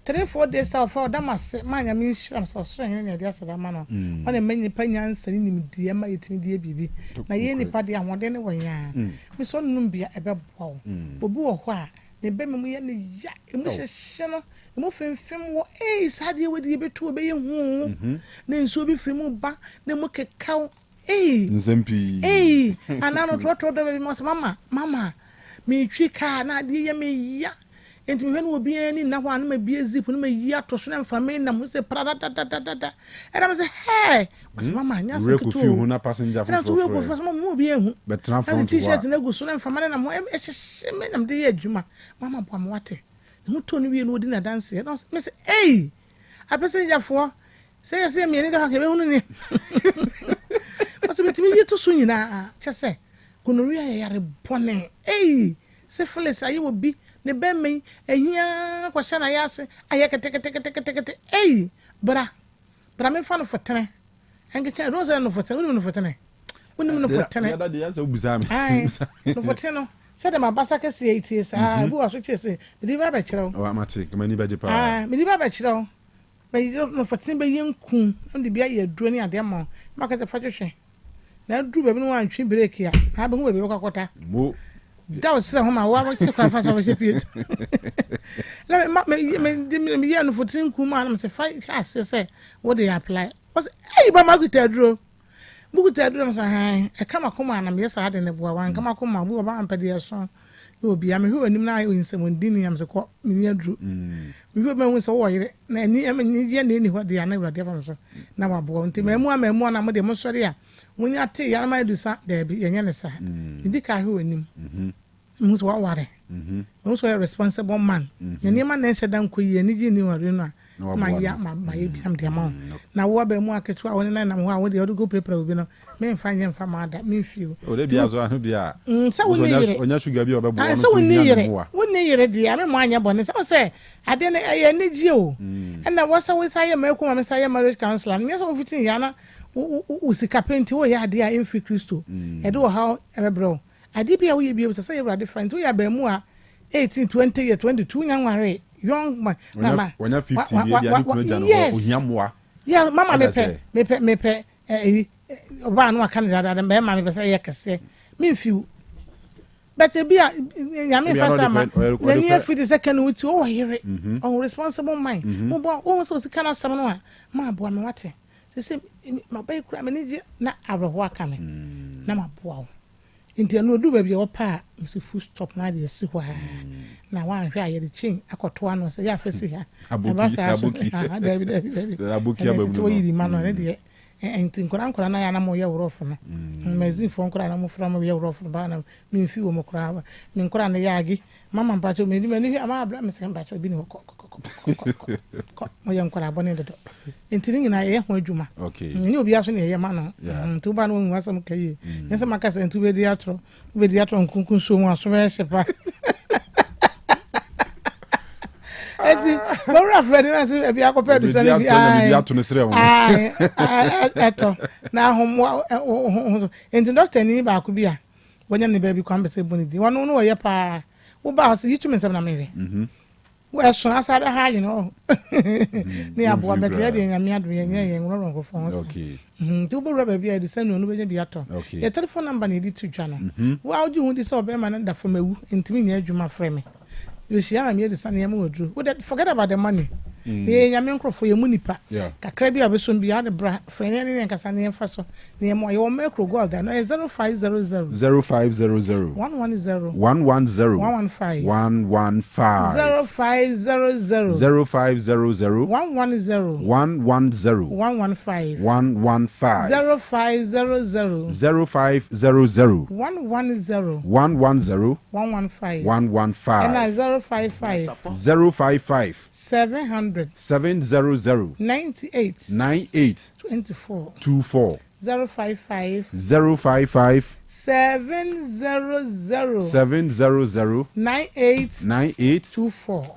3-4 days out for damase ma nya me shram so so hin ne de asada ma no ona manyi panyansa ni nim de ma yetimi de bibi na ye ni pa de ahode ne wonya me so num bia ebe boawo obi wo ho a ne be me mu ye ne ya emu hyehye no emu femfem wo sade we de betu obe ye hu ne nso bi firi mu ba ne mu kekaw nzempi anano trotro de mama me twi ka na de ye me ya enti me hwe no obi ani na ho an ma bie zip no ma yi atoso na mfame na mu se prada da era me se hey mama nya se kutu hu na passenger for we ko fa mo bi ehu betra front t-shirt na gu so na mfame na mo ehye me nam de ye adwuma mama bo am wate no to no wi no odi na dance no me se a passenger for say me ni da ha ke be hunu ni so bitimi yi to so nyina chese gonorrhea yare bone syphilis ayi obi ne be men ehia kwasha na yase aye kete bra me fa no fotene engeke rose no fotene unu no fotene ya da ya so busami no fotene se de mabasa ke se etie sa bu waso chese me ba ba kire o amate kama ni ba je pa me ba ba kire me no fotene be yenku no de bia ye duro ni ade ma makete fa hwehwe na duru be no antwe break ya na be ho be kokota mo da wasira ho ma wa che kwa fa sa wa shepiet na me ya no fotin ku ma na se fa asese what they apply was ba ma kuta duro mu kuta duro ma sa kama koma na me sa ade ne boa wan kama koma bu ba ampa de so obi am hwe anim na nsem ndini am se ko me ya duro me hwe ma hu se wo yire na ni ye na ni ho de ya na urade fa so na wa bo nti ma mu na mo de mo sori a munya te ya ma edusa de bi yenye ne sa ndi ka hwe anim mu so ware mu so responsible man ni ma na shedan ko ye ni ji ni ware no ma ya ma ye biam de ma na wo ba mu aketu a woni na ho a wo de go prepare obi no me mfa nye mfa ma da me fiu o de bia zo anu bia sa woni yire onya sugar bia obebo no so woni yire de ya me mo anya bone se ade ne ye ni ji o na wo sa wo sa ye ma ko ma sa ye marriage counselor me so fitin ya na usika penti wo ya ade a emfi Kristo e do how ebebro ade bia wo ye bia so say you are find wo ya ba mu a 18 20 year 22 nyanware young man mama wonya 50 bia ni kuno jano ohiamoa yeah mama mepe oba no aka na da me ma me say ye kese me mfiu but be a yami fasama when you fit the second with you here on responsible mind mo also kana some no ma boa me wate say my baby kura me na aroho aka me na ma boa nti no do ba bi o pa msi full stop na de si hwa na wan hwe aye de chin akoto ano say ya fesi ha abuki abuki abamu yi ma no ne de enti nkora na ya na mo ye worof no mazin fo nkora na mo fra mo ye worof ba na mi mfi wo mo kora ba mi nkora na ya agi mama mpacho mi ni ama abra me se mpacho bi ni ko mo ye nkora abone dodo enti ni na ye ho adwuma ni obi aso na ye ma no nti ba no hu asam kai nyese maka se nti be di atro nkunkun so mu aso be shepa eti mora Fred na se e bi akopɛ du sɛ bi eto na homo enti doctor ni ba ko bia wonya ne ba bi kwa mbese boni di wono no ye pa wo ba so yitu me sɛ na me we so asa be ha no ni abo be de de nyame ado ye nye ngoro ko fon so nti wo bro ba bia du sɛ no benya bi ato ye telephone number ni di tu twa no wo awji hu di sɛ obe ma na da fo mawu enti mi nya adwuma frɛ me you see am here the sun yam wodru forget about the money the nyame nkrofo ye munipa kakra bi abeso bi ade bra frene ne nkasa ne fa so ne mo ye o macro gold no 0500 110 115 0500 115 0500 110 115 0500 110 115 and 055 700 98 24 055 700 98 24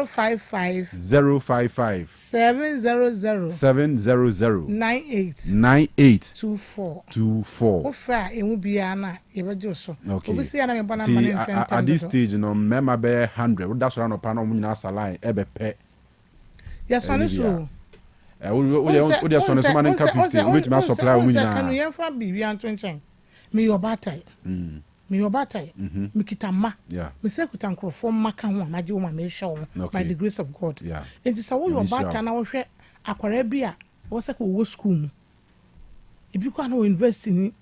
055 700 98 ofra emu bia na yebejo so obisi na me bona mane at this stage no mema be 100 that's around no pa no nyina salai ebe pe yes on so we dey so no man ka 50 which ma supply we nyina Kanu yen fa bibi antonchen me your batai me kitama me se kuta nkrofo maka ho amaje wo ma me hwe wo by the grace of God enti sa wo your batai na wo hwe akwara bia wo se ko wo school mu ebi kwa na wo university ni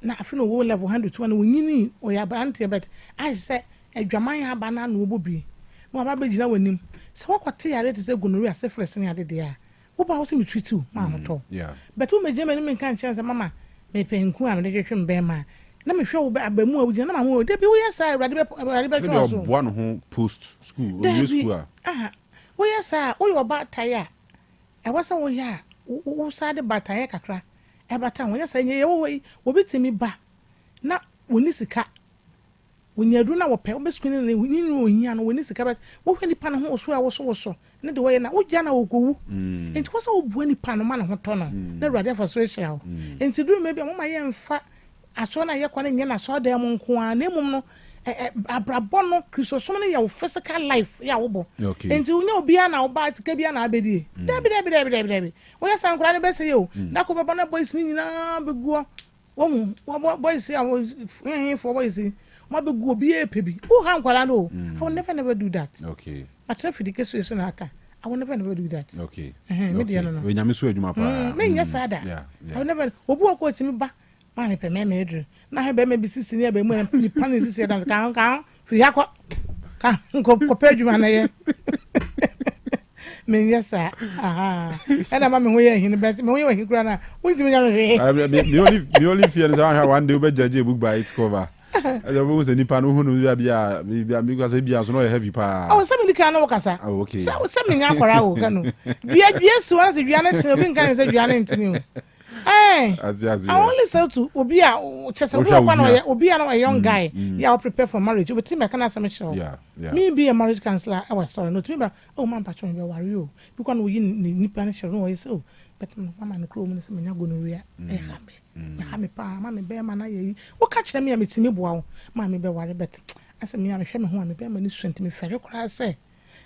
na afino wo level 100 na wo nyini o ya brante bet I say adwaman ya ba na no obobi na wa ba begina wanim se wo kwate yare te se gonorrhea syphilis ni ade de a wo ba wo se me treat you ma moto but wo meje mani me kan chance mama me penku am de hwehwe mbema na me hwe wo ba abamu a wo gina na ma ho de bi wo yesa awrade be twa so one ho post school or new school wo yesa wo yo ba taya e wasa wo ya wo sa de bataya kakra e bata wo yesa nye wo wo bitimi ba na woni sika woni adu na wo pe wo be screen na woni ohia no woni sika ba wo hwe nipa na ho so a wo so ne de wo ye na wo gya na wo gowu enti wo sa wo bua nipa no ma na ho to no na awrade fa so ehia wo enti duru me bia mo ma ye mfa aso na ye kwa na nye na so da mo nko a na emum no abrabọ no kristosom no your physical life ya wo bo enti unya obi na wo ba sika bia na abedie debi wo ya san kura ne be se yo na ko baba na boys ni nyina beguo wo mu boys ya wo for boys ma beguo obi epebi wo han kwara no I will never do that but if the case is na aka I will never do that me dia no we nyame so adwuma pa me nya sada I will never obu akọ timi ba ma me pe me edru na he be me bisisi ni be mu ni pan sisi dan kan fi yakọ ka ko pedwuma na ye me yesa ana ma me ho ye hin bet me ho ye hin kura na wonti me nya me me only fear is one day we judge a book by its cover I don't know any pan who know bia because bia so no heavy pa oh se me ni kan no kasa okay se me nya kwara wo Kanu bia so wan se bia na tin obi nkan se bia na tin I only say to Obia, Obia, a young guy, yeah, prepare for marriage. You would think I can ask show. Me be a marriage counselor. I was sorry, not me, but man, patron, you are you. Because we need punish no so. But Mamma and Crow, Miss Minagonoria, Hammy Pa, Mammy Bear Man, what catch them here, meet me, wow, Mammy Bear, but I said, me, I'm a shame who I'm a bear man, strength me, fair, I say.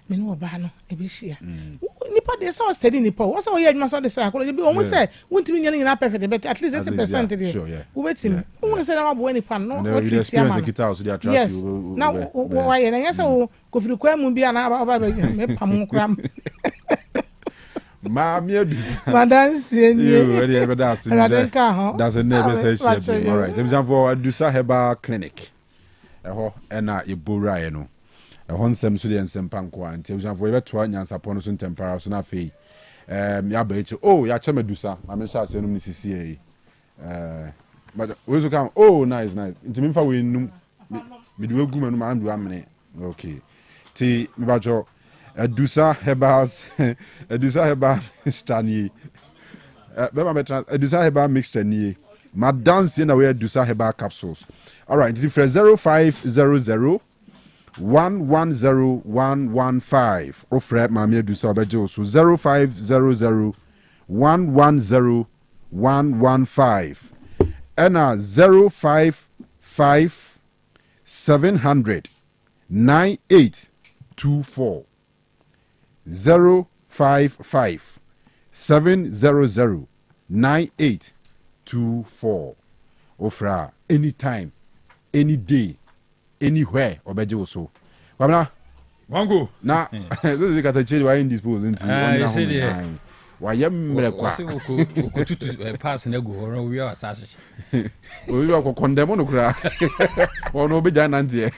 Me no bano e be share nipa dey so steady nipa what's all you must say I could be almost say won't be nyana perfect but at least 80% dey we wetin who say na bo ni pan no what you experience the guitar so they trust yes. you Now why na yes o ko firi kwa mu bia na aba me pam kram ma me adusa madansi enye that's a never say shit all right so for adusa heba clinic eho na ebora ye no eho nsem so de nsem panko anti so for yebetwa Nyansapo no so ntempara so na fei ya ba echi ya chema adusa ma me sha se no ni sisi but we so come nice nti me fa we num me de wegu manu ma ndu amene okay ti me ba jo adusa heba stani bema metra adusa heba mixture ni ma dance na we adusa heba capsules all right it's 0500 110115 ofre ma me adusa obejo so 0500 110115 and 055 700 9824 055 700 9824 ofra anytime any day anywhere obeje so kwamna wango na this is got a change why indisposed into why yemre kwa ko tutu pass na go horo wi asase we ko condemn no kra wono obeja nantie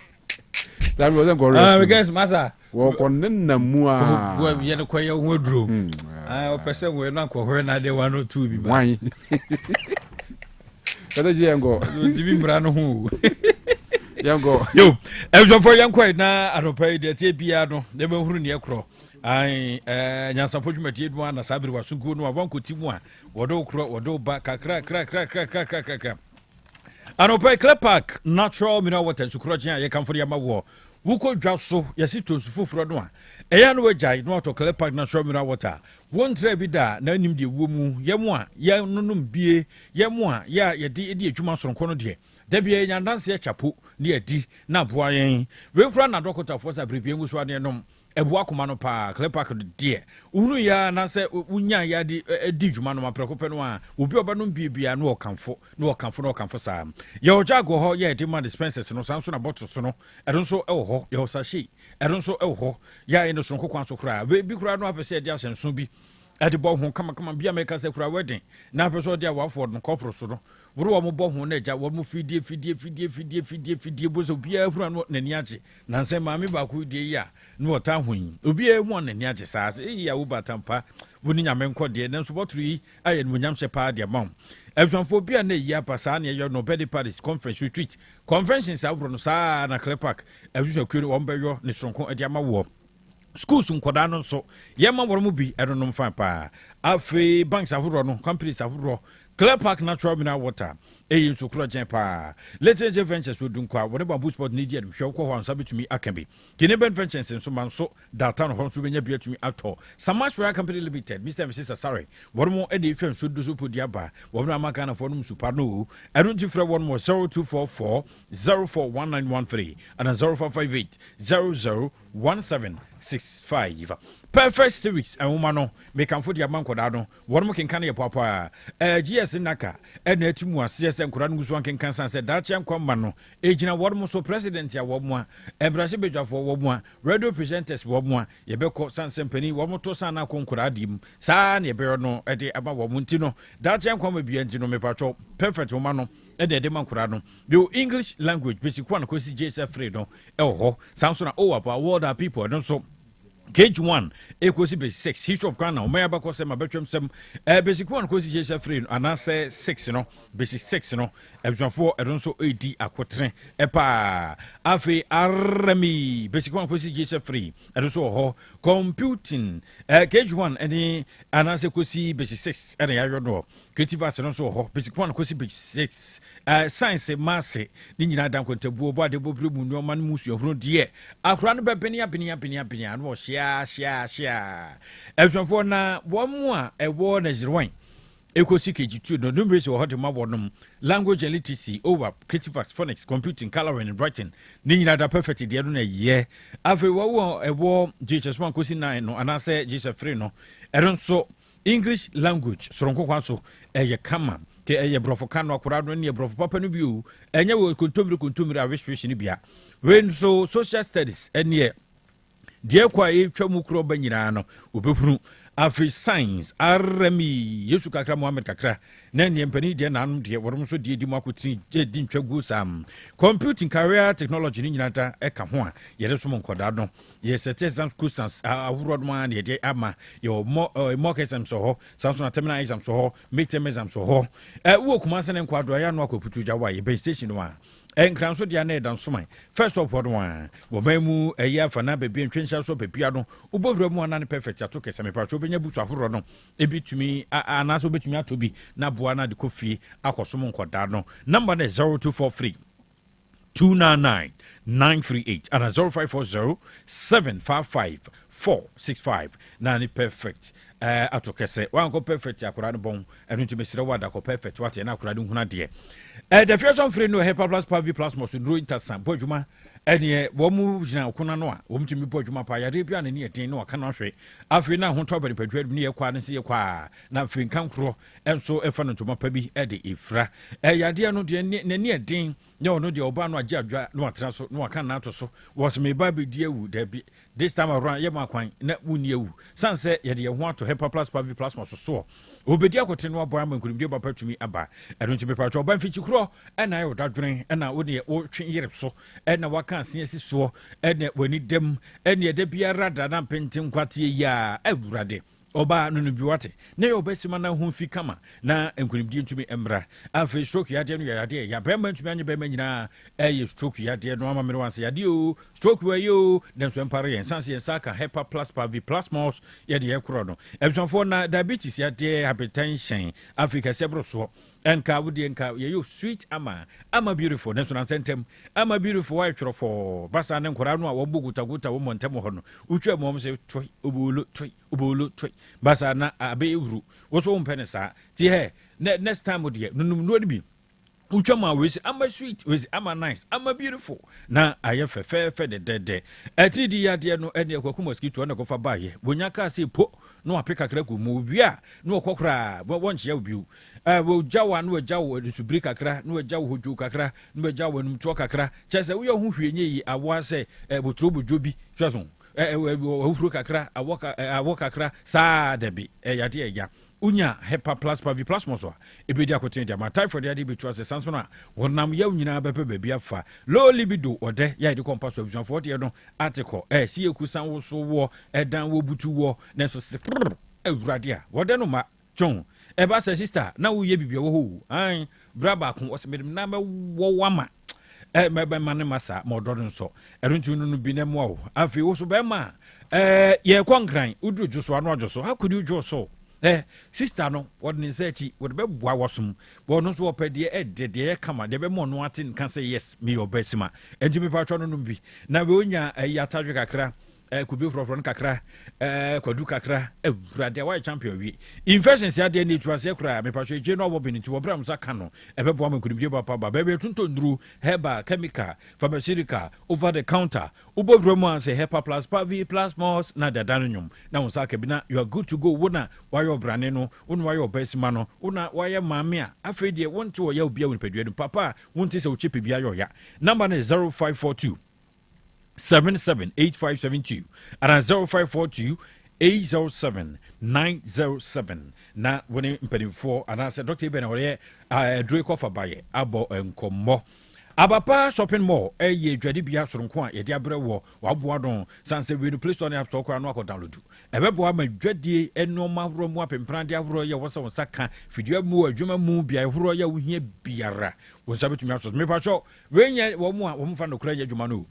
sabi was go rest because masa wo konna mu a wo ye no kwa ye ho duro o pese wo na ko hore na de 102 bi ba wan kada je ngo dibi mbra no ho yango yo ejo for yankwa na aropai de tie bia no de be huru ne ekro ai Nyansapo dwumati du na sabiri wasunku no abanko timu a wodo kro wodo ba kakra aropai club park natural mineral water sukroje a ye kan for ya mawo wuko dwa so yesi tosu foforo no a eya no wajai no to club park natural mineral water won tra bi da na anim de wo mu yemu a ye nonum bie yemu a ya ye de adwuma soronko no de da bia nyandanse ya chapo ne adi na boa yen we kura na dokota for sa bribie nguso ade nom ebu akoma no pa klepak de unu ya na se unya ya di dwuma no maprekope no a obi oba no bibia no okamfo sa ye ojago ho ye demand dispensers no sanso na bottles no edon so ewo ho ye osashi edon so ewo ho ya eno so kokwan so kura bi kura no apese de asenso bi ade bo ho kama bia meka se kura wedding na apese de awafo no kopro so no woro wo bo ho na eja wo mo fidie bozo bia hura no nani age na nse maame ba ku die ya no ota hoyin obi e mu nani age saa ya wo batampa woni nyame nkode na so botru yi aye no nyam se pa de mam ebjanfo bia na yi apa saa na ye no birthday parties conference retreat conventions awro no saa na klepak ebju kwere wo mbeyo ne sonko ade ama wo schools nkoda no so ye ma woro mu bi edonom fa pa afi banks awro no companies awro Club Park Natural Mineral Water eyi nsukuro jempa Let's Ventures wo dunkwa wo ne bamboo sport ni je hwe ko ho ansa betumi akambi kine ben ventures nso manso data no ho nso benya biatumi ato Samash Rare Company Limited Mr. and Mrs. Sorry wo mo e de twa nso duso podi aba wo na maka na fo no super no erun ti fra one more 0244 041913 and 0558 001765 perfect series and woman no make am for the man koda no wo mo kenkan ye papa GS naka e na atimu ase se nkura no so kenkan san se da chia nkwamba no ejina wo mo so president ya wo mo a ebrase bedwafo wo mo a radio presenters wo mo a ye be ko san sempani wo mo to san na konkura dim sa na ye be no e de aba wo mo ntino da chia nkwamba bia ntino me patcho perfect woman no e de man kura no the English language basic one ko si JSF free no e ho san so na about world are people don't so Cage 1 equals basic 6 history of Ghana o mayaba ko sem abetwem sem basic 1 ko si jesu free and answer 6 no basic 6 no ebjafo edon so ed akotre epa afi army basic 1 ko si jesu free edon so ho computing Cage 1 any answer ko si basic 6 and ya yodo creative arts no so ho basic 1 ko si basic 6 science math ni nyina dan kontabuo bo ade bobru mu no man musu ehuro de akura no bebenia benia no shia ebjafo na wo mu a ewo na zirwan ekosi KG2 no number so hot ma bodum language and literacy over creative arts phonics computing coloring and writing ni nyina da perfect de no na ye afi wo ewo Jesus 1 kosi 9 no anase Jesus 3 no eron so English language soronko kwanso eye kama ke eye brofo Kanu akora no ne brofo papa no bi o enye we kontomire awehwehwe ne bia when so social studies ene die kwa etwa mu kuro ba nyina no obehuru Afri Science Arami Yesu kakra Muhammad kakra na ne mpani de nanom de worom so de di mu akotri di ntwa gu sam computing career technology ni nyinata e ka ho a ye de so monkoda no ye set exam courses awuro no an de ama yo mock exam so ho Samsung terminal exam so ho midterm exam so ho wo kuma se ne nkwado ya no akoputu jawa ye base station no a enkran so dia na edan soman first of all one wo mamu eya fa na bebia ntwensha so bebia no ubodura mu ana ne perfect ato kese me pacho benya butu ahoro no ebitumi anaso betumi atobi na boa na de kofie akosom nkoda no number na 0243 299-938 and 0540-755-465 na ni perfect atokese wanko perfect akora no bon enu ntime sire wada ko perfect wate na akora no huna de the first one free no Hepa Plus Pavi Plus mo so ndro intersan bodwuma ene wo mu gina okona no a wo mtimi bodwuma pa yare bia ne ne den no aka no hwe afri na ho toba ne padwa ne ye kwa ne se ye kwa na afri nkankro enso efa no ntoma pa bi de ifra yade no de ne ne den ne ono de oba no agya adwa no atra so no aka na ato so was me ba be die wu da bi this time around ye makwan na wuni ewu sanse ye de ye ho ato Hepa Plus Pavi Plus mo so obedi akote no aboa mankurimdie ba patumi aba eno ntimi patwa oba mfichi kro ena yo dadwren ena wo de wo twe yere so ena waka asen asi so ena wani dem ena de biara da na pentin kwate ya awurade oba nunu biwate ne yo besima na hu fi kama na enkurimdie ntumi emra afi stroke ya de no ya de ya bema ntumi anye bema nyina stroke ya de no ama mere wanse ya de o stroke we yo den so empare yen sanse yen saka Hepa Plus Pavi Plus Mos ya de ekro no ebsonfo na diabetes ya de hypertension Africa sebro so enka wudi enka ye yo sweet ama beautiful den so na sentem ama beautiful wa tworo for basa ne nkora no a wo bogutaguta wo montem ho no utwa mom se toy obolo toy basa na abe ewuru wo so mpene sa ti he next time de nunum no bi uchama wezi ama sweet wezi ama nice ama beautiful na ayefe de atidi ya de no ene kwaku mosquito na kofa baye wonya ka se po no apeka kra ku mu wia no okokra wonche ya obiu wo jawa no jawo de subri kakra no jawo hoju kakra no jawo num to kakra chese wo hu hwenye yi awo se botrobo jobi twazon wo kakra awo kakra sa debi ya de ya unya Hepa Plus Pavi Plus Moswa ebedi akoten dia ma typhoid ya de bitu ase sanso na wonam ya nyina bepe bebi afa low libido ode ya de compass vision for de no article si ekusan wo so wo edan wo butu wo na so se ewurade a wode no ma jon ba se sister na wo ye bibia wo ho an braba ko osmedem na me wo wama mebe mane masa mododo nso eruntu no bi na mo wo afi wo so be ma ye konkran udu juso anu ojoso hakudi ujoso sister no what ni search what be bua wasum bo no so opede de kama de be mo no atin kan say yes me your besima entimi patro no bi na we onya yatadwe kakra kubi frofron kakra kwadu kakra ewurade wa champion wi infections ya de ni tuase kura me patro je no obo ni tu obram saka no ebe bo am kunibie papa ba be tunto nduru heba chemical pharmaceutical over the counter ubodro mo an say Hepa Plus Pavi Plus Mos na dadanum na won saka bi na you are good to go wona wa your brane no wona wa your besima no wona wa ye mame a afedi wonte wo ya obi a won paduadu papa wonte se wo chepe bia yo ya number is 0542 778572 and 0542-807-907 na woni mpanimfo ana se Dr. Ben ore Dre Kofa baye abo enkomo abapa shopping mall ye dwade bia soronko a ye de abre wo waboa don sanse we no play store app store kwa no akọ download ebebo ma dwade enoma horo mu apemprande ahoro ye wo se won saka fidua mu adwuma mu bia horo ye wo hia biara wo sabetumi aso me pa sho we nya wo mu a wo mfa no kra ye adwuma no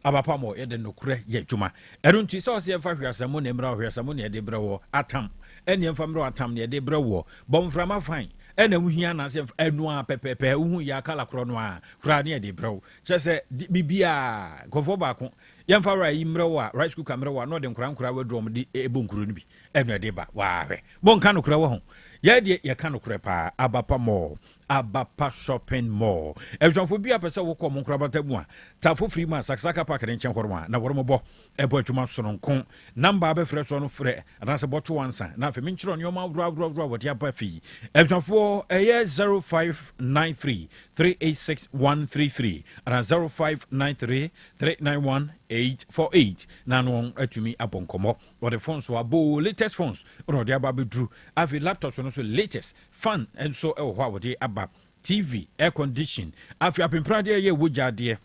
abapa mo ye de nokure ye dwuma erunti so se fa hwasamo na emra hwasamo na ye de brewo atam ene emfa mra atam na ye de brewo bomframa fine ene wuhia na se enu a pepepe wuhu ya kala kro no a kra na ye de brewo chese bibia gofo ba ko ye mfa ra imrewo a right school camera wa no de nkura wadrom de ebonkuru no bi enu de ba wa hwe bon ka nokura wo ho yɛ deɛ yɛka no korɛ paa abapa mall abapa shopping mall ɛhwɛfo bi apɛ sɛ wokɔ mo nkorabata mu a tafo firi mu a saksaka park ne nkyɛn hɔrɔ a na wɔremɔbɔ ɛbɔ adwuma sononko namba bɛfrɛ so no frɛ anaasɛ bɔto wansa na afei menkyerɛ nneɔma worɔworɔworɔ a wɔde aba fii ɛhwɛfoɔ ɛyɛ 0593 386 133 ana 0593 391 848 na no atumi abɔ nkɔmmɔ wɔde phones wɔ abɔ latest phones ɔna ɔde aba bɛduru afei laptops no so latest fan nso ɛwɔ hɔ a wɔde aba TV air condition afei apempradeɛ yɛ wogya adeɛ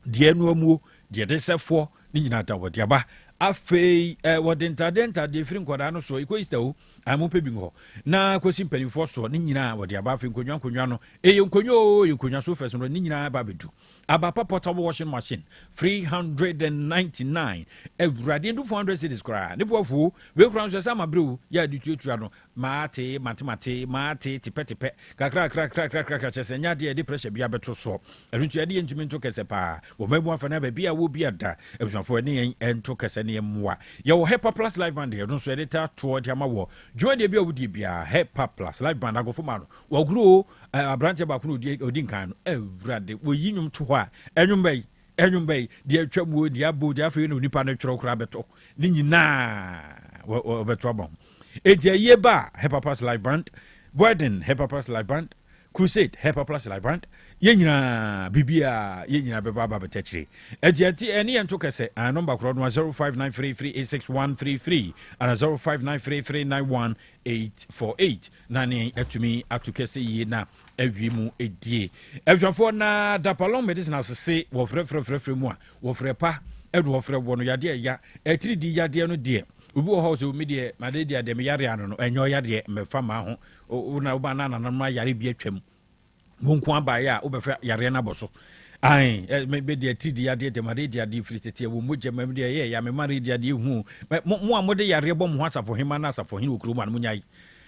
deɛ no amuo deɛ de sɛfoɔ ne nyinaa da wɔde aba afei wɔde ntadeɛ firi nkwadaa no so ɛkɔ easter o amopɛ bi hɔ na kɔsi mpanimfoɔ so ne nyinaa wɔde aba afei nkonnwa no ɛyɛ nkonnwa so fɛs no ne nyinaa ba bɛdu abapa portable washing machine 399 awurade ndu 400 cities koraa ne boafo we kura nso sɛ amabrɛw yɛ ade tuatua no maate tipɛtipɛ kakra kyɛ sɛ nya deɛ de pressure bia bɛto so ɛno nti ɛde yɛntumi nto kɛsɛ paa wɔmamu afa no baabi a wɔ bi ada abusuafoɔ ne yɛn ɛnto kɛsɛ ne yɛmmoa yɛwɔ hepa plus live band ɛno nso ɛde ta toɔ de ama wɔ dwumadeɛ bi a wodie biaa hepa plus live band agofo ma no wɔguro aberanteɛ baako no ɔdi nkan no awurade wɔyi nnwom to hɔ a ɛnwom bɛyi deɛ atwa mu deɛ abo deɛ afei na onipa no twerɛ koraa bɛtɔ ne nyinaa wɔbɛto aba ho ɛti ayie ba hepa plus live band wedding hepa plus live band crusade hepa plus live band yɛn nyinaa bibia yɛn nyinaa bɛba aba bɛtɛkyire ɛti ɛne yɛn to kɛsɛ number korɔ no 0593386133 ana 0593391848 na ne atumi ato kɛsɛ yie na awie mu edie ɛhwɛfoɔ na dapalong medicine asese wɔfrɛ mu a wɔfrɛ pa ɛna wɔfrɛ wɔ no yadeɛ ya ɛtiri di yadeɛ no deɛ obi wɔ hɔ sɛ omi deɛ made deɛ deɛ meyare ano no ɛnyɛ ɔyadeɛ mɛfa ma ho wona woba na nananam ayare bi atwam wonko abaeɛ a wobɛfa yareɛ no abɔ so deɛ tiri di yadeɛ deɛ made deɛ adeɛ firi tete wɔ mogya mam deɛ ɛyɛ ya memare deɛ adeɛ hu mo a mode yareɛ bɔ mo ho asafohema na asafohene wɔ kurom a no monyae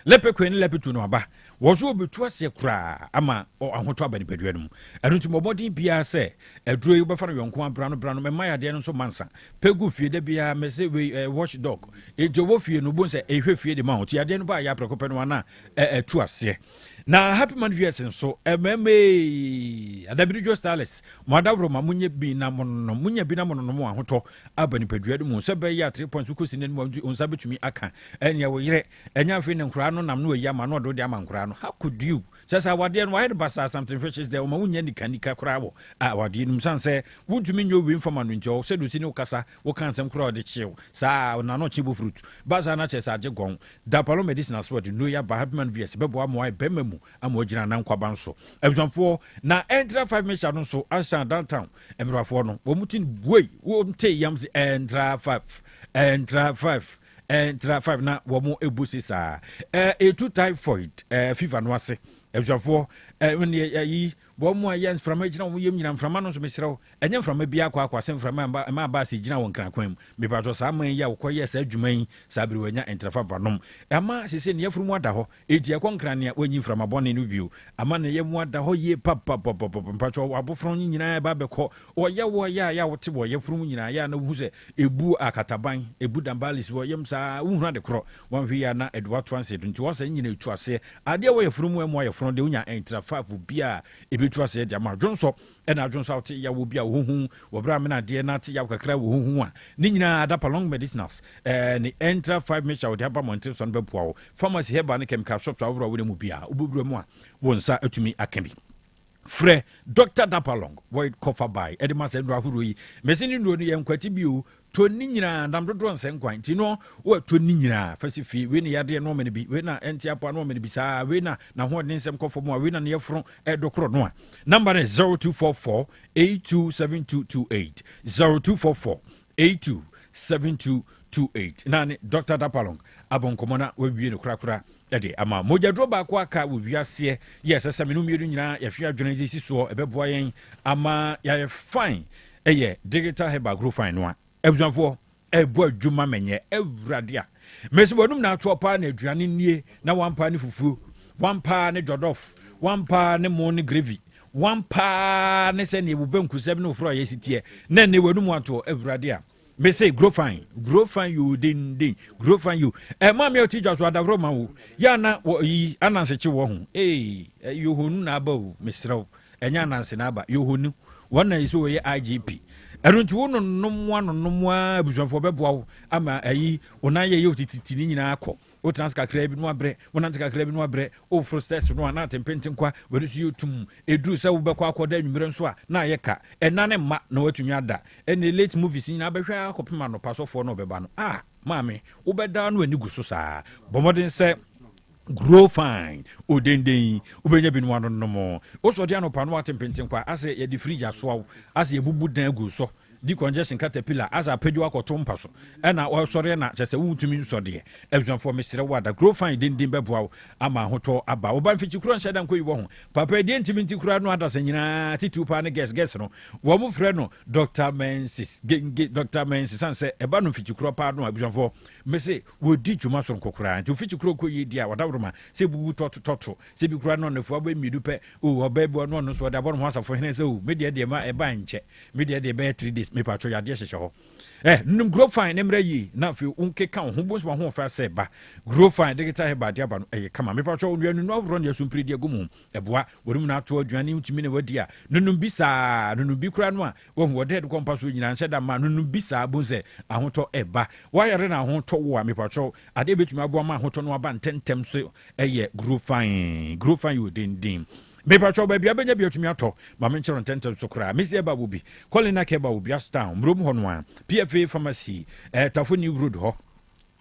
lepe kwe ne lepe tu no aba wɔso obetu ase kura ama ahoto aba nipadua no mu ɛno nti mɔbɔden bia sɛ aduro yi bɛfa no yɔnko abra no mɛma yadeɛ no nso mansa pegu fie da bia mɛsɛ we watch dog ɛnti ɔbɔ fie no bo sɛ ɛhwɛ fie de ma ho ti yadeɛ no ba yɛ aprɛko pɛ no ana ɛtu aseɛ na happy man viewers nso ɛmɛmɛ adabirijo stylist mo adawro ma munye bi na mono mo ahotɔ aba nipadua no mu sɛ bɛyɛ 3 points kosi ne mu onsa betumi aka ɛnya wo yere ɛnya afi ne nkura no nam no ayi ama no ɔdo de ama nkura no how could you sɛ awadeɛ no wayɛ basa something fishes there ma wunya nika kura wo awadeɛ no san sɛ wuntumi nyo wi informa no nkyɛ sɛ do si ne ukasa wo kan sɛm kura ɔde kyew saa na no kyebu fruit basa na kyɛ sɛ agye gon dapalo medicine asword no ya ba happy man viewers bɛboa mo ai bɛma mu ama ogyina na nkwaba nso abusanfoɔ na entra 5 measure no nso asan downtown emrafoɔ no wɔn mutin buei wɔn te yam se entra 5 na wɔn ebusi saa etu typhoid fever no ase abusanfoɔ when yi wɔn mu ayɛ mframa gyina wɔn yam nyina mframa no nso mesrɛw ɛnyɛ mframa bi akɔ sɛ mframa ma ba se gyina wɔn krankwan mu mebadwo saa man yi a wɔkɔyɛ saa adwuma yi saa bere wɔnya entrafa vanom ama sese ne yɛfuru mu ada hɔ edi akɔ nkranea wɔnyi mframa bɔne no bio ama ne yɛ mu ada hɔ yie mpatwɔ abofro nyinaa ba bɛkɔ wɔyɛ a wɔte wɔ yɛfuru mu nyinaa yɛ na wohu sɛ ebu akataban ebu dambalis wɔ yam saa wohura de korɔ wɔnhwe yɛ na eduwa transit nti wɔsɛ nyina etu ase adeɛ wɔ yɛfuru mu ɛmo yɛfuru de wonya entrafa bia ebetu ase de ama dwonso ɛna dwonso wote ya wo bia wohu wɔbra me na adeɛ na te ya kakra wohu a ne nyinaa adapalong medicinals ne entra 5 measure wo de aba monte so no bɛpoa wo pharmacy heba ne chemical shops awobra wo ne mu bia wobɛbura mu a wo nsa atumi akabi frɛ Dr. Dapalong void cover by edema se ndro ahuro yi mesini ndro no yenkwati bi o to ni nyina ndam dodo nsen kwan ti no wo to ni nyina fasifi we ne yade no me ne bi we na enti apo no me ne bi saa we na ho de nsem kofo mu a we na ne yefro edokro no a number is 0244 827228 0244 827228 nani Dr. Dapalong abonkomona we wie no krakra ede ama mojadro ba ko aka wo wiase yes asame no miedu nyina ya hwe adwene disi so ebeboa yen ama ya fine eye digital heba grow fine no a ebusanfo ebo adwuma menye ewurade a mesibonum na atopa na aduane nie na wampa ne fufuo wampa ne jodof wampa ne mo ne gravy wampa ne se ne bubanku sɛm ne ofro ayesitie na ne wanum ato ewurade a me say grow fine you din grow fine you mama your teacher so adavro ma wo ya na yi ananse chi wo ho you honu na ba wo mesrew enya ananse na ba you honu wona yi so wo ye IGP erunti wo no abusuafo beboa wo ama ayi onan ye otititi ni nyina akọ o transkakra bi no abre wona transkakra bi no abre o frostess no na tempentin kwa we so yotum eduru se wo bekọ akọda nwumere nso a na ye ka enane ma na watumi ada ene late movies nyina behwa akopema no pasofo no beba no maame wo beda no ani gu so saa bomodin se grow fine odenden ubenya binu ano no mo o so dia no pa no atempentin kwa ase ye di fridge aso ase ye bubu dan gu so di congestion caterpillar asa pedu akoto mpaso na o sore na chese wutumi nsode ebjan for mesere wada grow fine denden beboa ama hoto aba oba mfichi kuro nhyɛ dan koyi wo ho papa di ntimi nti kura no adasa nyina titu pa ne guess no wo mu frɛ no Dr. Mensis Dr. Mensis sanse eba no mfichi kuro pa no ebjan for mese wo di dwuma so nkokura nti mfichi kuro koyi di a wadawroma se bubu toto se bi kura no nefo aba midu pe o oba bi no no so da bo no asafo hene se o media de ma eba nche media de be 3 days me patro yade hyehyɛ ho num grow fine nemra yi na fi unke kan ho bonso ho fa se ba grow fine digital he ba dia ba no kama me patro nuanu no avro ne asumpiri dia gumu eboa worum na ato aduane ntimi ne wadi a nunum bi kura no a wo ho de kompa so nyina nhyɛ da ma nunum bi saa bonse ahoto eba wa yare na ahoto wo a me patro ade betumi abo ma ahoto no aba ntentem so grow fine you din me pacho ba bia benya bia tumi ato ma me nkyero ntento so kra Miss Eba wo bi Colina Keba wo bia town mrom ho no a PFA pharmacy Tafo New Road ho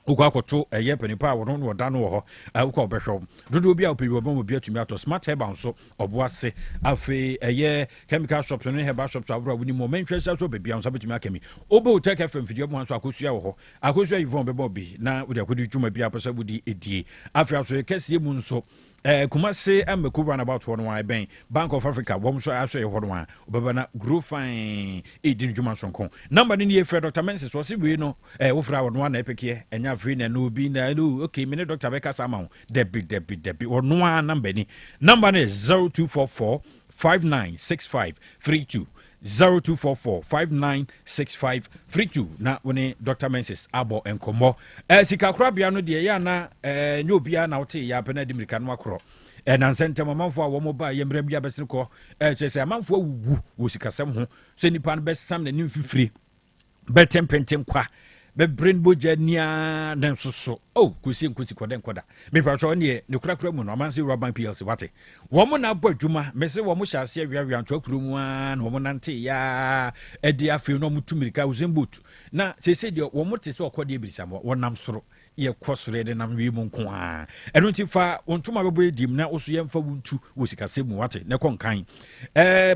ukwa akoto eye panipa wo no da no ho ukwa obehwo dodo bia opebi obo mo bia tumi ato smart herbal nso oboase afi eye chemical shops no herbal shops abro woni mo mentwesa so bebia nso betumi akemi obo Otec FM video mo nso akosua wo ho akosua yivon bebo bi na wo de akodi dwuma bia posa budi edie afi aso kese mu nso Kumase ameku run about one why ben Bank of Africa wom so aso ye hodwa obeba na grow fine din djuma sonkon number ni ye Fred Dr. Mensis so we no wo fra won na epeke enya free na no bi na no okay me Dr. Beka sama debi won number ni 0244 596532 0244-596532 na wone Dr. Mensis abo enkomo sika kra bia no de ya na nyobia na wote ya pena de mirika no akro na nsente mamanfo a wo mo ba yemra bia besene ko chese amanfo awuwu wo sikasem ho so nipa no besam na nimfifiri betempentem kwa be brain boja nia na soso kusi koden koda me pacho ne kura mu no amansi Roban PLC wate wo mo na abadwuma me se wo mo hyase awia anto akuromu a na wo mo nante ya edi afi no mo tumirika uzembut na sese de wo mo te se okode ebisam wo nam soro ye kwosore de nam wi mu nko a eno ti fa ontuma bebo edim na oso ye mfa wuntu wo sikase mu wate ne konkan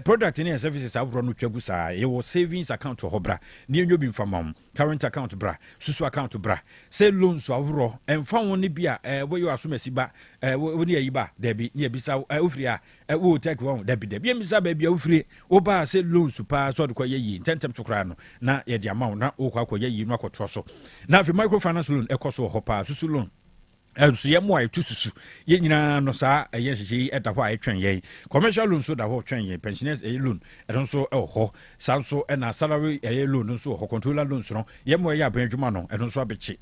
product ne services abro no twagu sa ye wo savings account ho bra ne enyo bi mfamam current account bra susu account bra say loans avro emfa won ne bia wo yo asomasi ba wo ne ayi ba debi ne ebisa ofri a wo take won debi emisa ba bia ofri wo ba say loans pa so de kwa yeyi tentem tukra no na ye de amount na wo kwa yeyi no akoto so na fi microfinance loan ekoso ho pa susu loan so ye mo ay tususu ye nyina no sa ye hyehe eta ho ay twen ye commercial loan so da ho twen ye pensioners loan edon so ho sanso na salary loan so ho controller loan so ye mo ye abadwuma no edon so abechi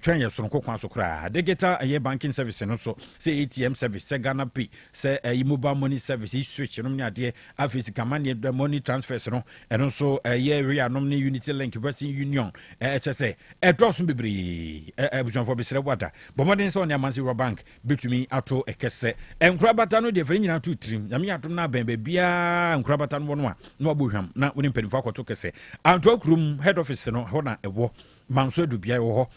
twen ye so no kokwan so kra digital banking service no so say ATM service say Ghana Pay say mobile money service switch no nya de afisi kamane the money transfers no edon so ye ria no ni Unity Link Western Union say edrosun bebre ebujon for besere wada bomodin on Yamansi Bank betumi ato ekese enkrabata no de fere nyina to trim nyame atom na ben bia enkrabata no no a no abohwam na woni mpedifo akoto kese anto akrum head office no ho na ewo manso adubia wo ho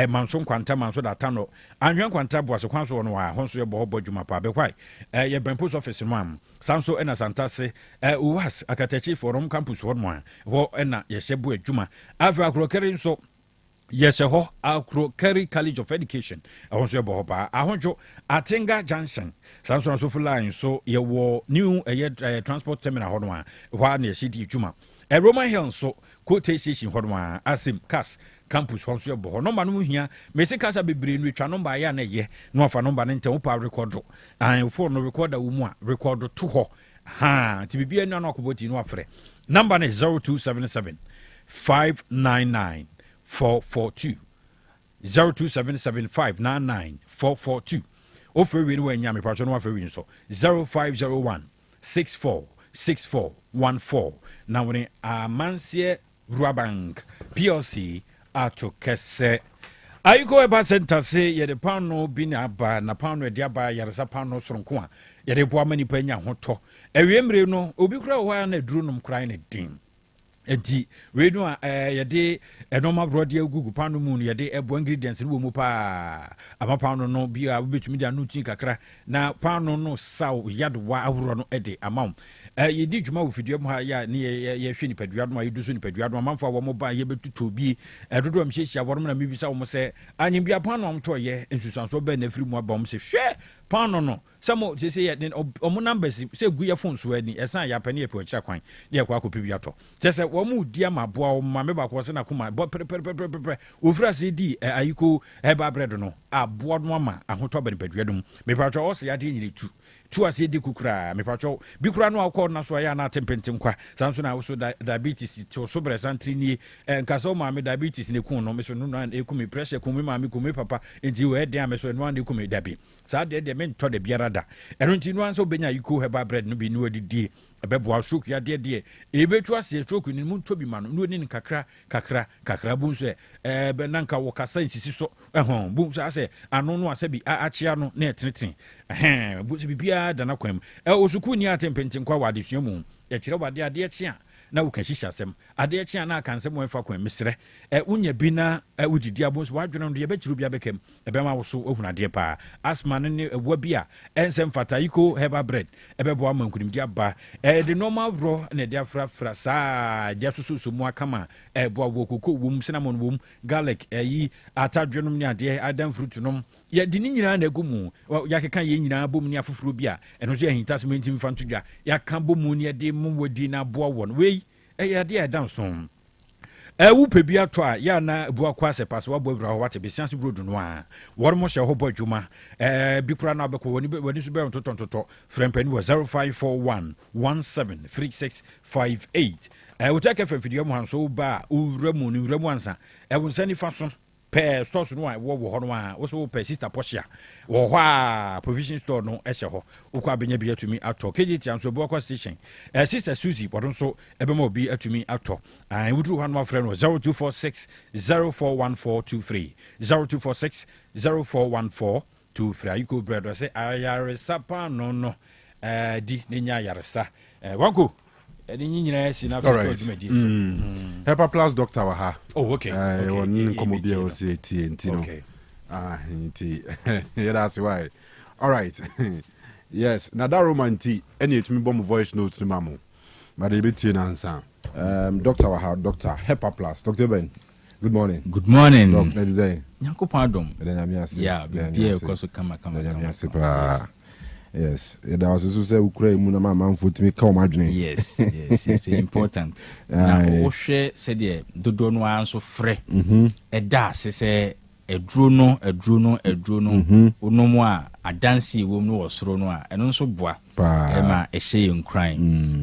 manso nkwanta manso data no anhwen nkwanta boase kwanso no a honso ye bo dwuma pa be kwai ye ben post office no am sanso ena santase uwas akatachi forum campus ho no a ho ena ye hye bo adwuma afra krokere nso yes ho akro carry college of education ahonso ebo ba ahonjo Atinga junction sanso so line so ye wo new transport terminal ho no a wa na city dwuma Roman Hill so quote station ho no a asim cars campus honso ebo ho no ma no hia mesi kasa bebre no twa number ya na ye no afa number ne ntem pa record an phone no recorder wo mu a record to ho ha ti bibia no akoboti no afre number ne 0277 599 442 0277599442 ofre wi no anya me pacho no afre wi so 0501 646414 na woni amansie ruabank plc ato kese ayiko eba center se ye de pano bi na aba na pano de aba yaresa pano soronko a ye de boa mani pa nya hoto ewiemre no obi kura ho na duru nom kran ne din enti we no a ye de enoma brode agugu pano mu no ye de ebo ingredients no mu pa ama pano no bi a betumi da no tin kakra na pano no saw yadwa ahuro no ede amam ye di djuma wo fidua mu ha ya ne ye hwe ni padua no ayedu so ni padua no amamfo wo mo ba ye betuto bi edodo am hyehia wo na mi bisa wo mo se anyim bia pano am to ye ensusanso ba na firi mu aba mo se hwe pano no samo se ye omo numbers se gu ye phone so ani esan ya pani e pe okira kwan ne ye kwa kopi bia to se se wo mu di amaboa wo ma me ba ko se na kuma bo pre ofura se di ayiko eba bread no aboa no ama ahoto ba ni padua dum me pa twa o se ya de nyiri tu ase di kukura me pa twa bi kura no akọ na so ya na tempentem kwa sanso na so diabetes to so bre santri ni nkasa o ma me diabetes ne kun no me so no na e ku me pressure ku me ma me ku me papa enti we de am so no na e ku me dabi sa de me to de biara da ero nti no anso benya yiko heba bread no bi no adidi ebeboa stroke ya de ebetu ase stroke ni mu to bi ma no ni kakra bu so be nanka wo kasa nsisi so bu so ase ano no ase bi achia no na eteneten bu so bibia da na kwam osuku ni atempentin kwa wade hwemu ya kire wade ade achia na wo kan shisha asem ade achia na kan sem wonfa kwam misre unya bi na udidi abon so wadwena no ye bechiru bia bekem ebema wo so ohuna de pa asma no ne ewa bia ensem fatayiko heba bread ebebo amankunim dia ba the normal raw na dia fra sa dia susu mu akama bo awokoko wom cinnamon wom garlic yi atadwenom ne ade adam fruit nom ye di ni nyina na egumu ya keka ye nyina bom ne afoforo bia eno so yahinta sementi mfantudwa ya kan bom ne de mu wodi na bo won we ya de dan so wu pebi ato a ya na bu akwa se paso wa bobra ho wate besianse brodu no a wor mo hye ho bodwuma bi kura na obekọ woni so be ntotontoto frempani wo 0541 173658 Otec FM video mo hanso ba uramu ni uramu ansa wonsani fa so pe store so no a wo ho no a wo so pe sister Portia wo ho a provision store no ehye ho ukwa abenya bi atumi ato KGT anso bu akwa station sister Susie bodon so ebe ma obi atumi ato wudru ho no afre no 0246 041423 0246 041423 ayiko bread say ayaresa pa no di nenya yaresa wanko Hepa Plus doctor wa ha. Oh, okay. Won komo bia o se TNT no. That's why. All right. Yes, na that romanti any to me bomb voice notes ni mamu. But they be tin answer. Doctor wa ha, Doctor Hepa Plus. Dr. Ben. Good morning. Good morning. Doctor Zay. Nyankopon adom. Yeah, bia ko so kama. Yes, that was so say ukra mu na mama mfotimi ka o madwene. Yes, it's important. Na o hwe se de dodo no anso frɛ. Eda se eduro no onomu a adansi wom no wosoro no a eno nso boa. Ma ehye nkran.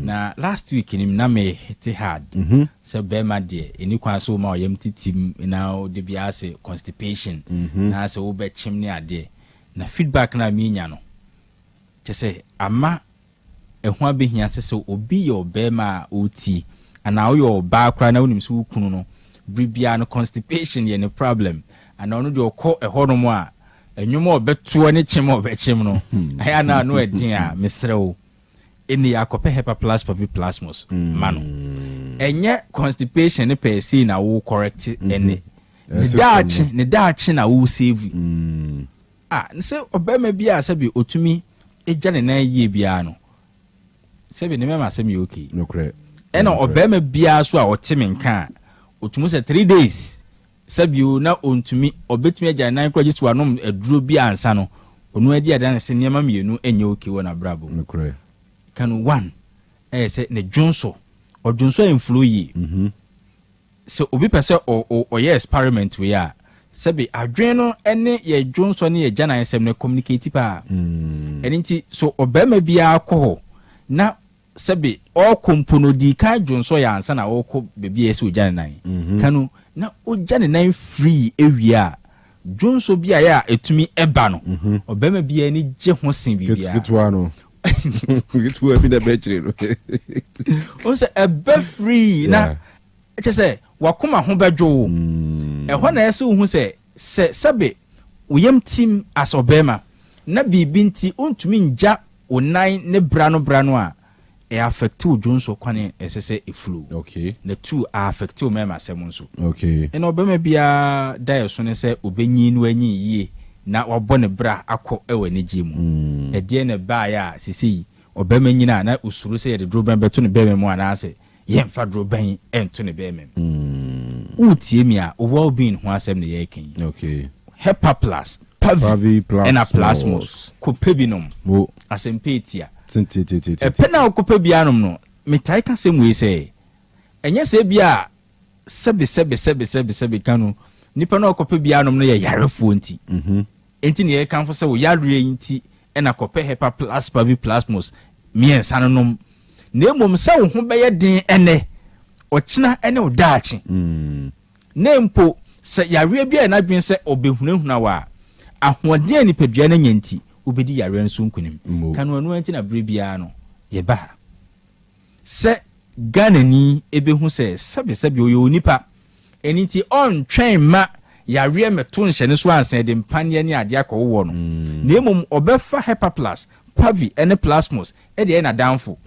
Na last week ni na me hit hard. Se be ma de eni kwan so ma oyem titim na o de bia se constipation. Na se wo be chimni ade. Na feedback na mi nya no. Chese ama ehwa behia sese obi ye obema oti ana wo ye oba kra na wonim so kunu no bribia no constipation ye ne problem ana ono de okọ ehonom a enwuma obeto ne chim obechim no aya na no edin a mesrewo eni akope Hepa Plus Pavi Plasmos mano enye constipation ne per se na wo correct ene ne daachi na wo save nse obema bia sabi otumi ejane na yie bia no sebe ne mema asem yoki no kre ena obema bia so a otime nka otumu se 3 days sabio na ontumi obetumi ejane na kro jisu anom aduro bia ansa no onu adi adan se niam mienu enye oki wona brabo no kre Kanu 1 se ne dwonso odwonso inflow yi so obi pese o ye experiment we a Sebi adwen no ene ye dwonso ne ye jana ensem ne communicate pa enti so obema bia akọ na sebi o kompono di ka dwonso ya ansa na okọ bebia ese o jana nan Kanu na ogya ne nan free ewia dwonso bi a etumi eba no obema bia ni gye ho sen bibia gitwa no gitwa bi da betri no o se ebe free na eche se wakoma ho bedwo ehɔ na ese hu se sebe uyam team as obema na bibi nti ontumi nja onan ne brano a affect dwonso kwane esese eflu okay na two affect mema asem nso okay ena obema bia da so ne se obenyi no anyi yie na wabɔ ne bra akɔ ewe ne gemu de ne ba ya sisi obema nyina na usuru se de droban beto ne bema mu anase yemfa droban ento ne bema utie mi a well-being ho asem ne yɛken okay hepa plus pavi plus ena plasmos kopebinom asempetia pena okopa bianom no metai ka sem we say enye se bia sebe kanu nipa na okopa bianom no ye yarefo nti enti ne ye kanfo se wo yare nti ena kopa hepa plus pavi plasmos miensa no nom na emom se wo ho beye den ene ochina ene odaachi na mpo se yare bia na dwen se obehunahuna wa ahoɔden nipadua na nyanti obedi yare nso nkunim kanu anu anti na brebia no ye ba se Ghana ni ebehu se sabe oyo nipa eniti on twɛn ma yare meto nhyɛ ne so ansen de mpane ne ade akɔwɔ no na emom obefa hepa plus pavi ene plasmos e de na danfo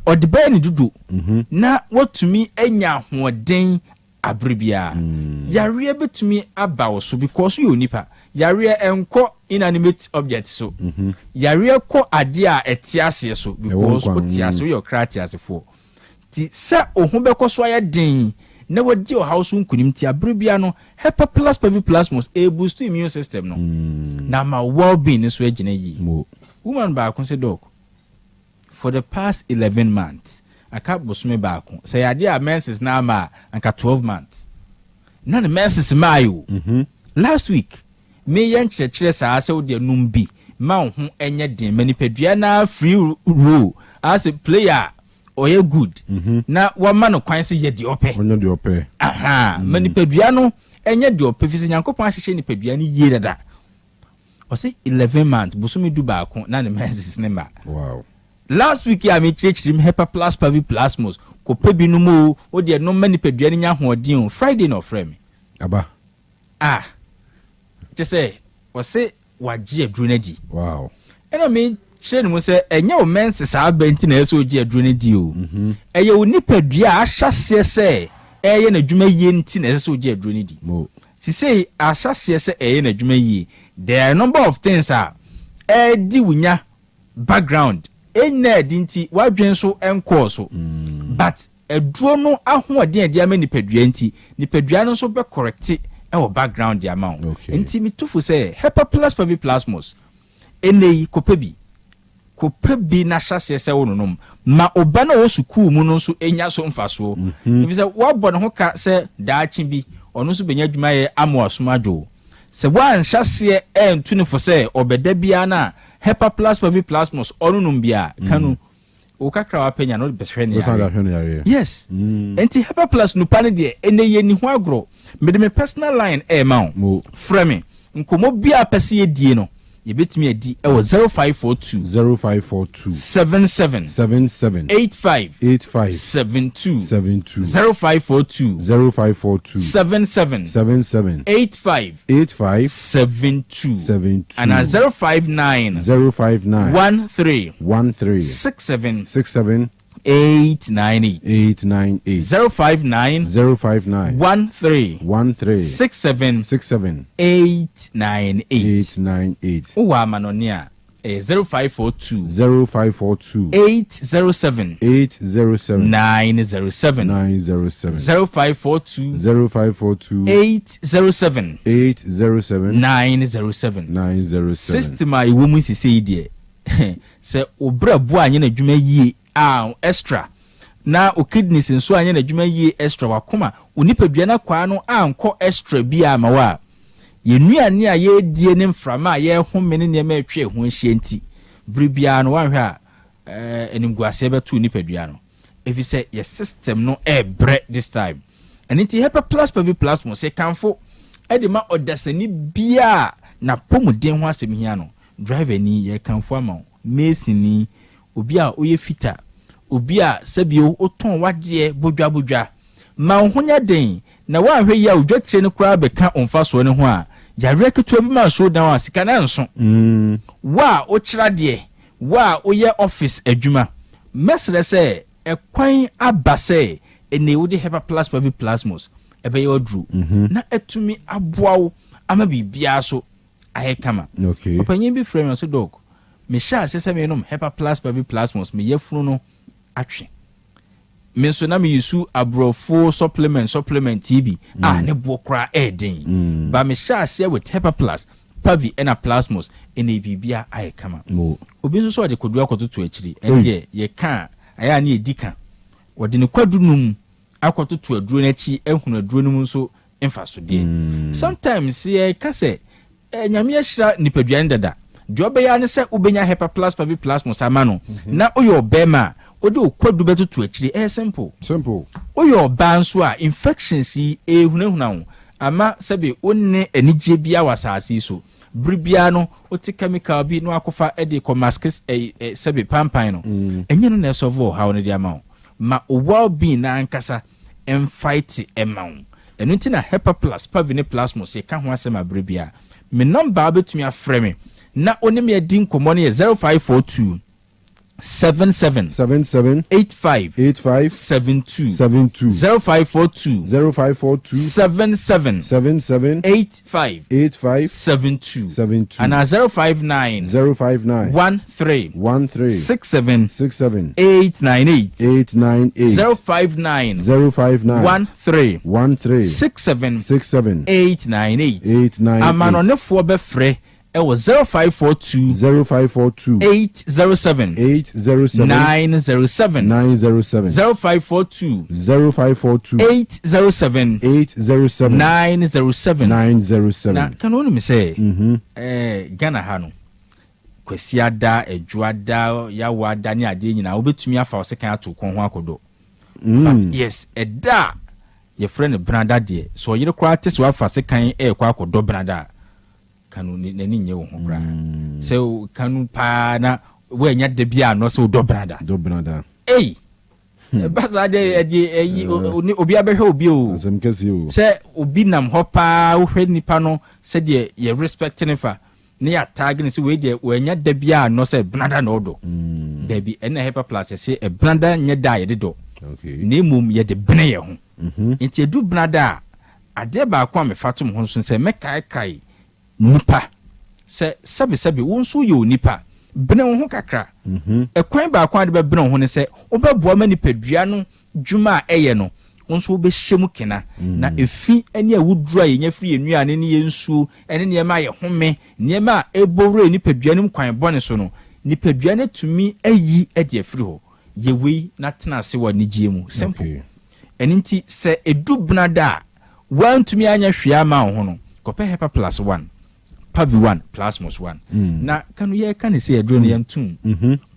odeba ni dudu na watumi anya ahoɔden abrebia yare betumi aba so because you nipa yare enko inanimate object so yare ko ade a etiase so because otiase your cratiase for ti sa ohun be ko so ayedin na wadi o house nkunim ti abrebia no hepa plus pavi plasmos e boost immune system no na ma well-being so agina yi woman ba kon se doc for the past 11 months aka bosome ba kon say ade a menses na ma anka 12 months na the menses mayo last week me yan kyerɛkyerɛ saa sɛ wo de num bi ma ho enye den manipadua na free role as a player oye good na wa ma no kwan se ye de opɛ onye de opɛ manipadua no enye de opɛ fisi nyankopɔn ahyehye nipadua ni yie dada o say 11 months bosomi du ba ko na ne menses ne ma wow last week ya me kyerɛkyerɛ me hepa plus pavi plasmos ko pɛ bi no mu o de no manipadua ni nya hoɔden Friday no frame aba say wase wagie aduru na di wow ena me kyerɛ no se enye o mense saa benti na eso ogie aduru na di o eye o nipadua ahyase se eye na dwuma yie nti na eso ogie aduru na di si say ahyase se eye na dwuma yie there are number of things di wunya background enya di nti wadwen so enko so but aduro no ahoɔden ade ama nipadua nti nipadua no so be correct our background the amount enti mitufu say hepa plus pavi plasmos enei kopebi na hyase se wononom ma oba na wo sukuu mu no so enya so mfaso if say wo bɔ ne ho ka se daachi bi ono so benya dwuma ye amo asomadwo se wan hyase entu ne fo se obeda bia na hepa plus pavi plasmos onunum bia kanu o kakra wa penya no beshwe ne ya yes enti hepa plus no pane de eneye ni ho agro me de me personal line mount frame nkomo bia pese ye die no ye betumi adi e wo 0542 77 85 72 0542 77 85 72 and 059 13 67 898 059 13 67 898 Uwa manonia 0542 807 907 0542 807 907 system a iwo mu sisi die se obra bu anye na dwuma yie extra na o kidneys nso anye na dwuma yie extra wakoma onipadua na kwa no anko extra bia ma wa yenuane a ye die ne mframa a ye home ne ne ma atwe ho hye nti bribia no wanhwe a enimguase beto onipadua no if you say your system no bre this time ɛno nti hepa plus mo sɛ kanfo ɛde ma ɔdasani bia na pomuden ho asɛm hia no driver ni yɛ kanfo ama mason ni obi a oyɛ fita obi a sɛbio oton wadeɛ bodwa ma ho nya den na wanhwɛ yi a odwatire no koraa bɛka omfa so ne ho a yare ketewa bi ma so dan a sika na nso wa okyira deɛ wa oyɛ office adwuma mesrɛ sɛ ɛkwan aba sɛ ene wode hepa plus mos ɛbɛyɛ odru na etumi aboawo ama bibia so ayɛ kama opanyin bi frame so dog me sha sɛ me nom hepa plus mos me yɛfunu no atwe me so na me yusu abrofo supplement TB ne bo kra eden ba me sha se with hepa plus pavi ena plasmos ene bibia ayɛ kama obi nso so de kodu akototo akiri ɛnde ye ka aya na edika wɔde ne kwadunum akototo aduro n'akyi ehunu aduro num nso emfa so de sometimes ye ka sɛ nyame ahyira nipaduane dada dwobeya ne sɛ ubenya hepa plus pavi plasmos amano na oyɛ obema ode okwadu betutu akiri simple oyɛ oba nso a infections yi ehunahuna ho ama sɛbe onne anigye bia wasase so bribia no oti chemical bi no akofa ede komaskis sɛbe pampan no enye no na ɛsɔvo ha no de ama ma well being na ankasa fight emma enu nti na hepa plus pavine plasmo se ka ho asɛm bribia me number betumi afrɛ me na onim yɛ din komo no yɛ 0542 77 85 72 0542 77 85 72 and 059 13 67 898 059 13 67 898 amano ne fo be frɛ ɛwɔ 0542 807 907 0542 807 907 na kan onu me say Ghana ha no kwasi ada adwada yawada ne ade nyina obetumi afa o sekan ato kon ho akodo but yes eda ye friend branda de so yire kwa tese afa sekan kwa akodo branda Kanu nani nye wo hokra se Kanu pa na we nya de bia no se do brada baza de obi abehwe obi o se obi nam hopa wo hwe nipa no se de ye respect ne fa ne ya tag ne se we de we nya de bia no se brada no do de bi ene hepa plus se e brada nya da ye de do ne mum ye de bene ye ho nti edu brada ade ba kwa me fatum ho so se me kai nipa se sabi wonso ye onipa bene ho kakra ekwan ba kwa de be bene ho ne se obeboa ma nipadua no dwuma eye no wonso be hyemu kena na efi ene awudura ye nya firi enuane ne ye nsuo ene ne ma ye home ne ma ebowre nipadua nim kwan bone so no nipadua ne tumi ayi ade afiri ho ye wei na tena ase wa nigie mu simple ene nti se edu bnada wantumi anya hwia ma ho no kope hepa plus 1 pavi 1 plasmos 1 na Kanu ye kan se aduro no yantum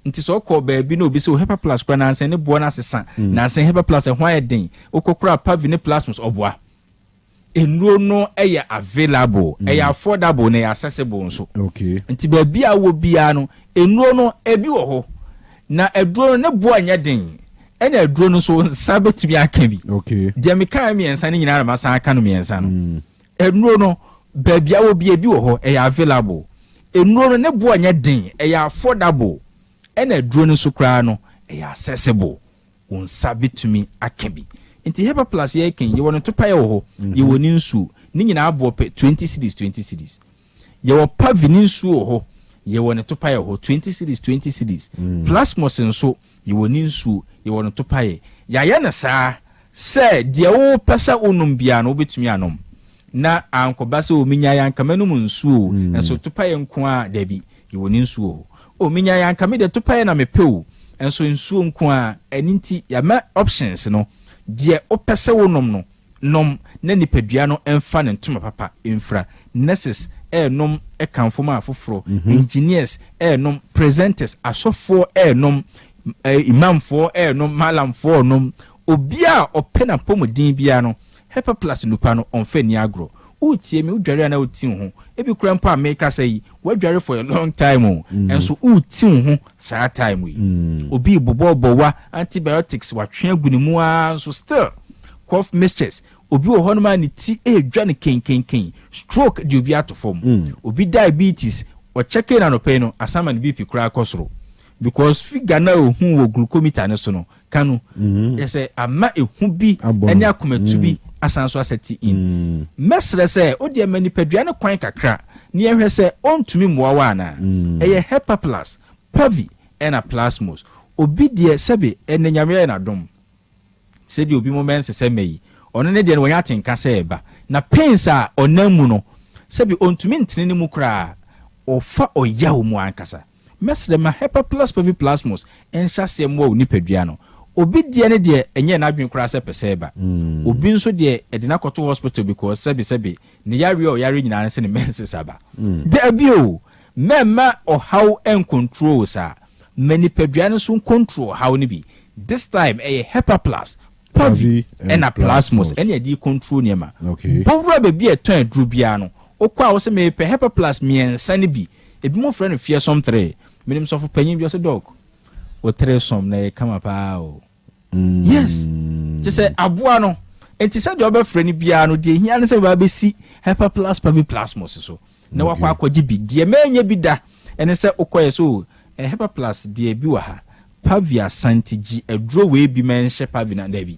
nti so ko ba bi no obi se hepa plus kwa na ansen ne bo na sesa na ansen hepa plus ho ayeden okokura pavi ne plasmos oboa enuro no eye available eye affordable na accessible nso nti ba bia wo bia no enuro no ebi wo ho na aduro no ne bo anya den ene aduro no so sabetumi aka bi de me kan mi ensa ne nyina na masa aka no mi ensa no enuro no babia wo bia bi wo ho available enuro ne bo anya den affordable ena aduro no so kra no accessible won sabetumi aka bi nti hepa plus ye ken ye wono to pa ye wo ho ye woni nsu ni nyina abo pe 20 cedis ye wo pavi ni nsu wo ho ye wono to pa ye ho 20 cedis plus mo senso ye woni nsu ye wono to pa ye ya na sa se de wo pesa onum bia no obetumi anom na ankoba se ominya yankama no nsuo na so topa ye nko a dabi ye woni nsuo ominya yankama de topa ye na mepeo enso nsuo nko a eninti ya ma options no de opese wonom no nom na nipadua no emfa ne ntoma papa infra nurses nom ekanfoma afoforo engineers nom presenters asofo nom imamfo nom malamfo nom obia opena pomodin bia no Hepa Plus nupano on fe ni agro. Utie me udware na uti ho. Ebi kura mpa make say wadware for a long time and so uti ho saa time we. Obi bobo antibiotics watwe agunimu a so still cough mixtures. Obi wo hono ma ni ti edwa ne ken stroke di obi ato form. Obi diabetes o checking na no pain no asama ne BP kura akosoro because figure na ohun wo glucometer ne so no kanu say ama ehun bi ene akomatu bi asanso aseti in mesre say o de mani padua ne kwan kakra ne ehwe say ontumi moawa na eye Hepa Plus Pavi ena Plasmos obi de sebe ene nyame na dom se de obi moment se meyi ono ne de no nya tenka se eba na pains a onamu no sebe ontumi ntene ne mu kra ofa oyawo mu ankasa mesre ma Hepa Plus Pavi Plasmos ensa se mo ni padua no obi de ne de enye na adwen kra se pese eba obi nso de edina koto hospital because sebe ne yare nyina se ne menses aba de bio mema o how and control sa many padua so control how ni bi this time Hepa Plus Pavi and a Plasmos any di control niema okay bowra be bi eton adru bia no okwa wo se me pe Hepa Plus miensa ni bi ebi mo friend fear some 3 minim so for panyin bi o se dog o 3 some na kama pa o yes just say aboa no enti se de oba friend bia no de hia ne se ba be si Hepa Plus Pavi Plasmos so na wakwa akwaji bi de menye bi da ene se okoye so Hepa Plus de bi wa ha Pavi asanti gi edro we bi menhye Pavi na da bi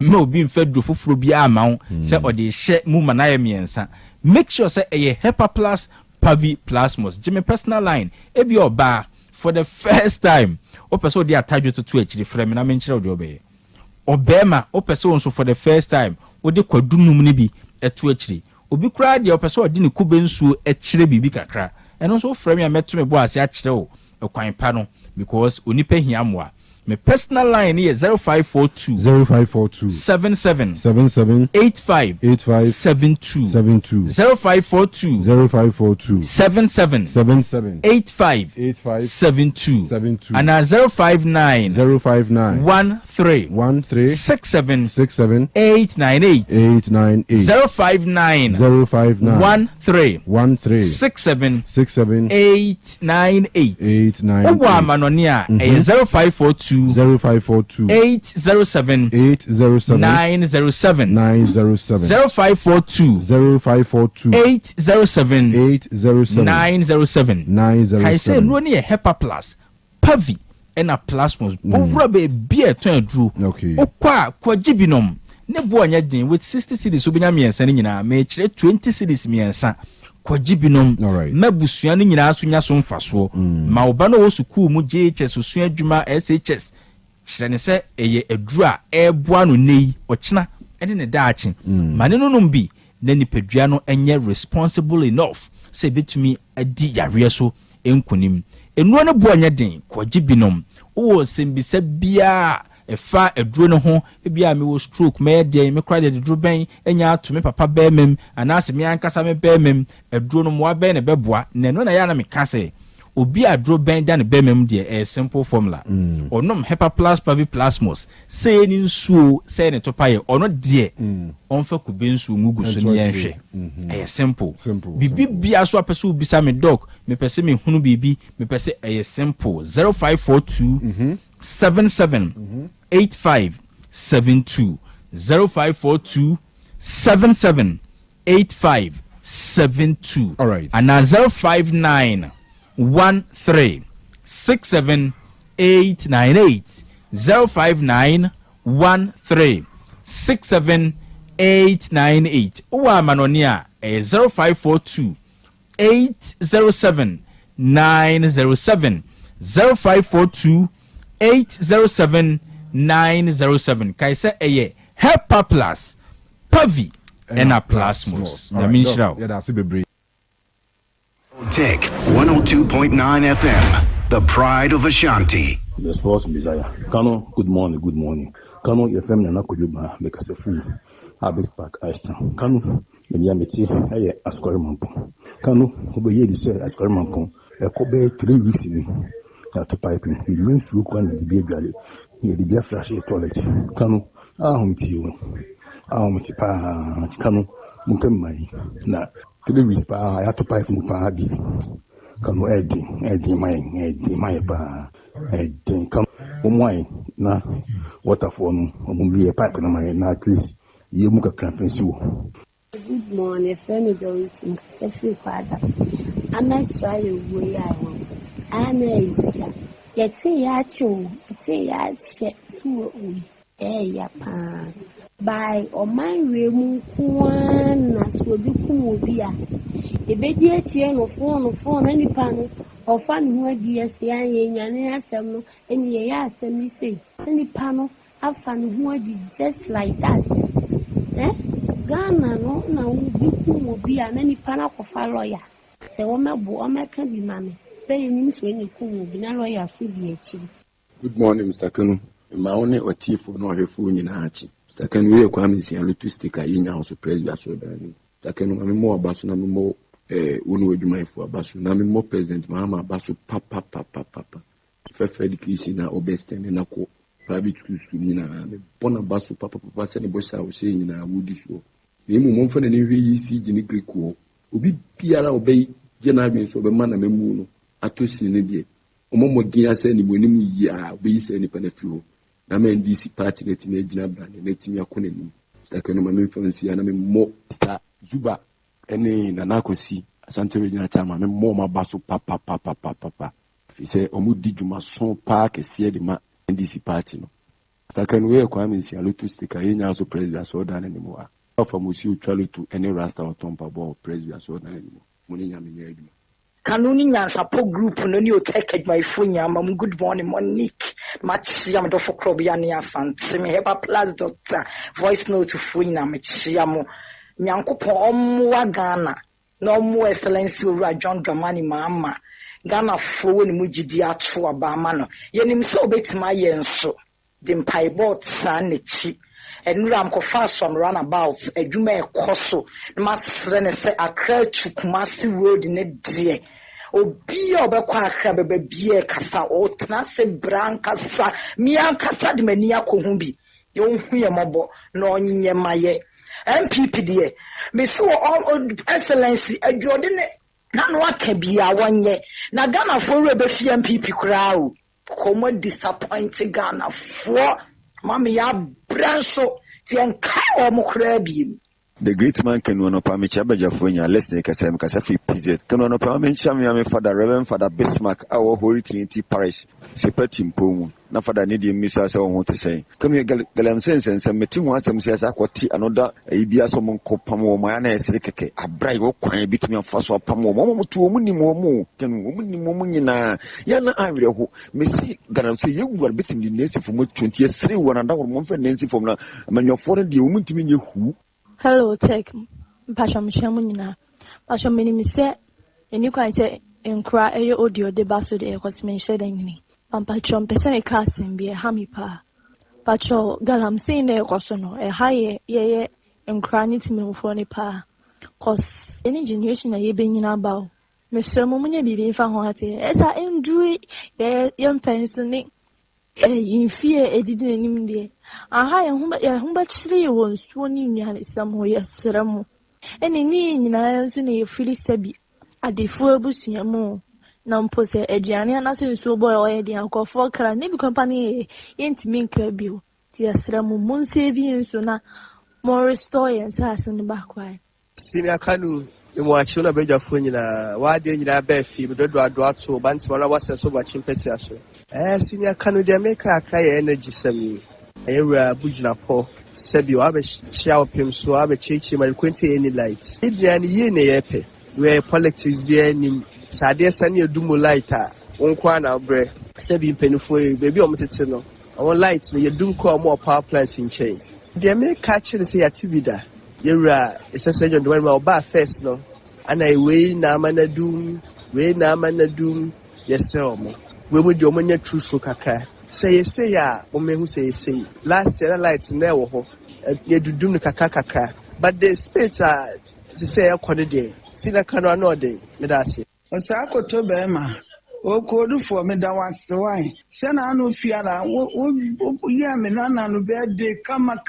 me obi mfa dro foforo bi ama se ode hye mu manaye miensa make sure say Hepa Plus Pavi Plasmos Jimmy personal line ebi oba for the first time o person dey attach to akiri frame na menkyere ode obeye obema o person so for the first time o de kwadunum ni bi eto akiri obi kura de o person ode ne kube nsuo akire bibi kakra eno so frame ya meto me bo ase akire o ekwan pa no because onipa hia moa my personal line is 0542 77 85 72 0542 77 85 72 and 059 13 67 898 059 13 67 898 Owa manonia 0542 807 907 0542 807 907 I say no near Hepa Plus Pavi and a Plasmos bowra be eton adru okwa kwajibinom ne bo anya din with 60 cedis obinya miensa nyina me kire 20 cedis miensa kwajibinom mabusua no nyina so nya so mfaso ma oba no wo sukuu mu JHS osua adwuma SHS kyerene se eye aduru a eboa no nei ochina ene ne daachi mane no nombi na nipadua no enye responsible enough se betumi adi yare so enkunim enuo ne bo anya den kwajibinom wo sembisa bia efa aduru no ho bia me wo stroke me dey me kra de duru ben enya atome papa bemem anase me ankasa me bemem aduru no mo aben ne beboa ne no na ya na me kase obi aduru ben da ne bemem de a simple formula onom Hepa Plus Pavi Plasmos say ni nsuo say ne topaye ono de onfa kube nsuo ngugu so ne yenhwe simple bibi bia so apese obisa me doc me pese me hunu bibi me pese simple 0542 77 85 72 0542 77 85 72 all right and 059 13 67 898 059 13 67 898 Owa manonia 0542 807 907 0542 807 907 kaisa Hepa Plus Pavi and a Plasmos na minshraw yeah that's be Otec 102.9 FM, the pride of Ashanti. The sports desire. Kanu, good morning. Kanu, FM na nakujuba make us free. Habit Park Ashton. Kanu, maybe I'm a ascore mampo. Kanu, obey the say ascore mampo. A kobe 3 weeks ago. At piping, he went through one of the beer galley. He had the beer flash toilet. Kanu, home to you. Mutipa Kanu Mukemai na 3 weeks pa ya to pipe mu pa bi Kanu edi my pa edi Kanu omwai na waterfall no omumbi pipe na my na at least ye mu ka crampensu. Good morning, friend Dorothy. Safi kwada. Ana sai we I want. Ana isa. Yeti ya chu, yeti ya che su ya pa. By o my remu kwana so bi ku obi a. Ebedi etie no phone ani pa no. Ofa ne ho adi ase anye nyane asem no, eni ye asem ni sei. Ani pa no afa ne ho adi just like that. Ghana no na ubi ku obi a na nipa na kofa lawyer. Se wo mebo o meka bi mame. Be nim so ni ku obi na lawyer so bi echi. Good morning, Mr. Kanu. My only otifo no ahwefo nyina achi. Mr. Kanu we kwa misi alutu sticker yinya house president so dan. Mr. Kanu me mo abaso na me mo unu edwumayfo abaso na me mo president mama abaso papa. Fefe education na obestene na ko private school nyina me bona abaso papa se ne bosa o se nyina wudi so. Ne mu momfa na ne hwe yi si gini Greek wo. Obi biara obey gena bi so be ma na memu no atosi ne die. Omomo gia se ni bonim yi a obi se ni panafio. Na me NDC party na timi agina brand na timi akona ni. Stakano ma me fancy na me mo sta Zuba ene na nakosi Asante Regional Chairman me mo ma baso papa. Fi se omu di djuma son pa kese de ma NDC party no. Stakano we kwa me si alotu sticker yenya so president so dan ni mo a. Ofa mo si utwalo to ene rasta otompa bo president so dan ni mo. Mo ni nyame nya adwuma. Kanu Nyansapo group no ni Otec my phone mam good morning Monique machia do for krobia ni asante me heba plus doctor voice note to phone na machia mo nyankopon omwa Ghana no mo excellency owura John Dramani mama Ghana fo ni mugidi ato aba no yenim se obetima ye nso the mpaibot san nechi enura mkofa some runabout adwuma ekoso na masre ne se Accra Chukumasi road ne die obi obekwa Accra bebie kasa otna se brankasa miankasa de mani akohu bi ye hu ye mobo na onye maye MPP die me so all excellency adwode ne na no aka bia wonye na Ghana for rebe fi MPP kra o komo disappointed Ghana for mama ya branso ti enkai o mokra bi. The great man Kanu no pa me chabaja fonya lesson kasa me kasa fi PZ Kanu no pa me chama me father Reverend Father Bismarck our Holy Trinity Parish sepati mpomu na father ne di misa se won te sei Kanu galam sense meti ho asem se asa kwoti anoda bia so mon kopam wo ma na esere keke abrai wo kwan bitumi afaso pam wo mo to mu ni mo Kanu wo ni mo nyina ya na awre ho mesi galam se yewuwar bitumi ni nesi fo mo 20 esere wona da wo mo fa nesi fo na manyofo de wo mutumi nye hu. Hello, Tech. Pasha Mushamunina. Pasha Minimise, and you can say, and cry a audio de basso de Cosman me. And Patron Pesa Cassin be a hammy pa. Patro Galam saying a cosono, a higher, ye, and crying to me for any pa. Cause any generation a ye being in about. Mr. Mummy be found as I am doing a young pensioning. In fear, a didn't even there. Aha, humba chili was one union some yes, Ramu. And in Nina, soon a Philly Sabi at the full bush mo. Nam pose a Gianna, nothing so boy or the uncle for car, neighbor company, ain't mean Kirby. Tias Ramu, moon saving sooner. More story and sass in the back way. Senior Kanu, you watch on a bed of phone, why didn't you bear fee, but do I do out so once when I was so much in Pessia? Senior Kanu, they make a cry energy semi. Era Bujna Po, Sebi, I shall pim so I change him and quinty any light. If you are in a epe, where politics be any Sadia Sanya Dumo lighter, one quana bread, Sebi Penufo, baby Ometino. I want lights, you do call more power plants in chain. They may catch and say Atibida. Yera is a surgeon when my bar first, no, and I weigh Namana doom, yes, sir. We would your money true for Kaka. Say ya, or me who say, last year lights never ho, you do the Kaka, but the spits are to say a quarter day. See that Kanu no day, Medasi. Osei Akoto bema. O kodu for me da was why. Send anu fiara. Ya me nana no birthday. Kama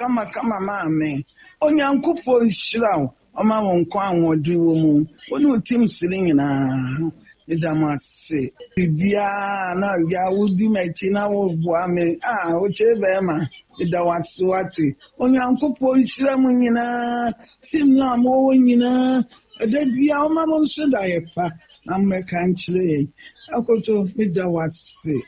mame. onyankopɔ nhyira wo ɔma wo nkwa ahɔde wɔ mu wone tim sere nyinaa medamase bibia na ya wodi machi na wo boa me wo kyerɛ bɛɛma medawase wate onyankopɔ nhyira mu nyinaa tim na mo nyinaa ɛda bia ɔma mo nso da yɛ pa na mmɛka nkyerɛ Akoto medawase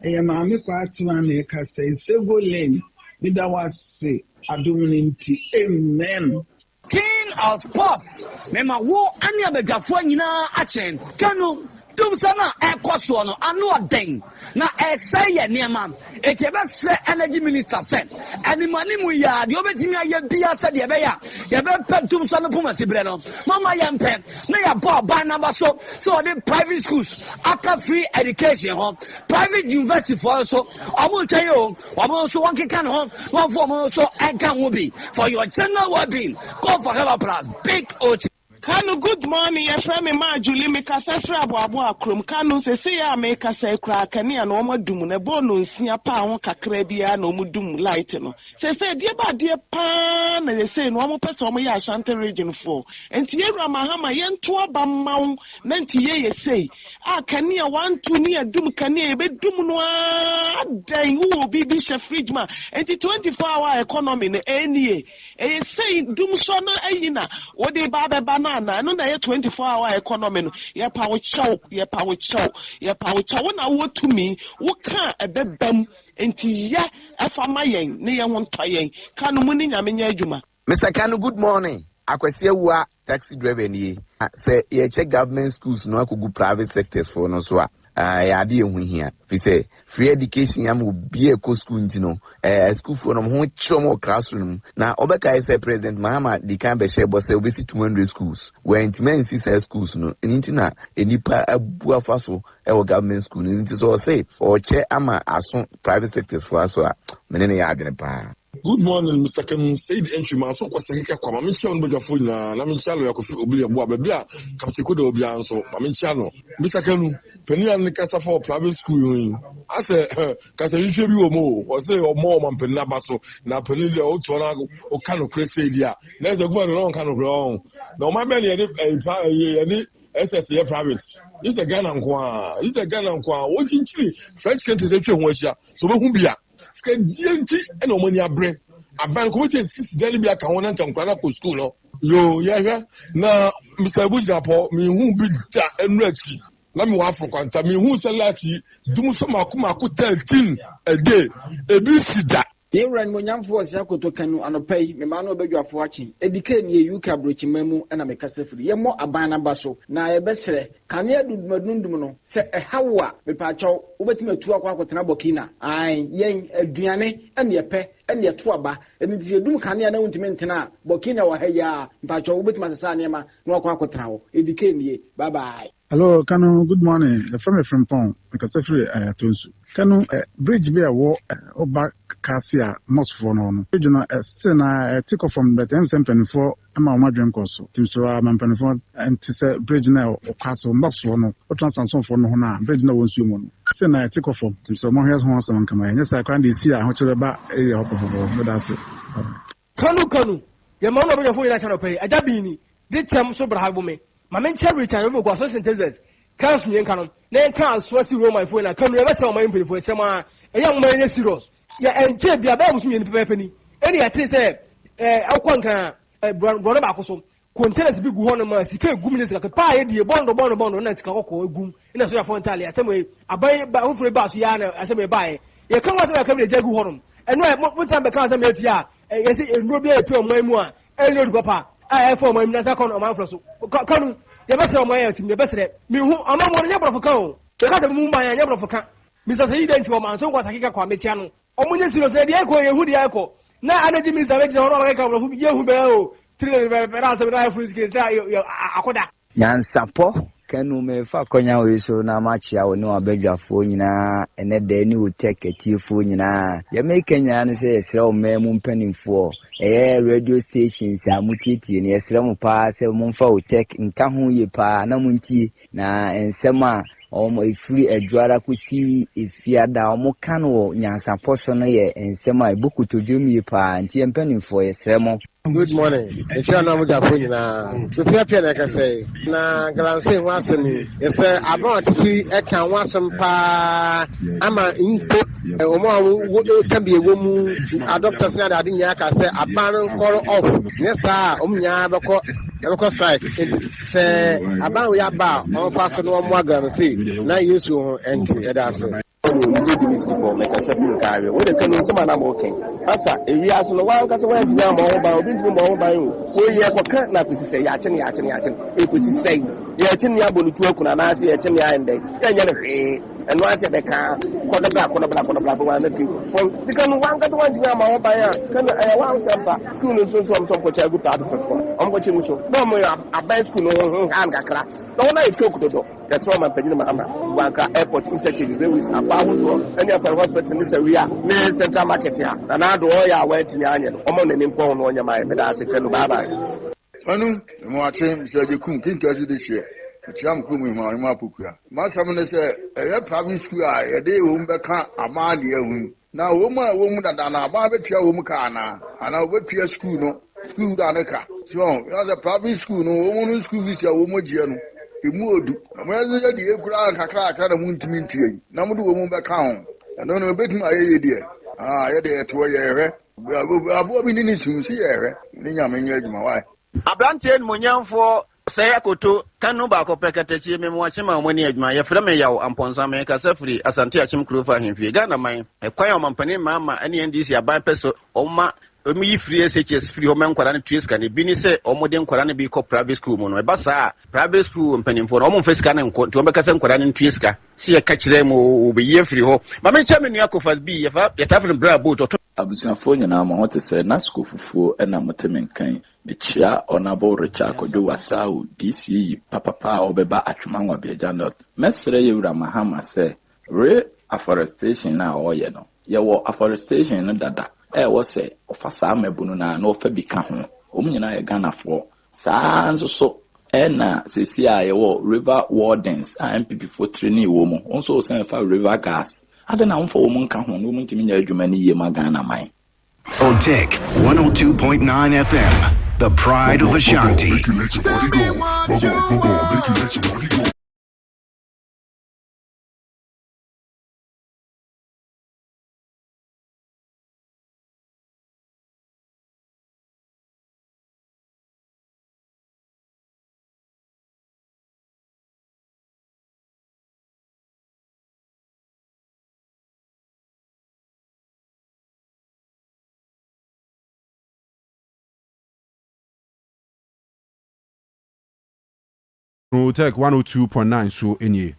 ɛyɛ maame kwa atema na ɛkasa isego lane medawase adominti amen. King of Sports mema wo ani abegafo nyina achen Kanu dum sana ekoso no anu oden na esay ye niam etebe se energy minister said ani mani mu ya de obetimi aye bia se de be ya ye be petum so no puma sibre no mama ye mpe na ya bo ban number so the private schools after free education home private university for so omo tell you omo so one can home one for omo so enkan wo bi for your general well-being go for Hello Plus big Otec. Kanu, good morning. Your friend ma Julie me kasa fra abo akrom. Kanu se ya me kasa kra kani na omo dum na bo no nsia pa ho kakra bia na omo dum light no. Se die ba die pa na se no omo pese omo ya Ashanti region for. Enti yewra mahama yento aba mawo na enti ye sei. Kani 1 2 ni adum kani e be dum no adan wo bibi she fridge ma. Enti 24-hour economy na enie. E sei dum so na ayina. Wo de ba na no na 24-hour economy no ye pa wo chow na wo to me wo ka ebebam enti ya afama yen ne ye ho ntoyen Kanu mu ni nyame nya adwuma. Mr. Kanu, good morning. Akwasi awua taxi driver ni say ye check government schools no akogu private sectors for no so ya de ehu hia fi say free education am obi e school ntino school for no ho chiro classroom na obeka say president Mahama di kan be share boss obesi 200 schools where intimacy schools no ntina enipa abu afaso e government school nti so say o che ama aso private sectors for aso menene ya adwene pa. Good morning, Mr. Kanu. Say the entry man. So, what's the heck? I'm in Channel Bajafuna. I'm in Channel. I could feel Obia Babia. Captico Obia. So, I'm in Channel. Mr. Kanu, Penny and Casa for private school. I say, Casa usually or more. Or say, or more man Penabaso. Now, Penny, the old Tonago, or Cano Crescedia. There's a good long kind of wrong. No, my man, SSA private. It's a Ghana Kwa. It's a Ghana Kwa. Watching Chile. French country, so who be Skedienti and Omonia Bre. A bank which is 6 daily be a Kawana Tankrana for school. Yo, yeah, now, Mr. Bujapo, me who be that and Rexy. Let me walk for Quanta, me who's a lucky, do some Akuma could tell tin a day, a bit that. Ye ran mo nyamfo Osei Akoto Kanu anopai me ma no bedwa afo achi edike ne yuka brochi mamu na me kasa firi ye mo aban na baso na ye besere kane adudum no se ehawa me pa chaw obetime atu akwa bokina ai yen aduane ene yepe ene to aba ene di edum kane na wuntime ntena bokina wa haya pa chaw obetime asesa ne ma no akwa wo edike ne bye bye. Hello, Kanu, good morning. From Pong, because every Tonsu. Kanu, bridge be a war oba Cassia, most for no. You know, a sena take off from the M for my dream course. Tim Sura, Mampenifon, and to say bridge now or castle, most for no, or transfer for no, bridge no one's human. Sena take off from Tim Sura, here's one someone come in. Yes, I can't see how much about area of but that's it. Kanu, your mother of your national pay, a dabini, did Tam Sobrahabume. My main charity time was so synthesis. Counts me and Canon. Then counts was the Roman for a come never saw my people for some a young man is serious. Yeah, and Jeb, be about me in the penny. Any at least Alquanca, Bronabacoso, contains big one month. He can't go like a pie, the bond, and Nescako, goom, in a sort of Fontalia. Some way, I buy hopefully Bass Yana, as I may buy. You come out like a Jagu Horn. And what time the council met ya? Yes, it will be a pure memoir. Elliot Papa. I have for my Nyansapo on my frost. Kanu, the best of my team, the best. Me who I'm not one of a cow. The cat of Mumbai and Yabra for Cat. Mr. Hayden to a man, so what I can call Michiano. Omunus said the echo, who the echo. Now, I didn't miss the regular who be able to Nyansapo Kanu me fa konya we so na machia wo ne abadwafo nyina ene de ni Otec atiefo nyina ya make nya ne se esra o memu mpanimfo radio stations amutiti ne esra mu pa se mu mfa Otec nka ho ye pa na munti na ensema omo ifiri adwara kusi ifiada omo Kanu Nyansapo so no ye ensema ibuku todwum ye pa nti mpanimfo esra mo. Good morning. If you are not going to Sophia Pianaka say, na Galanse was me. Yes, sir. About free, I can want some pa. I'm a input. Can be a woman. Adopter said, I didn't say, a ban call off. Yes, sir. Local strike. Say, about we are bound. On fast no more gonna see. Now you to enter that's it. Make a separate carrier. What the Kanu some are working. Asa, if you ask the one because when you are more about we are can't not to say yachin. If we say yachin yabu to work on an yachin and once they can call the black one from the Kanu one got one to our buyer. Can I want some school is some coach I good out of I'm watching so. No more a bad school and crack. Don't I talk to the that's why my Pedima Wanka Airport interchange with a power any of the hospitals in this area, near Central Market here. And I do all your way to the onion. I'm on an important on your mind, but I say, bye bye. Kanu, I'm watching Sergio Kum, King to this year. A cham kum in my Mapuka. Massamana said, a private school, a day whom become a man here. Now, woman that an Ababetia Wumkana, and I went to a school, no school down a car. So, you're the private school, no woman school is your woman. Imudu, amazing the Ekura Kakra Muntiminti, Namudu Mumba I don't know a bit my idea. Yet to a year. We are bobbing in it to see her. Ninyaman, my wife. Abrantian Munyan for Osei Akoto, Kanu Bako Pekatachi, Memoachima, when you admire Flameyao, and Ponsame Casafri, as Antiachim crew for him, Figana mine, a choir mampane mamma, any NDC, by peso, Oma. Me free SHS free home Korani trees can be say or modern Korani be called private school mono basa private school and penning for almost face can and to make a Korani treeska. See a catch them will be year free home. Mamma Chamin Yakofas be if you have a bra boat or abusuafo na ma hote se na school fufuo na motemen kan me chia onabo recha kodo wasau DC papa obeba atwemanwa beja not mesre yewura mahama se re afforestation na oye no ye wo afforestation no dada was say of a summer bununa no fabika home. Omina Ghana for Sans so Ena CCI or river wardens and MPP for training woman also send for river gas. I don't know for woman can home woman to me Germany Magana mine. Otec 102.9 FM, the pride of Ashanti. Otec 102.9 so any.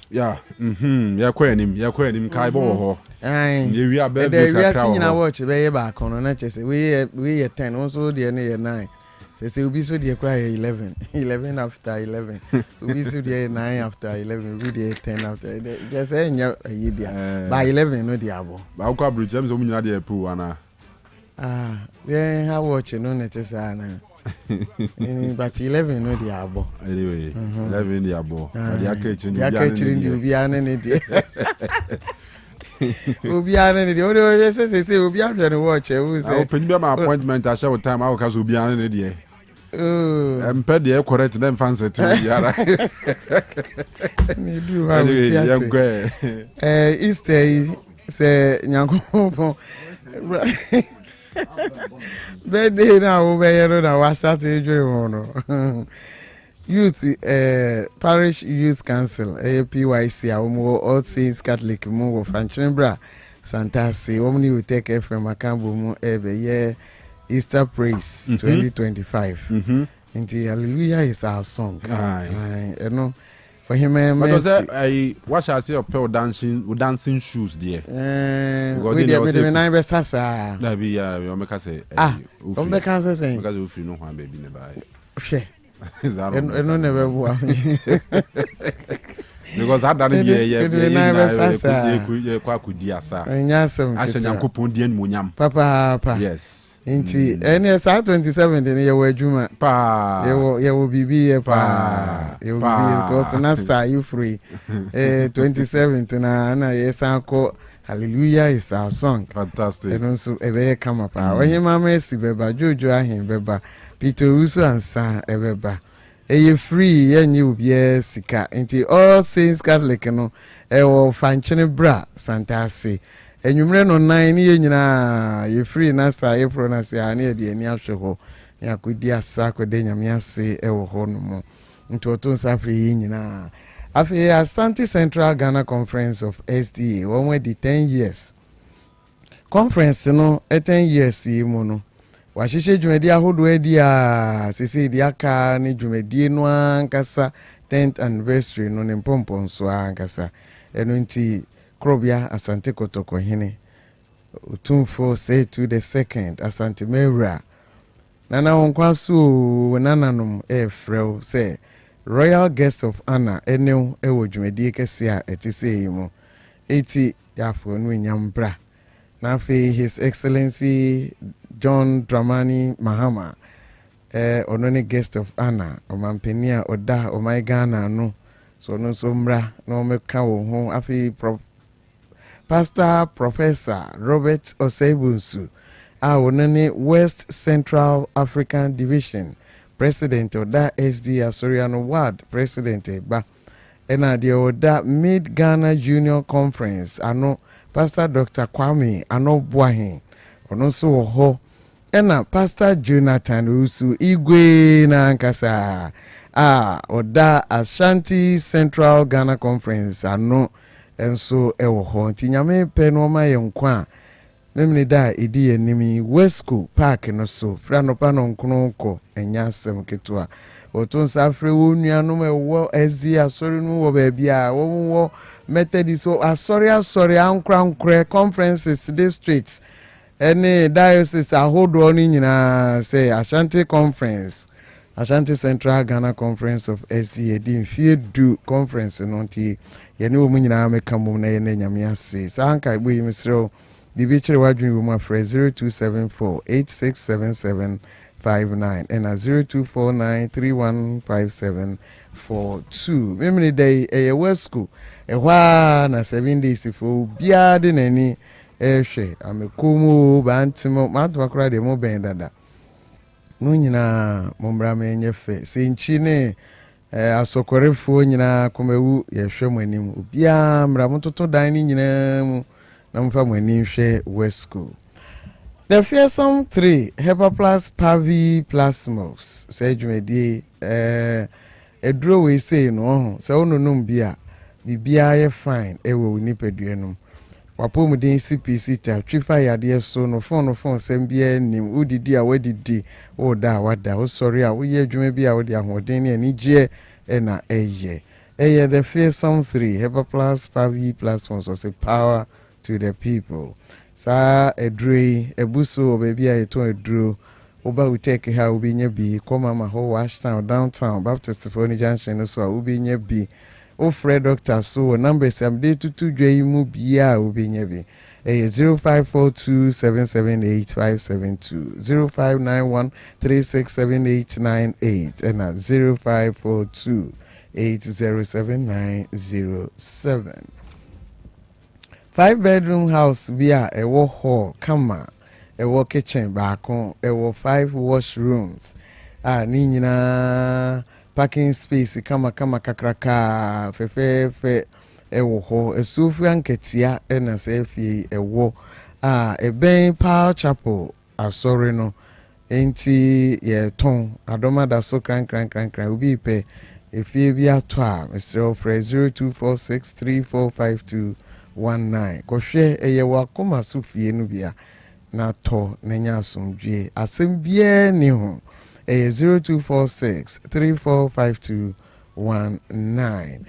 Yeah, ya kwenim kai bo ho. Ye wi abe be sakra. We are watch be back on na chese we 10 also dey na 9. Say we so dey cry 11 after 11. We so dey 9 after 11 we dey 10 after. Just say nya yibia. By 11 no dey abo. Ba kwa bridge James o munyina dey pu ana. Yeah, how watch no na chese ana. But 11 no dey abo. Anyway, 11 dey abo. Dia catching you be an idiot. Obiara ne dey o say obiara no watch who say open be my appointment I share time I cause obiara ne dey emped dey correct dem fancy to obiara ni do how Easter say nyanko birthday now we here na wa start ejure no Youth Parish Youth Council APYC awomo All Saints Catholic mu wo Franchimbra Santasi omni Otec FM akambo mu ye Easter Praise 2025 Inti hallelujah is our song you know for him what shall I say of dancing shoes there we dey nine be sasa that be you make say o make say because we feel no one baby never she eno never bua because I done ye kwa kudiasa nyasem asha nyankopon die nmunyam papa yes inti ene sa 27 ne ye wadwuma pa ye wo bibi pa ye wo bibi because na star you free 27 na ye sanko hallelujah is our song fantastic eno so ebe kama pa onye mama esi beba jojo ahin beba Peter Uso ansa ebeba eye free yenye ubie sika nti all saints catholic no ewo fanchene bra santase enwumre no 9 ye nyina ye free na star April na se ani e de ani ahweho ya kodi asa kode nyame ase ewo ho no mo nti otonsa free ye nyina afi Asante Central Ghana Conference of SDA one wey di 10 years conference no 10 years yi mu no wahyehyɛ dwumadi ahodo adi a sese di aka ne dwumadi no ankasa 10th anniversary no ne mpompo so ankasa eno nti krobia Asante Kotoko hene otumfo say to the second Asante Mewra nana wonkwaso nananom frɛw say royal guest of honor eneu ewo dwumadi kese a etise mu eti yafo no nyambra na fe his excellency John Dramani Mahama onone guest of honor omampenia oda omai Ghana no so no so mra no meka wo ho afi Pastor Professor Robert Osei Akoto onone West Central African Division President oda SD Asoriano Ward President ba ena de oda Mid Ghana Junior Conference ano Pastor Dr. Kwame ano Boahin ono so ho ena Pastor Jonathan Usu igwe na ankasa oda Ashanti Central Ghana Conference ano enso ewo ho ntinyame pe no ma yenkwa memne da edi enimi Wesco Park no so frano pa no nkronko enyasem ketua otonsa afre wo nuanom ewo ezi asori no wo ba bia wo Methodist so asori ankra conferences districts any diocese ahodo ni nyina say Ashanti Conference Ashanti Central Ghana Conference of SDA din fiedu conference no nti yene wo nyina meka mum na yene nyame ase sanka igbo yimisro di bichire wadwin wo ma fra 0274867759 and 0249315742 memni day Wesco ehwa na 7 days for bia de nani ehwe amekomu bantimo matwa kra de mo ben dada no nyina mombra me nyefe senchi ne asokorefo nyina komewu yehwe manim obia mra mototo dan ni nyina mu na mfa manim hwe Wesco. The fearsome 3 Hepa plus Pavi plasmos say dwumadi edro we say no se ononum bia bibia ye fine ewo nipaduenum wapom den CPC ta twifa yade so no phone sembia nim udidi a wadidi oda wada o sorry a wo ye dwuma bia wo de ahoden ne anigye na eye the fearsome 3 Hepa plus Pavi plasmos was a power to the people. Sa edre ebuso baby a eto edro oba Otec ha obi nya bi koma ma ho Washington downtown Baptist Phone Junction so obi nya bi o Fred Doctor so number sam dey tutu dwai mu bia obi nya bi 0542778572 0591367898 and 0542807907 5-bedroom house bia ewo hall kama ewo kitchen baako ewo 5 washrooms ni nyina parking space kama kakraka fefe ewo ho esufu anketia na sefie ewo eben Power Chapel asori no enti ye ton adoma da so kran obi pe efie bi ato a mesrel 0246345219 kohwe eye wakoma sofie no bia na to nenya asomdwe asembie ni ho 0246345219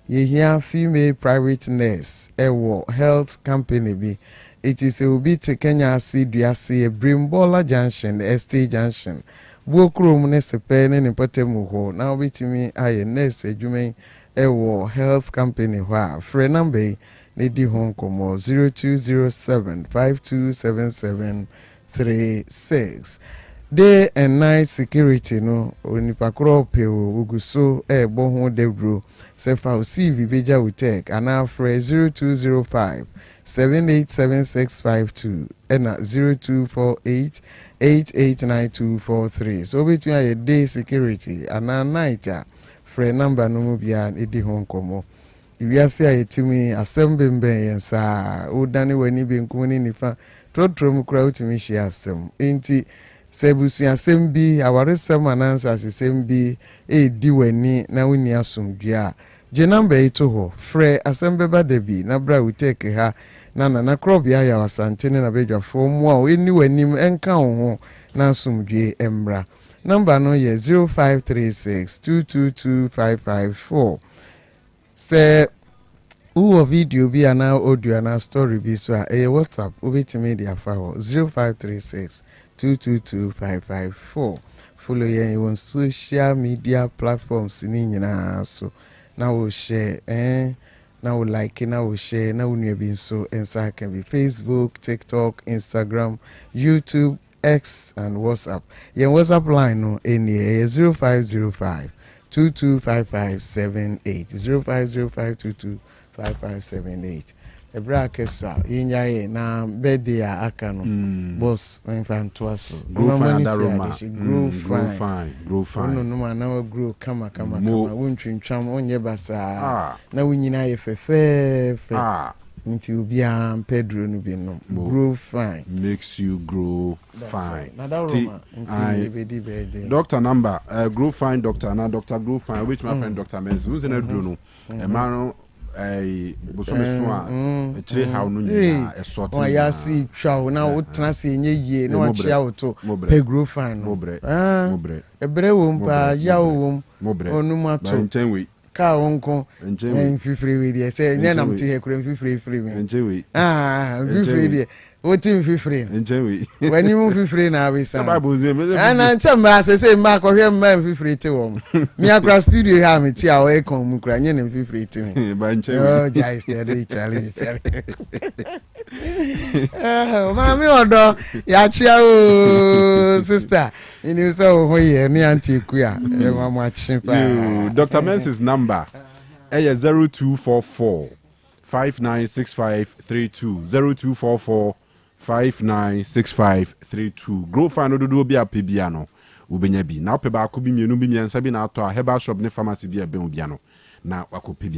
ye here female private nurse ewo health company bi it is a bit Kenya Siduase Brimbola Junction ST Junction buokrom ne sepe ne ne potemu ho na obetimi aye nurse adwuma ewo health company ho a free number ne di ho komo 0207527736 day and night security no onipa kro pewo uguso ebo ho debro sefa CV beja Otec ana free 0205 787652 ena 0248889243 so between a day security ana night free number no mu bia edi ho komo iwiase ayetimi asembembe yensa odane wani benkum ni nifa trotrom kura utimi hye asem enti sebusu asem bi awaresem anansa asem bi edi wani na woni asomdua je number ito ho free asembeba debi na bra Otec ha na krobia ya wasantene na bedwafo mu a eni wanim enka ho na asomdue emra number no ye 0536222554 say uwo video bi ana audio ana story bi so a WhatsApp obetimi dia fa 0536222554 follow ye on social media platforms ni nyina so na wo share na wo like na wo share na wo nua bi so ensa can be Facebook, TikTok, Instagram, YouTube, X and WhatsApp. Ye WhatsApp line no eni 0505 225578 0505225578 ebra kesa inyaye na birthday akano boss infanto aso grow fine no na grow kama wontwintwam onye basa na wunyina ye fefe nti ubia Pedro no bi no grow fine makes you grow fine. Birthday Doctor number grow fine doctor na Dr. grow fine which my friend Dr. Menz who's in a no emaro bosome so a tire how no nya e sort na ya si twa na wotena se nye yie na wa chia woto pe grow fine no mobre ebre wo mpa ya wo onuma to ntenwe ka wonko mfifiri we die se nya nam te he kure mfifiri me ntenwe mfifiri die woti mfifiri ntenwe wani mfifiri na we sa bible ze ana ntamba se ma ko hwe ma mfifiri te wo mi akra studio ha mi ti a we kon mu kra nya mfifiri te me ba ntenwe oh jai steady challenge mami odo ya chia o sister ini so ho ye ni anti kuya e mama chipa Dr. Mens's number 0244 596532 0244 596532 grow fine ododo bi apebia no ubenya bi na opeba ko bi mienu bi miensa bi na ato a herbal shop ne pharmacy bi e ben obia no na wakopebia